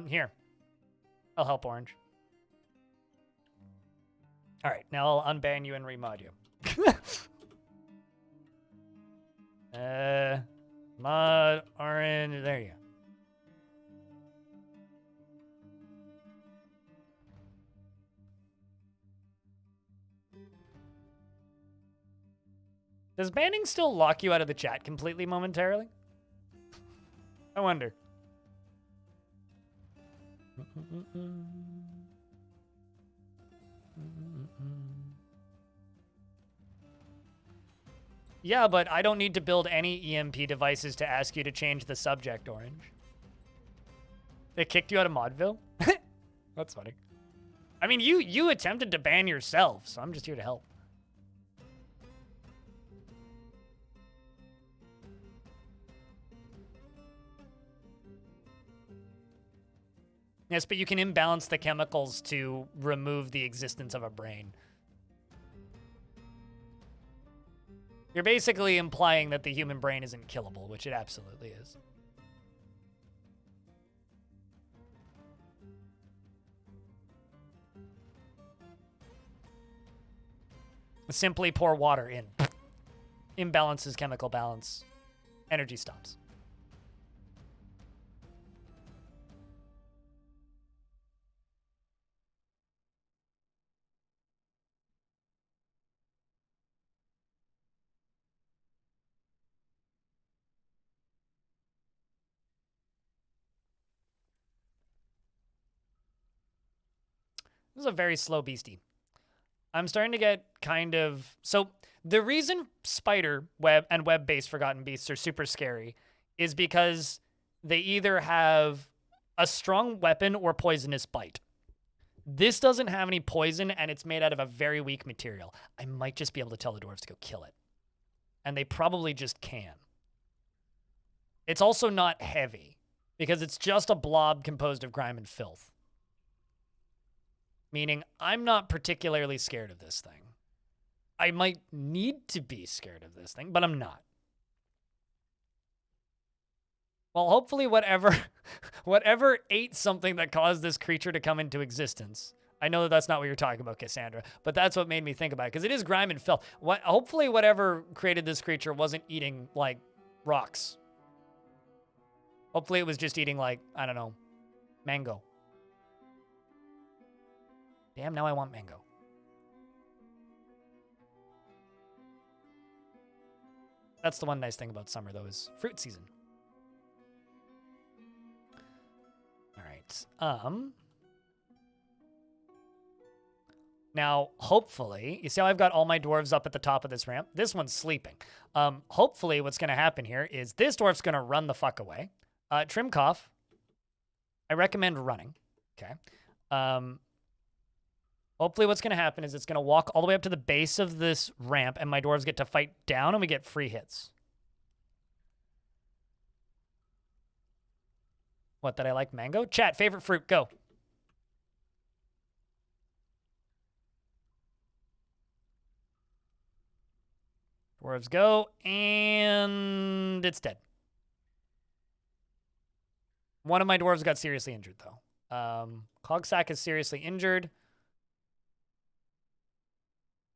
Here. I'll help Orange. All right, now I'll unban you and remod you. Mod, Orange, there you go. Does banning still lock you out of the chat completely momentarily? I wonder. Yeah, but I don't need to build any EMP devices to ask you to change the subject, Orange. They kicked you out of Modville? That's funny. I mean, you attempted to ban yourself, so I'm just here to help. Yes, but you can imbalance the chemicals to remove the existence of a brain. You're basically implying that the human brain isn't killable, which it absolutely is. Simply pour water in. Imbalances chemical balance. Energy stops. This is a very slow beastie. I'm starting to get kind of... So the reason spider web and web-based Forgotten Beasts are super scary is because they either have a strong weapon or poisonous bite. This doesn't have any poison, and it's made out of a very weak material. I might just be able to tell the dwarves to go kill it. And they probably just can. It's also not heavy, because it's just a blob composed of grime and filth. Meaning, I'm not particularly scared of this thing. I might need to be scared of this thing, but I'm not. Well, hopefully whatever ate something that caused this creature to come into existence. I know that that's not what you're talking about, Cassandra, but that's what made me think about it, because it is grime and filth. Hopefully whatever created this creature wasn't eating, like, rocks. Hopefully it was just eating, like, I don't know, mango. Damn, now I want mango. That's the one nice thing about summer, though, is fruit season. All right. Now, hopefully, you see how I've got all my dwarves up at the top of this ramp? This one's sleeping. Hopefully, what's going to happen here is this dwarf's going to run the fuck away. Trimcoff, I recommend running. Okay. Hopefully what's going to happen is it's going to walk all the way up to the base of this ramp, and my dwarves get to fight down, and we get free hits. What, did I like mango? Chat, favorite fruit, go. Dwarves go, and it's dead. One of my dwarves got seriously injured, though. Cogsack is seriously injured.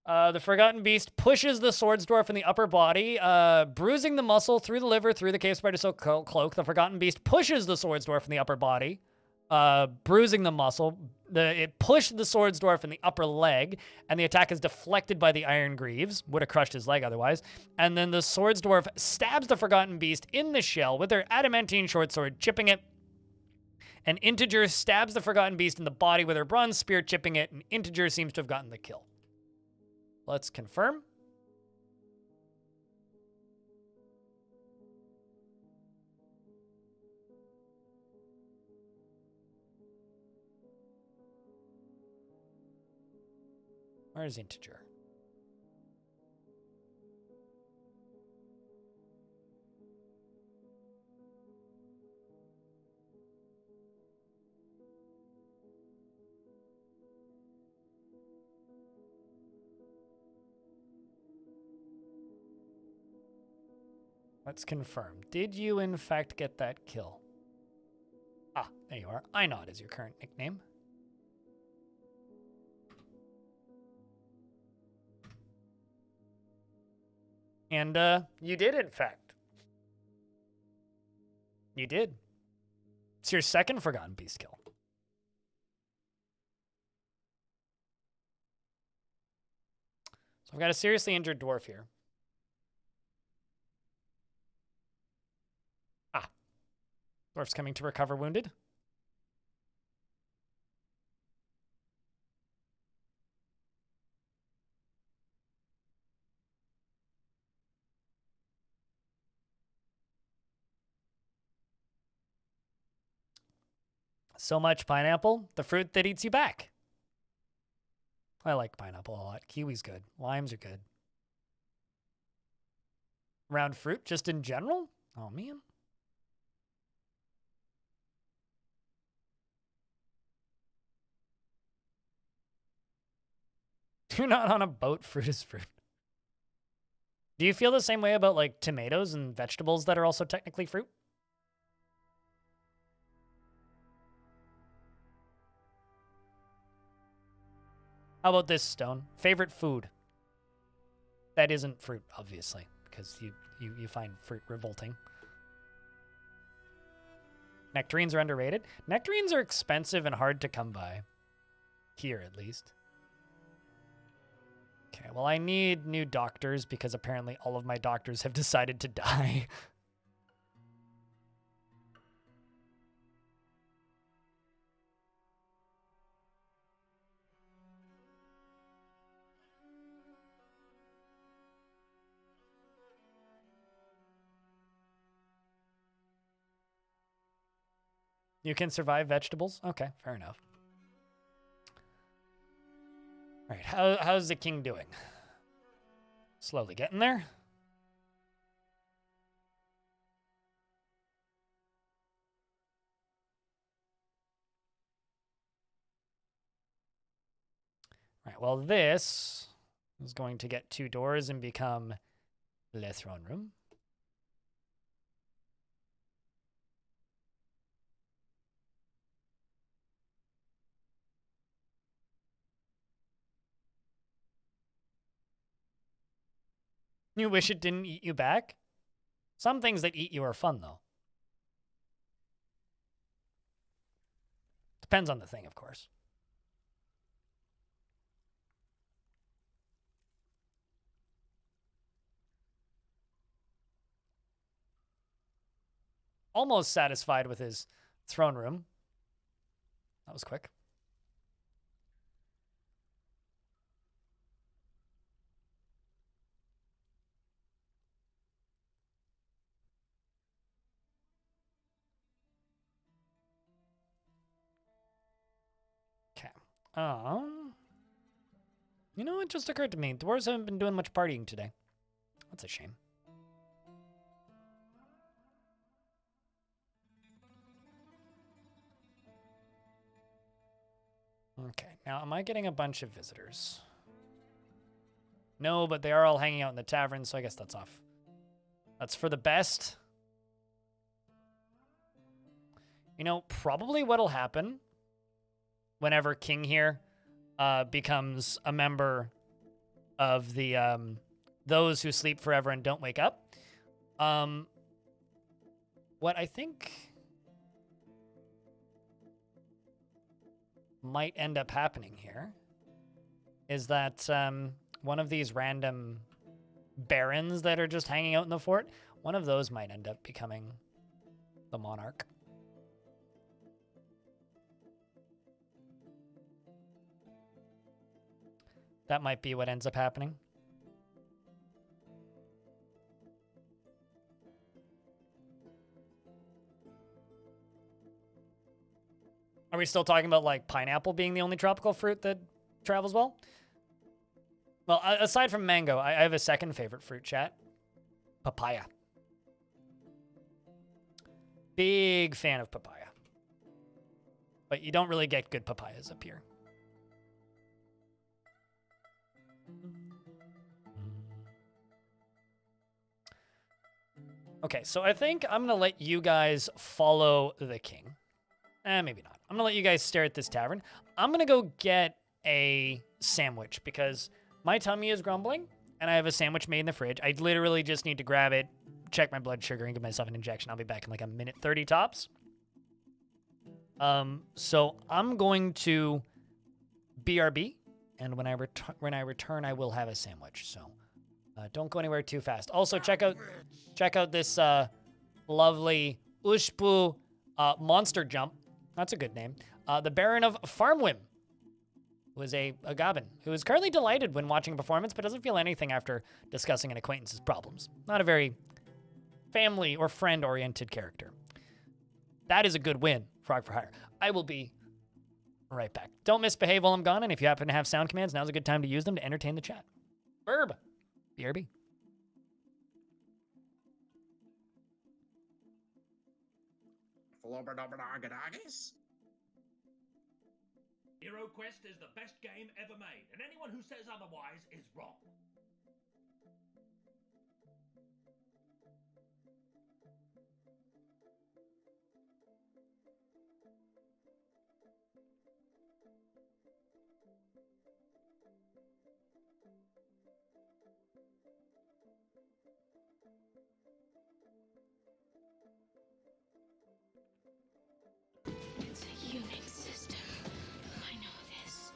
The Forgotten Beast pushes the Swords Dwarf in the upper body, bruising the muscle through the liver, through the Cave Spider Silk cloak. The Forgotten Beast pushes the Swords Dwarf in the upper body, bruising the muscle. It pushed the Swords Dwarf in the upper leg, and the attack is deflected by the Iron Greaves. Would have crushed his leg otherwise. And then the Swords Dwarf stabs the Forgotten Beast in the shell with her adamantine short sword, chipping it. And Integer stabs the Forgotten Beast in the body with her bronze spear, chipping it, and Integer seems to have gotten the kill. Let's confirm. Where's Integer? Let's confirm. Did you, in fact, get that kill? Ah, there you are. Einod is your current nickname. And, you did, in fact. You did. It's your second Forgotten Beast kill. So I've got a seriously injured dwarf here. Dwarf's coming to recover wounded. So much pineapple, the fruit that eats you back. I like pineapple a lot. Kiwi's good. Limes are good. Round fruit, just in general? Oh, man. You're not on a boat, fruit is fruit. Do you feel the same way about, like, tomatoes and vegetables that are also technically fruit? How about this stone? Favorite food? That isn't fruit, obviously, because you find fruit revolting. Nectarines are underrated. Nectarines are expensive and hard to come by. Here, at least. Okay, well, I need new doctors because apparently all of my doctors have decided to die. You can survive vegetables? Okay, fair enough. All right, how's the king doing? Slowly getting there. All right, well, this is going to get 2 doors and become the throne room. You wish it didn't eat you back? Some things that eat you are fun, though. Depends on the thing, of course. Almost satisfied with his throne room. That was quick. Okay. You know, it just occurred to me. Dwarves haven't been doing much partying today. That's a shame. Okay, now am I getting a bunch of visitors? No, but they are all hanging out in the tavern, so I guess that's off. That's for the best. You know, probably what'll happen whenever King here becomes a member of the those who sleep forever and don't wake up. What I think might end up happening here is that one of these random barons that are just hanging out in the fort, one of those might end up becoming the monarch. That might be what ends up happening. Are we still talking about like pineapple being the only tropical fruit that travels well? Well, aside from mango, I have a second favorite fruit, chat. Papaya. Big fan of papaya. But you don't really get good papayas up here. Okay, so I think I'm going to let you guys follow the king. Maybe not. I'm going to let you guys stare at this tavern. I'm going to go get a sandwich because my tummy is grumbling and I have a sandwich made in the fridge. I literally just need to grab it, check my blood sugar, and give myself an injection. I'll be back in like a minute 30 tops. So I'm going to BRB, and when I return, I will have a sandwich. So don't go anywhere too fast. Also, check out this lovely Ushpu monster jump. That's a good name. The Baron of Farmwim was a goblin who is currently delighted when watching a performance, but doesn't feel anything after discussing an acquaintance's problems. Not a very family or friend-oriented character. That is a good win, Frog for Hire. I will be right back. Don't misbehave while I'm gone, and if you happen to have sound commands, now's a good time to use them to entertain the chat. Verb. BRB. Hero Quest is the best game ever made, and anyone who says otherwise is wrong. It's a unit system. I know this.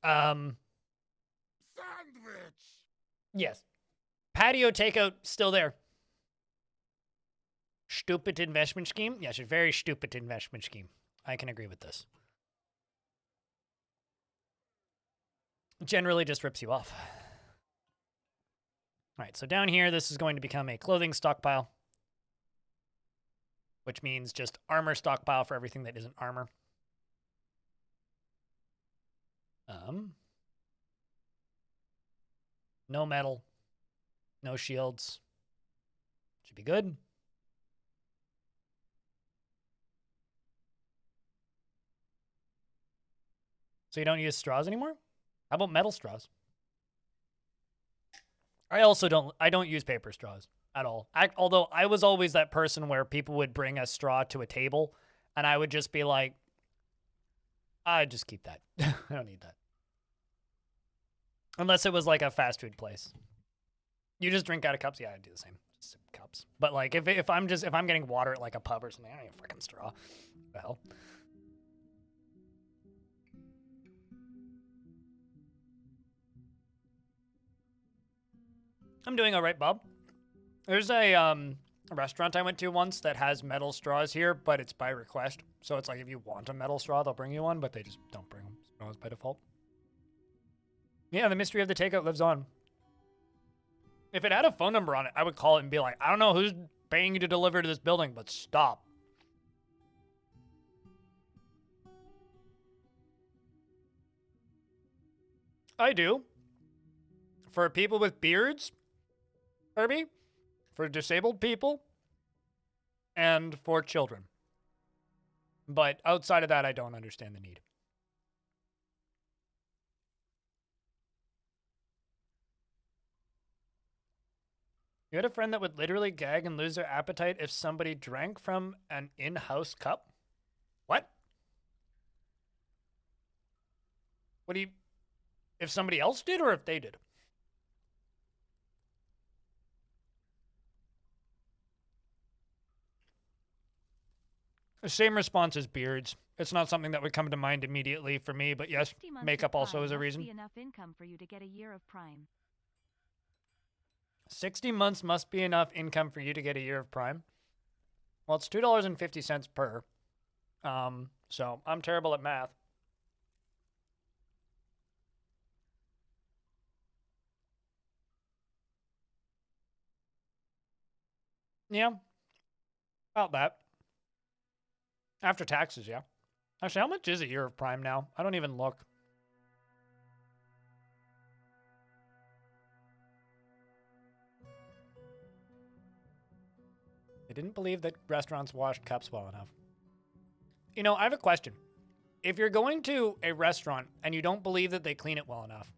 Um, Sandwich! yes. Patio takeout still there. Stupid investment scheme? Yes, a very stupid investment scheme. I can agree with this. Generally just rips you off. All right, so down here, this is going to become a clothing stockpile, which means just armor stockpile for everything that isn't armor. No metal, no shields. Should be good. So you don't use straws anymore? How about metal straws? I don't use paper straws at all. Although I was always that person where people would bring a straw to a table and I would just be like, I just keep that. I don't need that. Unless it was like a fast food place. You just drink out of cups? Yeah, I do the same. Just cups. But like if I'm getting water at like a pub or something, I don't need a freaking straw. What the hell? I'm doing all right, Bob. There's a restaurant I went to once that has metal straws here, but it's by request. So it's like if you want a metal straw, they'll bring you one, but they just don't bring straws by default. Yeah, the mystery of the takeout lives on. If it had a phone number on it, I would call it and be like, I don't know who's paying you to deliver to this building, but stop. I do. For people with beards, Herbie, for disabled people, and for children. But outside of that, I don't understand the need. You had a friend that would literally gag and lose their appetite if somebody drank from an in-house cup? What? What do you... If somebody else did or if they did? The same response as beards. It's not something that would come to mind immediately for me, but yes, 60 months makeup of also Prime is a must reason. Be enough income for you to get a year of Prime. 60 months must be enough income for you to get a year of Prime. Well, it's $2.50 per. So I'm terrible at math. Yeah. About that. After taxes, yeah. Actually, how much is a year of Prime now? I don't even look. I didn't believe that restaurants washed cups well enough. You know, I have a question. If you're going to a restaurant and you don't believe that they clean it well enough,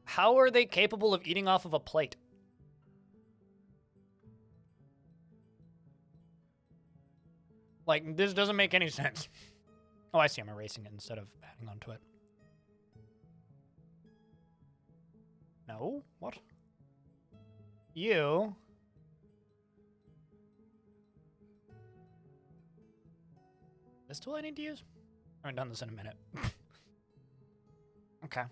how are they capable of eating off of a plate? Like, this doesn't make any sense. Oh, I see. I'm erasing it instead of adding onto it. No? What? You... This tool I need to use? I haven't done this in a minute. Okay.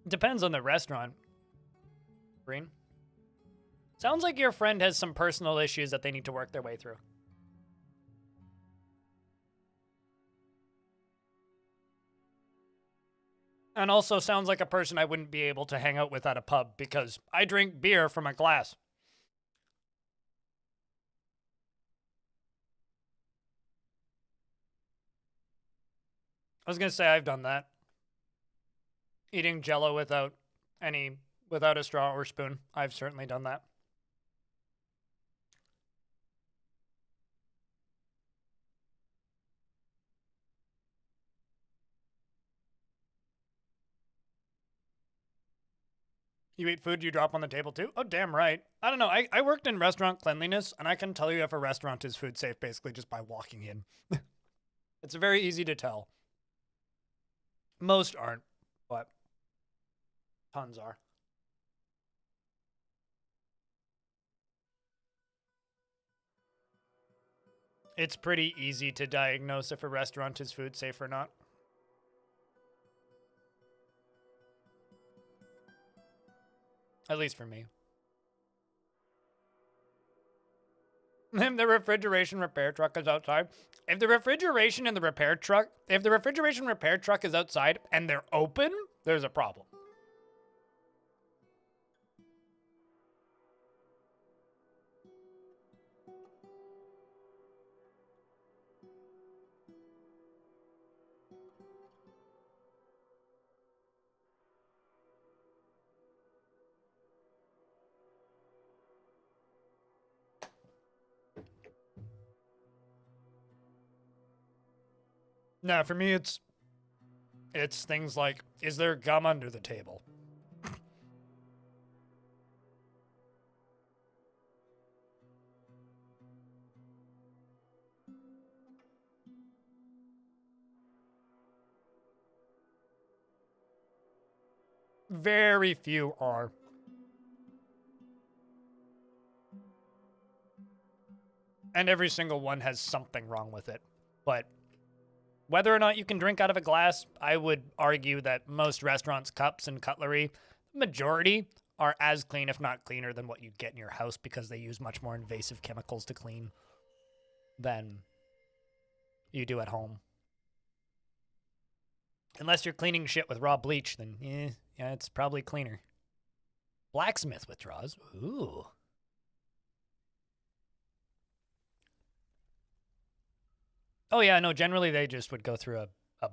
Depends on the restaurant. Green. Sounds like your friend has some personal issues that they need to work their way through. And also sounds like a person I wouldn't be able to hang out with at a pub because I drink beer from a glass. I was gonna say I've done that. Eating Jell-O without a straw or spoon. I've certainly done that. You eat food you drop on the table too? Oh, damn right. I don't know. I worked in restaurant cleanliness, and I can tell you if a restaurant is food safe basically just by walking in. It's very easy to tell. Most aren't, but tons are. It's pretty easy to diagnose if a restaurant is food safe or not. At least for me. If the refrigeration repair truck is outside. If the refrigeration repair truck is outside and they're open, there's a problem. No, for me, it's things like, is there gum under the table? Very few are. And every single one has something wrong with it. But whether or not you can drink out of a glass, I would argue that most restaurants' cups and cutlery, majority, are as clean, if not cleaner, than what you'd get in your house because they use much more invasive chemicals to clean than you do at home. Unless you're cleaning shit with raw bleach, then yeah, it's probably cleaner. Blacksmith withdraws. Ooh. Oh yeah, no, generally they just would go through a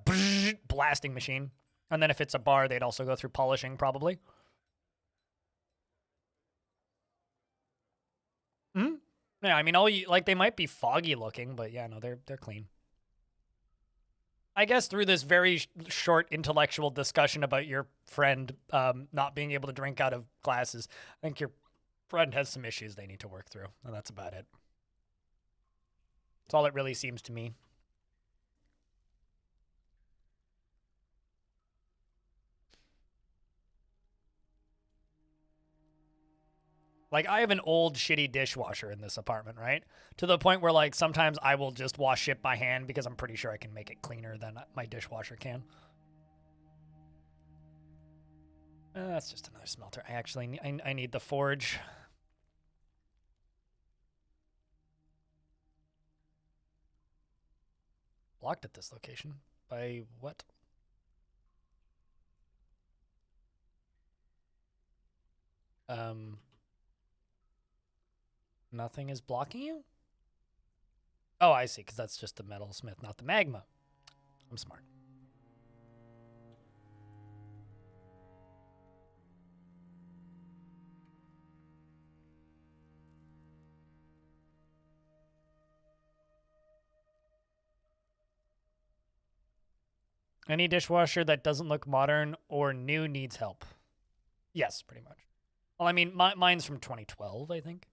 blasting machine. And then if it's a bar, they'd also go through polishing, probably. Hmm? Yeah, I mean, they might be foggy looking, but yeah, no, they're clean. I guess through this very short intellectual discussion about your friend not being able to drink out of glasses, I think your friend has some issues they need to work through, and that's about it. That's all it really seems to me. Like, I have an old shitty dishwasher in this apartment, right? To the point where, like, sometimes I will just wash it by hand because I'm pretty sure I can make it cleaner than my dishwasher can. That's just another smelter. I need the forge. Blocked at this location. By what? Nothing is blocking you? Oh, I see, because that's just the metalsmith, not the magma. I'm smart. Any dishwasher that doesn't look modern or new needs help. Yes, pretty much. Well, I mean, mine's from 2012, I think.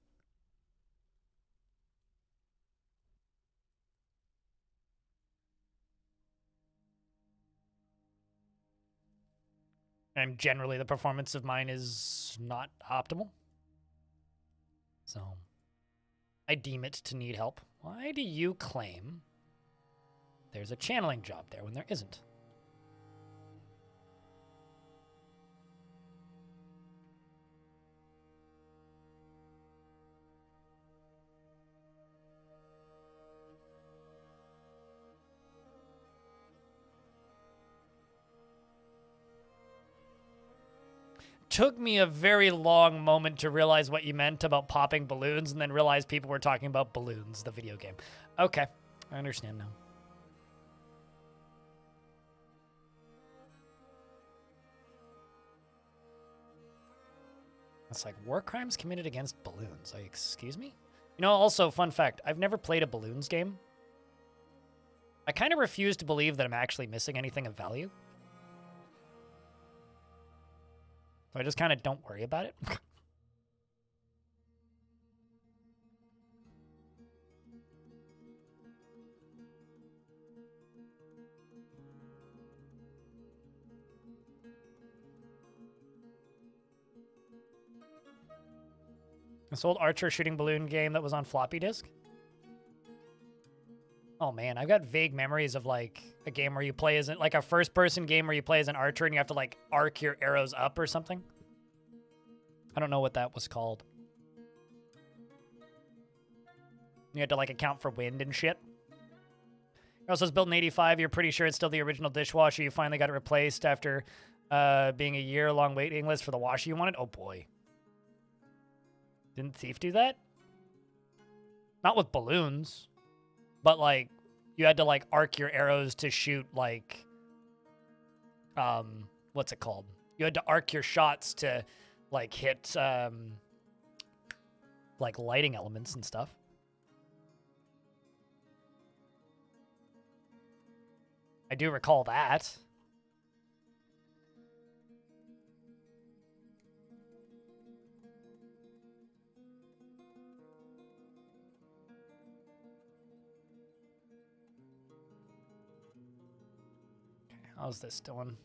And generally, the performance of mine is not optimal. So, I deem it to need help. Why do you claim there's a channeling job there when there isn't? Took me a very long moment to realize what you meant about popping balloons and then realize people were talking about Balloons, the video game. Okay, I understand now. It's like war crimes committed against balloons. Like, excuse me? You know, also, fun fact, I've never played a balloons game. I kind of refuse to believe that I'm actually missing anything of value. So I just kind of don't worry about it. This old archer shooting balloon game that was on floppy disk. Oh man, I've got vague memories of like a game where you play as like a first-person game where you play as an archer and you have to like arc your arrows up or something. I don't know what that was called. You had to like account for wind and shit. It also says built in 85. You're pretty sure it's still the original dishwasher. You finally got it replaced after being a year-long waiting list for the washer you wanted. Oh boy. Didn't Thief do that? Not with balloons. But, like, you had to, like, arc your arrows to shoot, like, what's it called? You had to arc your shots to, like, hit, like, lighting elements and stuff. I do recall that. How's this doing?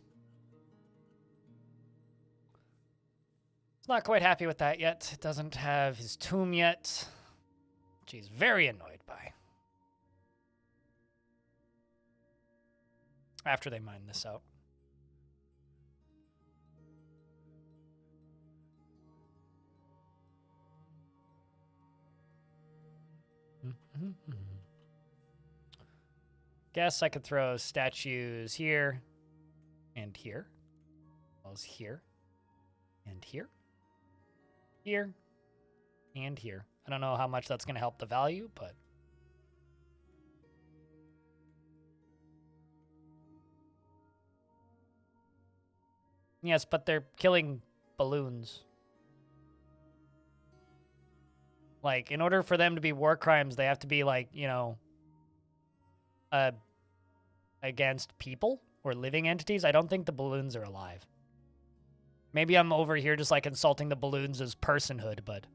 It's not quite happy with that yet. It doesn't have his tomb yet, which he's very annoyed by. After they mine this out. Guess I could throw statues here and here. Those here and here. Here and here. I don't know how much that's going to help the value, but yes, but they're killing balloons. Like, in order for them to be war crimes, they have to be, like, you know, against people or living entities. I don't think the balloons are alive. Maybe I'm over here just, like, insulting the balloons as personhood, but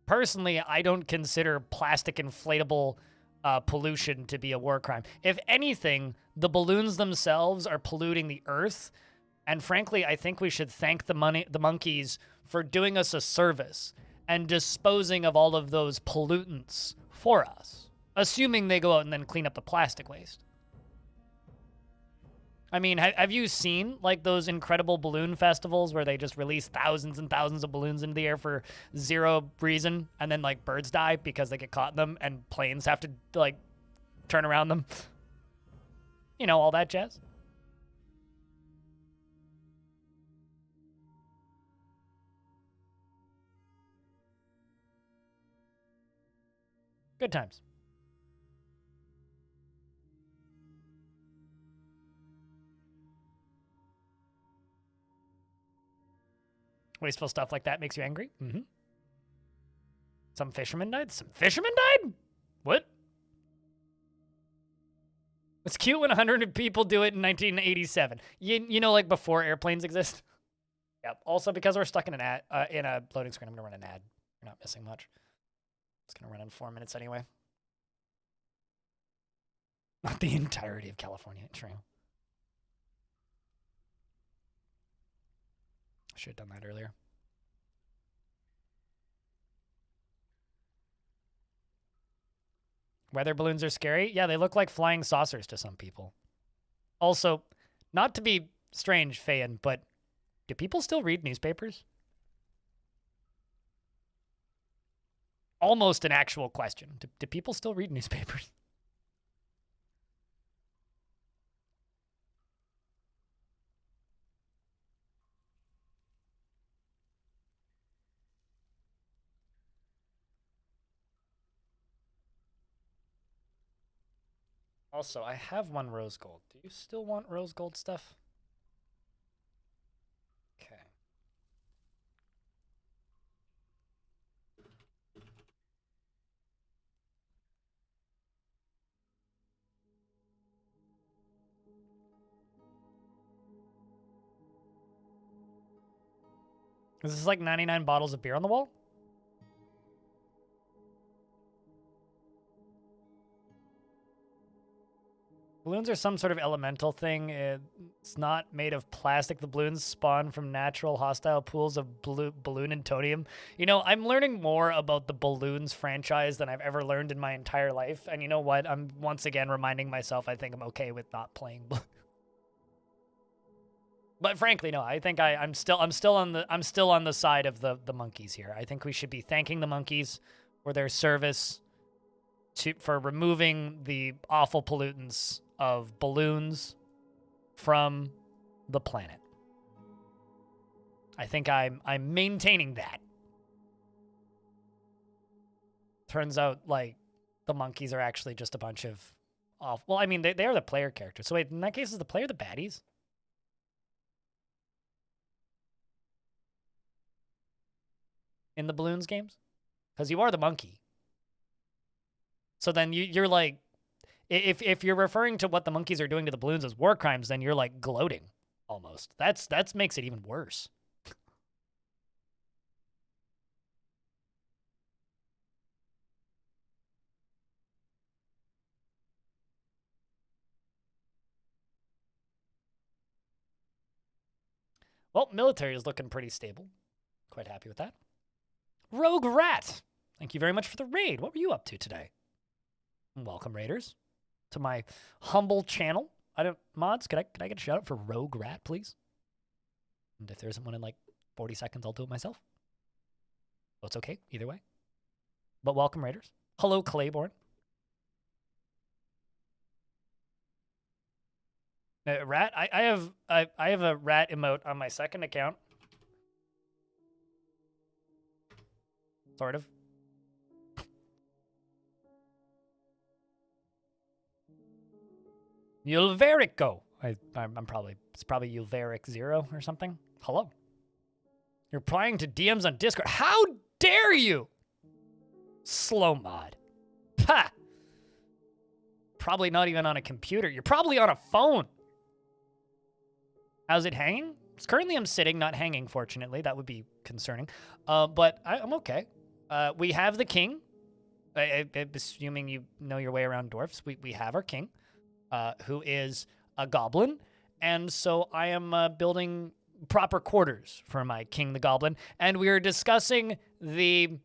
personally, I don't consider plastic inflatable pollution to be a war crime. If anything, the balloons themselves are polluting the earth, and frankly, I think we should thank the monkeys for doing us a service and disposing of all of those pollutants for us, assuming they go out and then clean up the plastic waste. I mean, have you seen, like, those incredible balloon festivals where they just release thousands and thousands of balloons into the air for zero reason, and then, like, birds die because they get caught in them, and planes have to, like, turn around them? You know, all that jazz. Good times. Wasteful stuff like that makes you angry? Mm-hmm. Some fishermen died? Some fishermen died? What? It's cute when 100 people do it in 1987. You know, like before airplanes exist? Yep. Also, because we're stuck in an ad, in a loading screen, I'm going to run an ad. You're not missing much. It's going to run in 4 minutes anyway. Not the entirety of California. True. Should have done that earlier. Weather balloons are scary? Yeah, they look like flying saucers to some people. Also, not to be strange, Fayan, but do people still read newspapers? Almost an actual question. Do people still read newspapers? Also, I have 1 rose gold. Do you still want rose gold stuff? Okay. Is this like 99 bottles of beer on the wall? Balloons are some sort of elemental thing. It's not made of plastic. The balloons spawn from natural hostile pools of balloon antonium. You know, I'm learning more about the balloons franchise than I've ever learned in my entire life. And you know what? I'm once again reminding myself I think I'm okay with not playing. But frankly, no. I think I'm still on the side of the monkeys here. I think we should be thanking the monkeys for their service for removing the awful pollutants of balloons from the planet. I think I'm maintaining that. Turns out, like, the monkeys are actually just a bunch of off. Well, I mean, they are the player characters. So wait, in that case, is the player the baddies? in the balloons games? Because you are the monkey. So then you're like, if you're referring to what the monkeys are doing to the balloons as war crimes, then you're like gloating almost. That's makes it even worse. Well, military is looking pretty stable. Quite happy with that. Rogue Rat, thank you very much for the raid. What were you up to today? Welcome, raiders, to my humble channel. Mods, could I get a shout out for Rogue Rat, please? And if there isn't one in like 40 seconds, I'll do it myself. Oh, it's okay, either way. But welcome, raiders. Hello, Clayborn. Rat, I have a rat emote on my second account. Sort of. Ulverico. It's probably Ulveric 0 or something. Hello. You're replying to DMs on Discord. How dare you? Slow mod. Ha! Probably not even on a computer. You're probably on a phone. How's it hanging? Currently I'm sitting, not hanging, fortunately. That would be concerning. But I'm okay. We have the king. Assuming you know your way around dwarfs, we have our king, who is a goblin. And so I am building proper quarters for my king the goblin. And we are discussing the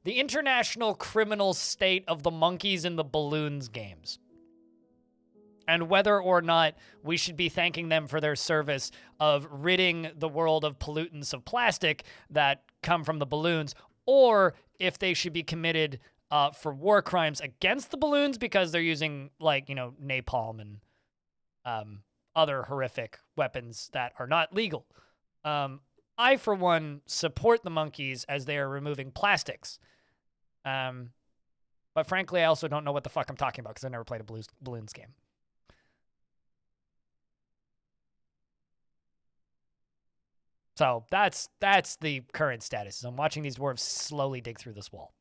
international criminal state of the monkeys in the balloons games, and whether or not we should be thanking them for their service of ridding the world of pollutants of plastic that come from the balloons, or if they should be committed for war crimes against the balloons because they're using, like, you know, napalm and other horrific weapons that are not legal. I, for one, support the monkeys as they are removing plastics. But frankly, I also don't know what the fuck I'm talking about because I never played a balloons game. So that's the current status. I'm watching these dwarves slowly dig through this wall.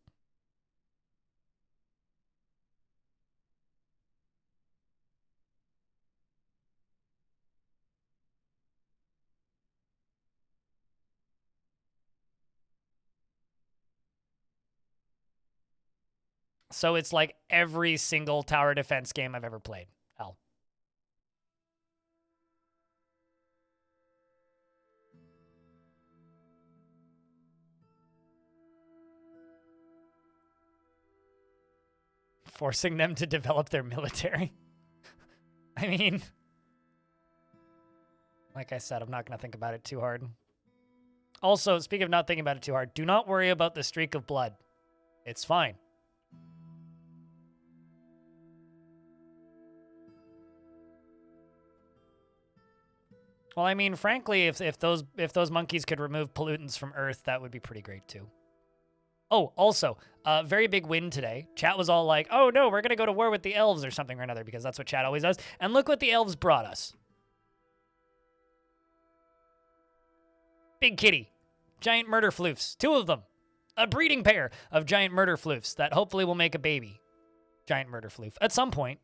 So it's like every single tower defense game I've ever played. Hell. Forcing them to develop their military. I mean, like I said, I'm not going to think about it too hard. Also, speaking of not thinking about it too hard, do not worry about the streak of blood. It's fine. Well, I mean, frankly, if those monkeys could remove pollutants from Earth, that would be pretty great too. Oh, also, very big win today. Chat was all like, "Oh no, we're gonna go to war with the elves or something or another," because that's what chat always does. And look what the elves brought us. Big kitty, giant murder floofs, 2 of them, a breeding pair of giant murder floofs that hopefully will make a baby. Giant murder floof at some point.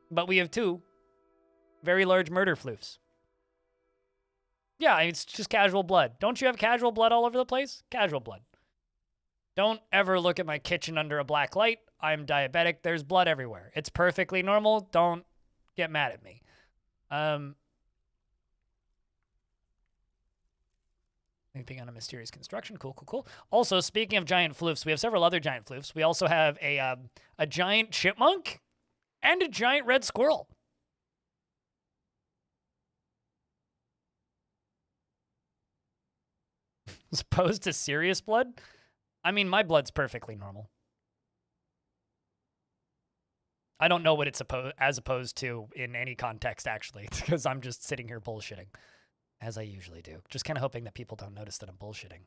But we have 2. Very large murder floofs. Yeah, it's just casual blood. Don't you have casual blood all over the place? Casual blood. Don't ever look at my kitchen under a black light. I'm diabetic. There's blood everywhere. It's perfectly normal. Don't get mad at me. Anything on a mysterious construction? Cool, cool, cool. Also, speaking of giant floofs, we have several other giant floofs. We also have a giant chipmunk and a giant red squirrel. As opposed to serious blood? I mean, my blood's perfectly normal. I don't know what it's as opposed to in any context, actually, because I'm just sitting here bullshitting, as I usually do. Just kind of hoping that people don't notice that I'm bullshitting.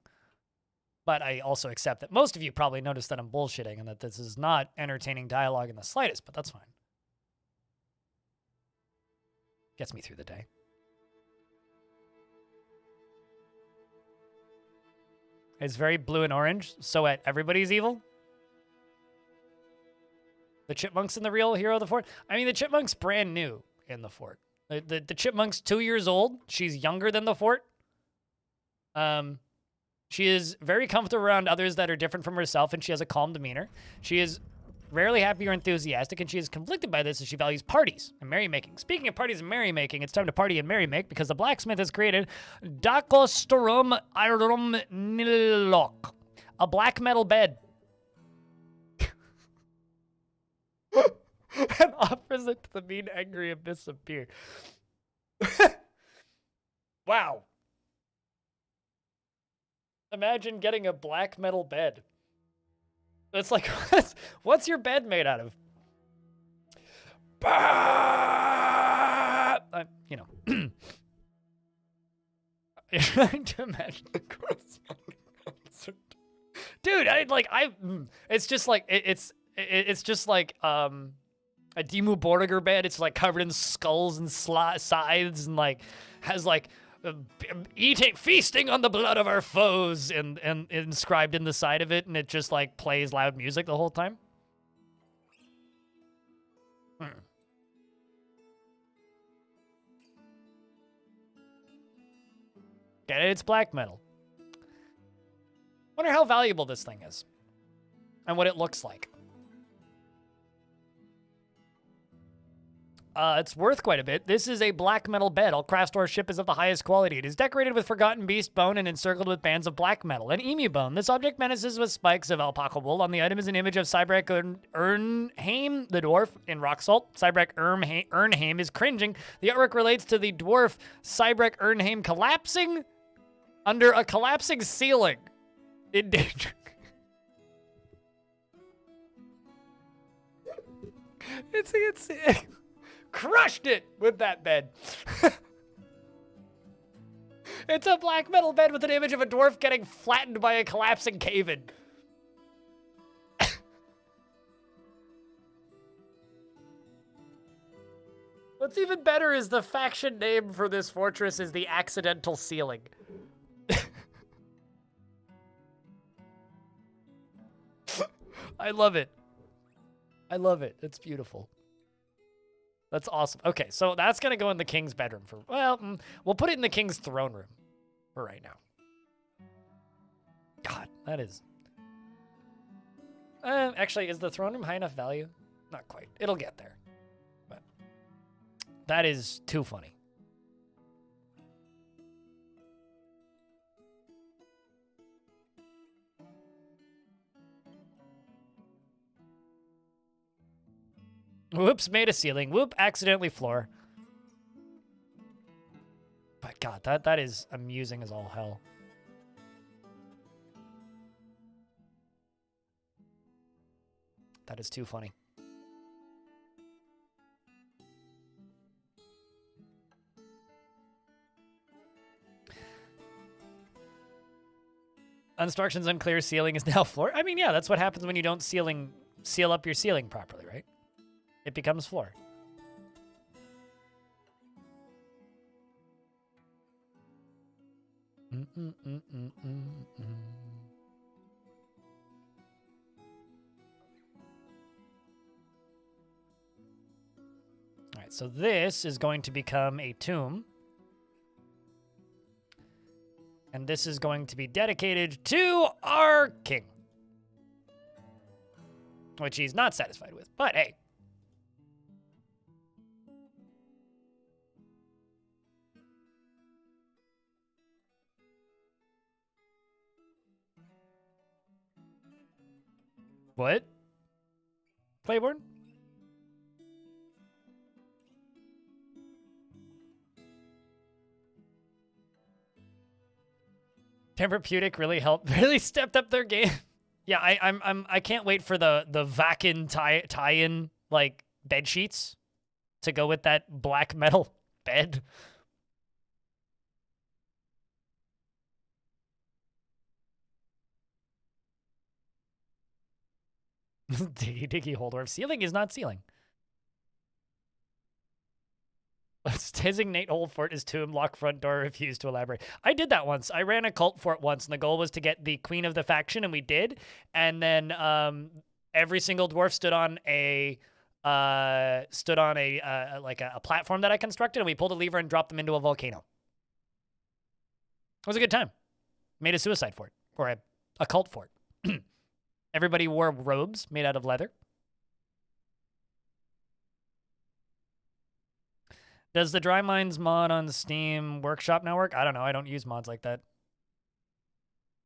But I also accept that most of you probably notice that I'm bullshitting and that this is not entertaining dialogue in the slightest, but that's fine. Gets me through the day. It's very blue and orange, so what, everybody's evil? The chipmunk's in the real hero of the fort? I mean, the chipmunk's brand new in the fort. The chipmunk's 2 years old. She's younger than the fort. She is very comfortable around others that are different from herself, and she has a calm demeanor. She is rarely happy or enthusiastic, and she is conflicted by this as she values parties and merrymaking. Speaking of parties and merrymaking, it's time to party and merrymake because the blacksmith has created Dakostorum Irum Nilok, a black metal bed. And offers it to the mean, angry abyss of beer. Wow. Imagine getting a black metal bed. It's like, what's your bed made out of? You know. I'm trying to imagine the corresponding concert. Dude, it's just like, it's just like, a Dimmu Borgir bed. It's like covered in skulls and scythes and like, has like, feasting on the blood of our foes and inscribed in the side of it, and it just like plays loud music the whole time. Get it? It's black metal. Wonder how valuable this thing is and what it looks like. It's worth quite a bit. This is a black metal bed. All craft store ship is of the highest quality. It is decorated with forgotten beast bone and encircled with bands of black metal and emu bone. This object menaces with spikes of alpaca wool. On the item is an image of Cybrek Ernheim, the dwarf, in rock salt. Cybrek Ernheim is cringing. The artwork relates to the dwarf Cybrek Ernheim collapsing under a collapsing ceiling in danger. It's crushed it with that bed. It's a black metal bed with an image of a dwarf getting flattened by a collapsing cave-in. What's even better is the faction name for this fortress is the Accidental Ceiling. I love it. I love it. It's beautiful. That's awesome. Okay, so that's going to go in the king's bedroom for, well, we'll put it in the king's throne room for right now. God, that is... actually, is the throne room high enough value? Not quite. It'll get there. But that is too funny. Whoops, made a ceiling. Whoop, accidentally floor. But God, that is amusing as all hell. That is too funny. Instructions unclear, ceiling is now floor. I mean, yeah, that's what happens when you don't seal up your ceiling properly, right? It becomes floor. All right, so this is going to become a tomb. And this is going to be dedicated to our king. Which he's not satisfied with, but hey. What? Playborn? Tempur-Pedic really helped, really stepped up their game. Yeah, I can't wait for the Vakin tie-in like bed sheets to go with that black metal bed. Diggy Holdorf. Ceiling is not ceiling. Designate whole fort as tomb, lock front door, refuse to elaborate. I did that once. I ran a cult fort once, and the goal was to get the queen of the faction, and we did. And then every single dwarf stood on a like a platform that I constructed, and we pulled a lever and dropped them into a volcano. It was a good time. Made a suicide fort, or a cult fort. Everybody wore robes made out of leather. Does the Dry Mines mod on Steam Workshop now work? I don't know. I don't use mods like that.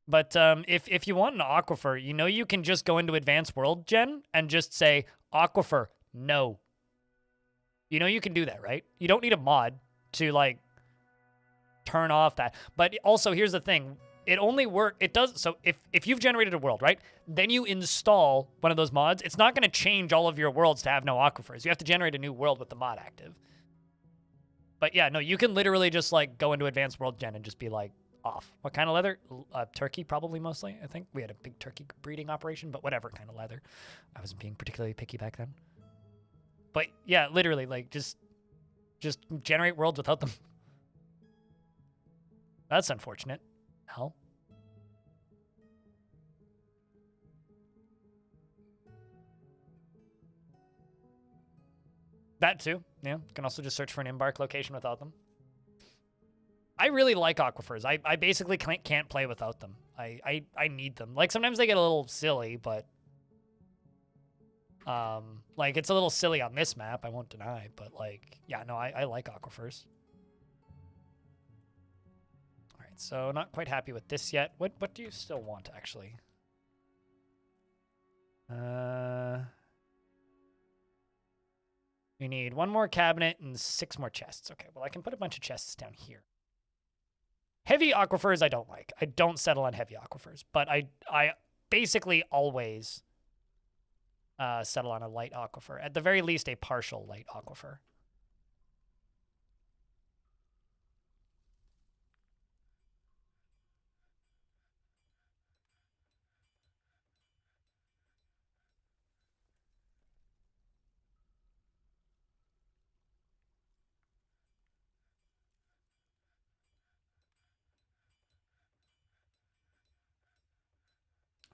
But if you want an aquifer, you know you can just go into Advanced World Gen and just say, aquifer, no. You know you can do that, right? You don't need a mod to, like, turn off that. But also, here's the thing. It only works, it does, so if you've generated a world, right? Then you install one of those mods, it's not going to change all of your worlds to have no aquifers. You have to generate a new world with the mod active. But yeah, no, you can literally just, like, go into Advanced World Gen and just be, like, off. What kind of leather? Turkey, probably, mostly, I think. We had a big turkey breeding operation, but whatever kind of leather. I wasn't being particularly picky back then. But yeah, literally, like, just generate worlds without them. That's unfortunate. Hell. That too. Yeah. You can also just search for an embark location without them. I really like aquifers. I basically can't play without them. I need them. Like, sometimes they get a little silly, but like, it's a little silly on this map, I won't deny, but, like, yeah, no, I like aquifers. All right, so not quite happy with this yet. What do you still want, actually? We need 1 more cabinet and 6 more chests. Okay, well, I can put a bunch of chests down here. Heavy aquifers I don't like. I don't settle on heavy aquifers, but I basically always settle on a light aquifer. At the very least, a partial light aquifer.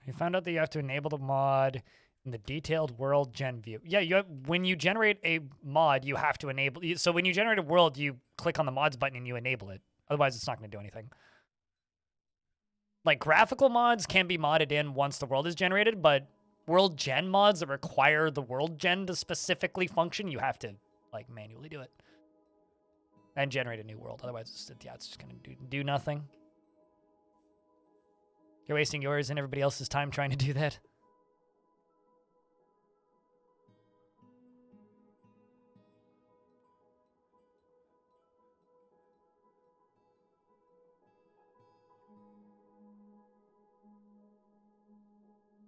You found out that you have to enable the mod in the detailed world gen view. Yeah, you have, when you generate a mod, you have to enable. So when you generate a world, you click on the mods button and you enable it. Otherwise, it's not going to do anything. Like, graphical mods can be modded in once the world is generated, but world gen mods that require the world gen to specifically function, you have to, like, manually do it and generate a new world. Otherwise, it's just going to do nothing. You're wasting yours and everybody else's time trying to do that.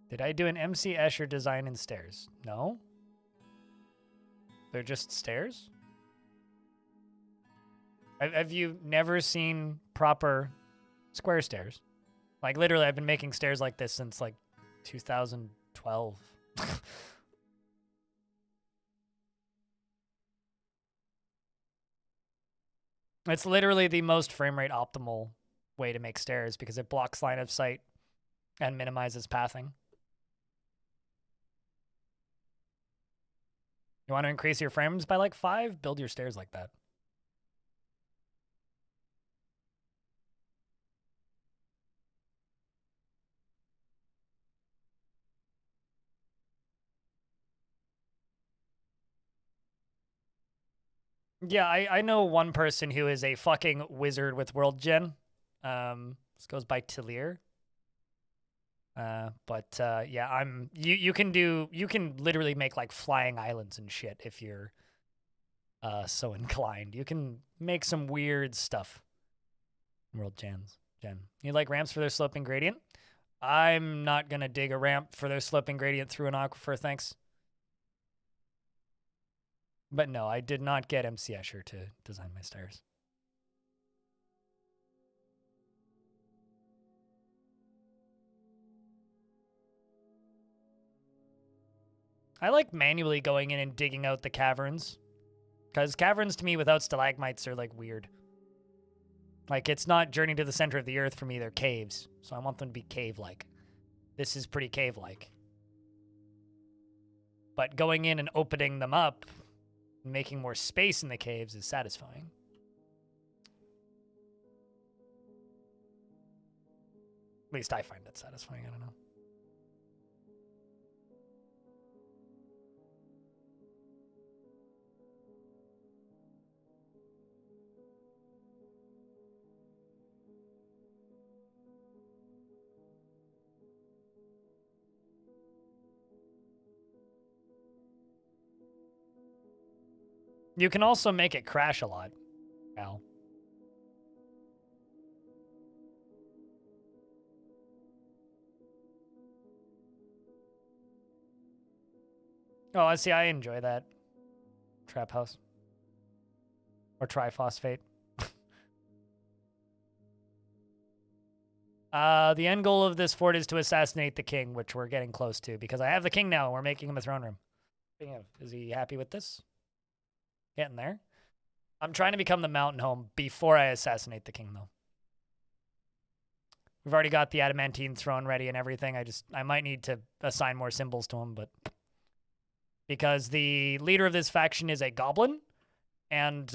Did I do an MC Escher design in stairs? No. They're just stairs? Have you never seen proper square stairs? Like, literally, I've been making stairs like this since, like, 2012. It's literally the most frame rate optimal way to make stairs because it blocks line of sight and minimizes pathing. You want to increase your frames by, like, 5? Build your stairs like that. Yeah, I know one person who is a fucking wizard with world gen. This goes by Tillier. Yeah, you can literally make, like, flying islands and shit if you're so inclined. You can make some weird stuff. World gen. You like ramps for their sloping gradient? I'm not gonna dig a ramp for their sloping gradient through an aquifer, thanks. But no, I did not get MC Escher to design my stairs. I like manually going in and digging out the caverns. Because caverns to me without stalagmites are like weird. Like, it's not Journey to the Center of the Earth for me, they're caves. So I want them to be cave-like. This is pretty cave-like. But going in and opening them up, making more space in the caves is satisfying. At least I find it satisfying, I don't know. You can also make it crash a lot, Al. Oh, I see. I enjoy that. Trap house. Or triphosphate. The end goal of this fort is to assassinate the king, which we're getting close to, because I have the king now, and we're making him a throne room. Speaking of, is he happy with this? Getting there. I'm trying to become the mountain home before I assassinate the king, though. We've already got the adamantine throne ready and everything. I might need to assign more symbols to him, but because the leader of this faction is a goblin, and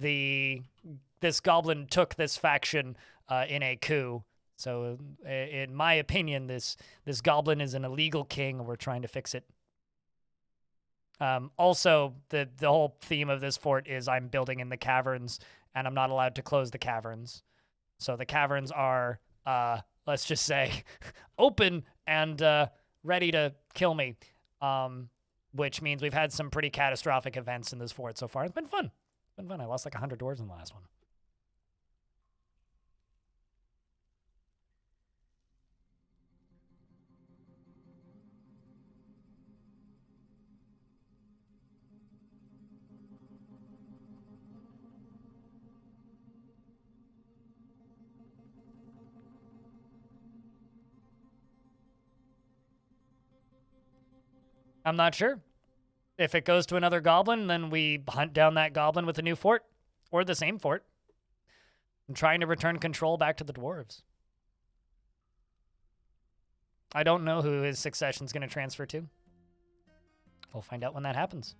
this goblin took this faction in a coup. So, in my opinion, this goblin is an illegal king, and we're trying to fix it. Also, the whole theme of this fort is I'm building in the caverns, and I'm not allowed to close the caverns. So the caverns are, let's just say, open and ready to kill me, which means we've had some pretty catastrophic events in this fort so far. It's been fun. It's been fun. I lost like 100 dwarves in the last one. I'm not sure. If it goes to another goblin, then we hunt down that goblin with a new fort, or the same fort. I'm trying to return control back to the dwarves. I don't know who his succession's going to transfer to. We'll find out when that happens.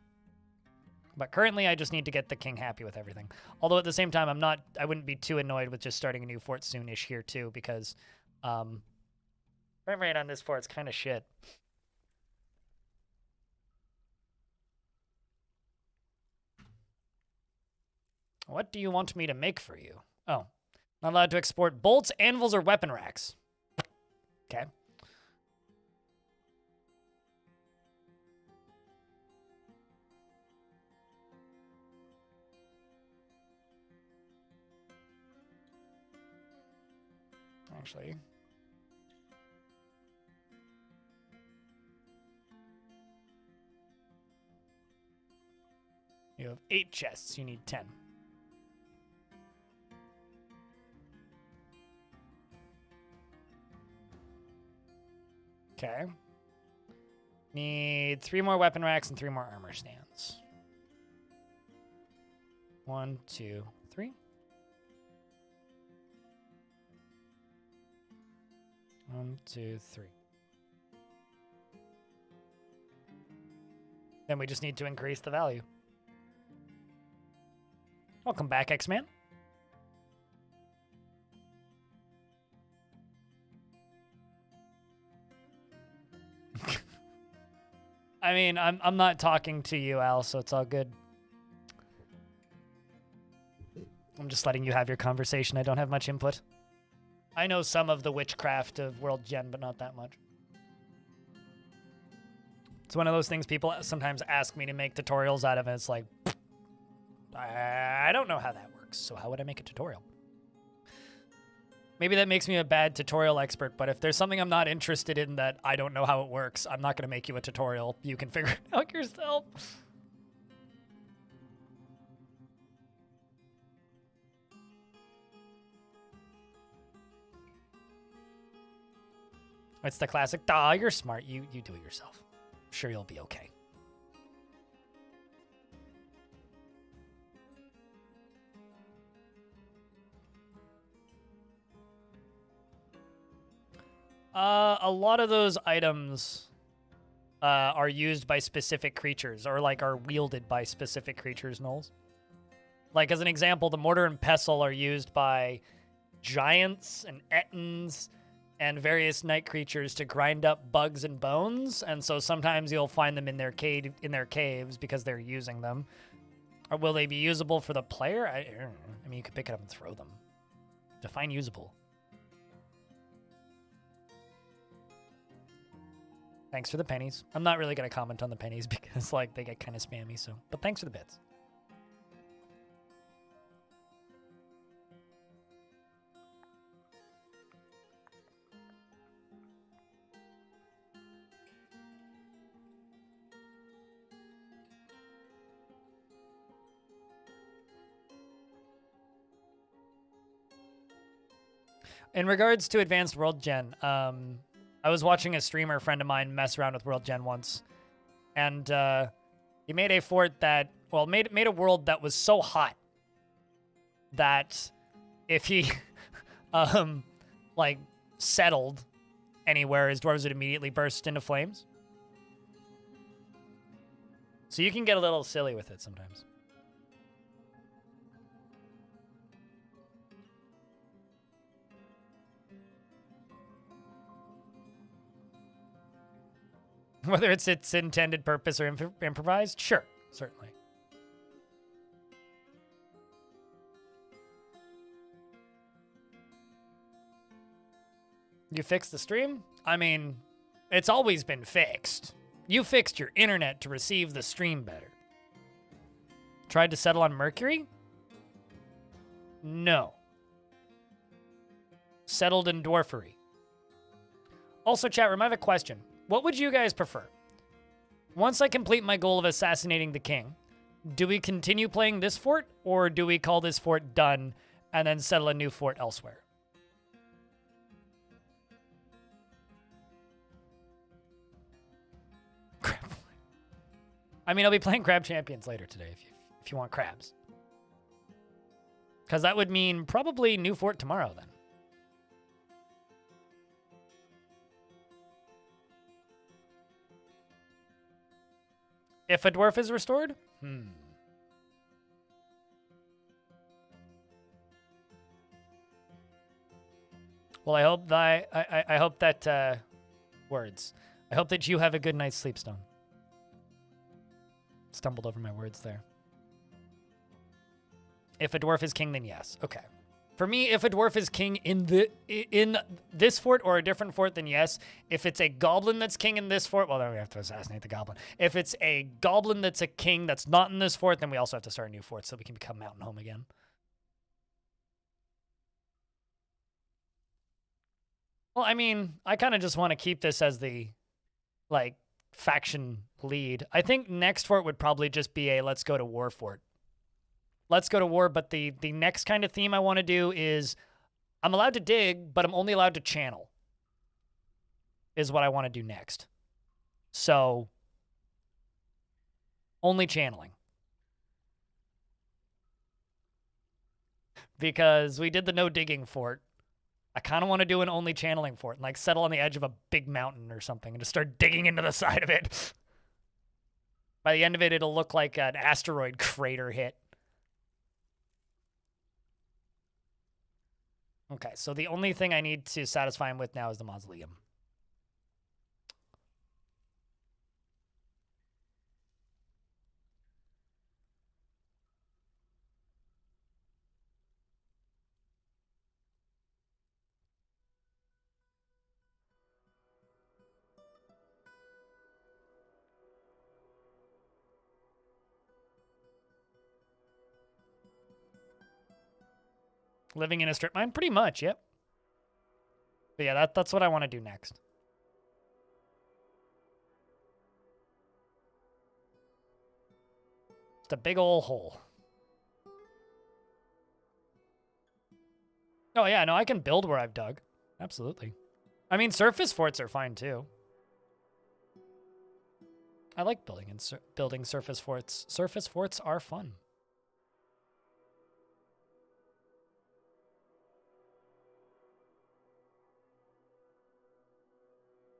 But currently, I just need to get the king happy with everything. Although at the same time, I wouldn't be too annoyed with just starting a new fort soonish here too, because frame rate on this fort's kind of shit. What do you want me to make for you? Oh, not allowed to export bolts, anvils, or weapon racks. Okay. Actually. You have 8 chests. You need 10. Okay. Need 3 more weapon racks and 3 more armor stands. 1, 2, 3. 1, 2, 3. Then we just need to increase the value. Welcome back, X-Man. I mean, I'm not talking to you, Al, so it's all good. I'm just letting you have your conversation. I don't have much input. I know some of the witchcraft of World Gen, but not that much. It's one of those things people sometimes ask me to make tutorials out of, and it's like, I don't know how that works, so how would I make a tutorial? Maybe that makes me a bad tutorial expert, but if there's something I'm not interested in that I don't know how it works, I'm not going to make you a tutorial. You can figure it out yourself. It's the classic, you're smart. You do it yourself. I'm sure you'll be okay. A lot of those items are used by specific creatures, or like are wielded by specific creatures, Knowles. Like as an example, the mortar and pestle are used by giants and ettins and various night creatures to grind up bugs and bones, and so sometimes you'll find them in their caves because they're using them. Or will they be usable for the player? I mean, you could pick it up and throw them. Define usable. Thanks for the pennies. I'm not really going to comment on the pennies because like they get kind of spammy, so. But thanks for the bits. In regards to Advanced World Gen, I was watching a streamer friend of mine mess around with World Gen once, and he made a fort that, well, made a world that was so hot that if he, like, settled anywhere, his dwarves would immediately burst into flames. So you can get a little silly with it sometimes. Whether it's its intended purpose or improvised? Sure, certainly. You fixed the stream? I mean, it's always been fixed. You fixed your internet to receive the stream better. Tried to settle on Mercury? No. Settled in Dwarfery. Also, chat room, I have a question. What would you guys prefer? Once I complete my goal of assassinating the king, do we continue playing this fort, or do we call this fort done and then settle a new fort elsewhere? Crab. I mean, I'll be playing Crab Champions later today if you want crabs. Because that would mean probably new fort tomorrow then. If a dwarf is restored? Well, I hope that I hope that words. I hope that you have a good night's sleep, Stone. Stumbled over my words there. If a dwarf is king, then yes. Okay. For me, if a dwarf is king in this fort or a different fort, then yes. If it's a goblin that's king in this fort, well, then we have to assassinate the goblin. If it's a goblin that's a king that's not in this fort, then we also have to start a new fort so we can become Mountain Home again. Well, I mean, I kind of just want to keep this as the, like, faction lead. I think next fort would probably just be a let's go to war fort. Let's go to war, but the next kind of theme I want to do is I'm allowed to dig, but I'm only allowed to channel, is what I want to do next. So, only channeling. Because we did the no digging fort. I kind of want to do an only channeling fort and like settle on the edge of a big mountain or something and just start digging into the side of it. By the end of it, it'll look like an asteroid crater hit. Okay, so the only thing I need to satisfy him with now is the mausoleum. Living in a strip mine? Pretty much, yep. But yeah, that's what I want to do next. Just a big ol' hole. Oh yeah, no, I can build where I've dug. Absolutely. I mean, surface forts are fine too. I like building surface forts. Surface forts are fun.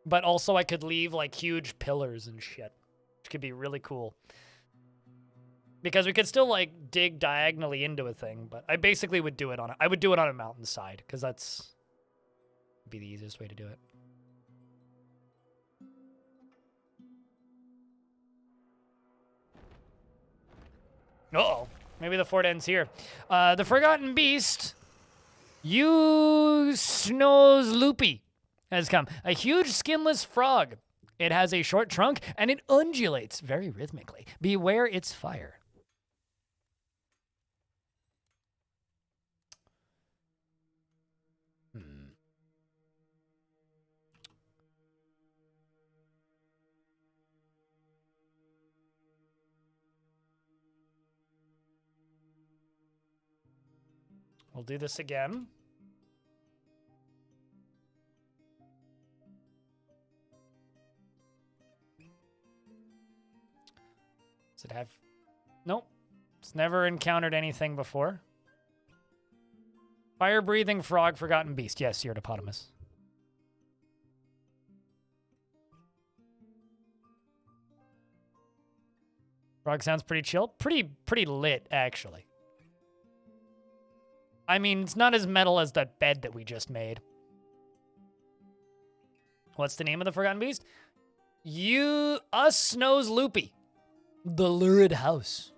But also I could leave like huge pillars and shit, which could be really cool. Because we could still like dig diagonally into a thing, but I basically would do it on I would do it on a mountainside because that's be the easiest way to do it. Uh-oh. Maybe the fort ends here. The Forgotten Beast, you Snows Loopy, has come. A huge skinless frog. It has a short trunk, and it undulates very rhythmically. Beware its fire. We'll do this again. Does it have... Nope. It's never encountered anything before. Fire-breathing frog, forgotten beast. Yes, Eurytopotamus. Frog sounds pretty chill. Pretty lit, actually. I mean, it's not as metal as that bed that we just made. What's the name of the Forgotten Beast? Us Snows Loopy. The Lurid House.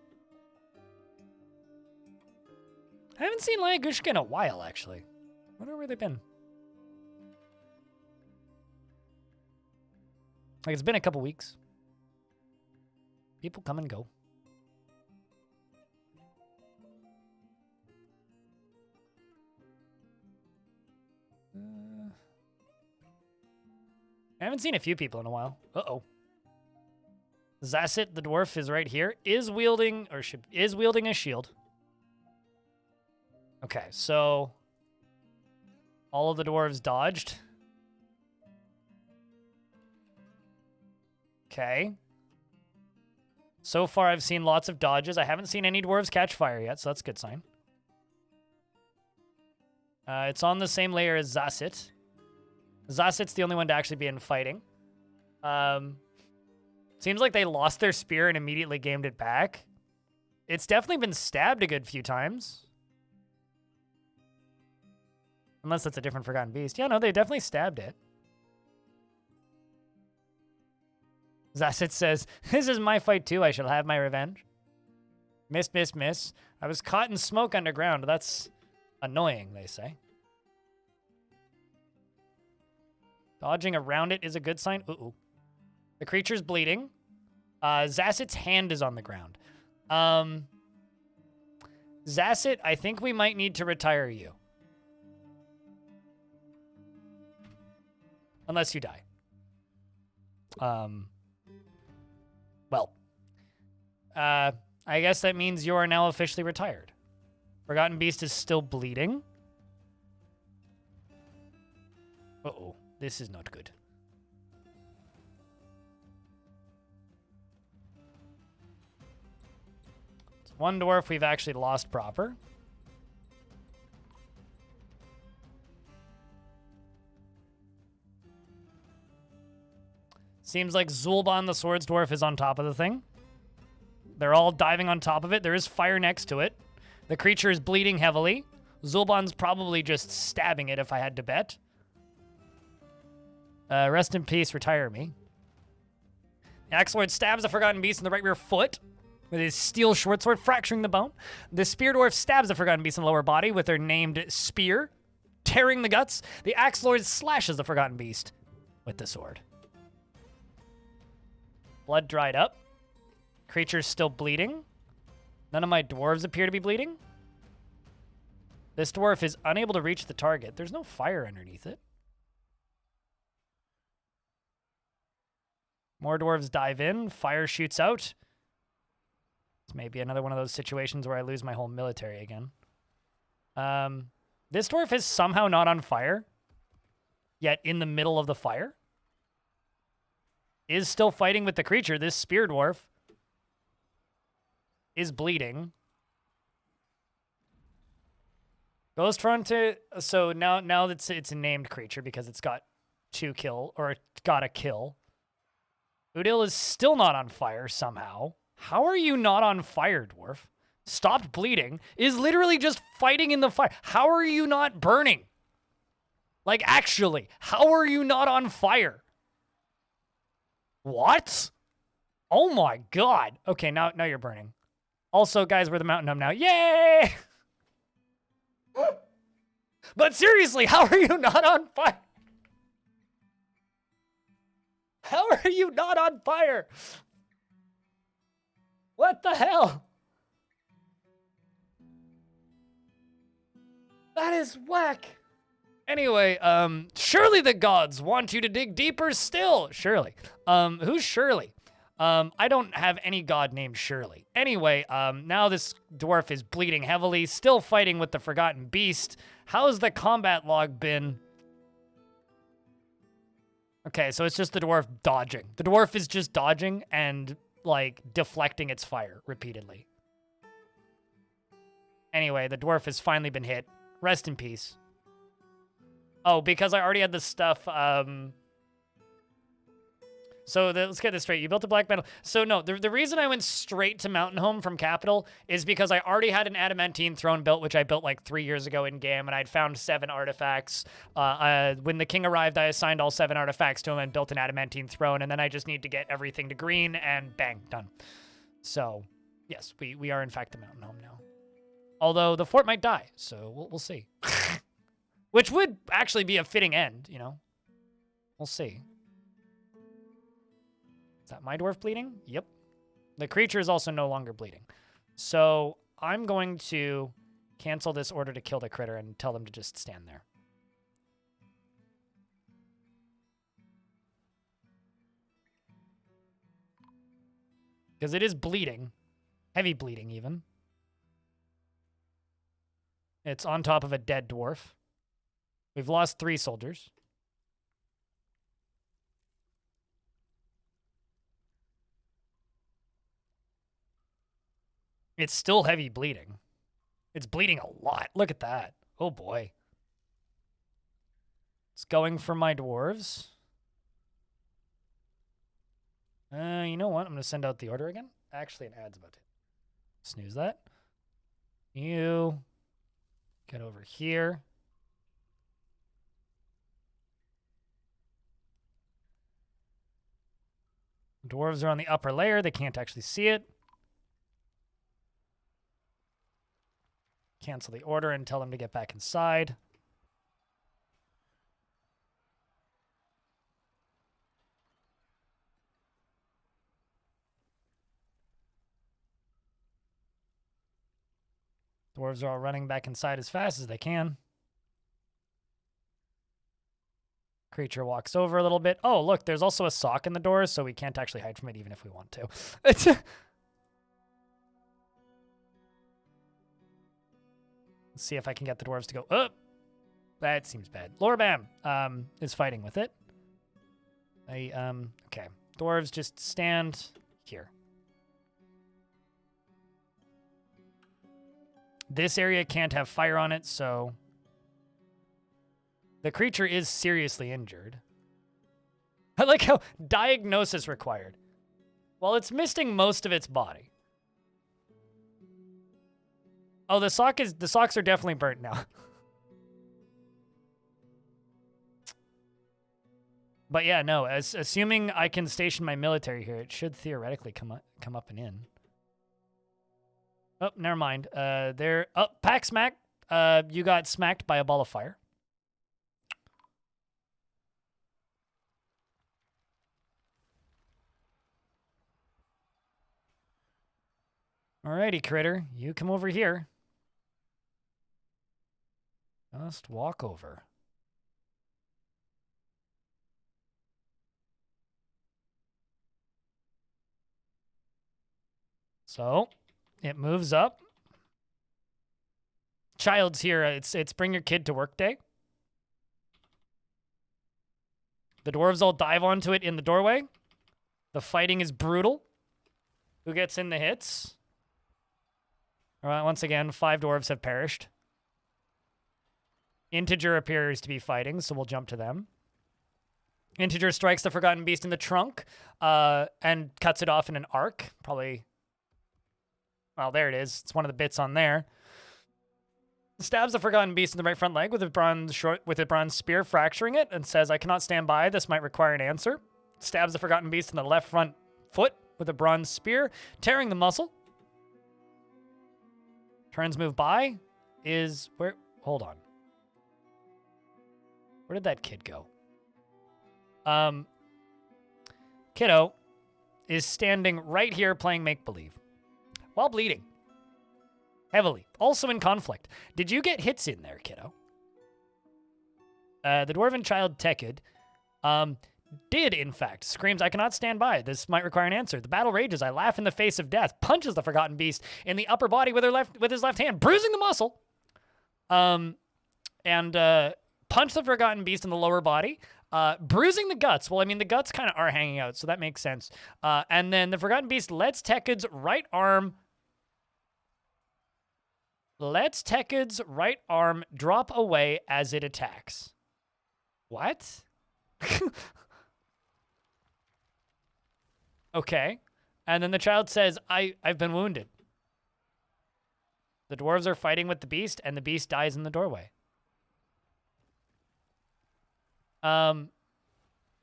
I haven't seen Layagushka in a while, actually. I wonder where they've been. Like, it's been a couple weeks. People come and go. I haven't seen a few people in a while. Uh-oh. Zasset, the dwarf, is right here. Is wielding a shield. Okay, so all of the dwarves dodged. Okay. So far, I've seen lots of dodges. I haven't seen any dwarves catch fire yet, so that's a good sign. It's on the same layer as Zasset. Zasset's the only one to actually be in fighting. Seems like they lost their spear and immediately gamed it back. It's definitely been stabbed a good few times. Unless that's a different Forgotten Beast. Yeah, no, they definitely stabbed it. Zasset says, "This is my fight too. I shall have my revenge." Miss, miss, miss. I was caught in smoke underground. That's annoying, they say. Dodging around it is a good sign. Uh-oh. The creature's bleeding. Zasset's hand is on the ground. Zasset, I think we might need to retire you. Unless you die. I guess that means you are now officially retired. Forgotten Beast is still bleeding. Uh-oh. This is not good. It's one dwarf we've actually lost proper. Seems like Zulban the Swords Dwarf is on top of the thing. They're all diving on top of it. There is fire next to it. The creature is bleeding heavily. Zulban's probably just stabbing it if I had to bet. Rest in peace, retire me. The Axe Lord stabs the Forgotten Beast in the right rear foot with his steel short sword, fracturing the bone. The Spear Dwarf stabs the Forgotten Beast in the lower body with their named spear, tearing the guts. The Axe Lord slashes the Forgotten Beast with the sword. Blood dried up. Creature's still bleeding. None of my dwarves appear to be bleeding. This dwarf is unable to reach the target. There's no fire underneath it. More dwarves dive in. Fire shoots out. It's maybe another one of those situations where I lose my whole military again. This dwarf is somehow not on fire, yet in the middle of the fire. Is still fighting with the creature. This spear dwarf is bleeding. Ghost Front, so now it's a named creature because it's got 2 kill, or got a kill. Udil is still not on fire somehow. How are you not on fire, Dwarf? Stopped bleeding, is literally just fighting in the fire. How are you not burning? Like, actually, how are you not on fire? What? Oh my god. Okay, now you're burning. Also, guys, we're the mountain home now. Yay! But seriously, how are you not on fire? How are you not on fire? What the hell? That is whack. Anyway, surely the gods want you to dig deeper still. Surely. Who's Shirley? I don't have any god named Shirley. Anyway, now this dwarf is bleeding heavily, still fighting with the Forgotten Beast. How's the combat log been? Okay, so it's just the dwarf dodging. The dwarf is just dodging and, like, deflecting its fire repeatedly. Anyway, the dwarf has finally been hit. Rest in peace. Oh, because I already had the stuff, let's get this straight. You built a black metal. So no, the reason I went straight to Mountain Home from Capital is because I already had an adamantine throne built, which I built like 3 years ago in game, and I'd found 7 artifacts. When the king arrived, I assigned all 7 artifacts to him and built an adamantine throne, and then I just need to get everything to green, and bang, done. So, yes, we are in fact the Mountain Home now. Although the fort might die, so we'll see. Which would actually be a fitting end, you know? We'll see. Is that my dwarf bleeding? Yep. The creature is also no longer bleeding. So I'm going to cancel this order to kill the critter and tell them to just stand there. Because it is bleeding. Heavy bleeding, even. It's on top of a dead dwarf. We've lost 3 soldiers. It's still heavy bleeding. It's bleeding a lot. Look at that. Oh boy. It's going for my dwarves. You know what? I'm going to send out the order again. Actually, an ad's about to snooze that. You get over here. Dwarves are on the upper layer. They can't actually see it. Cancel the order and tell them to get back inside. Dwarves are all running back inside as fast as they can. Creature walks over a little bit. Oh, look, there's also a sock in the door, so we can't actually hide from it even if we want to. Let's see if I can get the dwarves to go up. That seems bad. Lorbam is fighting with it. Okay. Dwarves just stand here. This area can't have fire on it, so the creature is seriously injured. I like how diagnosis required. Well, it's missing most of its body. Oh, the socks are definitely burnt now. But yeah, no, assuming I can station my military here, it should theoretically come up and in. Oh, never mind. Pack smack. You got smacked by a ball of fire. Alrighty, critter. You come over here. Just walk over. So, it moves up. Child's here. It's bring your kid to work day. The dwarves all dive onto it in the doorway. The fighting is brutal. Who gets in the hits? All right, once again, 5 dwarves have perished. Integer appears to be fighting, so we'll jump to them. Integer strikes the Forgotten Beast in the trunk and cuts it off in an arc. Probably. Well, there it is. It's one of the bits on there. Stabs the Forgotten Beast in the right front leg with a bronze spear, fracturing it, and says, "I cannot stand by. This might require an answer." Stabs the Forgotten Beast in the left front foot with a bronze spear, tearing the muscle. Turns move by is where? Hold on. Where did that kid go? Kiddo is standing right here playing make-believe while bleeding heavily, also in conflict. Did you get hits in there, kiddo? The dwarven child Tekid did, in fact, screams, "I cannot stand by. This might require an answer." The battle rages. I laugh in the face of death. Punches the Forgotten Beast in the upper body with his left hand, bruising the muscle. And punch the Forgotten Beast in the lower body, bruising the guts. Well, I mean, the guts kind of are hanging out, so that makes sense. And then the Forgotten Beast lets Tekid's right arm drop away as it attacks. What? Okay. And then the child says, I've been wounded. The dwarves are fighting with the beast, and the beast dies in the doorway.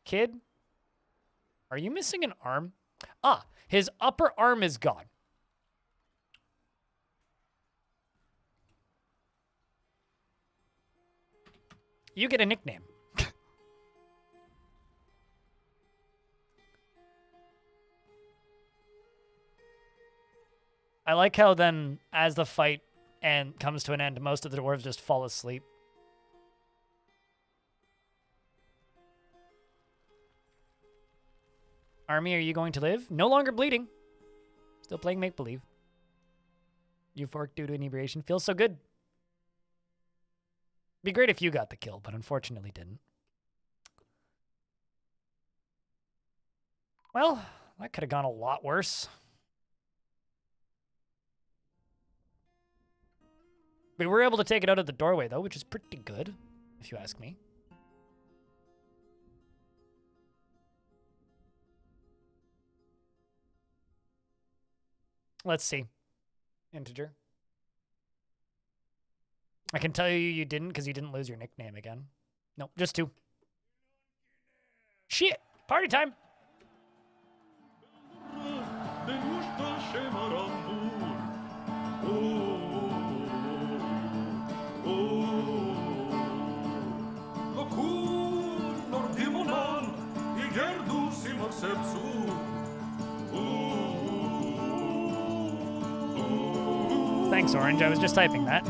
Kid, are you missing an arm? Ah, his upper arm is gone. You get a nickname. I like how then, as the fight comes to an end, most of the dwarves just fall asleep. Army, are you going to live? No longer bleeding. Still playing make-believe. Euphoric due to inebriation. Feels so good. Be great if you got the kill, but unfortunately didn't. Well, that could have gone a lot worse. We were able to take it out of the doorway, though, which is pretty good, if you ask me. Let's see. Integer. I can tell you didn't because you didn't lose your nickname again. Nope, just 2. Shit! Party time! Thanks, Orange. I was just typing that.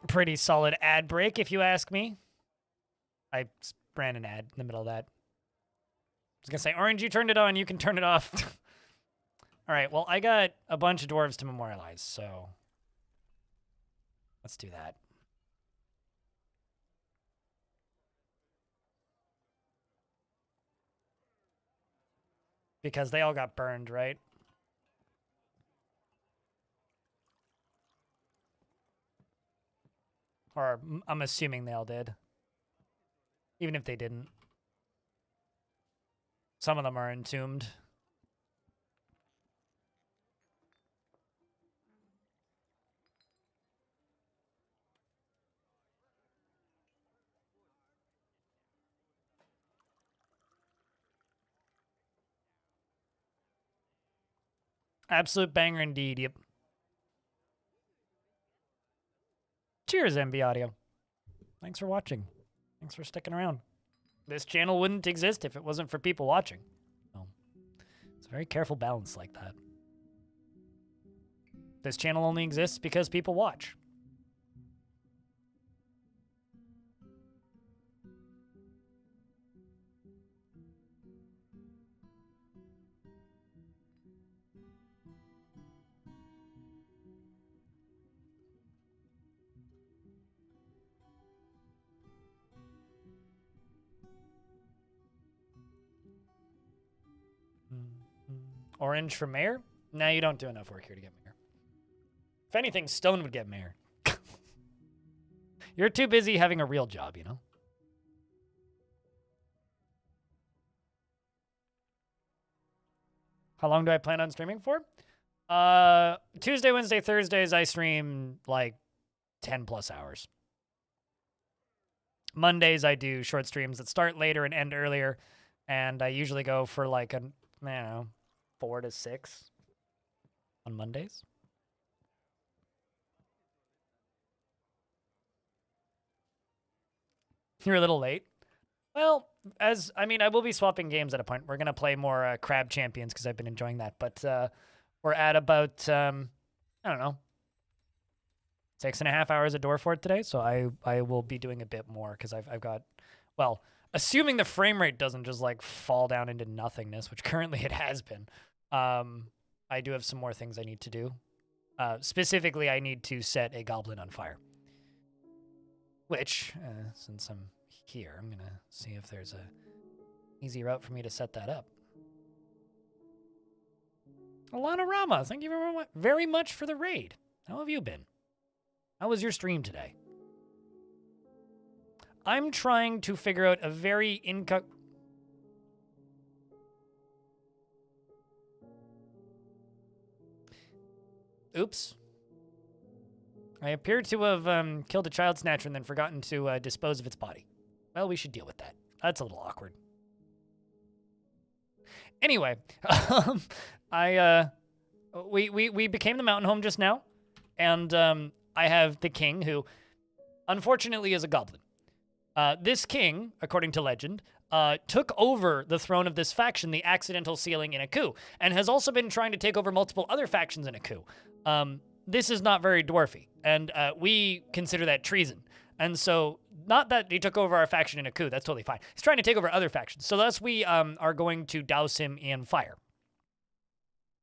Pretty solid ad break, if you ask me. I ran an ad in the middle of that. was gonna say, Orange, you turned it on, you can turn it off. All right, well, I got a bunch of dwarves to memorialize, so let's do that. Because they all got burned, right? Or I'm assuming they all did. Even if they didn't. Some of them are entombed. Absolute banger indeed, yep. Cheers, MB Audio. Thanks for watching. Thanks for sticking around. This channel wouldn't exist if it wasn't for people watching. So, it's a very careful balance like that. This channel only exists because people watch. Orange for mayor? Nah, you don't do enough work here to get mayor. If anything, Stone would get mayor. You're too busy having a real job, you know? How long do I plan on streaming for? Tuesday, Wednesday, Thursdays, I stream like 10 plus hours. Mondays, I do short streams that start later and end earlier. And I usually go for like, I don't know, 4 to 6 on Mondays. You're a little late. Well, I will be swapping games at a point. We're going to play more Crab Champions because I've been enjoying that. But we're at about, I don't know, 6.5 hours of Dwarf today. So I will be doing a bit more because I've got, well, assuming the frame rate doesn't just like fall down into nothingness, which currently it has been. I do have some more things I need to do. Specifically, I need to set a goblin on fire. Which, since I'm here, I'm going to see if there's a easy route for me to set that up. Alana Rama, thank you very much for the raid. How have you been? How was your stream today? I'm trying to figure out a very Oops. I appear to have killed a child snatcher and then forgotten to dispose of its body. Well, we should deal with that. That's a little awkward. Anyway, we became the mountain home just now, and I have the king who, unfortunately, is a goblin. This king, according to legend, took over the throne of this faction, the Accidental Sealing, in a coup, and has also been trying to take over multiple other factions in a coup. This is not very dwarfy, and we consider that treason. And so, not that he took over our faction in a coup, that's totally fine. He's trying to take over other factions. So thus we are going to douse him in fire.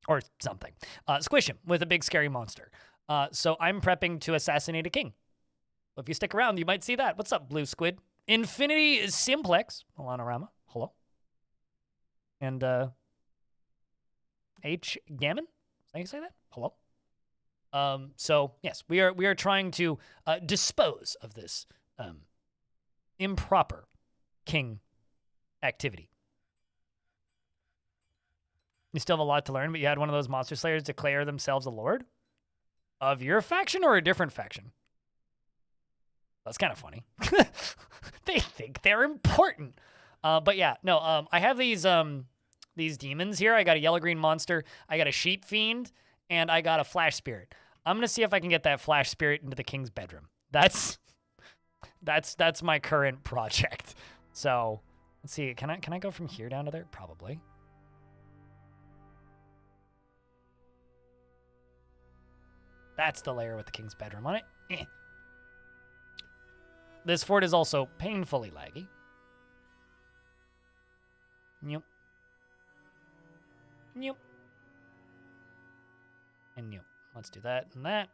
Or something. Squish him with a big scary monster. So I'm prepping to assassinate a king. Well, if you stick around, you might see that. What's up, Blue Squid? Infinity Simplex. Alana Rama. Hello. And H. Gammon? Is that how you say that? Hello. So yes, we are trying to dispose of this improper king activity. You still have a lot to learn, but you had one of those monster slayers declare themselves a lord of your faction or a different faction. That's kind of funny. They think they're important. But yeah, no. I have these demons here. I got a yellow-green monster. I got a sheep fiend. And I got a flash spirit. I'm gonna see if I can get that flash spirit into the king's bedroom. That's my current project. So let's see. Can I go from here down to there? Probably. That's the layer with the king's bedroom on it. Eh. This fort is also painfully laggy. Yep. Nope. And nope. Let's do that and that.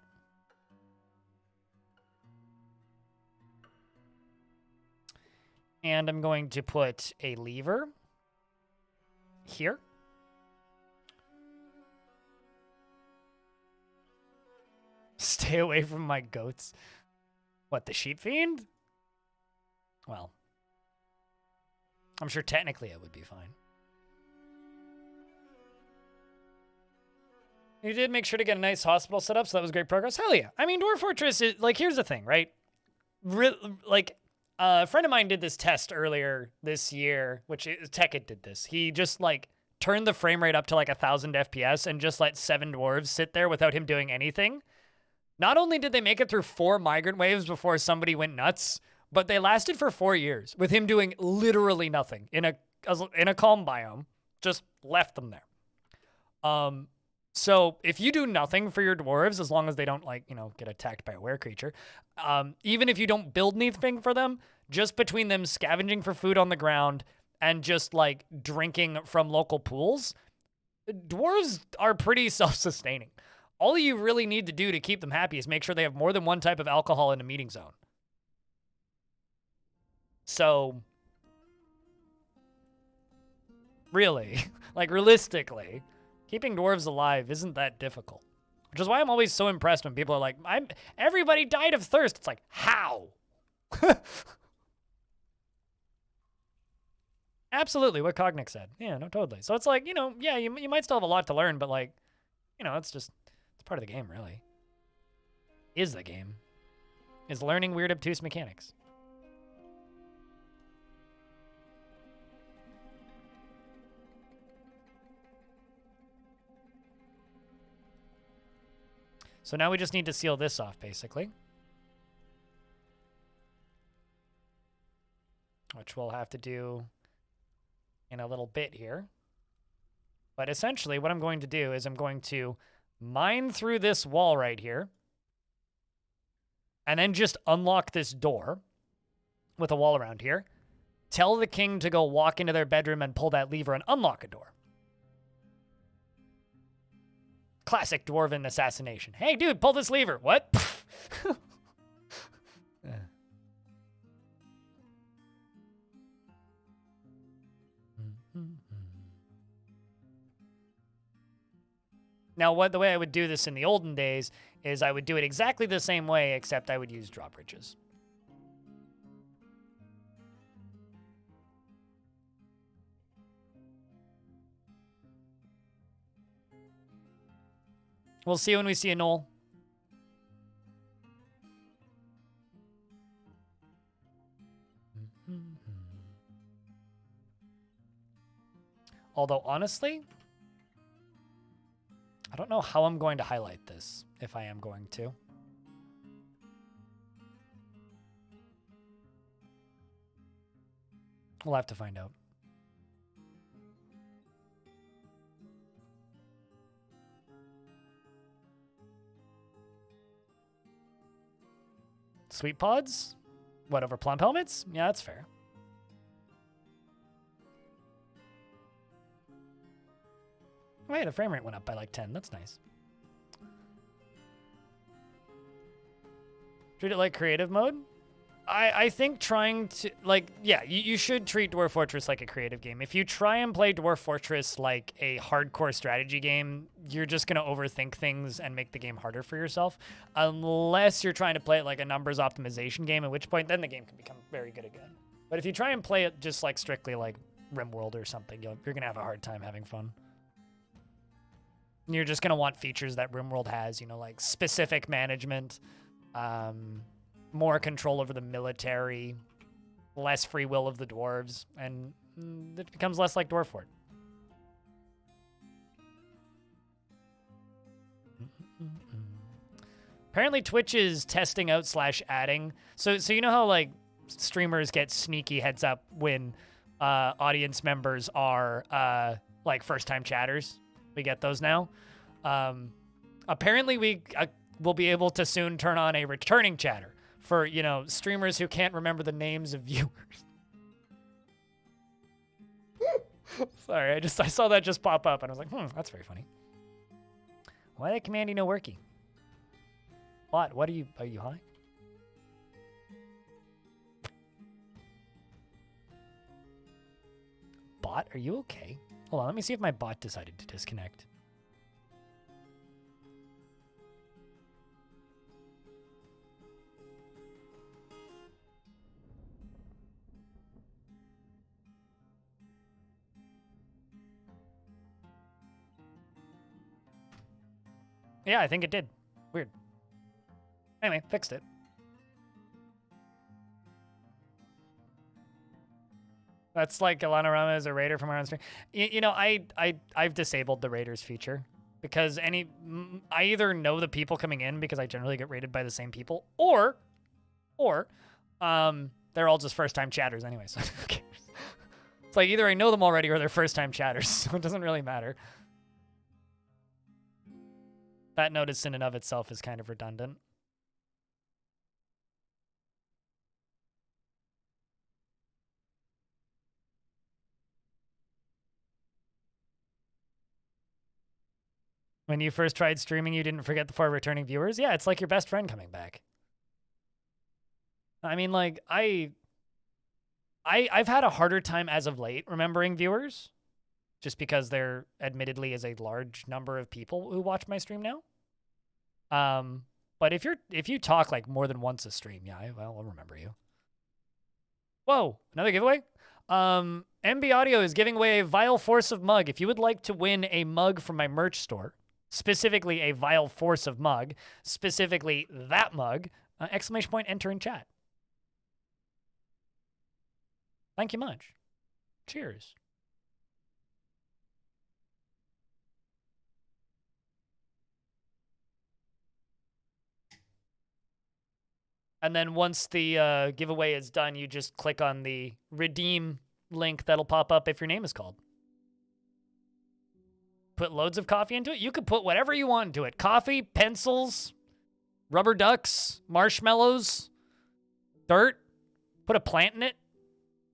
And I'm going to put a lever here. Stay away from my goats. What, the sheep fiend? Well, I'm sure technically it would be fine. You did make sure to get a nice hospital set up, so that was great progress. Hell yeah. I mean, Dwarf Fortress is, like, here's the thing, right? A friend of mine did this test earlier this year, which Tekkit did this. He just, like, turned the frame rate up to, like, 1,000 FPS and just let 7 dwarves sit there without him doing anything. Not only did they make it through 4 migrant waves before somebody went nuts, but they lasted for 4 years with him doing literally nothing in a calm biome. Just left them there. So if you do nothing for your dwarves, as long as they don't, like, you know, get attacked by a were creature, even if you don't build anything for them, just between them scavenging for food on the ground and just, like, drinking from local pools, dwarves are pretty self-sustaining. All you really need to do to keep them happy is make sure they have more than one type of alcohol in a meeting zone. So, really, like, realistically, keeping dwarves alive isn't that difficult. Which is why I'm always so impressed when people are like, everybody died of thirst. It's like, how? Absolutely, what Cognic said. Yeah, no, totally. So it's like, you know, yeah, you might still have a lot to learn, but, like, you know, it's part of the game, really. Is the game. Is learning weird, obtuse mechanics. So now we just need to seal this off, basically. Which we'll have to do in a little bit here. But essentially, what I'm going to do is I'm going to mine through this wall right here. And then just unlock this door with a wall around here. Tell the king to go walk into their bedroom and pull that lever and unlock a door. Classic dwarven assassination. Hey, dude, pull this lever. What? Now, the way I would do this in the olden days is I would do it exactly the same way, except I would use drawbridges. We'll see when we see a knoll. Although, honestly, I don't know how I'm going to highlight this, if I am going to. We'll have to find out. Sweet pods? What, over plump helmets? Yeah, that's fair. Oh, yeah, the frame rate went up by like 10. That's nice. Treat it like creative mode? I think trying to, like, yeah, you should treat Dwarf Fortress like a creative game. If you try and play Dwarf Fortress like a hardcore strategy game, you're just going to overthink things and make the game harder for yourself. Unless you're trying to play it like a numbers optimization game, at which point then the game can become very good again. But if you try and play it just like strictly like RimWorld or something, you're going to have a hard time having fun. You're just going to want features that RimWorld has, you know, like specific management, more control over the military, less free will of the dwarves, and it becomes less like Dwarf Fort. Apparently Twitch is testing out / adding. So you know how like streamers get sneaky heads up when audience members are like first-time chatters? We get those now. Apparently we will be able to soon turn on a returning chatter for, you know, streamers who can't remember the names of viewers. Sorry, I saw that just pop up and I was like, that's very funny. Why that commanding no worky? What? What are you high? Bot, are you okay? Hold on, let me see if my bot decided to disconnect. Yeah, I think it did. Weird. Anyway, fixed it. That's like Alanorama is a raider from our own stream. You know, I've disabled the raiders feature because I either know the people coming in because I generally get raided by the same people, or they're all just first time chatters anyway. So who cares? It's like either I know them already or they're first time chatters, so it doesn't really matter. That notice in and of itself is kind of redundant. When you first tried streaming, you didn't forget the 4 returning viewers? Yeah, it's like your best friend coming back. I mean, like, I've had a harder time as of late remembering viewers, just because there admittedly is a large number of people who watch my stream now. But if you talk like more than once a stream, yeah, I'll remember you. Whoa, another giveaway? MB Audio is giving away a Vile Force of mug. If you would like to win a mug from my merch store, specifically a Vile Force of mug, specifically that mug, ! Enter in chat. Thank you much. Cheers. And then once the giveaway is done, you just click on the redeem link that'll pop up if your name is called. Put loads of coffee into it. You could put whatever you want into it. Coffee, pencils, rubber ducks, marshmallows, dirt. Put a plant in it.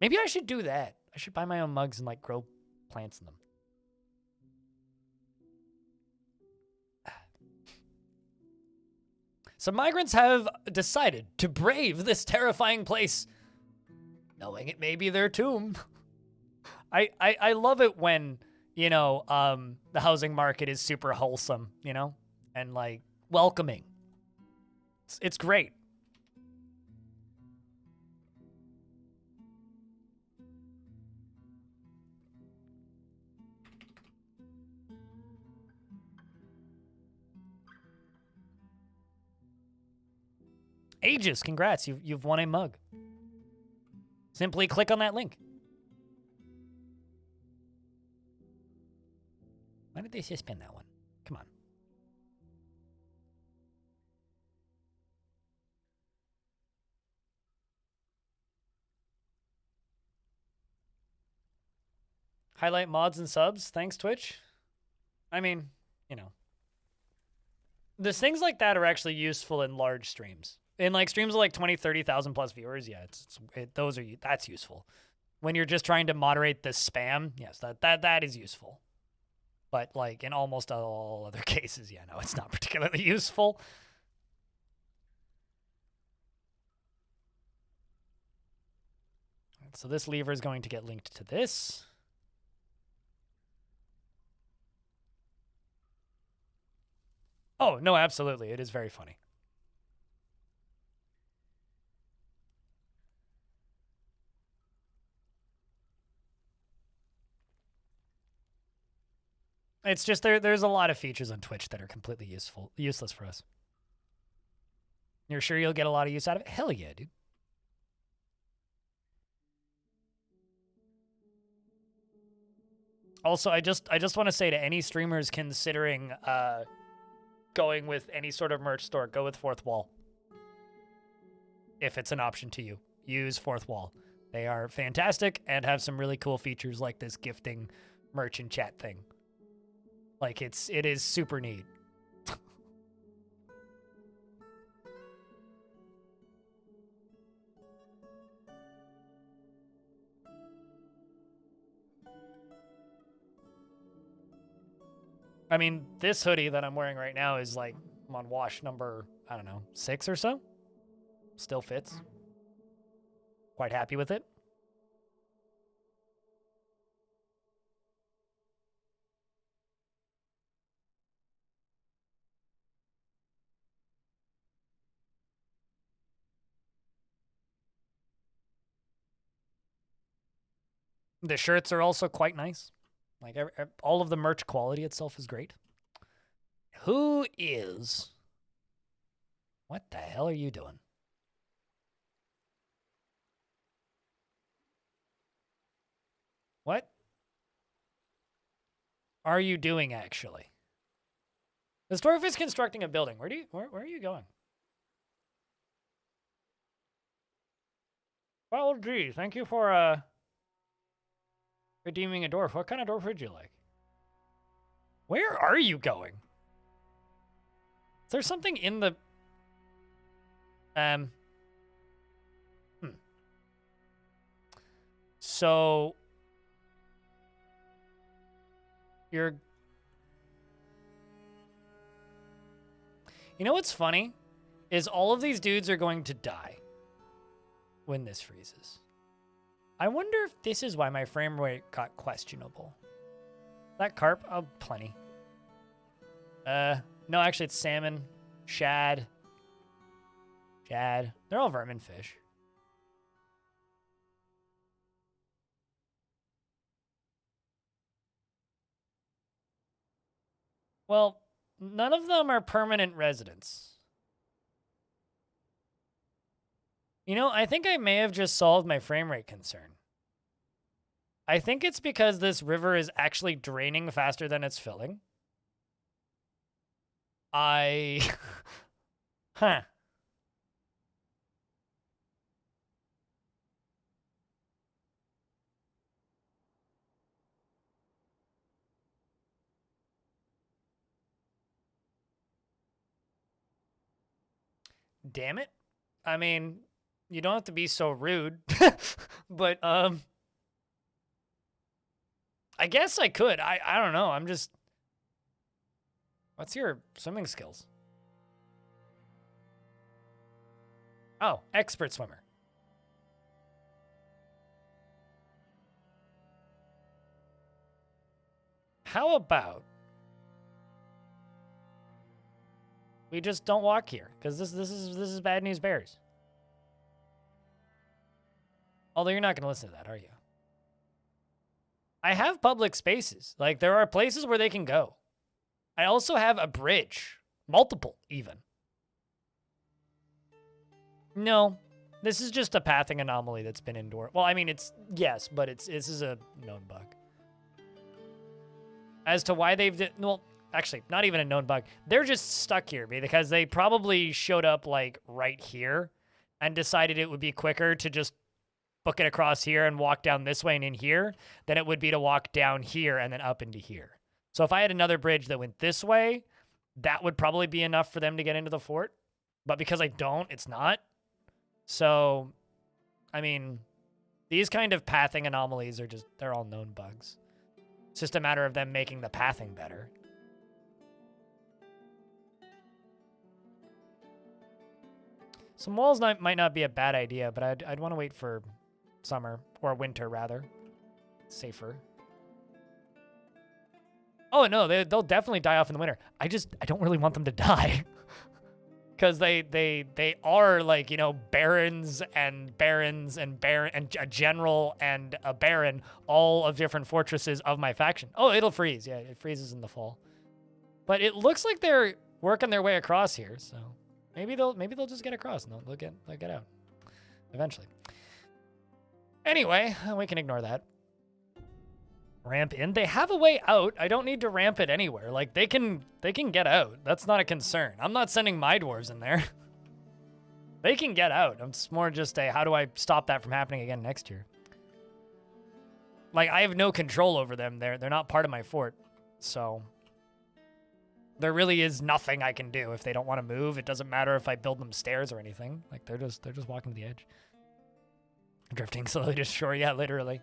Maybe I should do that. I should buy my own mugs and like grow plants in them. Some migrants have decided to brave this terrifying place, knowing it may be their tomb. I love it when, you know, the housing market is super wholesome, you know, and like welcoming. It's great. Aegis, congrats, you've won a mug. Simply click on that link. Why did they suspend that one? Come on. Highlight mods and subs. Thanks, Twitch. I mean, you know. There's things like that are actually useful in large streams. In like streams of like 20, 30,000 plus viewers, yeah, that's useful. When you're just trying to moderate the spam, yes, that is useful. But like in almost all other cases, yeah, no, it's not particularly useful. So this lever is going to get linked to this. Oh, no, absolutely. It is very funny. It's just there's a lot of features on Twitch that are completely useless for us. You're sure you'll get a lot of use out of it? Hell yeah, dude. Also, I just want to say to any streamers considering going with any sort of merch store, go with Fourth Wall. If it's an option to you, use Fourth Wall. They are fantastic and have some really cool features like this gifting merch and chat thing. Like it is super neat. I mean, this hoodie that I'm wearing right now is like, I'm on wash number, I don't know, 6 or so. Still fits. Quite happy with it. The shirts are also quite nice. Like, all of the merch quality itself is great. Who is... What the hell are you doing? What are you doing, actually? The Dwarf is constructing a building. Where are you going? Well, gee, thank you for redeeming a dwarf. What kind of dwarf would you like? Where are you going? Is there something in the... So... You're... You know what's funny? Is all of these dudes are going to die when this freezes. I wonder if this is why my frame rate got questionable. That carp? Oh, plenty. No, actually it's salmon, shad. They're all vermin fish. Well, none of them are permanent residents. You know, I think I may have just solved my frame rate concern. I think it's because this river is actually draining faster than it's filling. Huh. Damn it. I mean, you don't have to be so rude. But, I guess I could. I don't know. I'm just... What's your swimming skills? Oh, expert swimmer. How about we just don't walk here, because this is bad news bears. Although you're not going to listen to that, are you? I have public spaces. Like, there are places where they can go. I also have a bridge. Multiple, even. No, this is just a pathing anomaly that's been indoor. Well, I mean, it's... Yes, but this is a known bug. As to why they've... Well, actually, not even a known bug. They're just stuck here because they probably showed up, like, right here and decided it would be quicker to just book it across here and walk down this way and in here than it would be to walk down here and then up into here. So if I had another bridge that went this way, that would probably be enough for them to get into the fort. But because I don't, it's not. So, I mean, these kind of pathing anomalies are just, they're all known bugs. It's just a matter of them making the pathing better. Some walls might not be a bad idea, but I'd want to wait for summer, or winter, rather. Safer. Oh, no, they'll definitely die off in the winter. I don't really want them to die. Because they are, like, you know, barons and a general and a baron, all of different fortresses of my faction. Oh, it'll freeze. Yeah, it freezes in the fall. But it looks like they're working their way across here, so maybe they'll just get across and they'll get out eventually. Anyway, we can ignore that. Ramp in. They have a way out. I don't need to ramp it anywhere. Like, they can get out. That's not a concern. I'm not sending my dwarves in there. They can get out. It's more just a, how do I stop that from happening again next year? Like, I have no control over them. They're not part of my fort. So there really is nothing I can do if they don't want to move. It doesn't matter if I build them stairs or anything. Like, they're just walking to the edge. Drifting slowly to shore. Yeah, literally.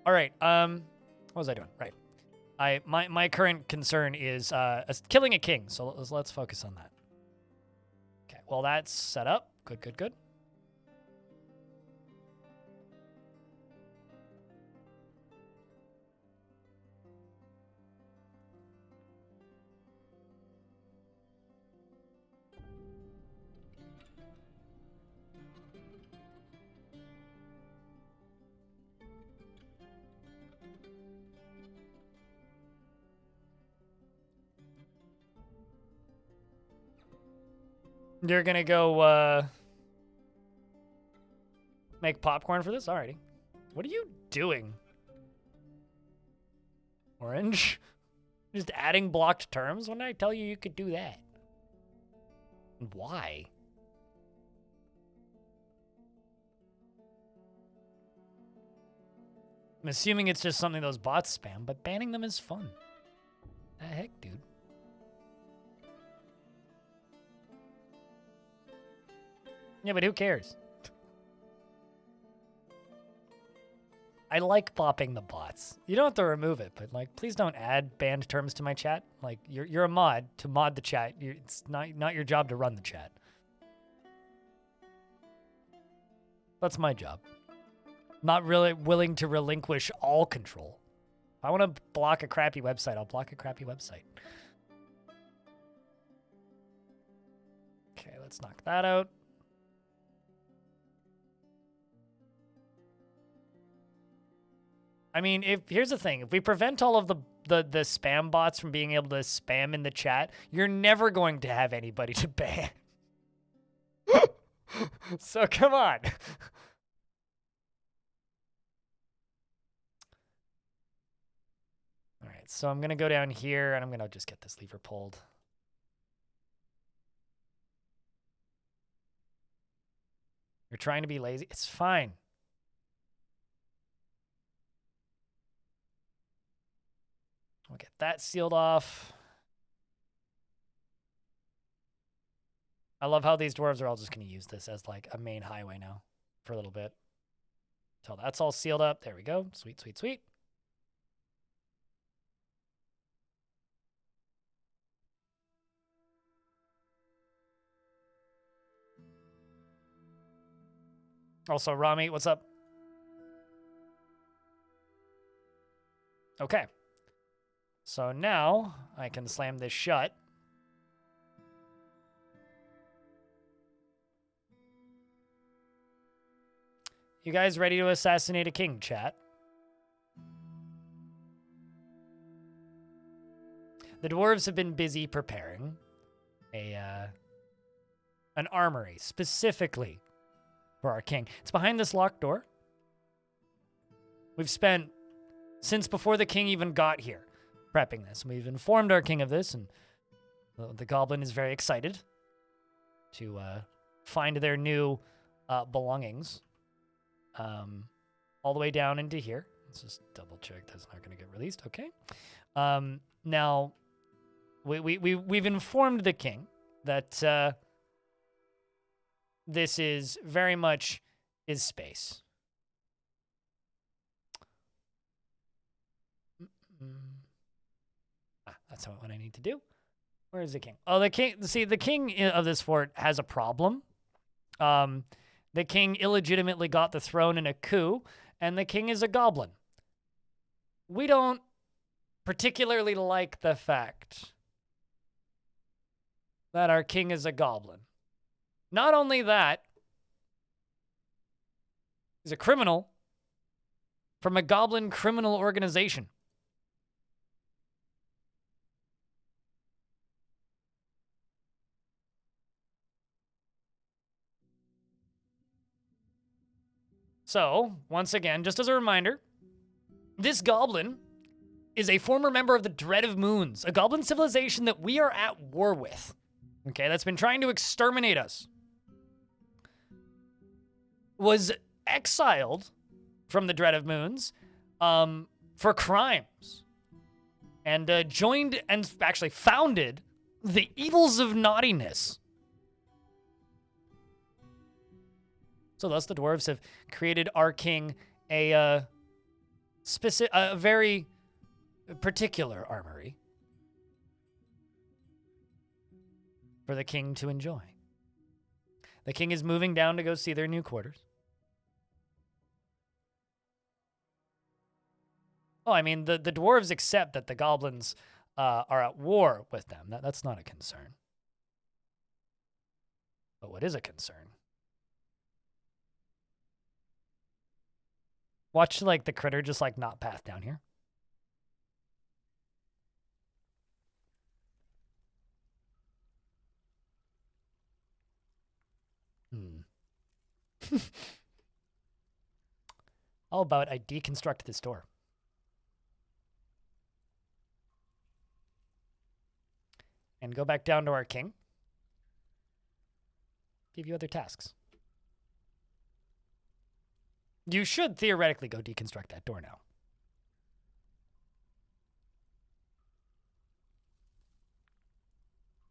All right. What was I doing? Right. My current concern is killing a king, so let's focus on that. Okay, well that's set up. Good, good, good. You're gonna go make popcorn for this? Alrighty. What are you doing? Orange? Just adding blocked terms? When did I tell you you could do that? Why? I'm assuming it's just something those bots spam, but banning them is fun. The heck, dude? Yeah, but who cares? I like bopping the bots. You don't have to remove it, but like, please don't add banned terms to my chat. Like, you're a mod to mod the chat. It's not your job to run the chat. That's my job. Not really willing to relinquish all control. If I want to block a crappy website, I'll block a crappy website. Okay, let's knock that out. I mean, here's the thing. If we prevent all of the spam bots from being able to spam in the chat, you're never going to have anybody to ban. So come on. All right, so I'm going to go down here, and I'm going to just get this lever pulled. You're trying to be lazy? It's fine. We'll get that sealed off. I love how these dwarves are all just going to use this as like a main highway now for a little bit. Until that's all sealed up. There we go. Sweet, sweet, sweet. Also, Rami, what's up? Okay. So now I can slam this shut. You guys ready to assassinate a king, chat? The dwarves have been busy preparing an armory specifically for our king. It's behind this locked door. We've spent, since before the king even got here, prepping this. We've informed our king of this, and the goblin is very excited to find their new belongings all the way down into here. Let's just double check that's not going to get released. Okay. Now, we've informed the king that this is very much his space. That's not what I need to do. Where is the king? Oh, the king. See, the king of this fort has a problem. The king illegitimately got the throne in a coup, and the king is a goblin. We don't particularly like the fact that our king is a goblin. Not only that, he's a criminal from a goblin criminal organization. So, once again, just as a reminder, this goblin is a former member of the Dread of Moons, a goblin civilization that we are at war with. Okay, that's been trying to exterminate us. Was exiled from the Dread of Moons for crimes. And joined and actually founded the Evils of Naughtiness. So thus the dwarves have created our king a very particular armory for the king to enjoy. The king is moving down to go see their new quarters. Oh, I mean, the dwarves accept that the goblins are at war with them. That's not a concern. But what is a concern? Watch, like, the critter just, like, not path down here. How about I deconstruct this door? And go back down to our king. Give you other tasks. You should theoretically go deconstruct that door now.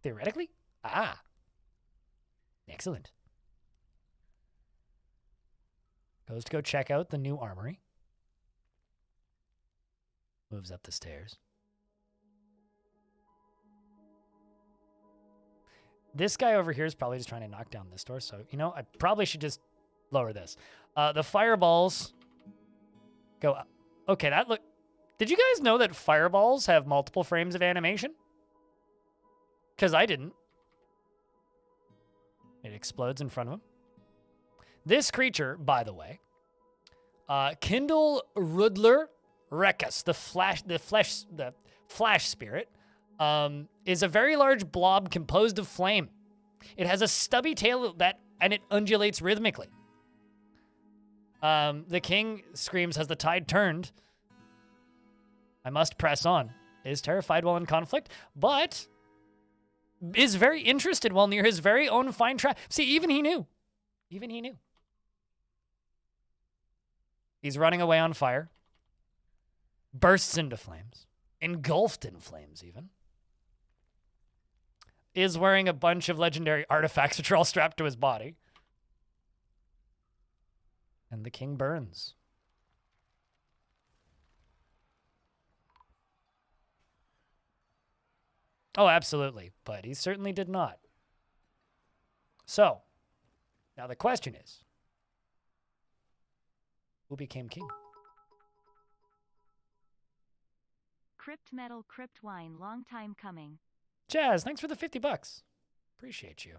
Theoretically? Ah. Excellent. Goes to go check out the new armory. Moves up the stairs. This guy over here is probably just trying to knock down this door. So, you know, I probably should just lower this. The fireballs go up. Okay, that look. Did you guys know that fireballs have multiple frames of animation? Because I didn't. It explodes in front of him. This creature, by the way, Kindle Rudler Rekus, the flash spirit, is a very large blob composed of flame. It has a stubby tail and it undulates rhythmically. The king screams, "Has the tide turned? I must press on." Is terrified while in conflict, but is very interested while near his very own fine trap. See, even he knew. Even he knew. He's running away on fire. Bursts into flames. Engulfed in flames, even. Is wearing a bunch of legendary artifacts which are all strapped to his body. And the king burns. Oh, absolutely. But he certainly did not. So, now the question is, who became king? Crypt metal, crypt wine, long time coming. Jazz, thanks for the $50. Appreciate you.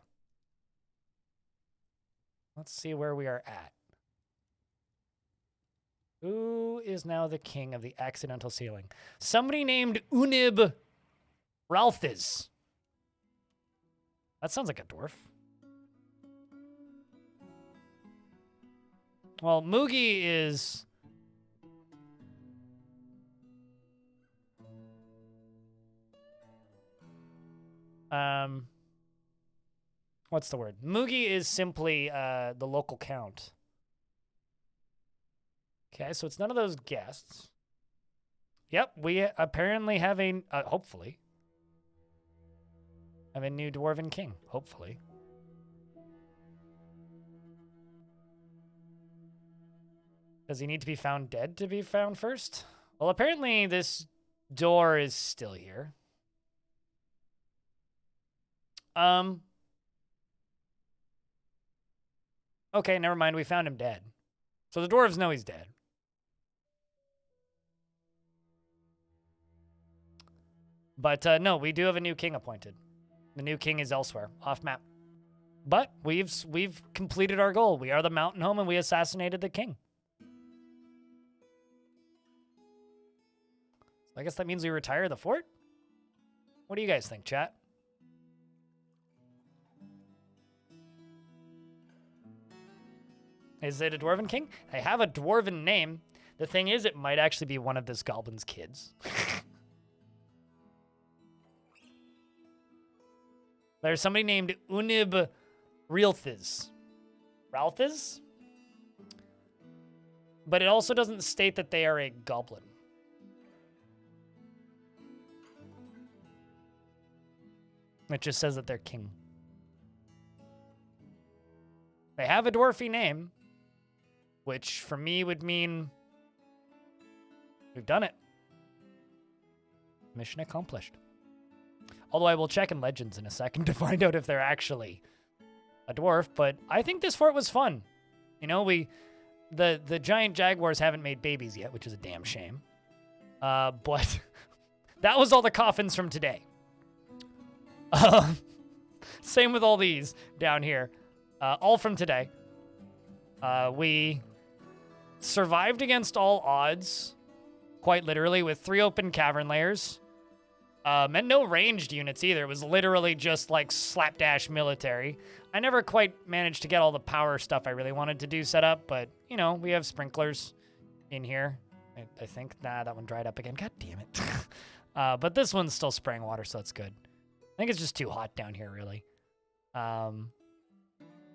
Let's see where we are at. Who is now the king of the accidental ceiling? Somebody named Unib Ralthis. That sounds like a dwarf. Well, Moogie is... what's the word? Moogie is simply the local count. Okay, so it's none of those guests. Yep, we apparently have a, hopefully, have a new Dwarven king, hopefully. Does he need to be found dead to be found first? Well, apparently this door is still here. Okay, never mind. We found him dead. So the dwarves know he's dead. But no, we do have a new king appointed. The new king is elsewhere, off map. But we've completed our goal. We are the mountain home and we assassinated the king. I guess that means we retire the fort? What do you guys think, chat? Is it a Dwarven king? I have a Dwarven name. The thing is, it might actually be one of this goblin's kids. There's somebody named Unib Realthiz. Ralthiz? But it also doesn't state that they are a goblin. It just says that they're king. They have a dwarfy name, which for me would mean we've done it. Mission accomplished. Although I will check in Legends in a second to find out if they're actually a dwarf, but I think this fort was fun. You know, the giant jaguars haven't made babies yet, which is a damn shame. But that was all the coffins from today. Same with all these down here. All from today. We survived against all odds, quite literally, with 3 open cavern layers. And no ranged units either. It was literally just like slapdash military. I never quite managed to get all the power stuff I really wanted to do set up, but, you know, we have sprinklers in here. I think, nah, that one dried up again. God damn it. But this one's still spraying water, so that's good. I think it's just too hot down here, really. I'm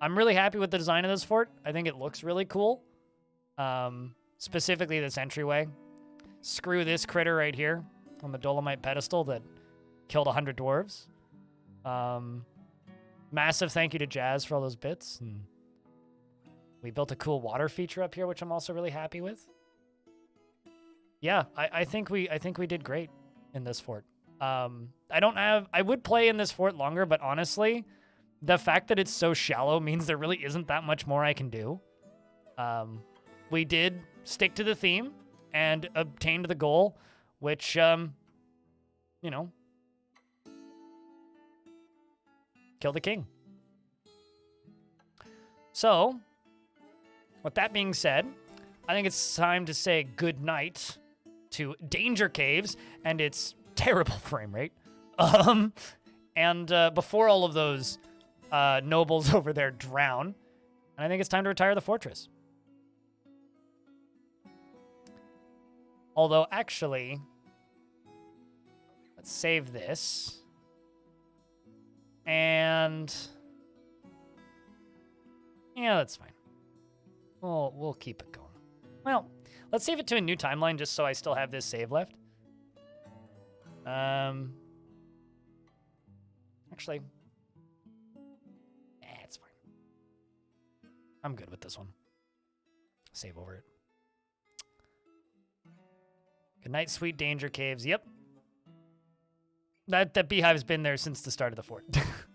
really happy with the design of this fort. I think it looks really cool. Specifically this entryway. Screw this critter right here on the Dolomite pedestal that killed 100 dwarves. Massive thank you to Jazz for all those bits. And we built a cool water feature up here, which I'm also really happy with. Yeah, I think we did great in this fort. I would play in this fort longer, but honestly, the fact that it's so shallow means there really isn't that much more I can do. We did stick to the theme and obtained the goal, which, you know, kill the king. So, with that being said, I think it's time to say good night to Danger Caves and its terrible frame rate. And before all of those nobles over there drown, and I think it's time to retire the fortress. Although, actually, let's save this. And yeah, that's fine. We'll keep it going. Well, let's save it to a new timeline just so I still have this save left. Actually, it's fine. I'm good with this one. Save over it. Good night, sweet Danger Caves. Yep. That beehive's been there since the start of the fort.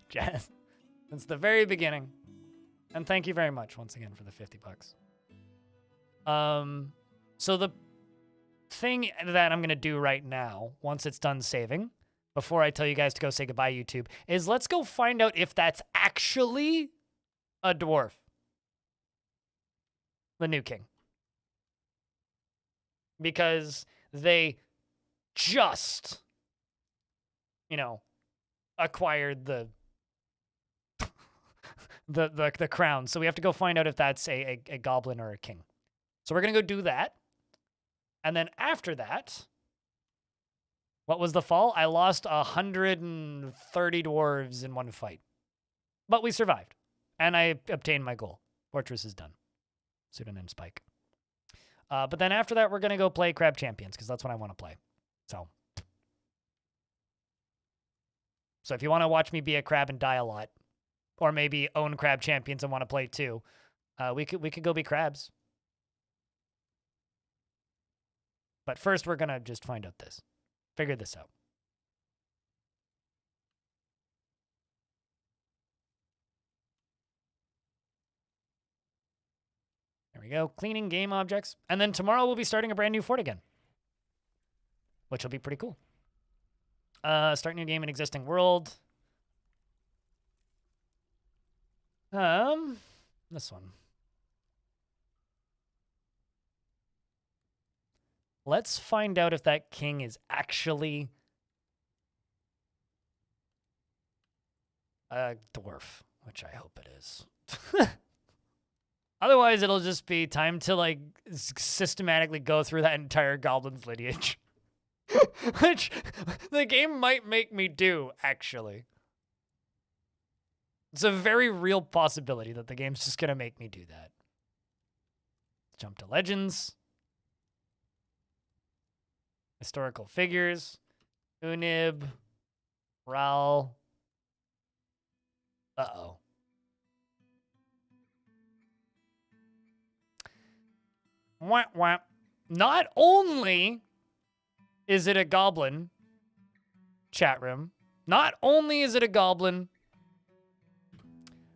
Jazz. Since the very beginning. And thank you very much once again for the $50. So the thing that I'm going to do right now, once it's done saving, before I tell you guys to go say goodbye, YouTube, is let's go find out if that's actually a dwarf. The new king. Because they just, you know, acquired the crown. So we have to go find out if that's a goblin or a king. So we're going to go do that. And then after that, what was the fall? I lost 130 dwarves in one fight. But we survived. And I obtained my goal. Fortress is done. Pseudonym Spike. But then after that, we're going to go play Crab Champions, because that's what I want to play. So if you want to watch me be a crab and die a lot, or maybe own Crab Champions and want to play too, we could go be crabs. But first, we're going to just find out this. Figure this out. There we go. Cleaning game objects. And then tomorrow we'll be starting a brand new fort again, which will be pretty cool. Start new game in existing world. This one. Let's find out if that king is actually a dwarf, which I hope it is. Otherwise, it'll just be time to, like, systematically go through that entire goblin's lineage. Which the game might make me do, actually. It's a very real possibility that the game's just going to make me do that. Jump to Legends. Historical figures. Unib. Ral. Uh-oh. Wah, wah. Not only is it a goblin, chat room, not only is it a goblin,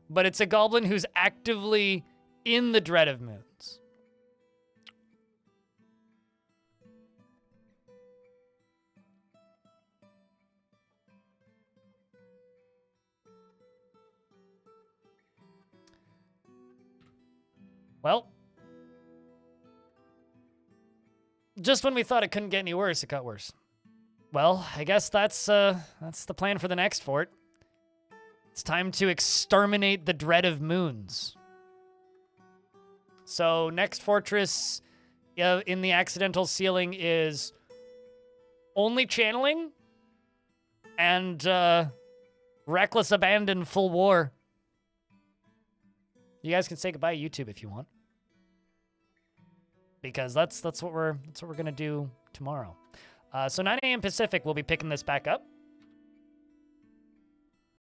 but it's a goblin who's actively in the Dread of Moons. Well, just when we thought it couldn't get any worse, it got worse. Well, I guess that's the plan for the next fort. It's time to exterminate the Dread of Moons. So next fortress in the accidental ceiling is only channeling and reckless abandon full war. You guys can say goodbye to YouTube if you want, because that's what we're gonna do tomorrow. So 9 a.m. Pacific, we'll be picking this back up.